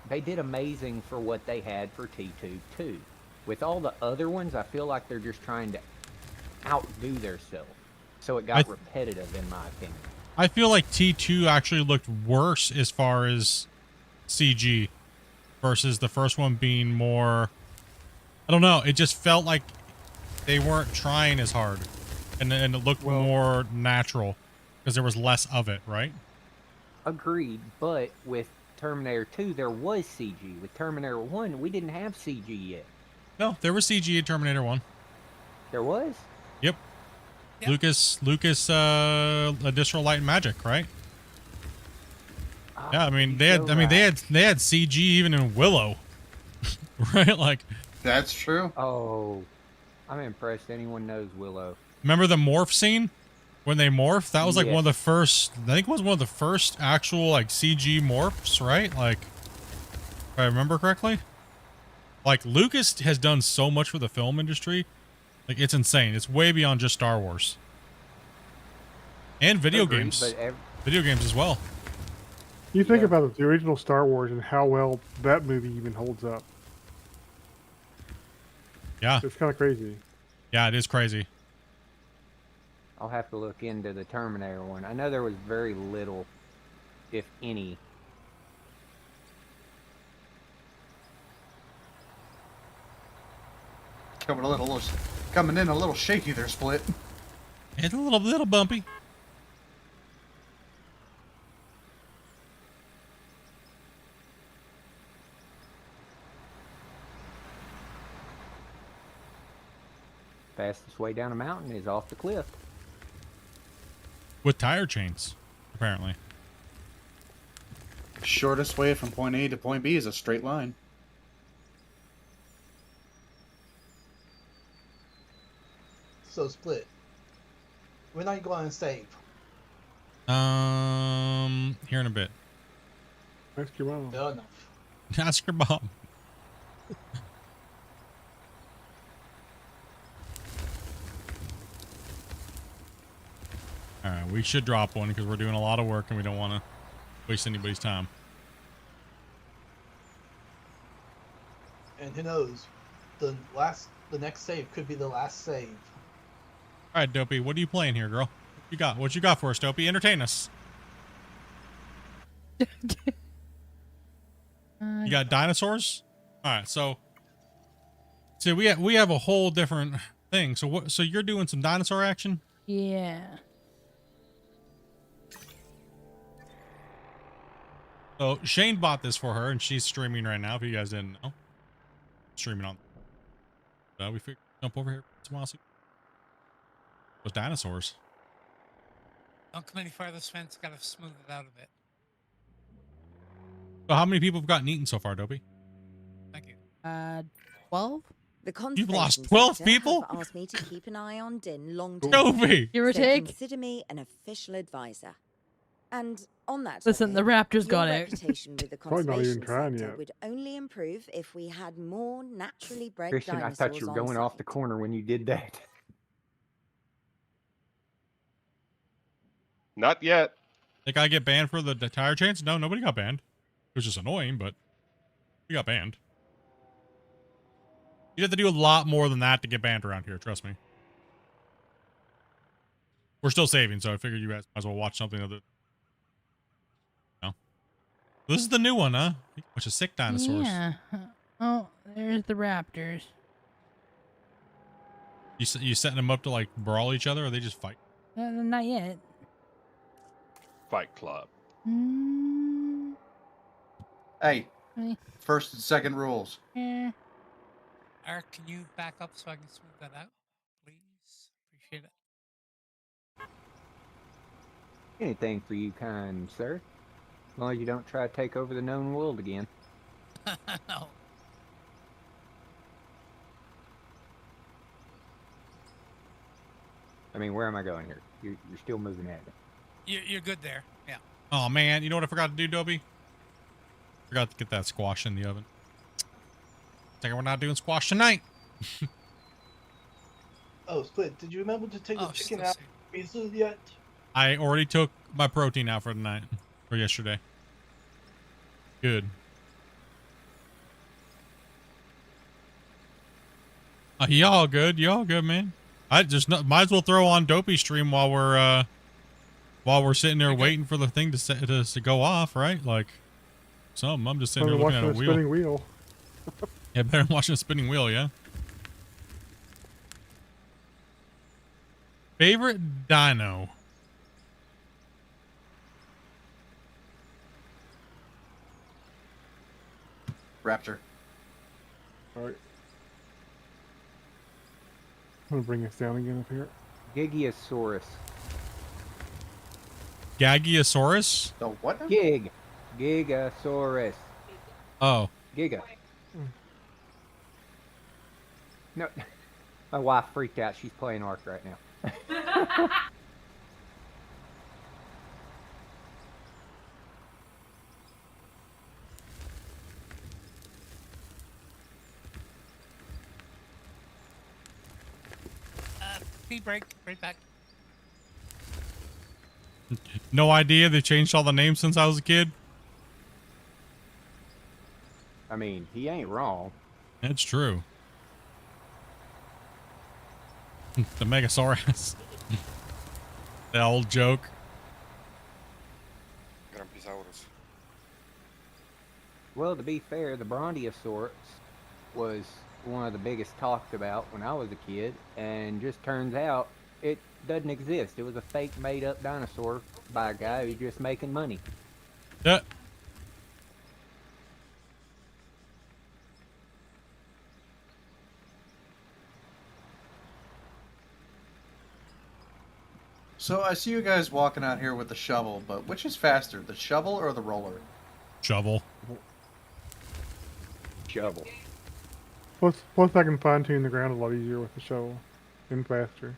They did amazing for what they had for T2 too. With all the other ones, I feel like they're just trying to outdo themselves. So it got repetitive, in my opinion. I feel like T2 actually looked worse as far as CG versus the first one being more, I don't know, it just felt like they weren't trying as hard and it looked more natural because there was less of it, right? Agreed, but with Terminator 2 there was CG. With Terminator 1 we didn't have CG yet. No, there was CG in Terminator 1. There was? Yep. Lucas additional light and magic, right? Yeah, I mean they had CG even in Willow. Right? Like that's true. Oh, I'm impressed anyone knows Willow. Remember the morph scene when they morphed? That was like Yes. one of the first, I think it was one of the first actual like CG morphs, right? Like if I remember correctly. Like Lucas has done so much for the film industry. Like it's insane. It's way beyond just Star Wars. And video Agreed, games. but Video games as well. You think about the original Star Wars and how well that movie even holds up. Yeah. It's kind of crazy. Yeah, it is crazy. I'll have to look into the Terminator one. I know there was very little, if any. coming in a little shaky there, Split. It's a little bumpy. Fastest way down a mountain is off the cliff. With tire chains, apparently. Shortest way from point A to point B is a straight line. So Split. When are you going to save? Here in a bit. Ask your mom. Fair enough. Ask your mom. All right, we should drop one because we're doing a lot of work and we don't want to waste anybody's time. And who knows? The next save could be the last save. All right, Dopey, what are you playing here, girl? What you got for us, Dopey? Entertain us. You got dinosaurs? All right, so we have a whole different thing. So you're doing some dinosaur action? Yeah. So Shane bought this for her, and she's streaming right now. If you guys didn't know, streaming on. We figured jump over here. Those dinosaurs. Don't come any farther, Spence. Gotta smooth it out a bit. So how many people have gotten eaten so far, Dopey? Thank you. 12? The You've lost conservation 12 sector people? have asked me to keep an eye on Din long term. Dopey! Give or So take. consider me an official advisor. And on that Listen, the topic, Raptors your got it. reputation with the Probably not even conservation trying sector yet. would only improve if we had more naturally bred Christian, I dinosaurs thought you were on going site. off the corner when you did that. Not yet. Think I get banned for the tire chains? No, nobody got banned. It was just annoying, but we got banned. You'd have to do a lot more than that to get banned around here, trust me. We're still saving, so I figured you guys might as well watch something other. No. This is the new one, huh? Bunch of sick dinosaurs. Yeah. Oh, there's the raptors. You setting them up to like brawl each other, or they just fight? Not yet. Fight Club. Hey, Hey. first and second rules. Eh. Eric, can you back up so I can smooth that out, please? Appreciate it. Anything for you, kind sir. As long as you don't try to take over the known world again. No. I mean, where am I going here? You're still moving at it. You're good there. Yeah. Oh man, you know what I forgot to do, Dobie? Forgot to get that squash in the oven. Think we're not doing squash tonight. Oh, Split, did you remember to take the chicken out of the freezer yet? I already took my protein out for tonight, or yesterday. Good. Y'all good? Y'all good, man? I just might as well throw on Dopey stream while we're sitting there waiting for the thing to go off, right? Like, I'm just sitting there looking at a wheel. Spinning wheel. Yeah, better than watching a spinning wheel, yeah. Favorite dino? Raptor. All right. I'm gonna bring us down again up here. Gigiosaurus. Gagiosaurus? The what? Gigasaurus. Oh. Giga. No, my wife freaked out. She's playing Ark right now. Pee break. Right back. No idea they changed all the names since I was a kid? I mean, he ain't wrong. That's true. The Megasaurus. That old joke. Grampisaurus. Well, to be fair, the Brontosaurus was one of the biggest talked about when I was a kid, and just turns out it doesn't exist. It was a fake made up dinosaur by a guy who's just making money. Yeah. So I see you guys walking out here with the shovel, but which is faster, the shovel or the roller? Shovel. Shovel. Plus I can fine tune the ground a lot easier with the shovel and faster.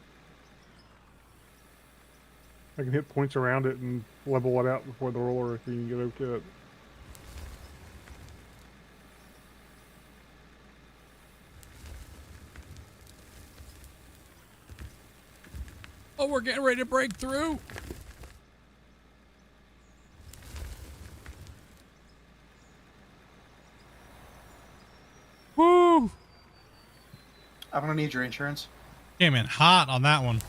I can hit points around it and level it out before the roller if you can get over to it. Oh, we're getting ready to break through. Woo! I'm gonna need your insurance. Came in hot on that one.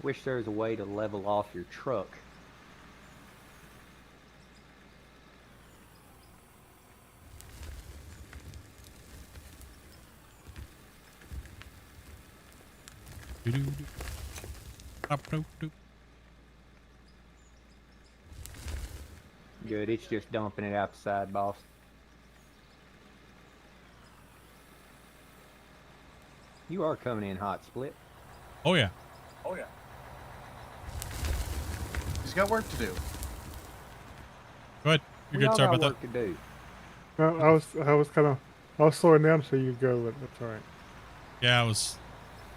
Wish there was a way to level off your truck. Good, it's just dumping it outside, boss. You are coming in hot, Split. Oh yeah. Oh yeah. He's got work to do. Go ahead. You're good. Sorry about that. To do. Well, I was slowing down so you could go, but that's all right. Yeah, I was.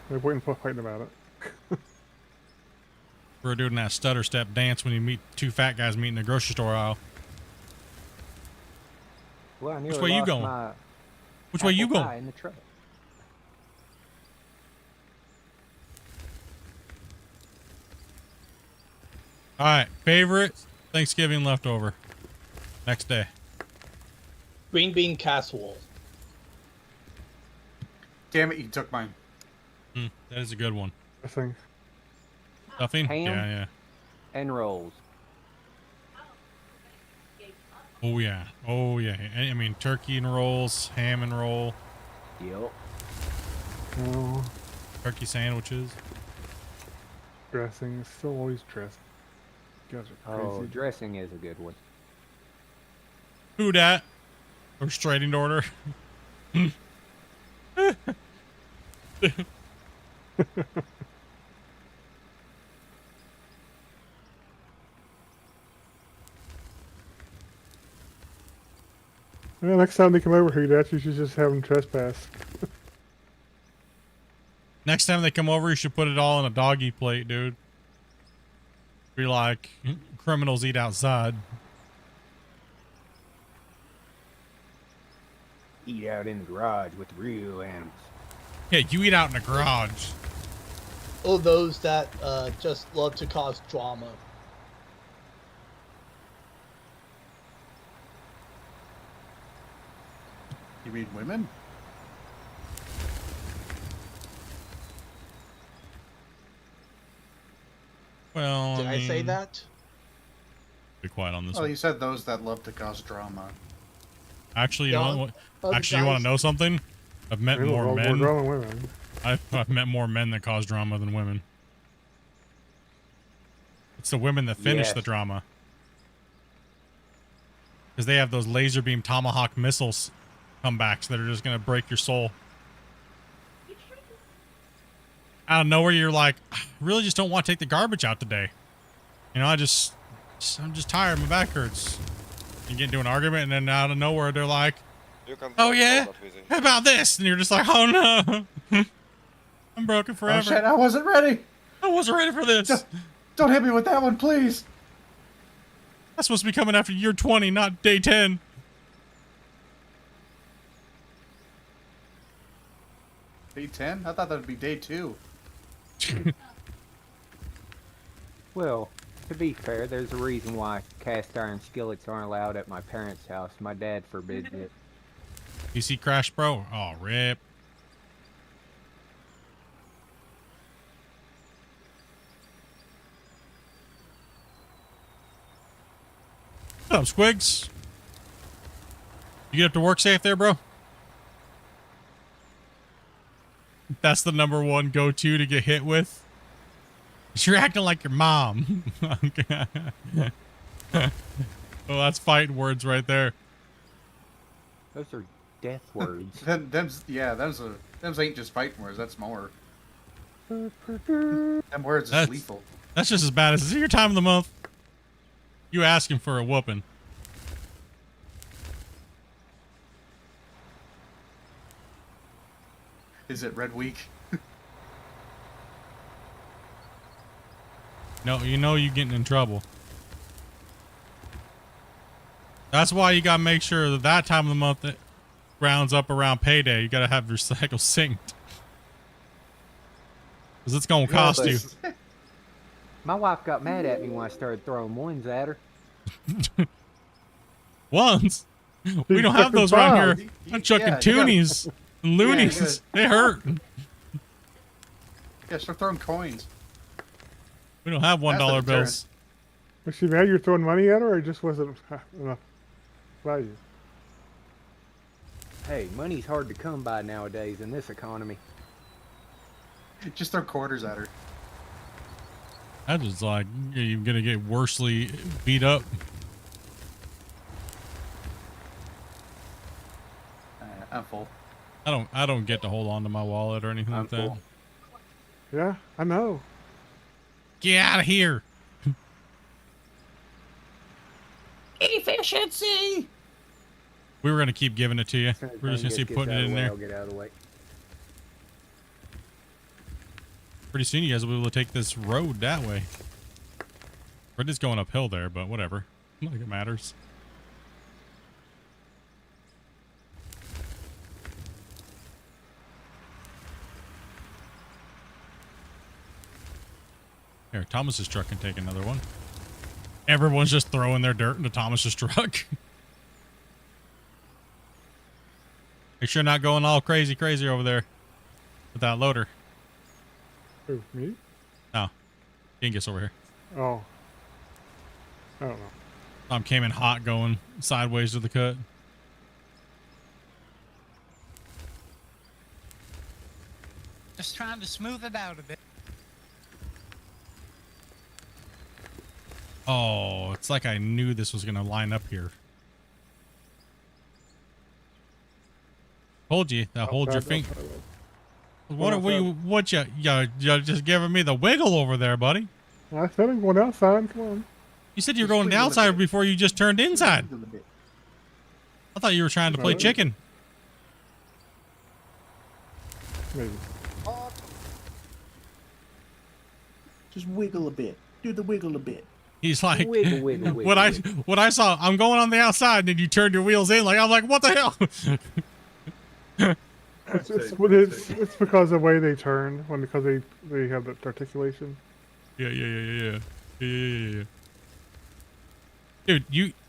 They're waiting for fighting about it. We're doing that stutter step dance when you meet two fat guys meeting in the grocery store aisle. Well, I Which way you going? Which way you going? In the truck. All right, favorite Thanksgiving leftover. Next day. Green bean casserole. Damn it, you took mine. That is a good one. Stuffing. Stuffing? Ham Yeah. and rolls. Oh yeah. Oh yeah. I mean, turkey and rolls, ham and roll. Yep. Oh, Turkey sandwiches. dressing is still always dressing. You guys are crazy. Oh, dressing is a good one. Who dat? Restraining order. Well, next time they come over here, you should just have them trespass. Next time they come over, you should put it all in a doggy plate, dude. Be like, criminals eat outside. Eat out in the garage with the real animals. Yeah, you eat out in the garage. Or those that just love to cause drama. You mean women? Well, Did I say mean, that? Be quiet on this Oh, one. you said those that love to cause drama. Actually, you Don't- know what? other Actually, you want guys- to know something? I've met more More men. drama women. I've met more men that cause drama than women. It's the women that finish Yes. the drama. Because they have those laser beam tomahawk missiles comebacks that are just going to break your soul. Out of nowhere, you're like, I really just don't want to take the garbage out today. You know, I'm just tired. My back hurts. You get into an argument, and then out of nowhere, they're like, oh yeah, how about this? And you're just like, oh no, I'm broken forever. Oh shit, I wasn't ready. I wasn't ready for this. Don't hit me with that one, please. That's supposed to be coming after year 20, not day 10. Day 10? I thought that would be day 2. Well, to be fair, there's a reason why cast iron skillets aren't allowed at my parents' house. My dad forbids it. PC crash, bro? Oh, rip. What up, Squigs? You get up to work safe there, bro? That's the #1 go-to to get hit with. You're acting like your mom. Well, that's fighting words right there. Those are death words. Them's ain't just fighting words. That's more. Them words is lethal. That's just as bad as, is it your time of the month? You asking for a whooping. Is it Red Week? No, you know you're getting in trouble. That's why you gotta make sure that that time of the month that rounds up around payday, you gotta have your cycle synced. Because it's gonna cost you. My wife got mad at me when I started throwing ones at her. Ones? We don't have those around here. I'm chucking toonies and loonies. They hurt. Yeah, start throwing coins. We don't have $1 bills. Was she mad you're throwing money at her, or it just wasn't enough value? Hey, money's hard to come by nowadays in this economy. Just throw quarters at her. That's just like, you're gonna get worsely beat up. I'm full. I don't get to hold on to my wallet or anything like that. Yeah, I know. Get out of here. Efficiency! We were gonna keep giving it to you. We're just gonna keep putting it in there. I'll get out of the way. Pretty soon you guys will be able to take this road that way. We're just going uphill there, but whatever. Not like it matters. Here, Thomas's truck can take another one. Everyone's just throwing their dirt into Thomas's truck. Make sure not going all crazy over there with that loader. Who, me? No. Dingus over here. Oh. I don't know. Tom came in hot going sideways to the cut. Just trying to smooth it out a bit. Oh, it's like I knew this was going to line up here. Told you that hold your finger. What you just giving me the wiggle over there, buddy? I said I'm going outside. Come on. You said you were going outside before you just turned inside. I thought you were trying to play chicken. Maybe. Just wiggle a bit. Do the wiggle a bit. He's like, Wiggle, wiggle, what I saw, I'm going on the outside, and you turned your wheels in. Like, I'm like, what the hell? It's because of the way they turn, because they have that articulation. Yeah. Dude,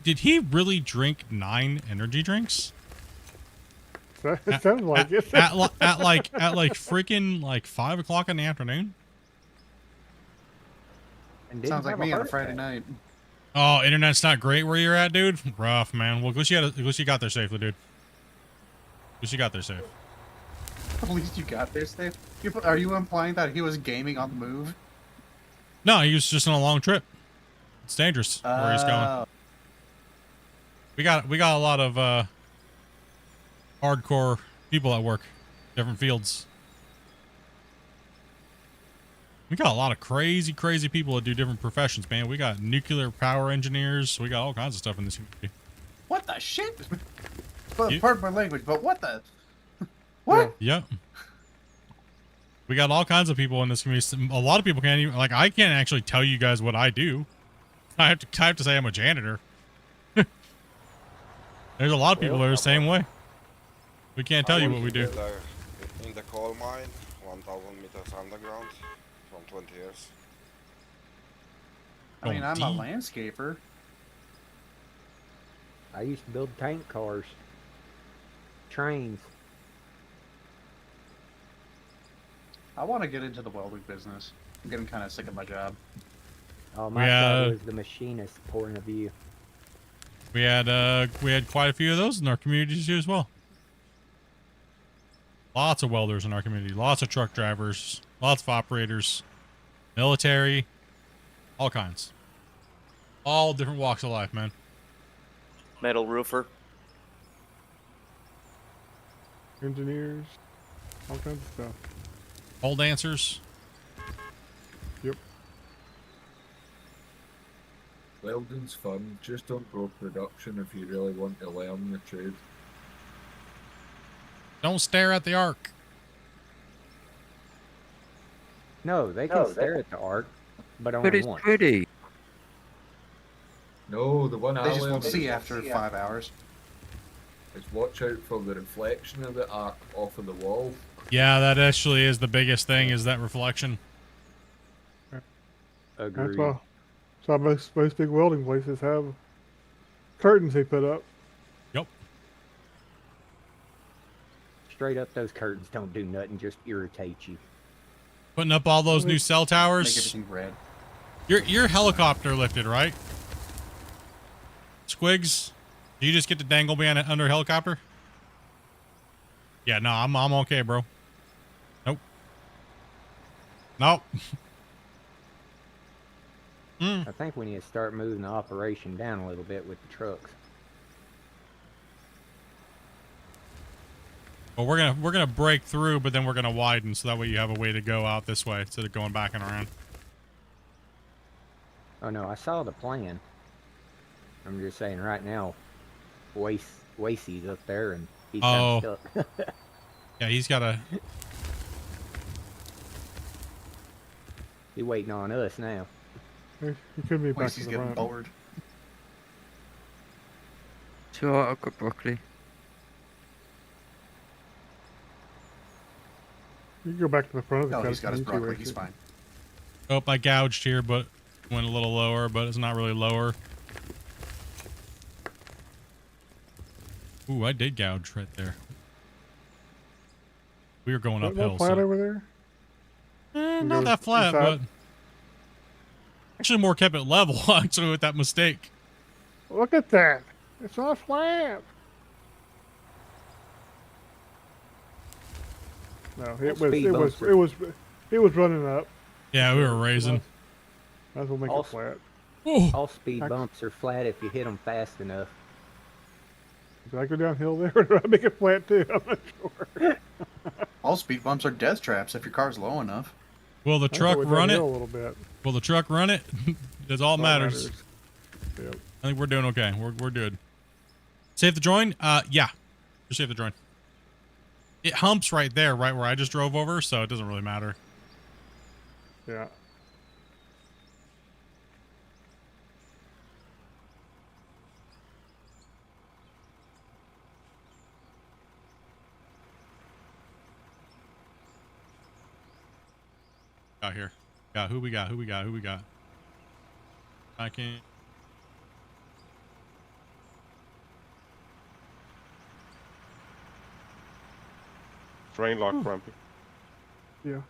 did he really drink 9 energy drinks? It sounds like it. At like freaking like 5 o'clock in the afternoon. Sounds like me on a Friday night. Oh, internet's not great where you're at, dude. Rough, man. Well, at least you got there safely, dude. At least you got there safe. At least you got there safe. Are you implying that he was gaming on the move? No, he was just on a long trip. It's dangerous where he's going. We got a lot of hardcore people at work, different fields. We got a lot of crazy people that do different professions, man. We got nuclear power engineers. We got all kinds of stuff in this community. What the shit? Pardon my language, but what the? What? Yep. We got all kinds of people in this community. A lot of people can't even, like, I can't actually tell you guys what I do. I have to say I'm a janitor. There's a lot of people that are the same way. We can't tell you what we do. In the coal mine, 1,000 meters underground, from 20 years. I mean, I'm a landscaper. I used to build tank cars. Trains. I want to get into the welding business. I'm getting kind of sick of my job. Oh, my job was the machinist point of view. We had quite a few of those in our communities too as well. Lots of welders in our community, lots of truck drivers, lots of operators, military, all kinds. All different walks of life, man. Metal roofer. Engineers, all kinds of stuff. Pole dancers. Yep. Welding's fun. Just don't go production if you really want to learn the trade. Don't stare at the arc. No, they can stare at the arc, but only But it's once. pretty. No, the one They I just learned won't see is- after 5 hours. is watch out for the reflection of the arc off of the wall. Yeah, that actually is the biggest thing, is that reflection. That's why most big welding places have curtains they put up. Yep. Straight up, those curtains don't do nothing, just irritate you. Putting up all those new cell Make towers. everything red. Your helicopter lifted, right? Squigs, do you just get to dangle behind it under a helicopter? Yeah, no, I'm okay, bro. Nope. Nope. I think we need to start moving the operation down a little bit with the trucks. Well, we're gonna break through, but then we're gonna widen, so that way you have a way to go out this way instead of going back and around. Oh no, I saw the plan. I'm just saying right now, Wasey's up there and he's kind of stuck. Yeah, he's got He's waiting on us now. He could be back He's to the getting run. bored. So I've got broccoli. You can go back to the front of the No, cut he's if got you his need to, broccoli. Rick. He's fine. Oh, I gouged here, but went a little lower, but it's not really lower. Ooh, I did gouge right there. We were going Not uphill. flat So. over there? Not that flat, inside? but actually more kept it level, actually, with that mistake. Look at that. It's not flat. No, it was running up. Yeah, we were raising. That's what make All- it flat. All speed bumps are flat if you hit them fast enough. Did I go downhill there, or did I make it flat too? I'm not sure. All speed bumps are death traps if your car's low enough. Will the I truck went run it? downhill a little bit. Will the truck run it? That's all that matters. Yep. I think we're doing okay. We're good. Save the join? Yeah. Just save the join. It humps right there, right where I just drove over, so it doesn't really matter. Yeah. Got here. Got who we got? Who we got? Who we got? I can. Train lock, Grumpy. Yeah.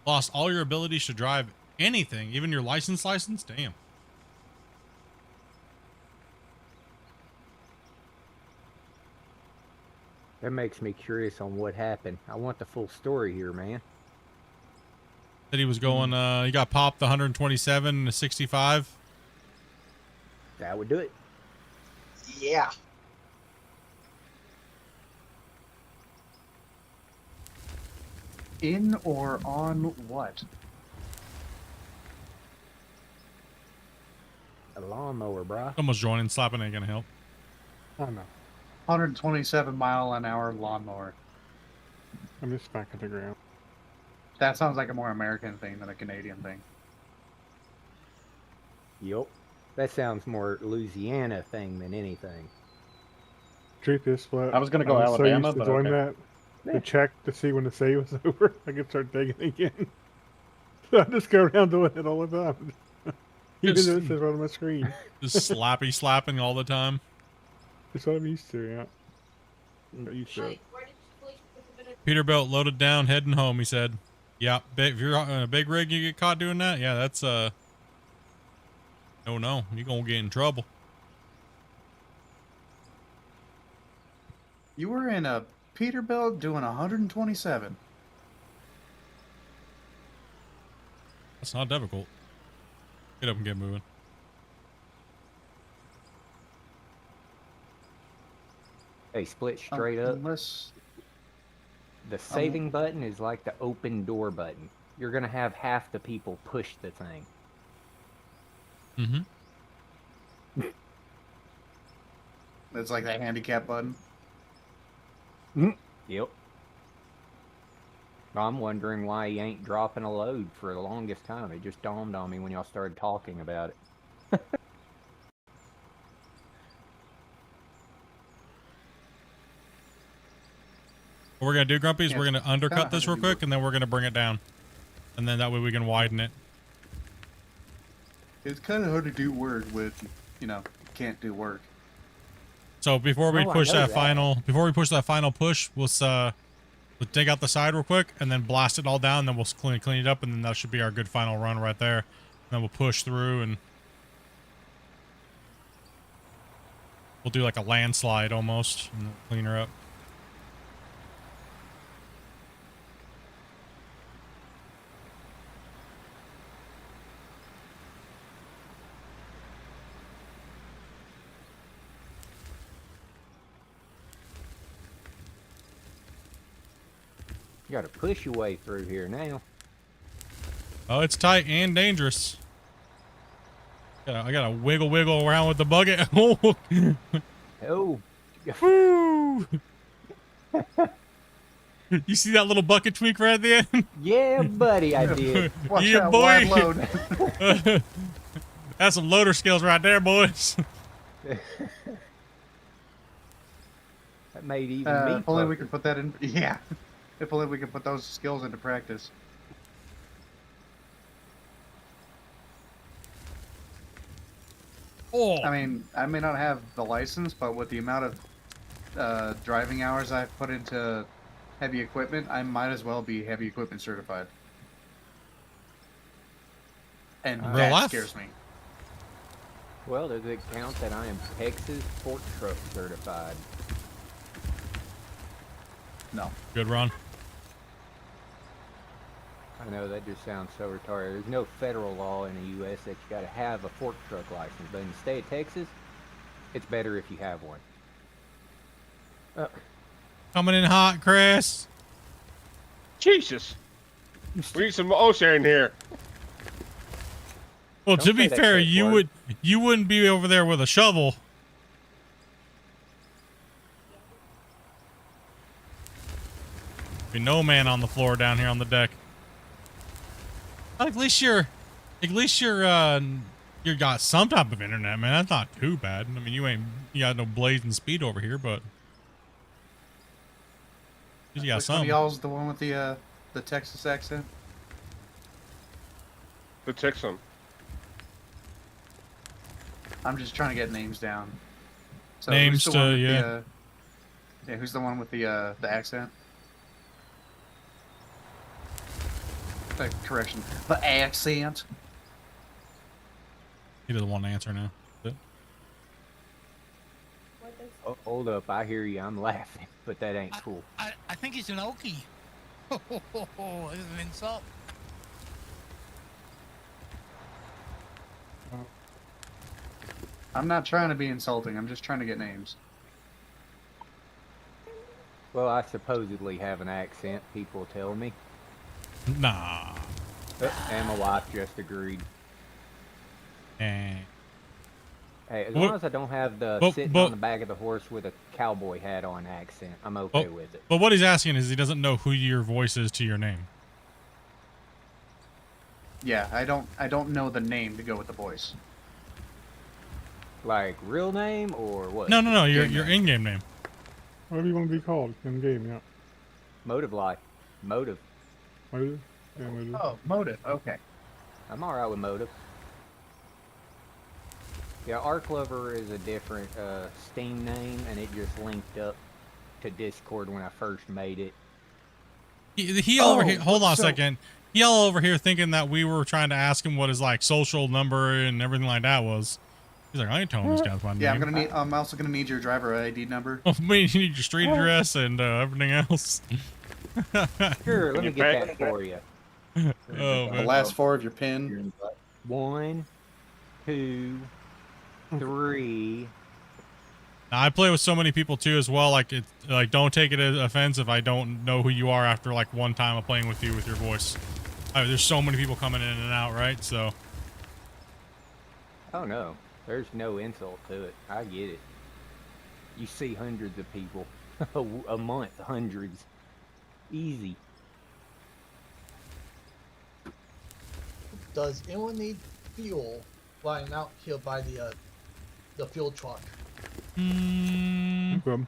Lost all your abilities to drive anything, even your license? Damn. That makes me curious on what happened. I want the full story here, man. Said he was going, he got popped the 127 and a 65. That would do it. Yeah. In or on what? A lawnmower, brah. Someone's joining. Slapping ain't gonna help. I know. 127-mile-an-hour lawnmower. I'm just smacking the ground. That sounds like a more American thing than a Canadian thing. Yup. That sounds more Louisiana thing than anything. Truth is, what I was gonna go so Alabama, used to but join okay. that to check to see when the save was over. I could start digging again. So I just go around doing it all the time. Even Just- though it says right on my screen. Just slapping all the time. That's what I'm used to, yeah. I'm not used to it. Peterbilt loaded down, heading home, he said. Yeah, if you're on a big rig, you get caught doing that? Yeah, that's, No, you're gonna get in trouble. You were in a Peterbilt doing 127. That's not difficult. Get up and get moving. Hey, split straight up. Unless The saving button is like the open door button. You're gonna have half the people push the thing. Mm-hmm. It's like that handicap button. Yep. I'm wondering why he ain't dropping a load for the longest time. It just dawned on me when y'all started talking about it. What we're gonna do, Grumpy, is Yeah, we're gonna undercut kinda this how real to quick, and then we're gonna bring it down, and then that way we can widen it. It's kind of hard to do work with, can't do work. So before we Oh, I push know that that. before we push that final push, we'll dig out the side real quick, and then blast it all down. And then we'll clean it up, and then that should be our good final run right there. And then we'll push through, and we'll do like a landslide almost, and clean her up. You gotta push your way through here now. Oh, it's tight and dangerous. I gotta wiggle around with the bucket. Oh. Oh. Woo. You see that little bucket tweak right at the end? Yeah, buddy, I did. Watch Yeah, that boy. wide load. That's some loader skills right there, boys. That made even me. If only we pucker. could put that in. Yeah. If only we could put those skills into practice. Oh. I mean, I may not have the license, but with the amount of driving hours I've put into heavy equipment, I might as well be heavy equipment certified. And Real that life? scares me. Well, does it count that I am Texas fork truck certified? No. Good run. I know that just sounds so retarded. There's no federal law in the U.S. that you got to have a fork truck license, but in the state of Texas, it's better if you have one. Coming in hot, Chris. Jesus. We need some OSHA in here. Well, Don't to be say that fair, safe you word. wouldn't be over there with a shovel. Be no man on the floor down here on the deck. At least you got some type of internet, man. That's not too bad. I mean, you got no blazing speed over here, but you got Which one of some. y'all's the one with the Texas accent? The Texan. I'm just trying to get names down. So Names who's the one to- with yeah. yeah, who's the one with the accent? Correction. The accent. He doesn't want to answer now. But Oh, hold up, I hear you. I'm laughing, but that ain't cool. I think he's an Okie. This is an insult. I'm not trying to be insulting. I'm just trying to get names. Well, I supposedly have an accent, people tell me. nah. And my wife just agreed. Eh. Hey, as Well- long as I don't have the well, sitting but- on the back of the horse with a cowboy hat on accent, I'm Oh, okay with it. But what he's asking is he doesn't know who your voice is to your name. Yeah, I don't know the name to go with the voice. Like real name or what? No, your Game name. in-game name. Whatever you want to be called in game, yeah. Motive life. Motive. Motive? Yeah, motive. Oh, motive. Okay. I'm alright with motive. Yeah, Arc Lover is a different Steam name, and it just linked up to Discord when I first made it. He over here. Hold on a so- second. He all over here thinking that we were trying to ask him what his like social number and everything like that was. He's like, I ain't telling these guys my Yeah, name. I'm also gonna need your driver ID number. Oh, you need your street address and everything else. Sure, let me get that for you. Oh, The man. last four of your PIN. 1, 2, 3. Now, I play with so many people too as well. Like, don't take it as offense if I don't know who you are after like one time of playing with you with your voice. There's so many people coming in and out, right? So. Oh no, there's no insult to it. I get it. You see hundreds of people a month, hundreds, easy. Does anyone need fuel while I'm out here by the fuel truck? Okay.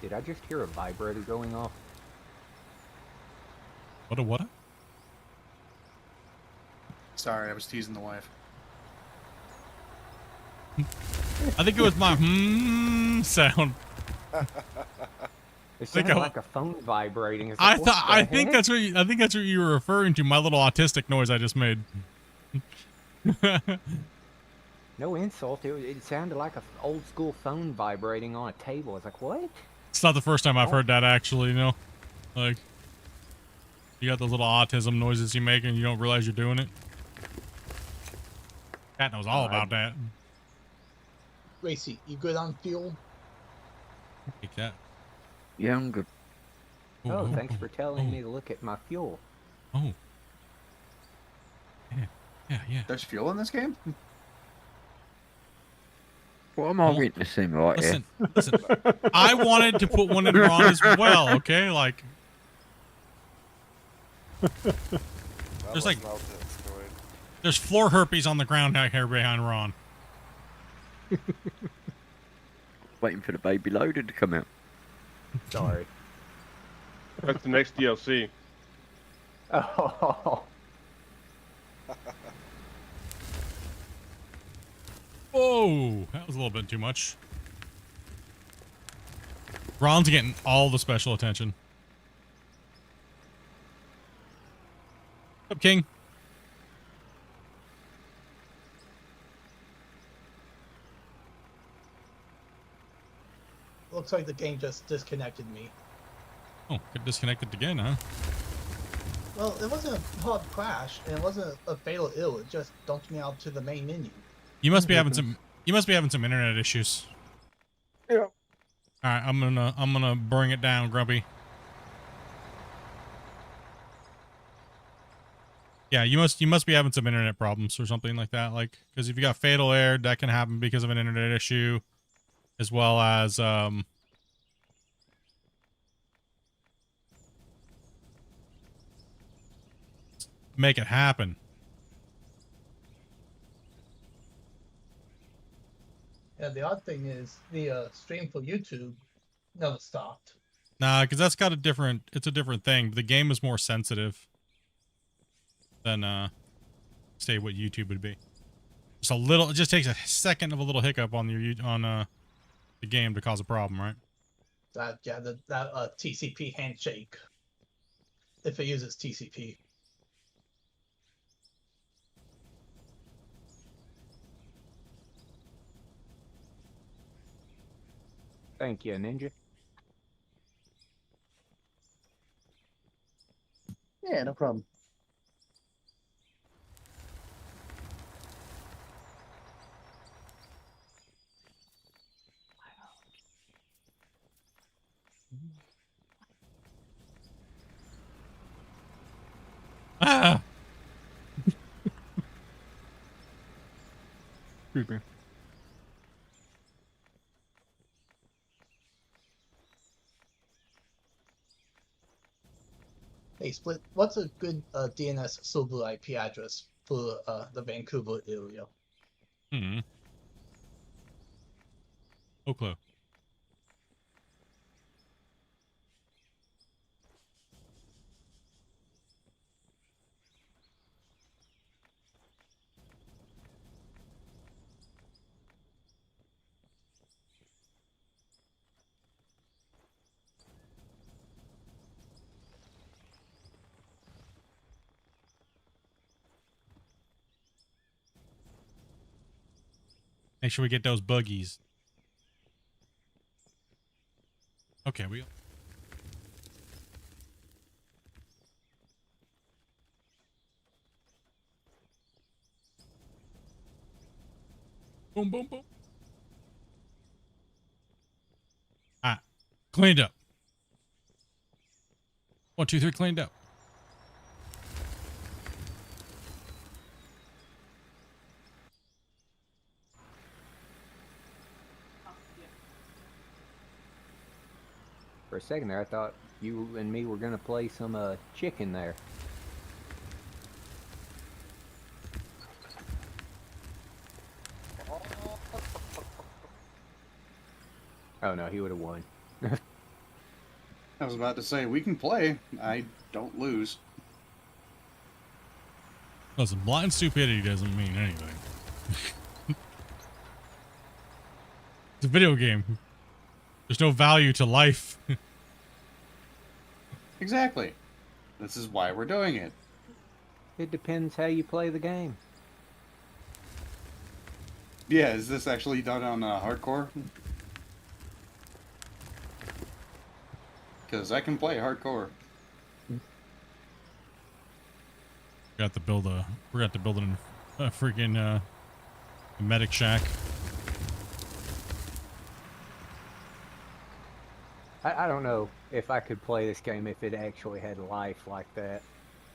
Did I just hear a vibrator going off? What a what? Sorry, I was teasing the wife. I think it was my sound. It sounded like a phone vibrating. It's like, I think that's what you were referring to. My little autistic noise I just made. No insult. It sounded like an old school phone vibrating on a table. It's like, what? It's not the first time I've heard that actually. You know, like you got those little autism noises you make and you don't realize you're doing it. Cat knows all about that. Racy, you good on fuel? Take that. Yeah, I'm good. Oh, thanks for telling me to look at my fuel. Oh. Yeah. There's fuel in this game? What am I witnessing right Listen. I wanted to put one in Ron as well, okay? Like there's floor herpes on the ground out here behind Ron. Waiting for the baby loader to come out. Sorry. That's the next DLC. Oh. Whoa, that was a little bit too much. Ron's getting all the special attention. What's up, King? Looks like the game just disconnected me. Oh, get disconnected again, huh? Well, it wasn't a hard crash, and it wasn't a fatal ill. It just dumped me out to the main menu. You must be having some internet issues. Yeah. All right, I'm gonna bring it down, Grumpy. Yeah, you must be having some internet problems or something like that. Like, because if you got fatal error, that can happen because of an internet issue, as well as make it happen. Yeah, the odd thing is the stream for YouTube never stopped. Nah, because that's got it's a different thing. The game is more sensitive than say what YouTube would be. Just it just takes a second of a little hiccup on the game to cause a problem, right? That TCP handshake, if it uses TCP. Thank you, Ninja. Yeah, no problem. Ah! Creepy. Hey, Split, what's a good DNS silver IP address for the Vancouver area? Oklo. Make sure we get those buggies. Okay, boom, boom, boom. Ah, cleaned up. 1, 2, 3, cleaned up. For a second there, I thought you and me were gonna play some chicken there. Oh no, he would have won. I was about to say, we can play. I don't lose. Listen, blind stupidity doesn't mean anything. It's a video game. There's no value to life. Exactly. This is why we're doing it. It depends how you play the game. Yeah, is this actually done on hardcore? Because I can play hardcore. Got to build a. We got to build a freaking medic shack. I don't know if I could play this game if it actually had life like that.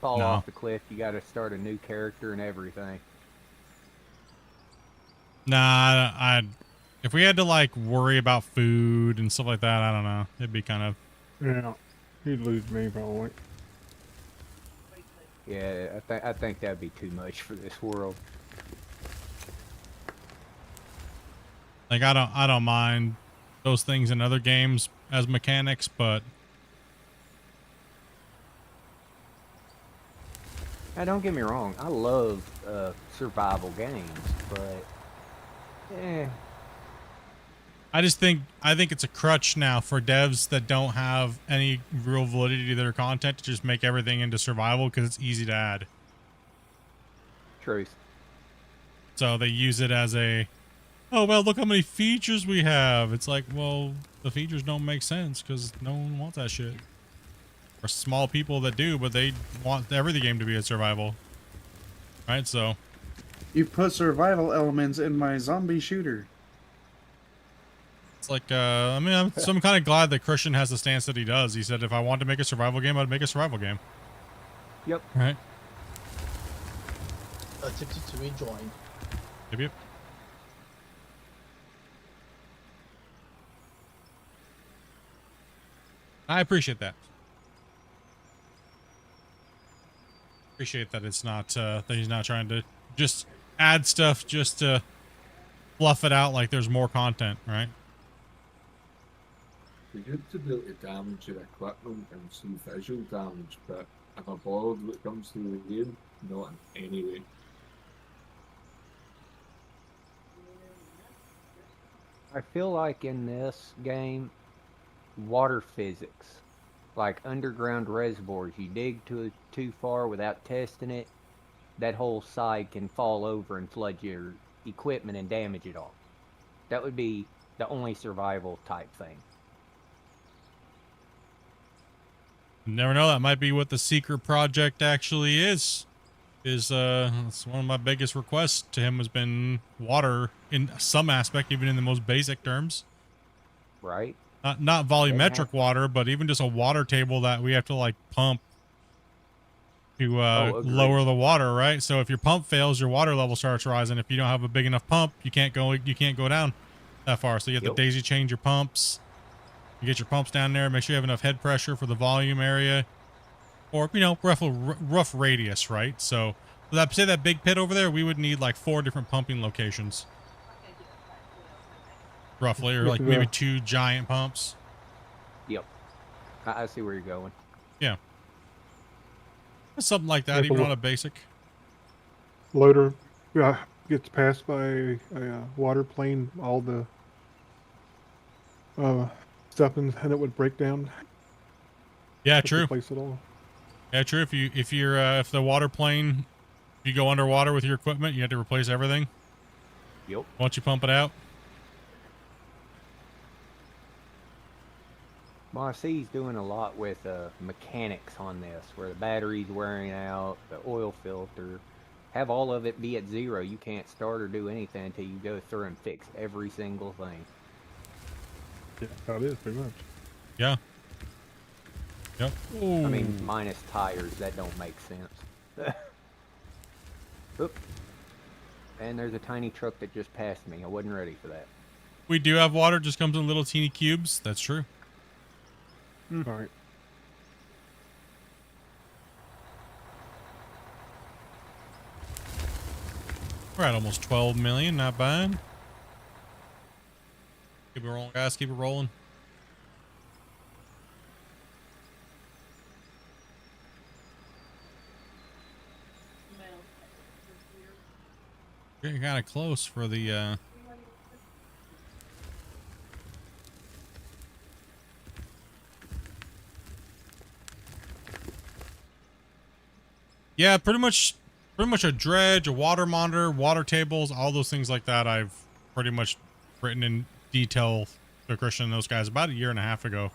Fall No. off the cliff, you got to start a new character and everything. Nah, if we had to like worry about food and stuff like that, I don't know. It'd be kind of. Yeah, he'd lose me probably. Yeah, I think that'd be too much for this world. Like I don't mind those things in other games as mechanics, but Now, don't get me wrong, I love survival games, but I think it's a crutch now for devs that don't have any real validity to their content to just make everything into survival because it's easy to add. Truth. So they use it as a, oh well, look how many features we have. It's like, well, the features don't make sense because no one wants that shit. Or small people that do, but they want every game to be a survival. Right, so. You put survival elements in my zombie shooter. It's like, I mean, I'm kind of glad that Christian has the stance that he does. He said, if I want to make a survival game, I'd make a survival game. Yep. Right? Tipsy to rejoin. Yep. I appreciate that. Appreciate that it's not, that he's not trying to just add stuff just to fluff it out like there's more content, right? We need to be able to damage your equipment and see visual damage, but if I'm bored when it comes to the game, not in any way. I feel like in this game, water physics, like underground reservoirs, you dig too far without testing it, that whole side can fall over and flood your equipment and damage it all. That would be the only survival type thing. You never know, that might be what the secret project actually is. It's one of my biggest requests to him has been water in some aspect, even in the most basic terms. Right. Not volumetric water, but even just a water table that we have to like pump to lower the water, right? So if your pump fails, your water level starts rising. If you don't have a big enough pump, you can't go down that far. So you have to daisy chain your pumps. You get your pumps down there, make sure you have enough head pressure for the volume area. Or, you know, rough radius, right? So, say that big pit over there, we would need like 4 different pumping locations. Roughly, or like maybe 2 giant pumps. Yep. I see where you're going. Yeah. Something like that, even on a basic. Loader gets passed by a water plane, all the stuff and it would break down. Yeah, true. Replace it all. Yeah, true. If the water plane, if you go underwater with your equipment, you have to replace everything. Yep. Once you pump it out. Well, I see he's doing a lot with mechanics on this, where the battery's wearing out, the oil filter. Have all of it be at 0. You can't start or do anything until you go through and fix every single thing. Yeah, how it is, pretty much. Yeah. Yep. I mean, minus tires, that don't make sense. Oop. And there's a tiny truck that just passed me. I wasn't ready for that. We do have water, just comes in little teeny cubes. That's true. All right. We're at almost 12 million, not bad. Keep it rolling, guys, keep it rolling. Getting kind of close for the yeah, pretty much a dredge, a water monitor, water tables, all those things like that. I've pretty much written in detail to Christian and those guys about a year and a half ago,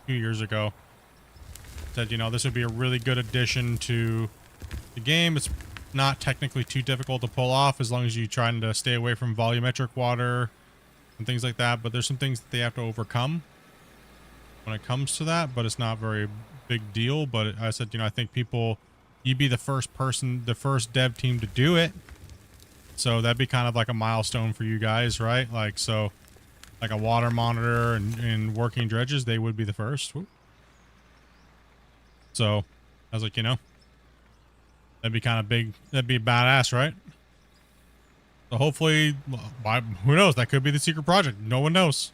2 years ago. Said, you know, this would be a really good addition to the game. It's not technically too difficult to pull off as long as you're trying to stay away from volumetric water and things like that. But there's some things that they have to overcome when it comes to that, but it's not very big deal. But I said, you know, I think you'd be the first person, the first dev team to do it. So that'd be kind of like a milestone for you guys, right? Like, so like a water monitor and working dredges, they would be the first. Whoop. So I was like, you know, that'd be kind of big. That'd be badass, right? So hopefully, who knows? That could be the secret project. No one knows.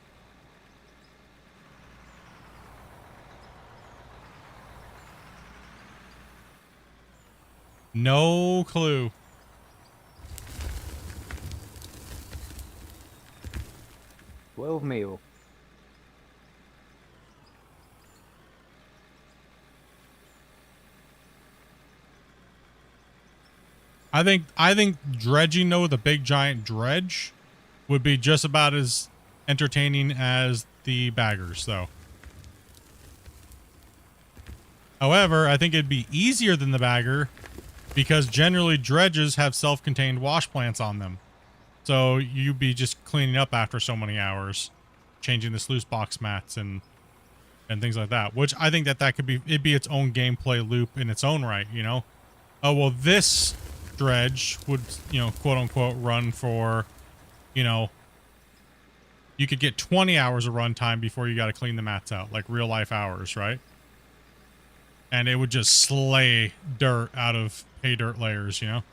No clue. $12 million. I think dredging though with a big giant dredge would be just about as entertaining as the baggers though. However, I think it'd be easier than the bagger because generally dredges have self-contained wash plants on them. So you'd be just cleaning up after so many hours, changing the sluice box mats and things like that, which I think that could be, it'd be its own gameplay loop in its own right, you know? Oh, well, this dredge would, you know, quote unquote run for, you know, you could get 20 hours of runtime before you got to clean the mats out, like real life hours, right? And it would just slay dirt out of pay dirt layers, you know?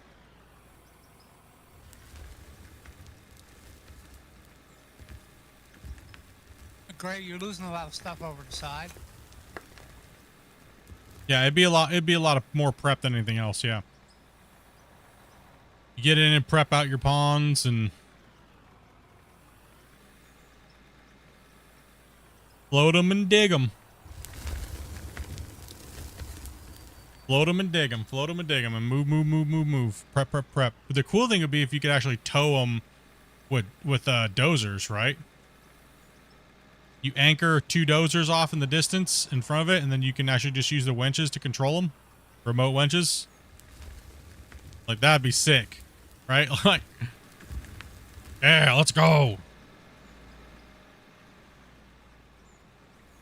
Great, you're losing a lot of stuff over the side. Yeah, it'd be a lot of more prep than anything else, yeah. You get in and prep out your ponds and float them and dig them. Float them and dig them, float them and dig them, and move. Prep. But the cool thing would be if you could actually tow them with dozers, right? You anchor 2 dozers off in the distance in front of it, and then you can actually just use the winches to control them. Remote winches. Like, that'd be sick, right? Like, yeah, let's go.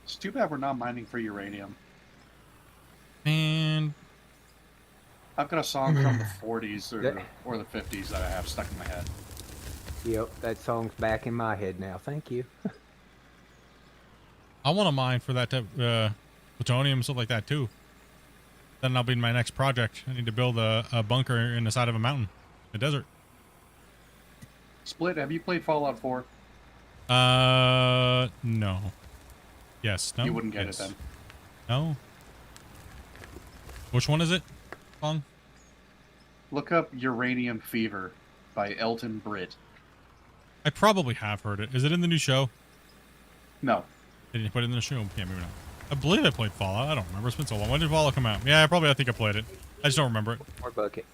It's too bad we're not mining for uranium. And I've got a song from the 40s or the 50s that I have stuck in my head. Yep, that song's back in my head now. Thank you. I want to mine for that type plutonium, stuff like that too. Then that'll be my next project. I need to build a bunker in the side of a mountain, a desert. Split, have you played Fallout 4? No. Yes, no. You wouldn't get yes. it then. No. Which one is it, Fong? Look up Uranium Fever by Elton Britt. I probably have heard it. Is it in the new show? No. Did you put it in the show? Yeah, maybe not. I believe I played Fallout. I don't remember. It's been so long. When did Fallout come out? Yeah, I think I played it. I just don't remember it. More bucket.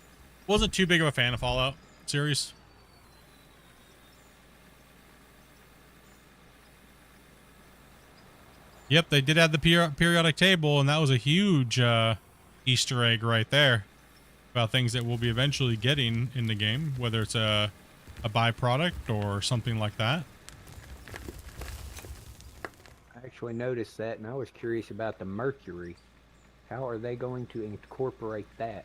Wasn't too big of a fan of Fallout series. Yep, they did add the periodic table, and that was a huge Easter egg right there about things that we'll be eventually getting in the game, whether it's a byproduct or something like that. I actually noticed that, and I was curious about the mercury. How are they going to incorporate that?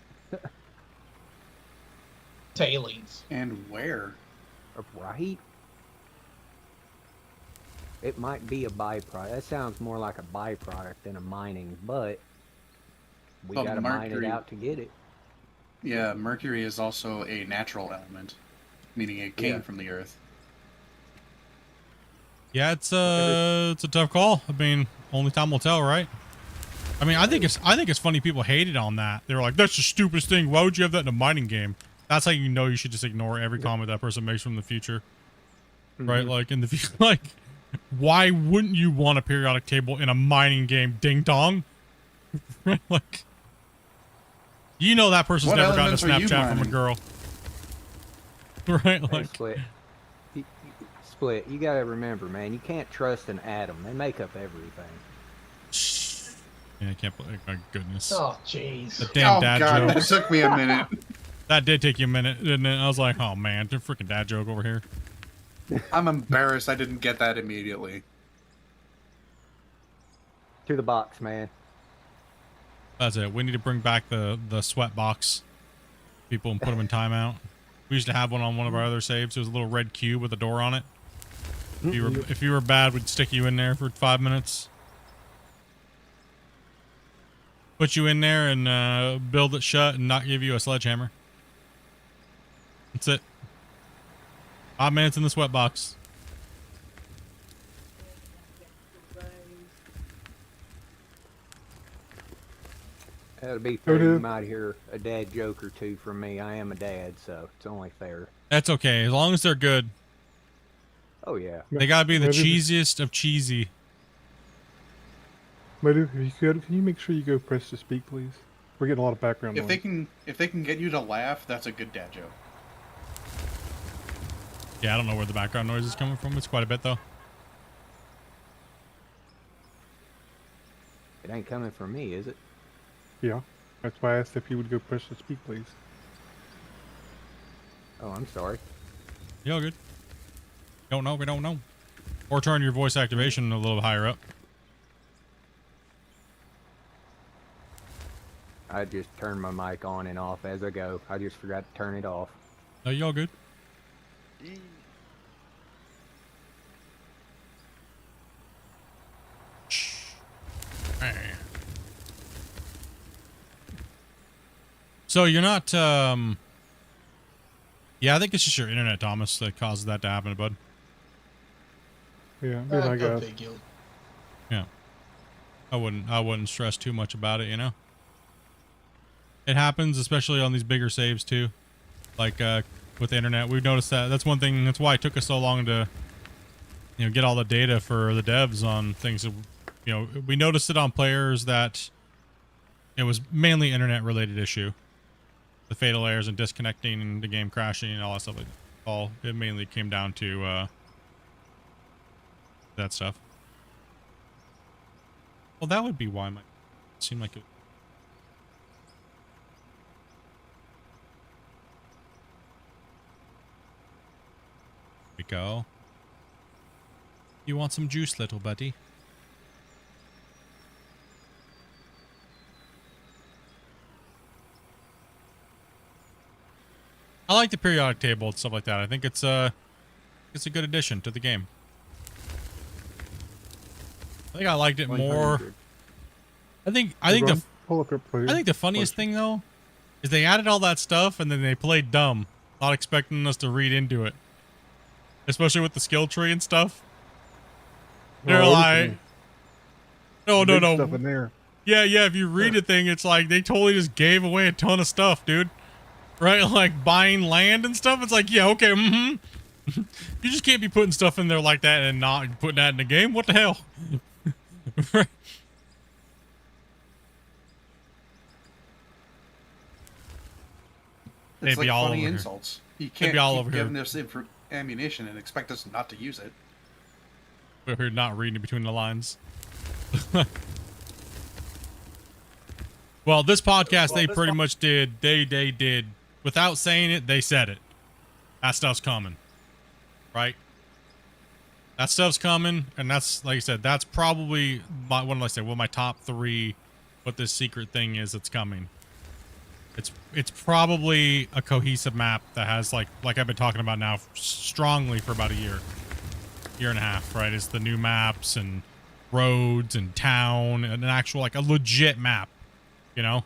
Tailings. And where? Right? It might be a byproduct. That sounds more like a byproduct than a mining, but we But gotta mine it mercury- out to get it. Yeah, mercury is also a natural element, meaning it came Yeah. from the earth. Yeah, it's a tough call. I mean, only time will tell, right? I mean, I think it's funny people hated on that. They were like, "That's the stupidest thing. Why would you have that in a mining game?" That's how you know you should just ignore every comment that person makes from the future, right? Like in the future, like, why wouldn't you want a periodic table in a mining game? Ding dong. Like, you know that person's What never gotten a elements are you Snapchat from a mining? girl, right? Hey, Like, Split, you gotta remember, man, you can't trust an atom. They make up everything. yeah, I can't believe. My goodness. Oh, jeez. The damn Oh, dad God, jokes. that took me a minute. That did take you a minute, didn't it? I was like, oh man, the freaking dad joke over here. I'm embarrassed I didn't get that immediately. To the box, man. That's it. We need to bring back the sweat box people and put them in timeout. We used to have one on one of our other saves. It was a little red cube with a door on it. If you were bad, we'd stick you in there for 5 minutes. Put you in there and build it shut and not give you a sledgehammer. That's it. 5 minutes in the sweat box. That'll be fair. You might hear a dad joke or two from me. I am a dad, so it's only fair. That's okay, as long as they're good. Oh, yeah. They gotta be the cheesiest of cheesy. But if you could, can you make sure you go press to speak, please? We're getting a lot of background If noise. they can get you to laugh, that's a good dad joke. Yeah, I don't know where the background noise is coming from. It's quite a bit, though. It ain't coming from me, is it? Yeah, that's why I asked if you would go press to speak, please. Oh, I'm sorry. You all good? Don't know, we don't know. Or turn your voice activation a little higher up. I just turn my mic on and off as I go. I just forgot to turn it off. No, you all good? So you're not, yeah, I think it's just your internet, Thomas, that causes that to happen, bud. Yeah, good, I guess. Yeah. I wouldn't stress too much about it, you know? It happens, especially on these bigger saves, too. Like, with the internet, we've noticed that. That's one thing, that's why it took us so long to, you know, get all the data for the devs on things that, you know, we noticed it on players that it was mainly internet-related issue. The fatal errors and disconnecting and the game crashing and all that stuff like that. It mainly came down to, that stuff. Well, that would be why my it seemed like it. Here we go. You want some juice, little buddy? I like the periodic table and stuff like that. I think it's a good addition to the game. I think I liked it more. I think the funniest thing though is they added all that stuff and then they played dumb, not expecting us to read into it. Especially with the skill tree and stuff. They're like, no. Stuff in there. Yeah. If you read a thing, it's like they totally just gave away a ton of stuff, dude. Right? Like buying land and stuff. It's like, yeah, okay, You just can't be putting stuff in there like that and not putting that in the game. What the hell? They'd It's be like all funny over here. insults. You They'd can't be all keep over here. giving us ammunition and expect us not to use it. We're not reading between the lines. Well, this podcast, they pretty much did. They did without saying it. They said it. That stuff's coming, right? That stuff's coming, and that's, like I said, that's probably my, what did I say? Well, my top 3. What this secret thing is that's coming. It's probably a cohesive map that has like I've been talking about now strongly for about a year and a half, right? It's the new maps and roads and town and an actual, like, a legit map, you know?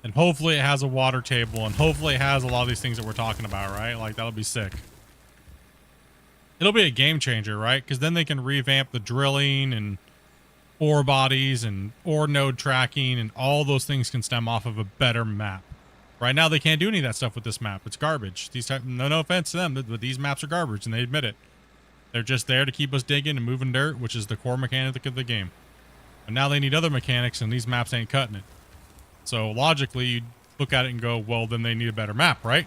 And hopefully it has a water table, and hopefully it has a lot of these things that we're talking about, right? Like, that'll be sick. It'll be a game changer, right? Because then they can revamp the drilling and ore bodies and ore node tracking, and all those things can stem off of a better map. Right now, they can't do any of that stuff with this map. It's garbage. No offense to them, but these maps are garbage, and they admit it. They're just there to keep us digging and moving dirt, which is the core mechanic of the game. And now they need other mechanics, and these maps ain't cutting it. So logically, you look at it and go, well, then they need a better map, right?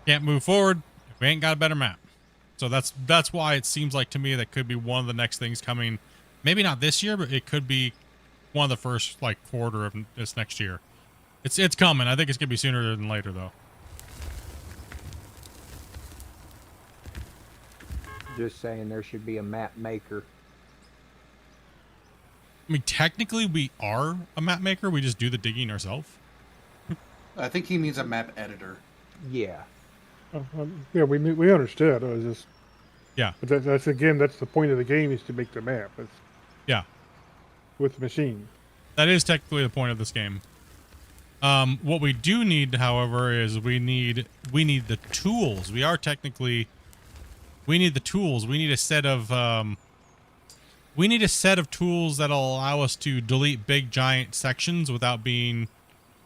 Can't move forward if we ain't got a better map. So that's why it seems like to me that could be one of the next things coming. Maybe not this year, but it could be one of the first, like, quarter of this next year. It's coming. I think it's gonna be sooner than later, though. Just saying, there should be a map maker. I mean, technically, we are a map maker. We just do the digging ourselves. I think he means a map editor. Yeah. Yeah, we understood. It was just. Yeah. But that's again, that's the point of the game, is to make the map. It's, yeah. With the machine. That is technically the point of this game. What we do need, however, is we need the tools. We are technically, we need the tools. We need a set of tools that'll allow us to delete big giant sections without being,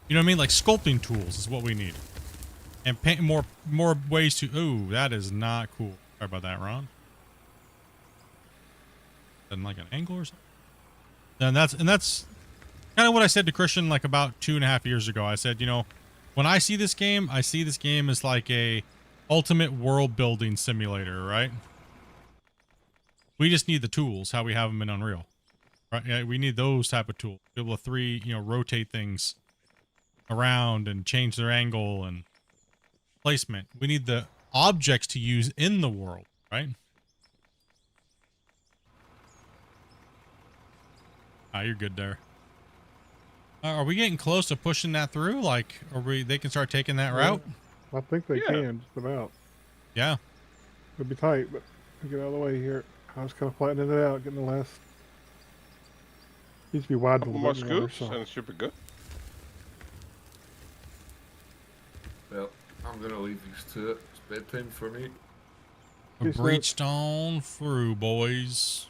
you know what I mean? Like sculpting tools is what we need. And paint more ways to, ooh, that is not cool. Sorry about that, Ron. Doesn't like an angle or something. And that's kind of what I said to Christian like about 2.5 years ago. I said, you know, when I see this game as like a ultimate world building simulator, right? We just need the tools, how we have them in Unreal, right? Yeah, we need those type of tools. Be able to rotate things around and change their angle and placement. We need the objects to use in the world, right? Ah, you're good there. Are we getting close to pushing that through? Like, they can start taking that route? I think they can, just about. Yeah. It'll be tight, but get out of the way here. I was kind of flattening it out, getting the last. Needs to be wide a Couple little more bit more. scoops, and it should be good. Well, I'm gonna leave these to it. It's bedtime for me. We breached on through, boys.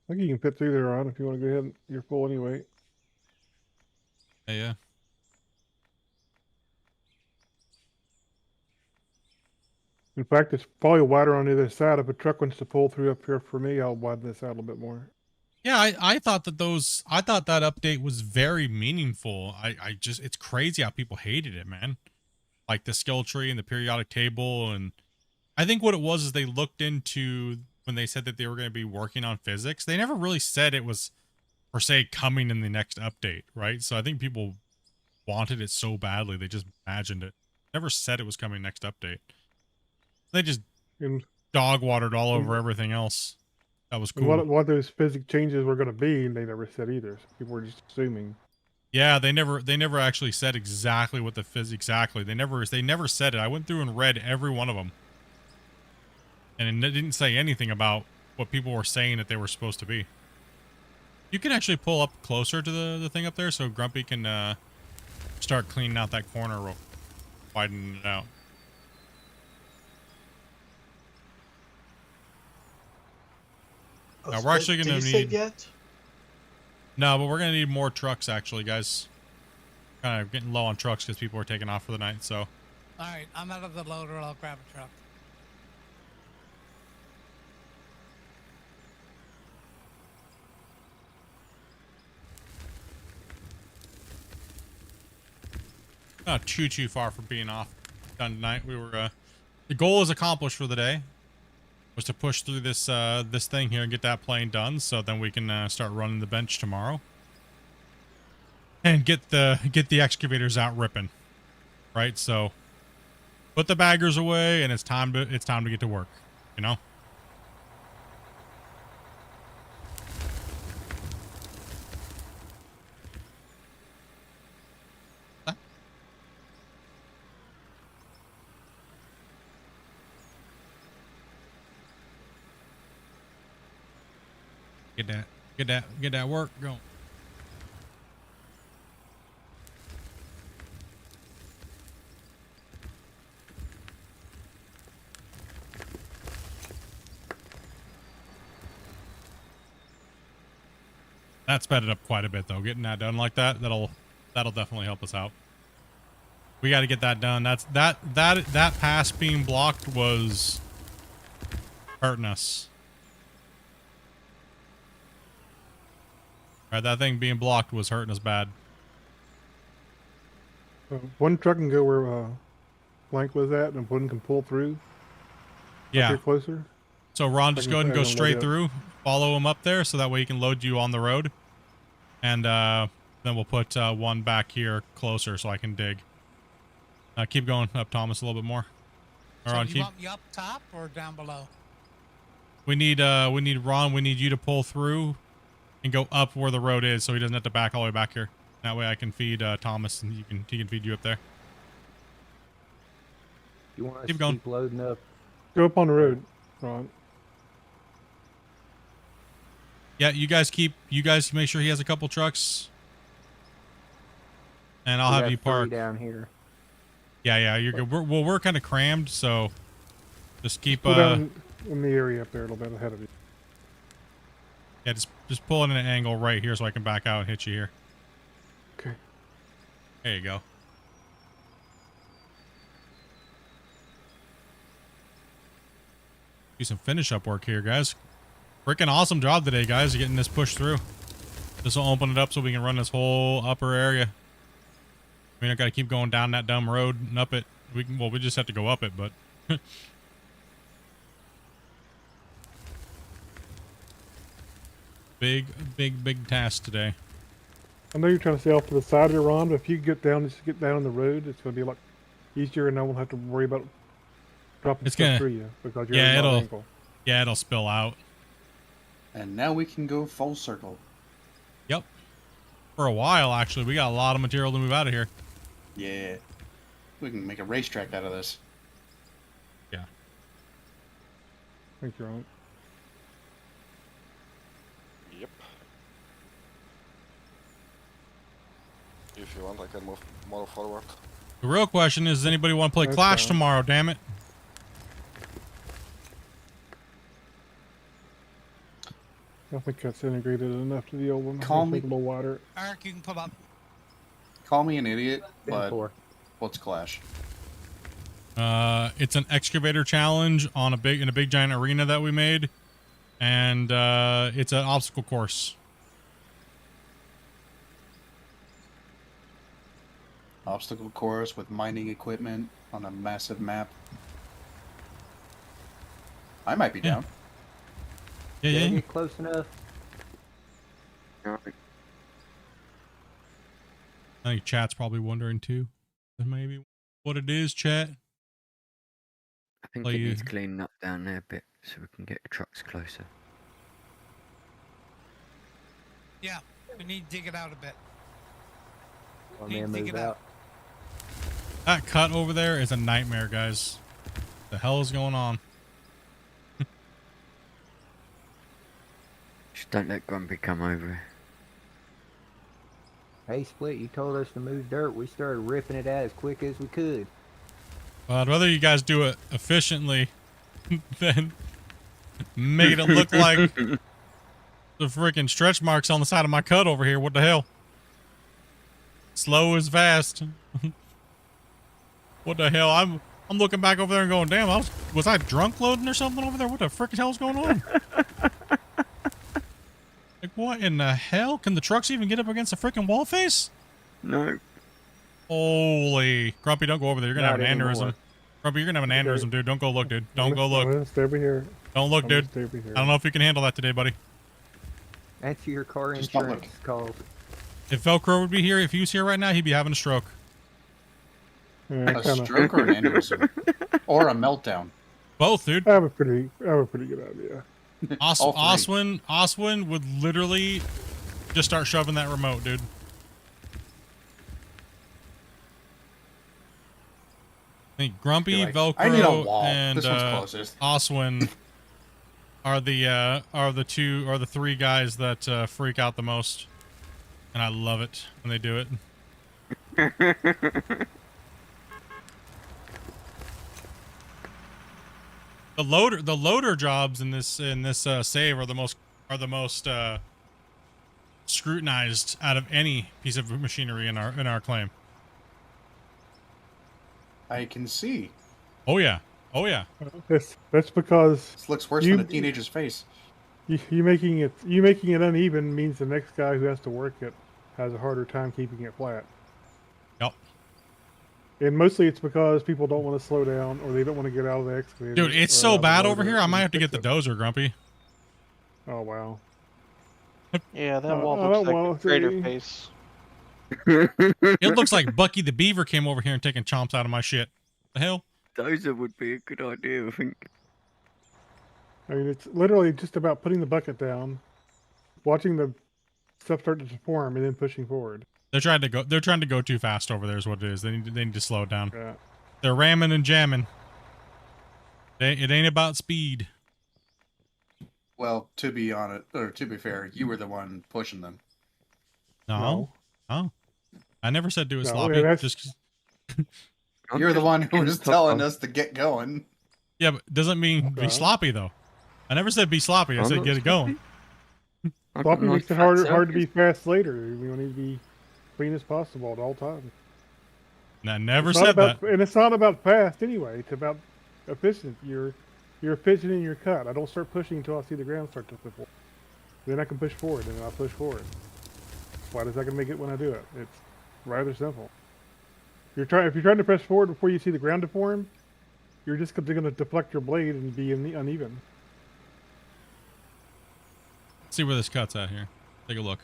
I think you can fit through there, Ron, if you want to go ahead. You're full anyway. Yeah. In fact, it's probably wider on the other side. If a truck wants to pull through up here for me, I'll widen this out a little bit more. Yeah, I thought that that update was very meaningful. It's crazy how people hated it, man. Like the skill tree and the periodic table. And I think what it was is they looked into when they said that they were going to be working on physics. They never really said it was, per se, coming in the next update, right? So I think people wanted it so badly, they just imagined it. Never said it was coming next update. They just dog watered all over everything else. That was cool. What those physics changes were going to be, they never said either. So people were just assuming. Yeah, they never actually said exactly what the exactly. They never said it. I went through and read every one of them. And it didn't say anything about what people were saying that they were supposed to be. You can actually pull up closer to the thing up there so Grumpy can start cleaning out that corner real, widening it out. Now we're actually going to need... No, but we're going to need more trucks actually, guys. Kind of getting low on trucks because people are taking off for the night, so... Alright, I'm out of the loader. I'll grab a truck. Not too far from being off. done tonight. We were the goal is accomplished for the day. Was to push through this this thing here and get that plane done, so then we can start running the bench tomorrow and get the excavators out ripping. Right, so put the baggers away, and it's time to get to work. You know. Get that work going. That sped it up quite a bit though. Getting that done like that'll definitely help us out. We got to get that done. That pass being blocked was hurting us. Right, that thing being blocked was hurting us bad. One truck can go where Blank was at, and one can pull through. Yeah. Up here closer. So Ron, just go ahead and go straight through. Follow him up there, so that way he can load you on the road. And then we'll put one back here closer, so I can dig. Keep going up, Thomas, a little bit more. So you want me up top or down below? We need Ron. We need you to pull through and go up where the road is, so he doesn't have to back all the way back here. That way I can feed Thomas, and he can feed you up there. You want us keep to going. keep loading up? Go up on the road, Ron. Yeah, you guys make sure he has a couple trucks, and I'll have you park down here. Yeah, you're good. We're kind of crammed, so just keep Pull down in the area up there a little bit ahead of you. Yeah, just pull in an angle right here so I can back out and hit you here. Okay. There you go. Do some finish up work here, guys. Freaking awesome job today, guys, getting this pushed through. This will open it up so we can run this whole upper area. We don't got to keep going down that dumb road and up it. We just have to go up it, but big task today. I know you're trying to stay off to the side there, Ron, but if you get down on the road, it's going to be a lot easier, and I won't have to worry about dropping stuff through you because you're at an angle. Yeah, it'll spill out. And now we can go full circle. Yep. For a while, actually, we got a lot of material to move out of here. Yeah. We can make a racetrack out of this. Yeah. Thank you, Ron. Yep. If you want, I can move more forward. The real question is, does anybody want to play Clash tomorrow, damn it? I think that's integrated enough to the old one. Call me a little wider. Eric, you can pull up. Call me an idiot, but what's Clash? It's an excavator challenge on in a big giant arena that we made, and it's an obstacle course. Obstacle course with mining equipment on a massive map. I might be down. Yeah. Get close enough. I think chat's probably wondering too. Maybe what it is, chat. I think it needs cleaning up down there a bit so we can get the trucks closer. Yeah, we need to dig it out a bit. One man move out. That cut over there is a nightmare, guys. What the hell is going on? Just don't let Grumpy come over. Hey, Split, you told us to move dirt. We started ripping it out as quick as we could. Well, I'd rather you guys do it efficiently than making it look like the freaking stretch marks on the side of my cut over here. What the hell? Slow is fast. What the hell? I'm looking back over there and going, damn, was I drunk loading or something over there? What the frick hell is going on? Like, what in the hell? Can the trucks even get up against the freaking wall face? No. Holy. Grumpy, don't go over there. You're going to have an aneurysm. Robbie, you're gonna have an aneurysm, dude. Don't go look, dude. Don't go I'm look. gonna stay over here. Don't look, I'm dude. gonna stay over here. I don't know if you can handle that today, buddy. Answer your car Just not insurance calls. If Velcro would be here, if he was here right now, he'd be having a stroke. Yeah, A stroke or an aneurysm? Or a meltdown? Both, dude. I have a pretty good idea. All three. Oswin would literally just start shoving that remote, dude. I think Grumpy, You're like, Velcro, I need a wall. and This one's closest. Oswin are the three guys that freak out the most, and I love it when they do it. The loader jobs in this save are the most scrutinized out of any piece of machinery in our claim. I can see. Oh yeah. Oh yeah. That's because This looks worse than a teenager's face. You making it uneven means the next guy who has to work it has a harder time keeping it flat. Yep. And mostly it's because people don't want to slow down or they don't want to get out of the excavator. Dude, it's so bad over here. I might have to get the dozer, Grumpy. Oh wow. Yeah, that wall I looks don't like want a crater to. face. It looks like Bucky the Beaver came over here and taking chomps out of my shit. The hell? Dozer would be a good idea, I think. I mean, it's literally just about putting the bucket down, watching the stuff start to form, and then pushing forward. They're trying to go too fast over there is what it is. They need to slow it down. Yeah. They're ramming and jamming. It ain't about speed. Well, to be fair, you were the one pushing them. No. Oh. I never said do it No, sloppy. yeah, Just You're the one who was telling us to get going. yeah, but doesn't mean be sloppy though. I never said be sloppy. I said get it going. Sloppy makes it hard to be fast later. We need to be clean as possible at all times. And I never It's not said about, that. and it's not about fast anyway. It's about efficient. You're efficient in your cut. I don't start pushing until I see the ground start to flip forward. Then I can push forward, and then I push forward. Why does that gonna make it when I do it? It's rather simple. If you're trying to press forward before you see the ground deform, you're just going to deflect your blade and be uneven. Let's see where this cut's at here. Take a look.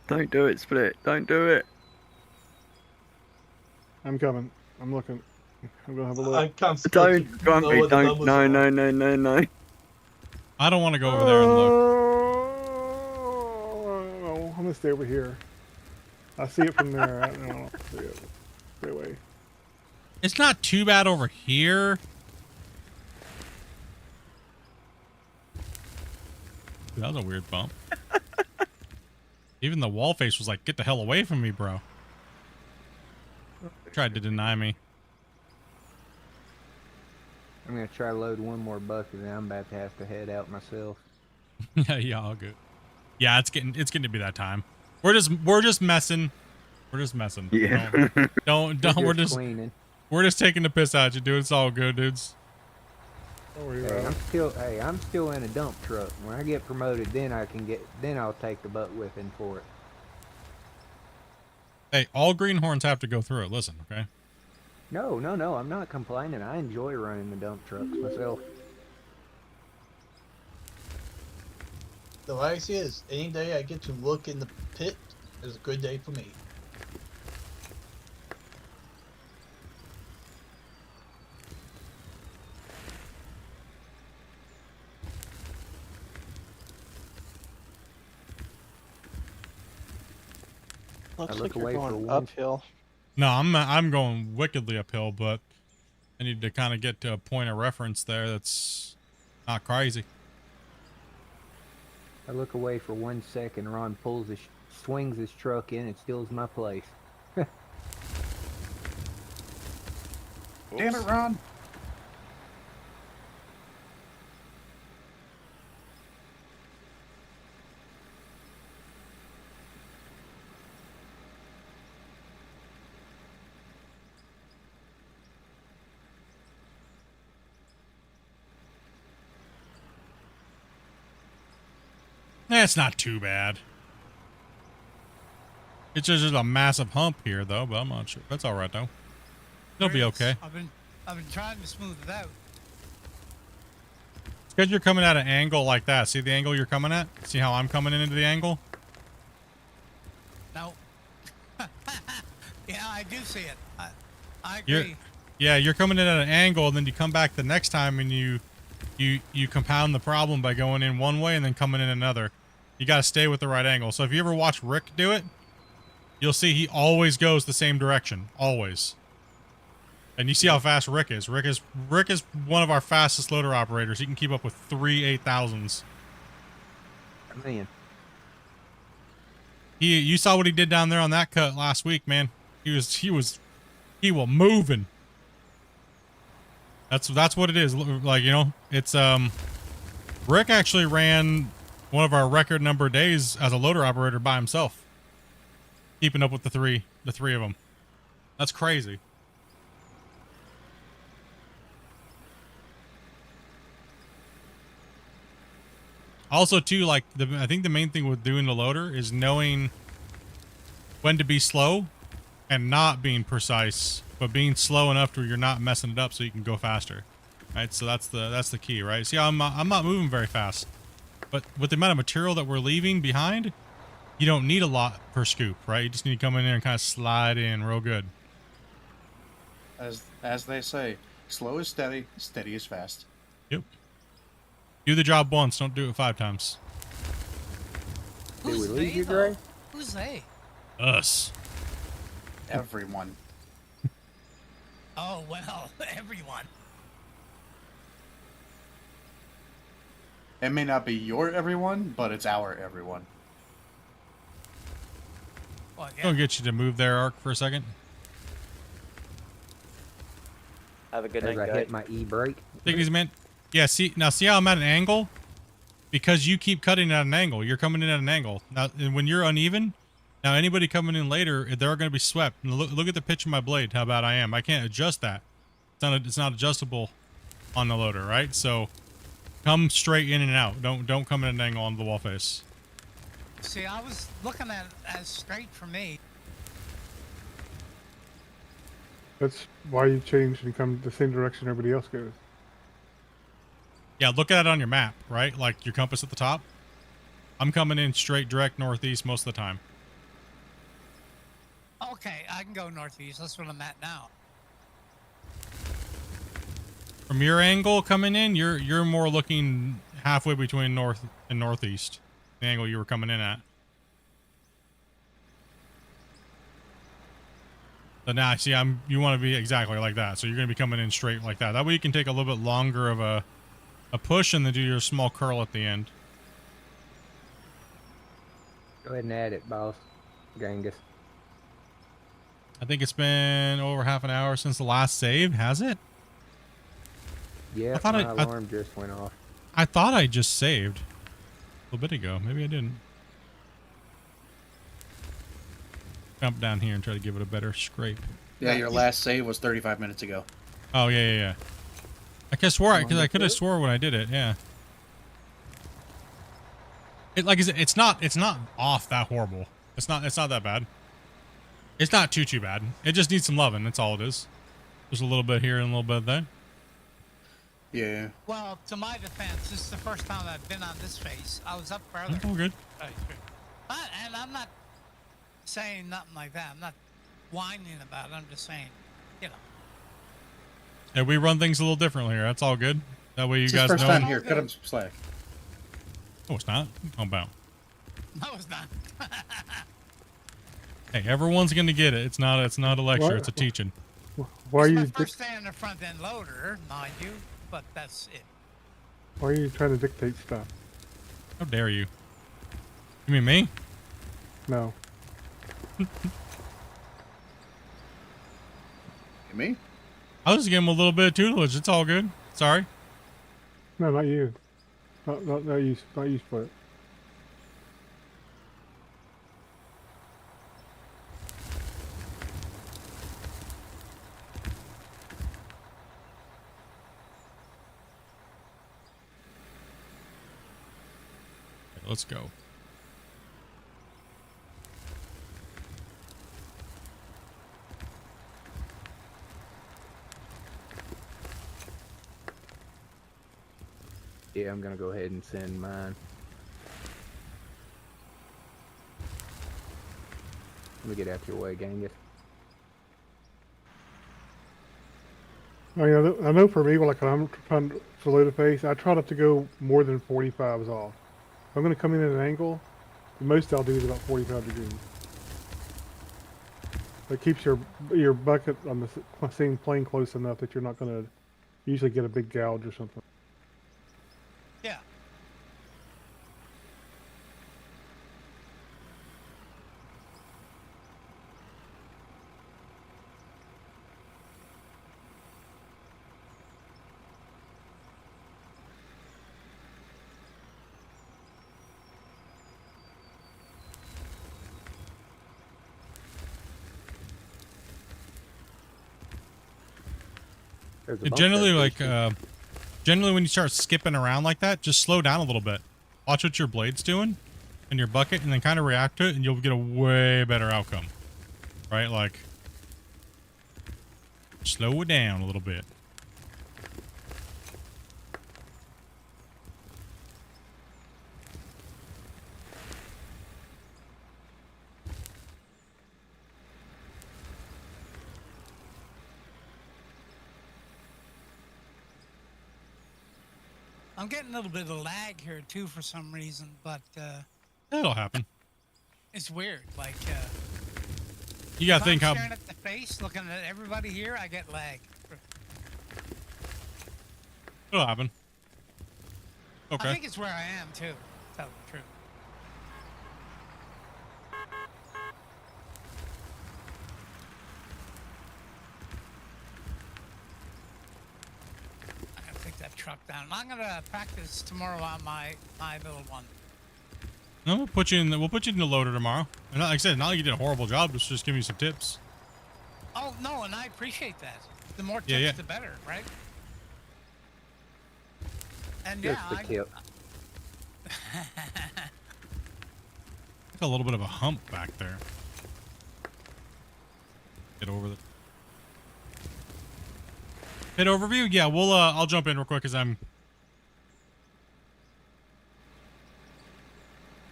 Don't do it, Split. Don't do it. I'm coming. I'm looking. I'm gonna have a look. I can't Don't, Grumpy, don't. No, no, no, no, no. I don't want to go over there and look. Oh, I'm gonna stay over here. I see it from there. I don't know. Stay away. It's not too bad over here. That was a weird bump. Even the wall face was like, get the hell away from me, bro. Tried to deny me. I'm gonna try to load one more bucket, and I'm about to have to head out myself. Yeah, all good. Yeah, it's getting to be that time. We're just messing. We're just messing. Yeah. Don't. We're just cleaning. We're just taking the piss out you, dude. It's all good, dudes. Don't worry Hey, about it. I'm still in a dump truck. When I get promoted, then I'll take the butt whipping for it. Hey, all greenhorns have to go through it. Listen, okay? No, I'm not complaining. I enjoy running the dump trucks myself. The way I see it is, any day I get to look in the pit is a good day for me. Looks I like look you're away for going one. uphill. No, I'm going wickedly uphill, but I need to kind of get to a point of reference there that's not crazy. I look away for 1 second. Ron swings his truck in and steals my place. Damn it, Ron. That's not too bad. It's just a massive hump here, though, but I'm not sure. That's all right, though. It'll be okay. I've been trying to smooth it out. It's because you're coming at an angle like that. See the angle you're coming at? See how I'm coming into the angle? No. Yeah, I do see it. I agree. You're coming in at an angle, and then you come back the next time, and you compound the problem by going in one way and then coming in another. You got to stay with the right angle. So if you ever watch Rick do it, you'll see he always goes the same direction, always. And you see how fast Rick is. Rick is one of our fastest loader operators. He can keep up with 3 8,000s. Man. You saw what he did down there on that cut last week, man. He was moving. That's what it is. Like, you know, it's Rick actually ran one of our record number of days as a loader operator by himself, keeping up with the three of them. That's crazy. Also, too, like I think the main thing with doing the loader is knowing when to be slow and not being precise, but being slow enough to where you're not messing it up so you can go faster. Right? So that's the key, right? See, I'm not moving very fast, but with the amount of material that we're leaving behind, you don't need a lot per scoop, right? You just need to come in there and kind of slide in real good. As they say, slow is steady, steady is fast. Yep. Do the job once, don't do it 5 times. Did we leave you, Gray? Who's they? Us. Everyone. Oh, well, everyone. It may not be your everyone, but it's our everyone. Well, I'll get you to move there, Ark, for a second. Have a good As night, I guys. hit my e-brake. Take it easy, man. Yeah, see how I'm at an angle? Because you keep cutting at an angle. You're coming in at an angle. Now, and when you're uneven, now anybody coming in later, they're going to be swept. And look at the pitch of my blade, how bad I am. I can't adjust that. It's not adjustable on the loader, right? So come straight in and out. Don't come in an angle on the wall face. See, I was looking at it as straight for me. That's why you change and come the same direction everybody else goes. Yeah, look at it on your map, right? Like your compass at the top. I'm coming in straight direct northeast most of the time. Okay, I can go northeast. That's what I'm at now. From your angle coming in, you're more looking halfway between north and northeast. The angle you were coming in at. So now, see, you want to be exactly like that. So you're going to be coming in straight like that. That way you can take a little bit longer of a push and then do your small curl at the end. Go ahead and add it, boss. Genghis. I think it's been over half an hour since the last save. Has it? Yeah, my alarm just went off. I thought I just saved a little bit ago. Maybe I didn't. Jump down here and try to give it a better scrape. Yeah, your last save was 35 minutes ago. Oh, yeah. I could have swore when I did it, yeah. It's not off that horrible. It's not that bad. It's not too bad. It just needs some loving, that's all it is. Just a little bit here and a little bit there. Yeah. Well, to my defense, this is the first time I've been on this phase. I was up further. That's all good. And I'm not saying nothing like that. I'm not whining about it. I'm just saying, you know. Yeah, we run things a little differently here. That's all good. That way you guys know. First time here. Cut him some slack. Oh, it's not? Oh, about. No, it's not. Hey, everyone's gonna get it. It's not a lecture. What? It's a teaching. Why are It's you my first day on the front end loader, mind you, but that's it. why are you trying to dictate stuff? How dare you? You mean me? No. Me? I was just giving him a little bit of tutelage. It's all good. Sorry. No, not you. Not you. Not you, Split. Let's go. Yeah, I'm gonna go ahead and send mine. Let me get out your way, Genghis. I know for me, like when I'm trying to load a face, I try not to go more than 45s off. If I'm going to come in at an angle, the most I'll do is about 45 degrees. It keeps your bucket on the same plane close enough that you're not going to usually get a big gouge or something. Yeah. Generally, like, generally when you start skipping around like that, just slow down a little bit. Watch what your blade's doing in your bucket and then kind of react to it and you'll get a way better outcome. Right? Like, slow it down a little bit. I'm getting a little bit of lag here too for some reason, but It'll happen. it's weird. Like You gotta if think I'm how... staring at the face, looking at everybody here, I get lag. It'll happen. Okay. I think it's where I am too. To tell the truth. I gotta take that truck down. I'm gonna practice tomorrow on my little one. No, we'll put you in the loader tomorrow. And like I said, not like you did a horrible job, just give you some tips. Oh no, and I appreciate that. The more tips, the better, right? And Just yeah, the tip. Like a little bit of a hump back there. Get over the hit overview. Yeah, we'll I'll jump in real quick because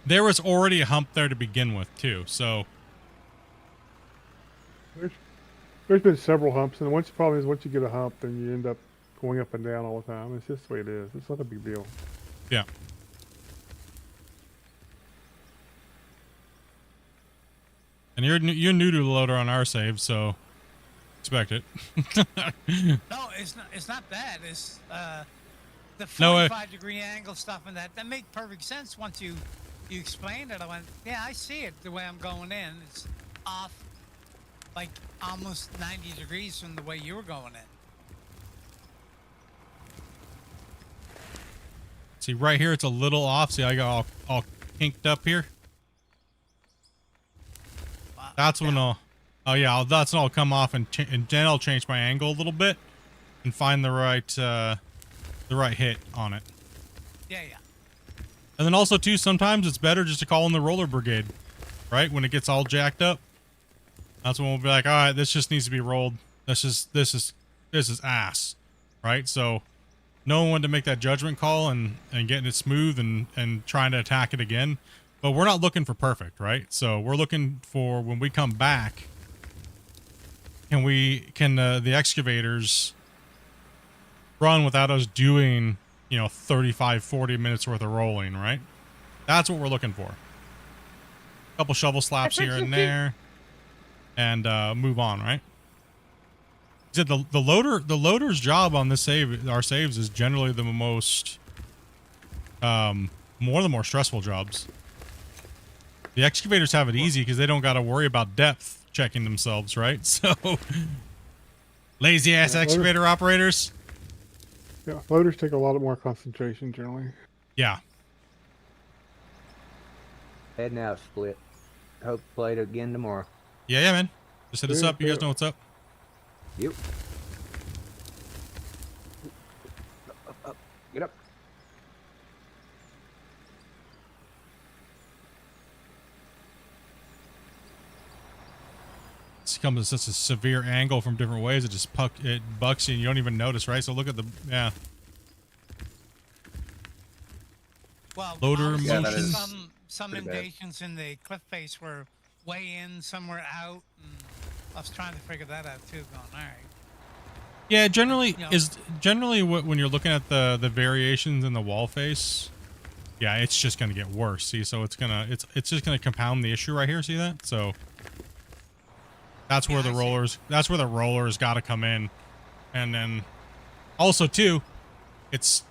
there was already a hump there to begin with too. So There's been several humps, and the problem is once you get a hump, then you end up going up and down all the time. It's just the way it is. It's not a big deal. yeah. And you're new to the loader on our save, so expect it. No, it's not that. It's the 45-degree angle stuff and that made perfect sense once you explained it. I went, yeah, I see it the way I'm going in. It's off like almost 90 degrees from the way you were going in. See, right here, it's a little off. See, I got all kinked up here. That's when that's when I'll come off and then I'll change my angle a little bit and find the right hit on it. Yeah. And then also too, sometimes it's better just to call in the roller brigade, right? When it gets all jacked up, that's when we'll be like, all right, this just needs to be rolled. This is ass, right? So knowing when to make that judgment call and getting it smooth and trying to attack it again. But we're not looking for perfect, right? So we're looking for when we come back, can the excavators run without us doing, 35, 40 minutes worth of rolling, right? That's what we're looking for. A couple shovel slaps here and there, and move on, right? He said the loader's job on this our saves is generally the most, one of the more stressful jobs. The excavators have it easy because they don't got to worry about depth checking themselves, right? So, lazy ass excavator operators. Yeah, loaders take a lot more concentration generally. Yeah. Heading out, Split. Hope to play it again tomorrow. Yeah, man. Just hit us up. You guys know what's up. Yep. Up. Get up. It comes at such a severe angle from different ways. It just bucks you and you don't even notice, right? So look at Well, loader obviously motion. some pretty bad. invasions in the cliff face were way in, some were out, and I was trying to figure that out too. Going, all right. Yeah, generally You know, when you're looking at the variations in the wall face, yeah, it's just gonna get worse. See, so it's just gonna compound the issue right here. See that? So that's where the rollers got to come in, and then also too, it's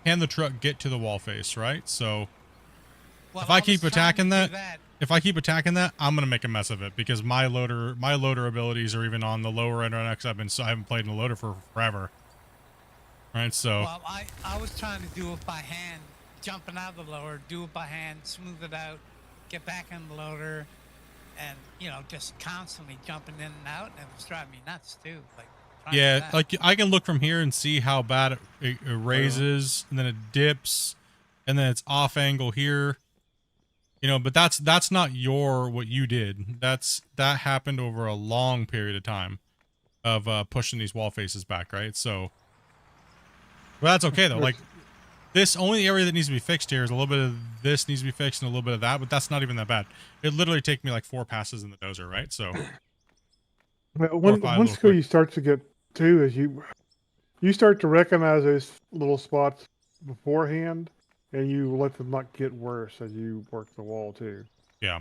can the truck get to the wall face, right? So well, if I keep attacking that, if I keep attacking that, I'm gonna make a mess of it because my loader abilities are even on the lower end right now because I haven't played in a loader for forever. Right, so well, I was trying to do it by hand, jumping out of the loader, do it by hand, smooth it out, get back in the loader, and just constantly jumping in and out, and it was driving me nuts too. Like yeah, like I can look from here and see how bad it raises, and then it dips, and then it's off angle here. But that's not what you did. That happened over a long period of time of pushing these wall faces back, right? So, well, that's okay though. Like this, only area that needs to be fixed here is a little bit of this needs to be fixed and a little bit of that, but that's not even that bad. It literally take me like 4 passes in the dozer, right? So, well, one skill you start to get too is you start to recognize those little spots beforehand, and you let them not get worse as you work the wall too. Yeah,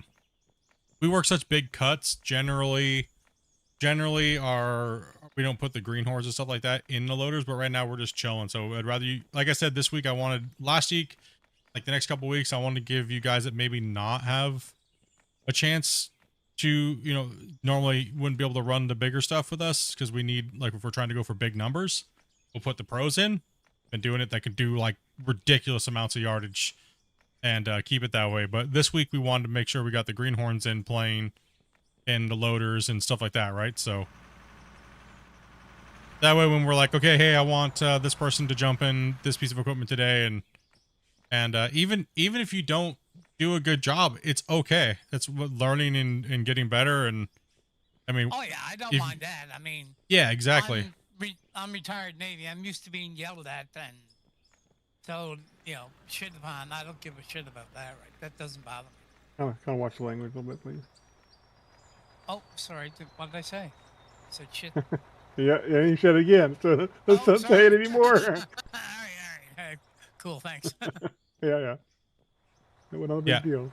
we work such big cuts. Generally we don't put the greenhorns and stuff like that in the loaders, but right now we're just chilling. So I'd rather you, like I said, this week last week, like the next couple weeks, I wanted to give you guys that maybe not have a chance to, normally wouldn't be able to run the bigger stuff with us because we need, like if we're trying to go for big numbers, we'll put the pros in and doing it that could do like ridiculous amounts of yardage and keep it that way. But this week we wanted to make sure we got the greenhorns in playing and the loaders and stuff like that, right? So that way when we're like, okay, hey, I want this person to jump in this piece of equipment today, and even if you don't do a good job, it's okay. It's learning and getting better. And I mean, oh yeah, I don't mind that. I mean, yeah, exactly. I'm retired Navy. I'm used to being yelled at and told, shit upon. I don't give a shit about that, right? That doesn't bother me. Kind of watch the language a little bit, please. Oh, sorry. What did I say? I said shit. Yeah, you said it again. So let's not say it anymore. all right. Cool, thanks. yeah. Another big deal.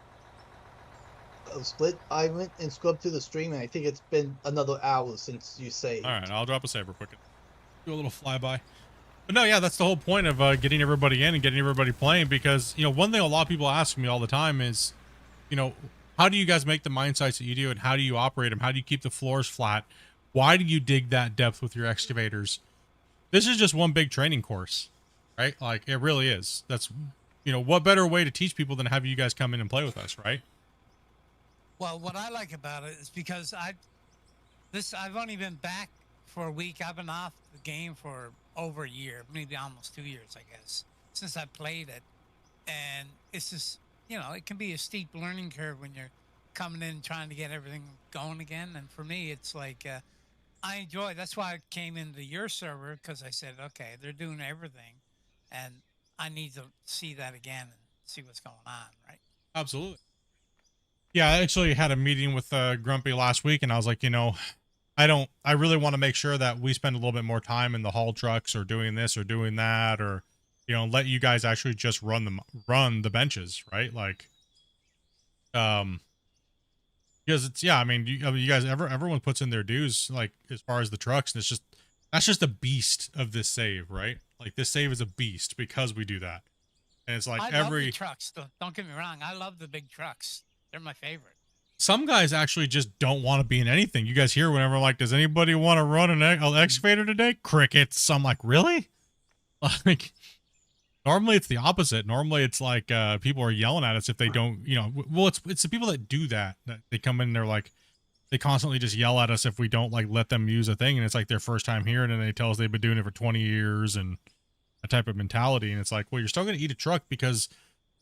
Split, I went and scrubbed through the stream, and I think it's been another hour since you saved. All right, I'll drop a save real quick. Do a little flyby. But no, yeah, that's the whole point of getting everybody in and getting everybody playing, because, one thing a lot of people ask me all the time is, how do you guys make the mine sites that you do, and how do you operate them? How do you keep the floors flat? Why do you dig that depth with your excavators? This is just one big training course, right? Like, it really is. That's, what better way to teach people than have you guys come in and play with us, right? Well, what I like about it is because I've only been back for a week. I've been off the game for over a year, maybe almost 2 years, I guess, since I played it. And it's just, it can be a steep learning curve when you're coming in trying to get everything going again. And for me, it's like, I enjoy it. That's why I came into your server, because I said, okay, they're doing everything, and I need to see that again and see what's going on, right? Absolutely. Yeah, I actually had a meeting with Grumpy last week, and I was like, I really want to make sure that we spend a little bit more time in the haul trucks or doing this or doing that, or, let you guys actually just run the benches, right? Like, because it's, yeah, I mean, you guys, everyone puts in their dues, like, as far as the trucks, and that's just a beast of this save, right? Like, this save is a beast because we do that. And it's like I love the trucks. Don't get me wrong. I love the big trucks. They're my favorite. Some guys actually just don't want to be in anything. You guys hear whenever I'm like, does anybody want to run an excavator today? Crickets. I'm like, really? Like, normally it's the opposite. Normally it's like people are yelling at us if they don't, well, it's the people that do that they come in and they're like, they constantly just yell at us if we don't like let them use a thing, and it's like their first time here, and then they tell us they've been doing it for 20 years and a type of mentality. And it's like, well, you're still going to eat a truck, because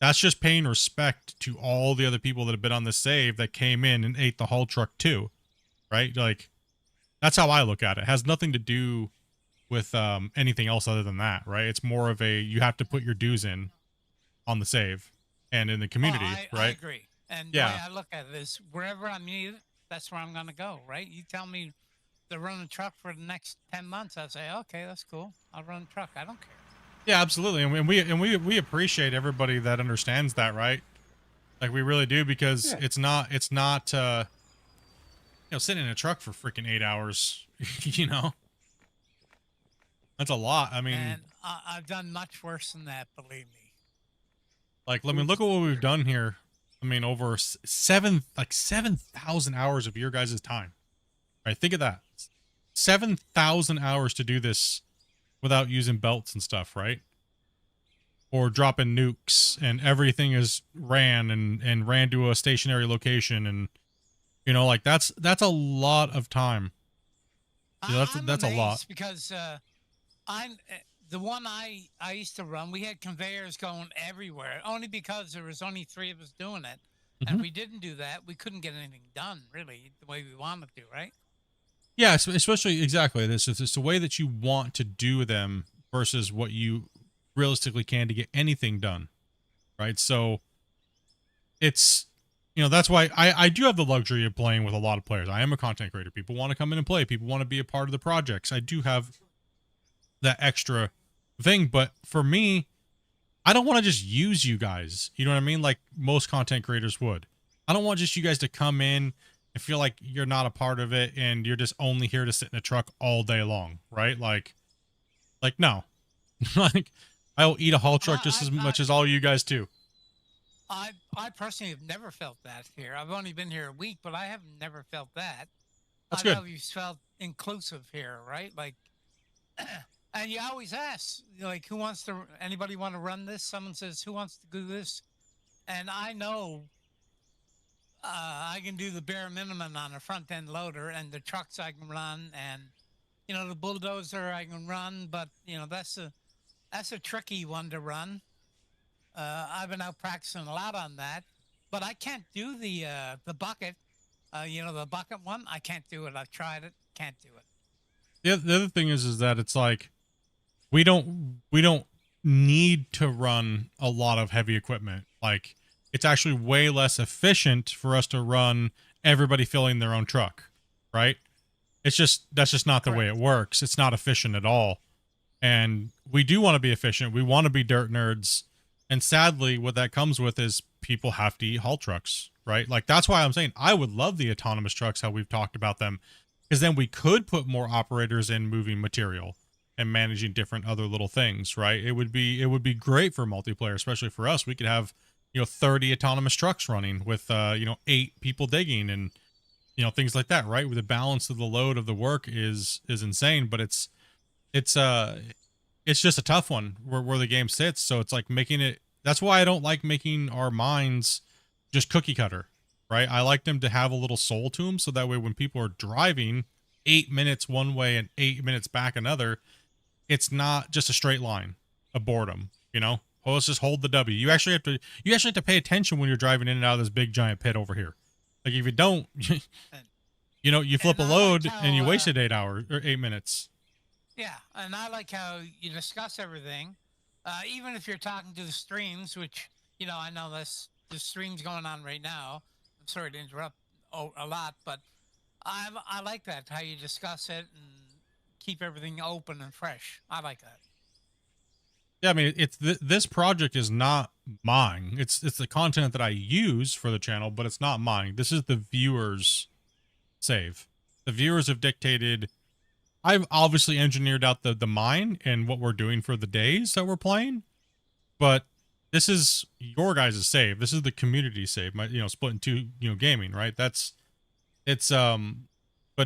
that's just paying respect to all the other people that have been on the save that came in and ate the haul truck too, right? Like, that's how I look at it. It has nothing to do with anything else other than that, right? It's more of a, you have to put your dues in on the save. and in the community, I right? agree. And Yeah. the way I look at it is wherever I'm needed, that's where I'm going to go, right? You tell me to run a truck for the next 10 months, I'll say, okay, that's cool. I'll run a truck. I don't care. Yeah, absolutely. And we appreciate everybody that understands that, right? Like we really do, because it's not sitting in a truck for freaking 8 hours, you know? That's a lot. I mean, And I've done much worse than that, believe me. like, look at what we've done here. I mean, over 7,000 hours of your guys' time. Right? Think of that. 7,000 hours to do this without using belts and stuff, right? Or dropping nukes, and everything is ran and ran to a stationary location, and like that's a lot of time. That's a lot. Because I'm the one I used to run. We had conveyors going everywhere, only because there was only 3 of us doing it, and we didn't do that. We couldn't get anything done really the way we wanted to, right? Yeah, especially exactly this. It's the way that you want to do them versus what you realistically can to get anything done, right? So it's that's why I do have the luxury of playing with a lot of players. I am a content creator. People want to come in and play. People want to be a part of the projects. I do have that extra thing, but for me, I don't want to just use you guys. You know what I mean? Like most content creators would. I don't want just you guys to come in and feel like you're not a part of it and you're just only here to sit in a truck all day long, right? Like no. Like I'll eat a haul truck just as much as all you guys too. I personally have never felt that here. I've only been here a week, but I have never felt that. That's I've good. always felt inclusive here, right? Like, and you always ask, like, anybody want to run this? Someone says, who wants to do this? And I know I can do the bare minimum on a front end loader, and the trucks I can run, and the bulldozer I can run, but that's a tricky one to run. I've been out practicing a lot on that, but I can't do the bucket. The bucket one, I can't do it. I've tried it, can't do it. The other thing is that it's like we don't need to run a lot of heavy equipment. Like it's actually way less efficient for us to run everybody filling their own truck, right? That's just not the way it works. It's not efficient at all. And we do want to be efficient. We want to be dirt nerds. And sadly, what that comes with is people have to eat haul trucks, right? Like that's why I'm saying I would love the autonomous trucks, how we've talked about them, because then we could put more operators in moving material and managing different other little things, right? It would be great for multiplayer, especially for us. We could have 30 autonomous trucks running with 8 people digging and things like that, right? Where the balance of the load of the work is insane, but it's just a tough one where the game sits. So it's like making it, that's why I don't like making our mines just cookie cutter, right? I like them to have a little soul to them. So that way, when people are driving 8 minutes one way and 8 minutes back another, it's not just a straight line of boredom, Oh, let's just hold the W. You actually have to pay attention when you're driving in and out of this big giant pit over here. Like if you don't, you flip a load and you wasted 8 hours or 8 minutes. Yeah, and I like how you discuss everything, even if you're talking to the streams, which I know the stream's going on right now. I'm sorry to interrupt a lot, but I like that how you discuss it and keep everything open and fresh. I like that. Yeah, I mean, this project is not mine. It's the content that I use for the channel, but it's not mine. This is the viewers' save. The viewers have dictated. I've obviously engineered out the mine and what we're doing for the days that we're playing, but this is your guys' save. This is the community save. My Splitintwo gaming, right? But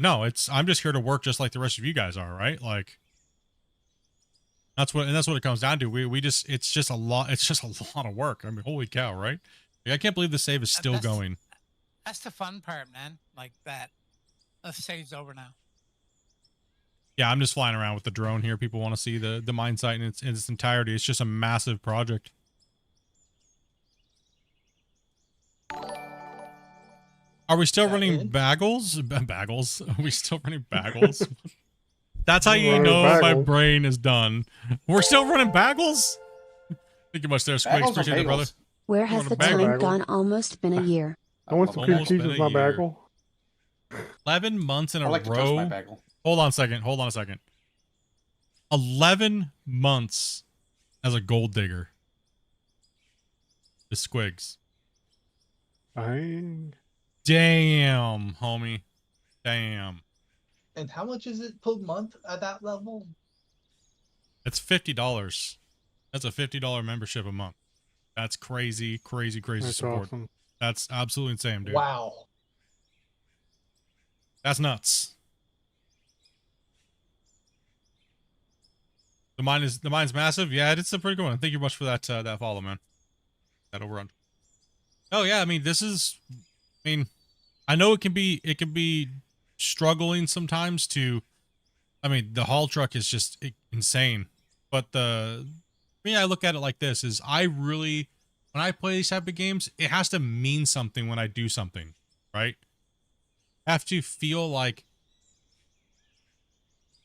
no, I'm just here to work just like the rest of you guys are, right? Like that's what it comes down to. It's just a lot of work. I mean, holy cow, right? Like, I can't believe the save is still going. That's the fun part, man. Like that. The save's over now. Yeah, I'm just flying around with the drone here. People want to see the mine site in its entirety. It's just a massive project. Are we still running bagels? Bagels? Are we still running bagels? That's how you know my brain is done. We're still running bagels? Thank you much there, Squigs. Appreciate it, brother. Where has the time gone? Almost been a year. I want some cream cheese with my bagel. 11 months in a like to toast my row. bagel. Hold on a second. 11 months as a gold digger. The squigs. Dang. Damn, homie. Damn. And how much is it per month at that level? It's $50. That's a $50 membership a month. That's crazy That's support. awesome. That's absolutely insane, dude. Wow. That's nuts. The mine's massive. Yeah, it's a pretty good one. Thank you much for that that follow, man. That overrun. Oh yeah, I mean I know it can be struggling sometimes to, I mean, the haul truck is just insane. But I look at it like this, is when I play these type of games, it has to mean something when I do something, right? I have to feel like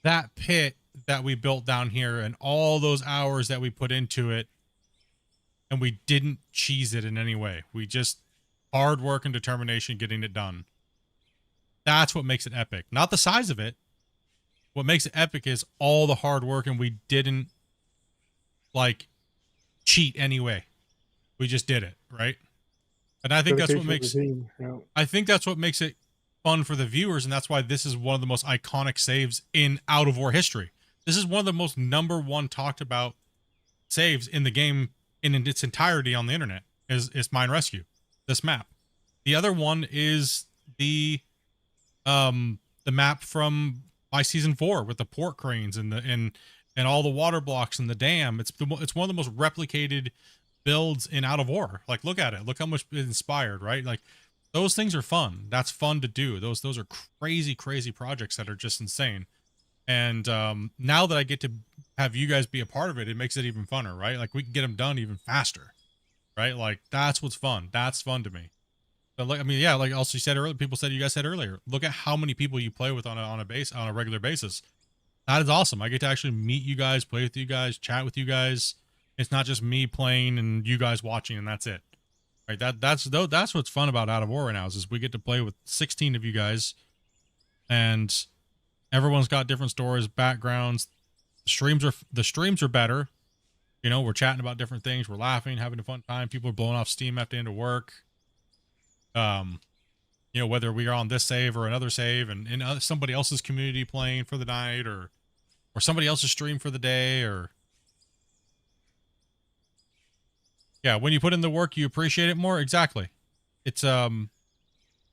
that pit that we built down here and all those hours that we put into it, and we didn't cheese it in any way. We just hard work and determination getting it done. That's what makes it epic. Not the size of it. What makes it epic is all the hard work, and we didn't like cheat anyway. We just did it, right? And I think that's what makes I think that's what makes it fun for the viewers, and that's why this is one of the most iconic saves in Out of War history. This is one of the most #1 talked about saves in the game in its entirety on the internet. Is Mine Rescue, this map. The other one is the map from Season 4 with the port cranes and all the water blocks and the dam. It's one of the most replicated builds in Out of War. Like, look at it. Look how much it inspired, right? Like, those things are fun. That's fun to do. Those are crazy projects that are just insane. And now that I get to have you guys be a part of it, it makes it even funner, right? Like, we can get them done even faster, right? Like, that's what's fun. That's fun to me. But like, I mean, yeah, like also you said earlier, you guys said earlier, look at how many people you play with on a regular basis. That is awesome. I get to actually meet you guys, play with you guys, chat with you guys. It's not just me playing and you guys watching and that's it. Right? That's what's fun about Out of War right now is we get to play with 16 of you guys, and everyone's got different stories, backgrounds. The streams are better. You know, we're chatting about different things, we're laughing, having a fun time. People are blowing off steam after the end of work. You know, whether we are on this save or another save and in somebody else's community playing for the night or somebody else's stream for the day, or yeah, when you put in the work, you appreciate it more. Exactly. It's, and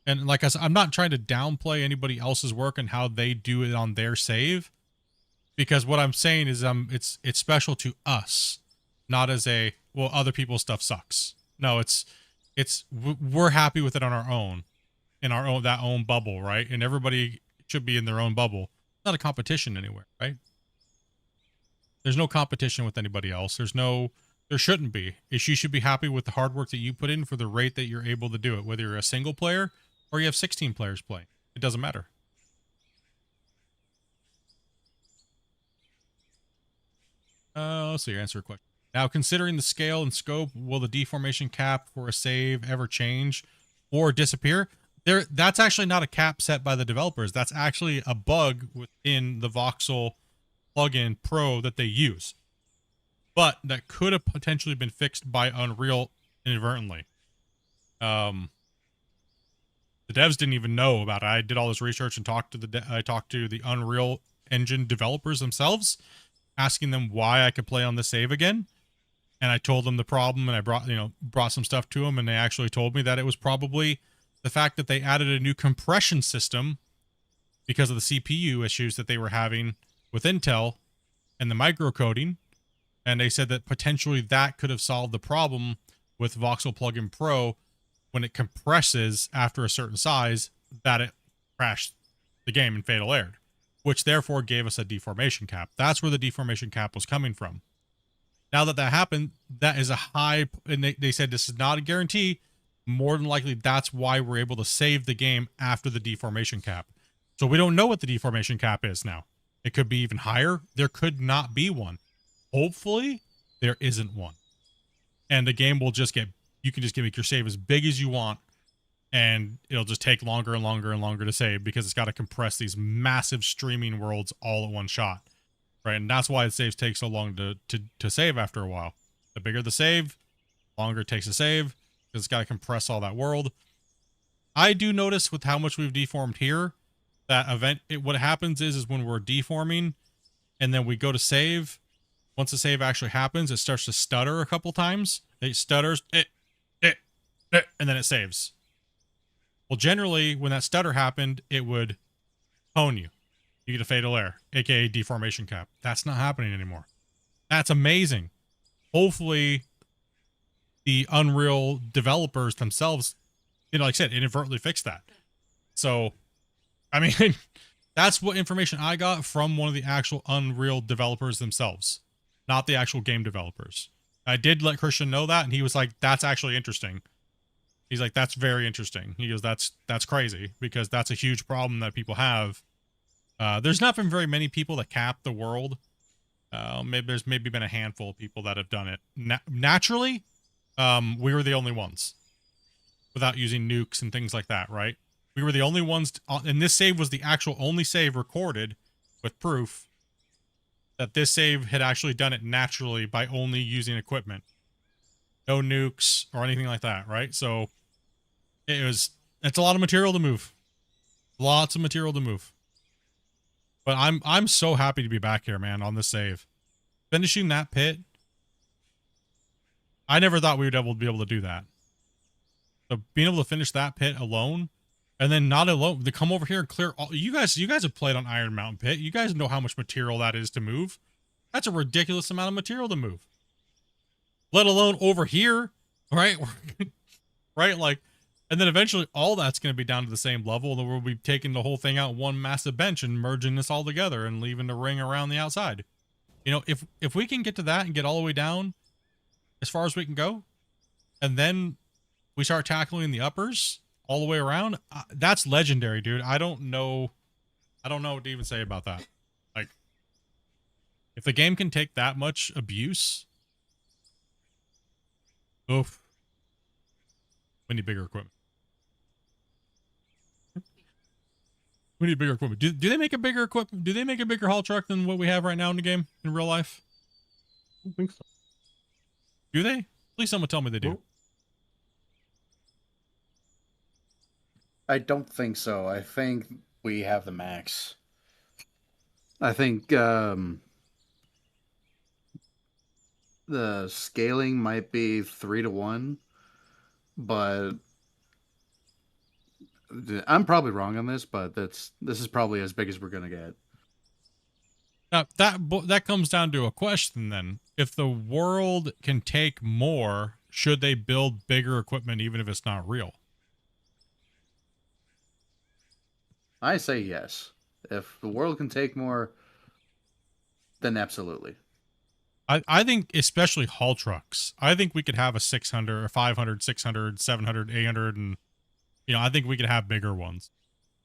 like I said, I'm not trying to downplay anybody else's work and how they do it on their save, because what I'm saying is, it's special to us, not as well, other people's stuff sucks. No, we're happy with it on our own, in our own bubble, right? And everybody should be in their own bubble. It's not a competition anywhere, right? There's no competition with anybody else. There shouldn't be. You should be happy with the hard work that you put in for the rate that you're able to do it, whether you're a single player or you have 16 players playing. It doesn't matter. Let's see, answer a question. Now, considering the scale and scope, will the deformation cap for a save ever change or disappear? That's actually not a cap set by the developers. That's actually a bug within the Voxel plugin Pro that they use, but that could have potentially been fixed by Unreal inadvertently. The devs didn't even know about it. I did all this research and talked to the Unreal Engine developers themselves, asking them why I could play on the save again. And I told them the problem, and I brought some stuff to them, and they actually told me that it was probably the fact that they added a new compression system because of the CPU issues that they were having with Intel and the microcoding. And they said that potentially that could have solved the problem with Voxel Plugin Pro when it compresses after a certain size, that it crashed the game and fatal aired, which therefore gave us a deformation cap. That's where the deformation cap was coming from. Now that happened, that is a high, and they said this is not a guarantee. More than likely, that's why we're able to save the game after the deformation cap. So we don't know what the deformation cap is now. It could be even higher. There could not be one. Hopefully, there isn't one. And the game will just get you can just make your save as big as you want, and it'll just take longer and longer and longer to save because it's got to compress these massive streaming worlds all at one shot, right? And that's why the saves take so long to save after a while. The bigger the save, longer it takes to save because it's got to compress all that world. I do notice with how much we've deformed here, that what happens is when we're deforming and then we go to save, once the save actually happens, it starts to stutter a couple times. It stutters, and then it saves. Well, generally, when that stutter happened, it would hone you. You get a fatal error, aka deformation cap. That's not happening anymore. That's amazing. Hopefully, the Unreal developers themselves, like I said, inadvertently fixed that. So, I mean, that's what information I got from one of the actual Unreal developers themselves, not the actual game developers. I did let Christian know that, and he was like, that's actually interesting. He's like, that's very interesting. He goes, that's crazy, because that's a huge problem that people have. There's not been very many people that cap the world. There's maybe been a handful of people that have done it. Naturally, we were the only ones without using nukes and things like that, right? We were the only ones, and this save was the actual only save recorded with proof that this save had actually done it naturally by only using equipment. No nukes or anything like that, right? So it's a lot of material to move. Lots of material to move. But I'm so happy to be back here, man, on this save. Finishing that pit, I never thought we would be able to do that. So being able to finish that pit alone, and then not alone, to come over here and clear all. You guys have played on Iron Mountain Pit. You guys know how much material that is to move. That's a ridiculous amount of material to move. Let alone over here, right? Right? Like, and then eventually all that's going to be down to the same level, and we'll be taking the whole thing out one massive bench and merging this all together and leaving the ring around the outside. You know, if we can get to that and get all the way down as far as we can go, and then we start tackling the uppers all the way around, that's legendary, dude. I don't know what to even say about that. Like, if the game can take that much abuse, oof, we need bigger equipment. We need bigger equipment. Do they make a bigger equipment? Do they make a bigger haul truck than what we have right now in the game in real life? I don't think so. Do they? Please someone tell me they do. Nope. I don't think so. I think we have the max. I think the scaling might be 3-to-1, but I'm probably wrong on this, but this is probably as big as we're gonna get. Now, that comes down to a question then. If the world can take more, should they build bigger equipment even if it's not real? I say yes. If the world can take more, then absolutely. I think especially haul trucks. I think we could have a 600, or 500, 600, 700, 800, and I think we could have bigger ones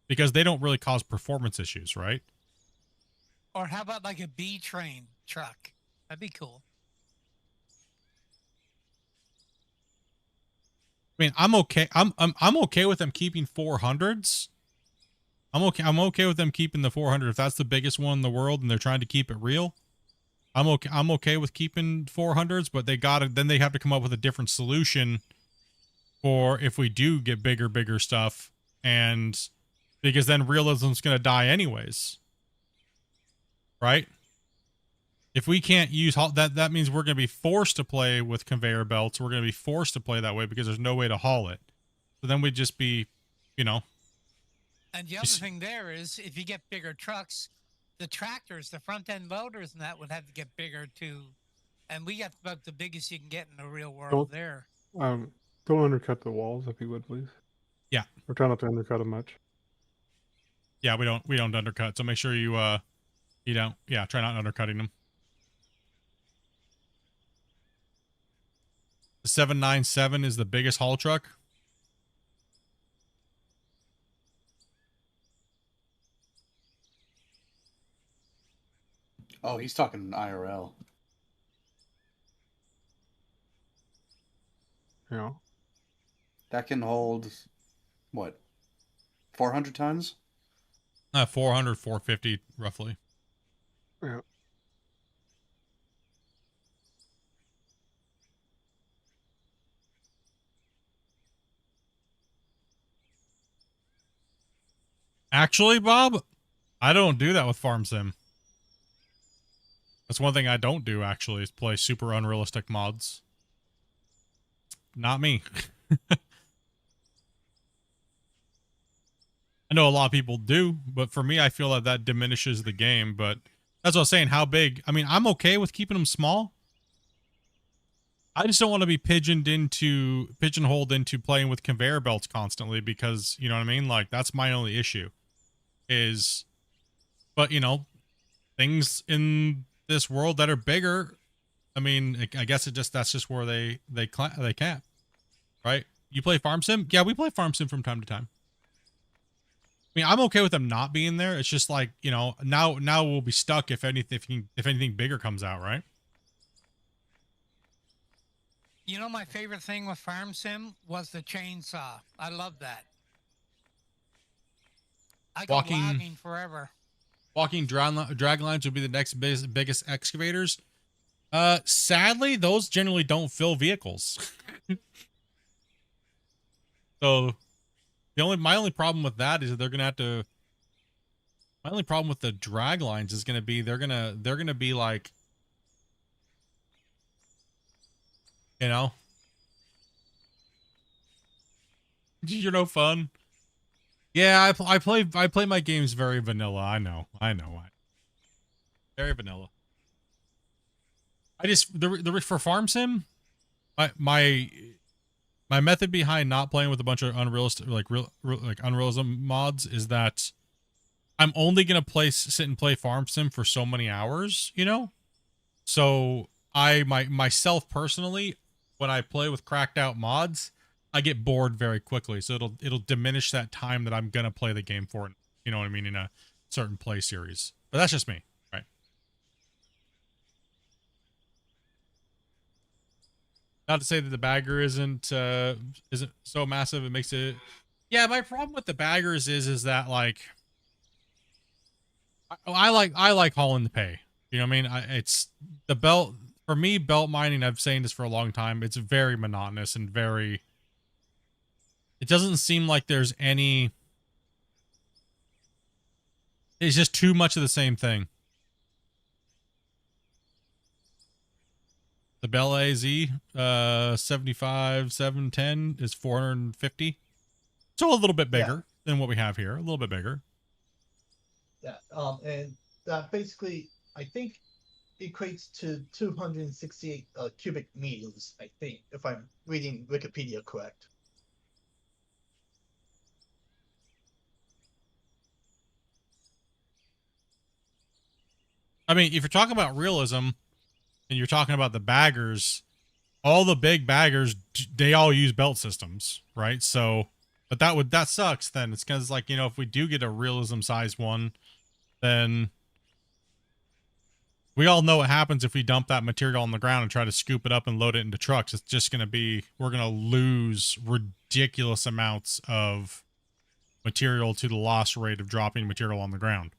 because they don't really cause performance issues, right? Or how about like a B train truck? That'd be cool. I mean, I'm okay. I'm okay with them keeping 400s. I'm okay with them keeping the 400 if that's the biggest one in the world and they're trying to keep it real. I'm okay with keeping 400s, but then they have to come up with a different solution for if we do get bigger stuff, and because then realism's going to die anyways. Right? If we can't use that means we're going to be forced to play with conveyor belts. We're going to be forced to play that way because there's no way to haul it. So then we'd just be, And the other thing there is, if you get bigger trucks, the tractors, the front end loaders, and that would have to get bigger too. And we got about the biggest you can get in the real world there. Don't undercut the walls, if you would, please. Yeah. We're trying not to undercut them much. Yeah, we don't undercut. So make sure you try not undercutting them. The 797 is the biggest haul truck. Oh, he's talking IRL. Yeah. That can hold, what, 400 tons? 400, 450 roughly. Yeah. Actually, Bob, I don't do that with Farm Sim. That's one thing I don't do, actually, is play super unrealistic mods. Not me. I know a lot of people do, but for me, I feel that that diminishes the game. But that's what I was saying. How big? I mean, I'm okay with keeping them small. I just don't want to be pigeonholed into playing with conveyor belts constantly because, you know what I mean? Like, that's my only issue but you know, things in this world that are bigger, I mean, I guess that's just where they cap, right? You play Farm Sim? Yeah, we play Farm Sim from time to time. I mean, I'm okay with them not being there. It's just like, you know, now we'll be stuck if anything bigger comes out, right? You know, my favorite thing with Farm Sim was the chainsaw. I love that. I go logging forever. Walking drag lines would be the next biggest excavators. Sadly, those generally don't fill vehicles. So my only problem with that is that they're gonna have to. My only problem with the drag lines is gonna be they're gonna be like, you know, you're no fun. Yeah, I play my games very vanilla. I know. Very vanilla. I just for Farm Sim, my method behind not playing with a bunch of unrealistic like unrealism mods is that I'm only gonna sit and play Farm Sim for so many hours, you know. So myself personally, when I play with cracked out mods, I get bored very quickly. So it'll diminish that time that I'm gonna play the game for. You know what I mean, in a certain play series. But that's just me, right? Not to say that the bagger isn't so massive. It makes it. Yeah, my problem with the baggers is that like I like hauling the pay. You know what I mean? It's the belt for me. Belt mining. I've saying this for a long time. It's very monotonous and very. It doesn't seem like there's any. It's just too much of the same thing. The Bell AZ 75 710 is 450. So a little bit bigger than what we have here. A little bit bigger. Yeah. And that basically, I think, equates to 268 cubic meters. I think, if I'm reading Wikipedia correct. I mean, if you're talking about realism and you're talking about the baggers, all the big baggers, they all use belt systems, right? So, but that sucks then. It's because like, you know, if we do get a realism size one, then we all know what happens if we dump that material on the ground and try to scoop it up and load it into trucks. It's just going to be, we're going to lose ridiculous amounts of material to the loss rate of dropping material on the ground,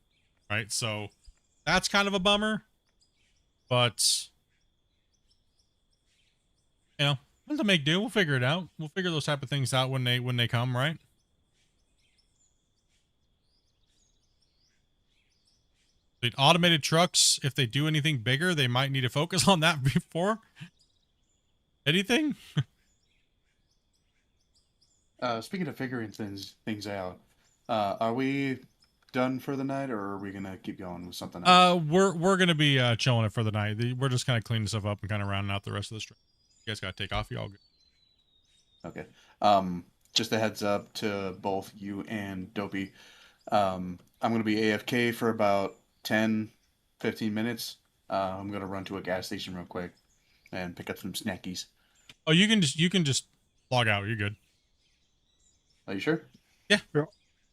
right? So that's kind of a bummer, but you know, we'll have to make do. We'll figure it out. We'll figure those type of things out when they come, right? The automated trucks, if they do anything bigger, they might need to focus on that before anything. Speaking of figuring things out, are we done for the night, or are we gonna keep going with something else? We're gonna be chilling it for the night. We're just kind of cleaning stuff up and kind of rounding out the rest of the stream. You guys gotta take off. You all good. Okay. Just a heads up to both you and Dopey. I'm gonna be AFK for about 10, 15 minutes. I'm gonna run to a gas station real quick and pick up some snackies. Oh, you can just log out. You're good. Are you sure? Yeah.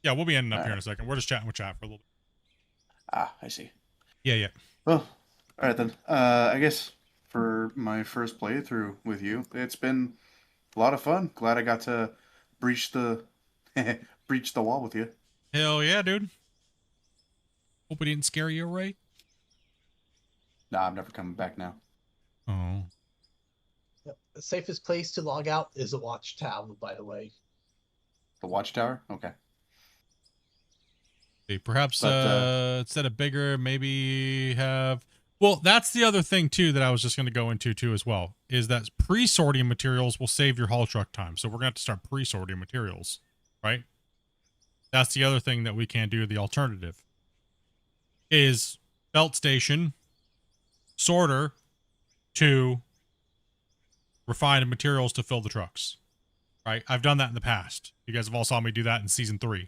Yeah, we'll be ending up here in a second. We're just chatting with chat for a little bit. Ah, I see. Yeah. Well, all right then. I guess for my first playthrough with you, it's been a lot of fun. Glad I got to breach the breach the wall with you. Hell yeah, dude. Hope it didn't scare you away. Nah, I'm never coming back now. Oh. Yep. The safest place to log out is a watchtower, by the way. The watchtower? Okay. Okay, perhaps But, instead of bigger, maybe have. Well, that's the other thing too that I was just going to go into too as well, is that pre-sorting materials will save your haul truck time. So we're going to have to start pre-sorting materials, right? That's the other thing that we can't do. The alternative is belt station, sorter, to refined materials to fill the trucks, right? I've done that in the past. You guys have all saw me do that in season 3.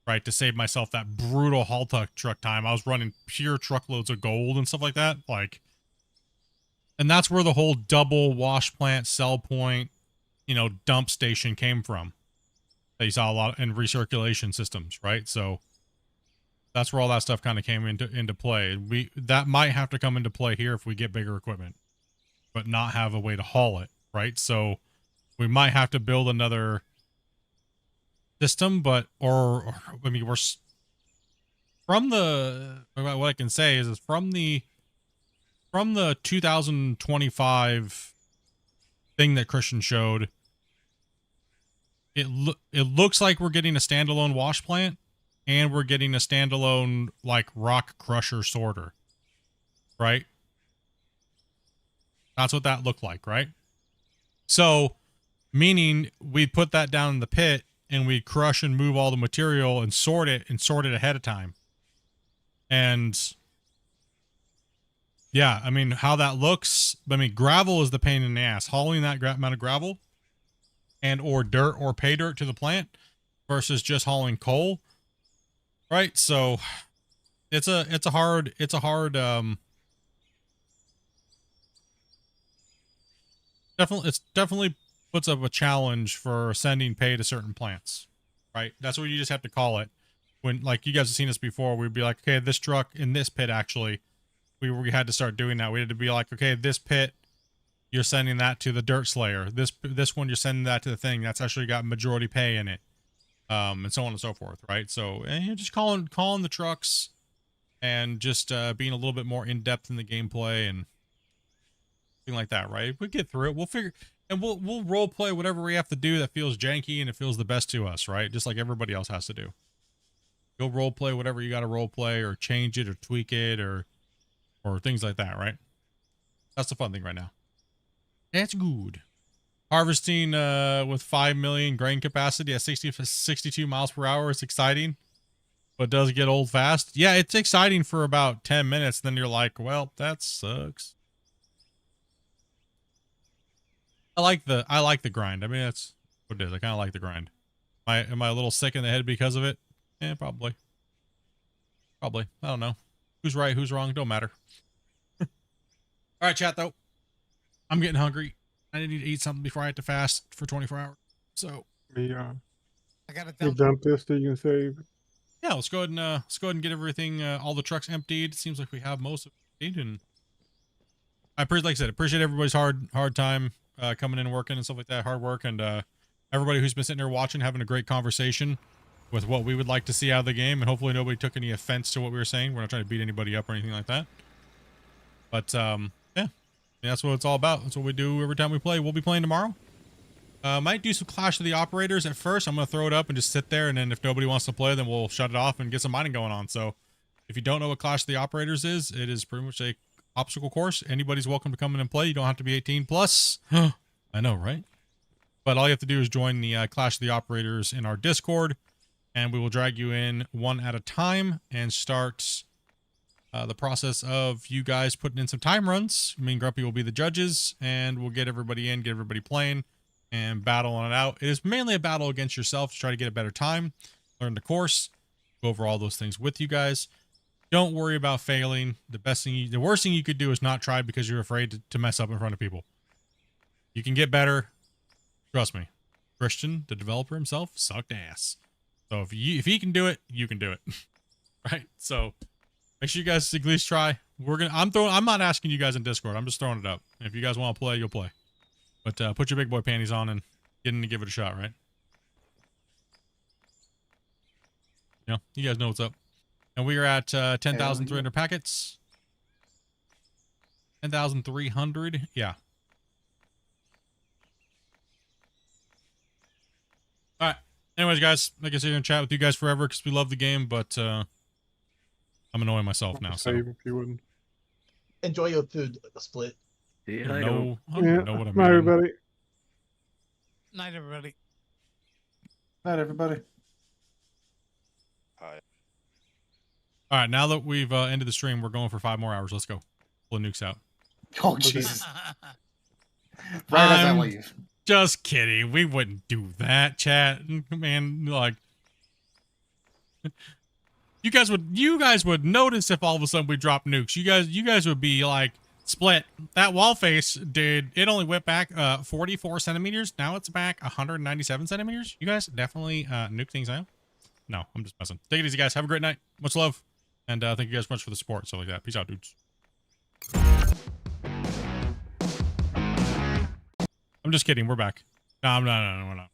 Right, to save myself that brutal haul truck time. I was running pure truckloads of gold and stuff like that. Like, and that's where the whole double wash plant, sell point, dump station came from. That you saw a lot in recirculation systems, right? So that's where all that stuff kind of came into play. That might have to come into play here if we get bigger equipment, but not have a way to haul it, right? So we might have to build another system, but we're from the, what I can say is from the 2025 thing that Christian showed, it looks like we're getting a standalone wash plant and we're getting a standalone like rock crusher sorter, right? That's what that looked like, right? So meaning we put that down in the pit and we crush and move all the material and sort it ahead of time. And yeah, I mean, how that looks, I mean, gravel is the pain in the ass. Hauling that amount of gravel and or dirt or pay dirt to the plant versus just hauling coal. Right? So it's definitely puts up a challenge for sending pay to certain plants, right? That's what you just have to call it. When, like, you guys have seen this before, we'd be like, okay, this truck in this pit, actually, we had to start doing that. We had to be like, okay, this pit, you're sending that to the dirt slayer. This one, you're sending that to the thing that's actually got majority pay in it, and so on and so forth, right? So, and you're just calling the trucks and just being a little bit more in depth in the gameplay and thing like that, right? If we get through it, we'll figure. And we'll role play whatever we have to do that feels janky and it feels the best to us, right? Just like everybody else has to do. Go role play whatever you got to role play, or change it, or tweak it, or things like that, right? That's the fun thing right now. That's good. Harvesting with 5 million grain capacity at 62 miles per hour is exciting, but does get old fast. Yeah, it's exciting for about 10 minutes. Then you're like, well, that sucks. I like the grind. I mean, that's what it is. I kind of like the grind. Am I a little sick in the head because of it? Yeah, probably. Probably. I don't know. Who's right, who's wrong, don't matter. All right, chat, though. I'm getting hungry. I need to eat something before I have to fast for 24 hours. So, yeah. I got to dump this that you can save. Yeah, let's go ahead and get everything, all the trucks emptied. It seems like we have most of it, and like I said, appreciate everybody's hard time coming in and working and stuff like that, hard work, and everybody who's been sitting there watching, having a great conversation with what we would like to see out of the game, and hopefully nobody took any offense to what we were saying. We're not trying to beat anybody up or anything like that. But yeah, that's what it's all about. That's what we do every time we play. We'll be playing tomorrow. Might do some Clash of the Operators at first. I'm going to throw it up and just sit there, and then if nobody wants to play, then we'll shut it off and get some mining going on. So if you don't know what Clash of the Operators is, it is pretty much a obstacle course. Anybody's welcome to come in and play. You don't have to be 18 plus. I know, right? But all you have to do is join the Clash of the Operators in our Discord, and we will drag you in one at a time and start the process of you guys putting in some time runs. Me and Grumpy will be the judges, and we'll get everybody in, get everybody playing, and battling it out. It is mainly a battle against yourself to try to get a better time, learn the course, go over all those things with you guys. Don't worry about failing. The worst thing you could do is not try because you're afraid to mess up in front of people. You can get better. Trust me. Christian, the developer himself, sucked ass. So if he can do it, you can do it. Right? So make sure you guys at least try. I'm not asking you guys in Discord. I'm just throwing it up. If you guys want to play, you'll play. But put your big boy panties on and get in to give it a shot, right? You know, you guys know what's up. And we are at 10,300 packets. 10,300. Yeah. All right. Anyways, guys, like I said, I'm gonna chat with you guys forever because we love the game, but I'm annoying myself now. So Save if you wouldn't. Enjoy your food, Split. I don't know what I'm Night, eating. everybody. Night, everybody. Night, everybody. Hi. All right, now that we've ended the stream, we're going for 5 more hours. Let's go. Pull the nukes out. Oh, Jesus. Right as I leave. Just kidding. We wouldn't do that, chat. Man, like you guys would notice if all of a sudden we dropped nukes. You guys would be like, Split. That wall face it only went back 44 centimeters. Now it's back 197 centimeters. You guys definitely nuke things out. No, I'm just messing. Take it easy, guys. Have a great night. Much love. And thank you guys much for the support. Stuff like that. Peace out, dudes. I'm just kidding. We're back. No, we're not.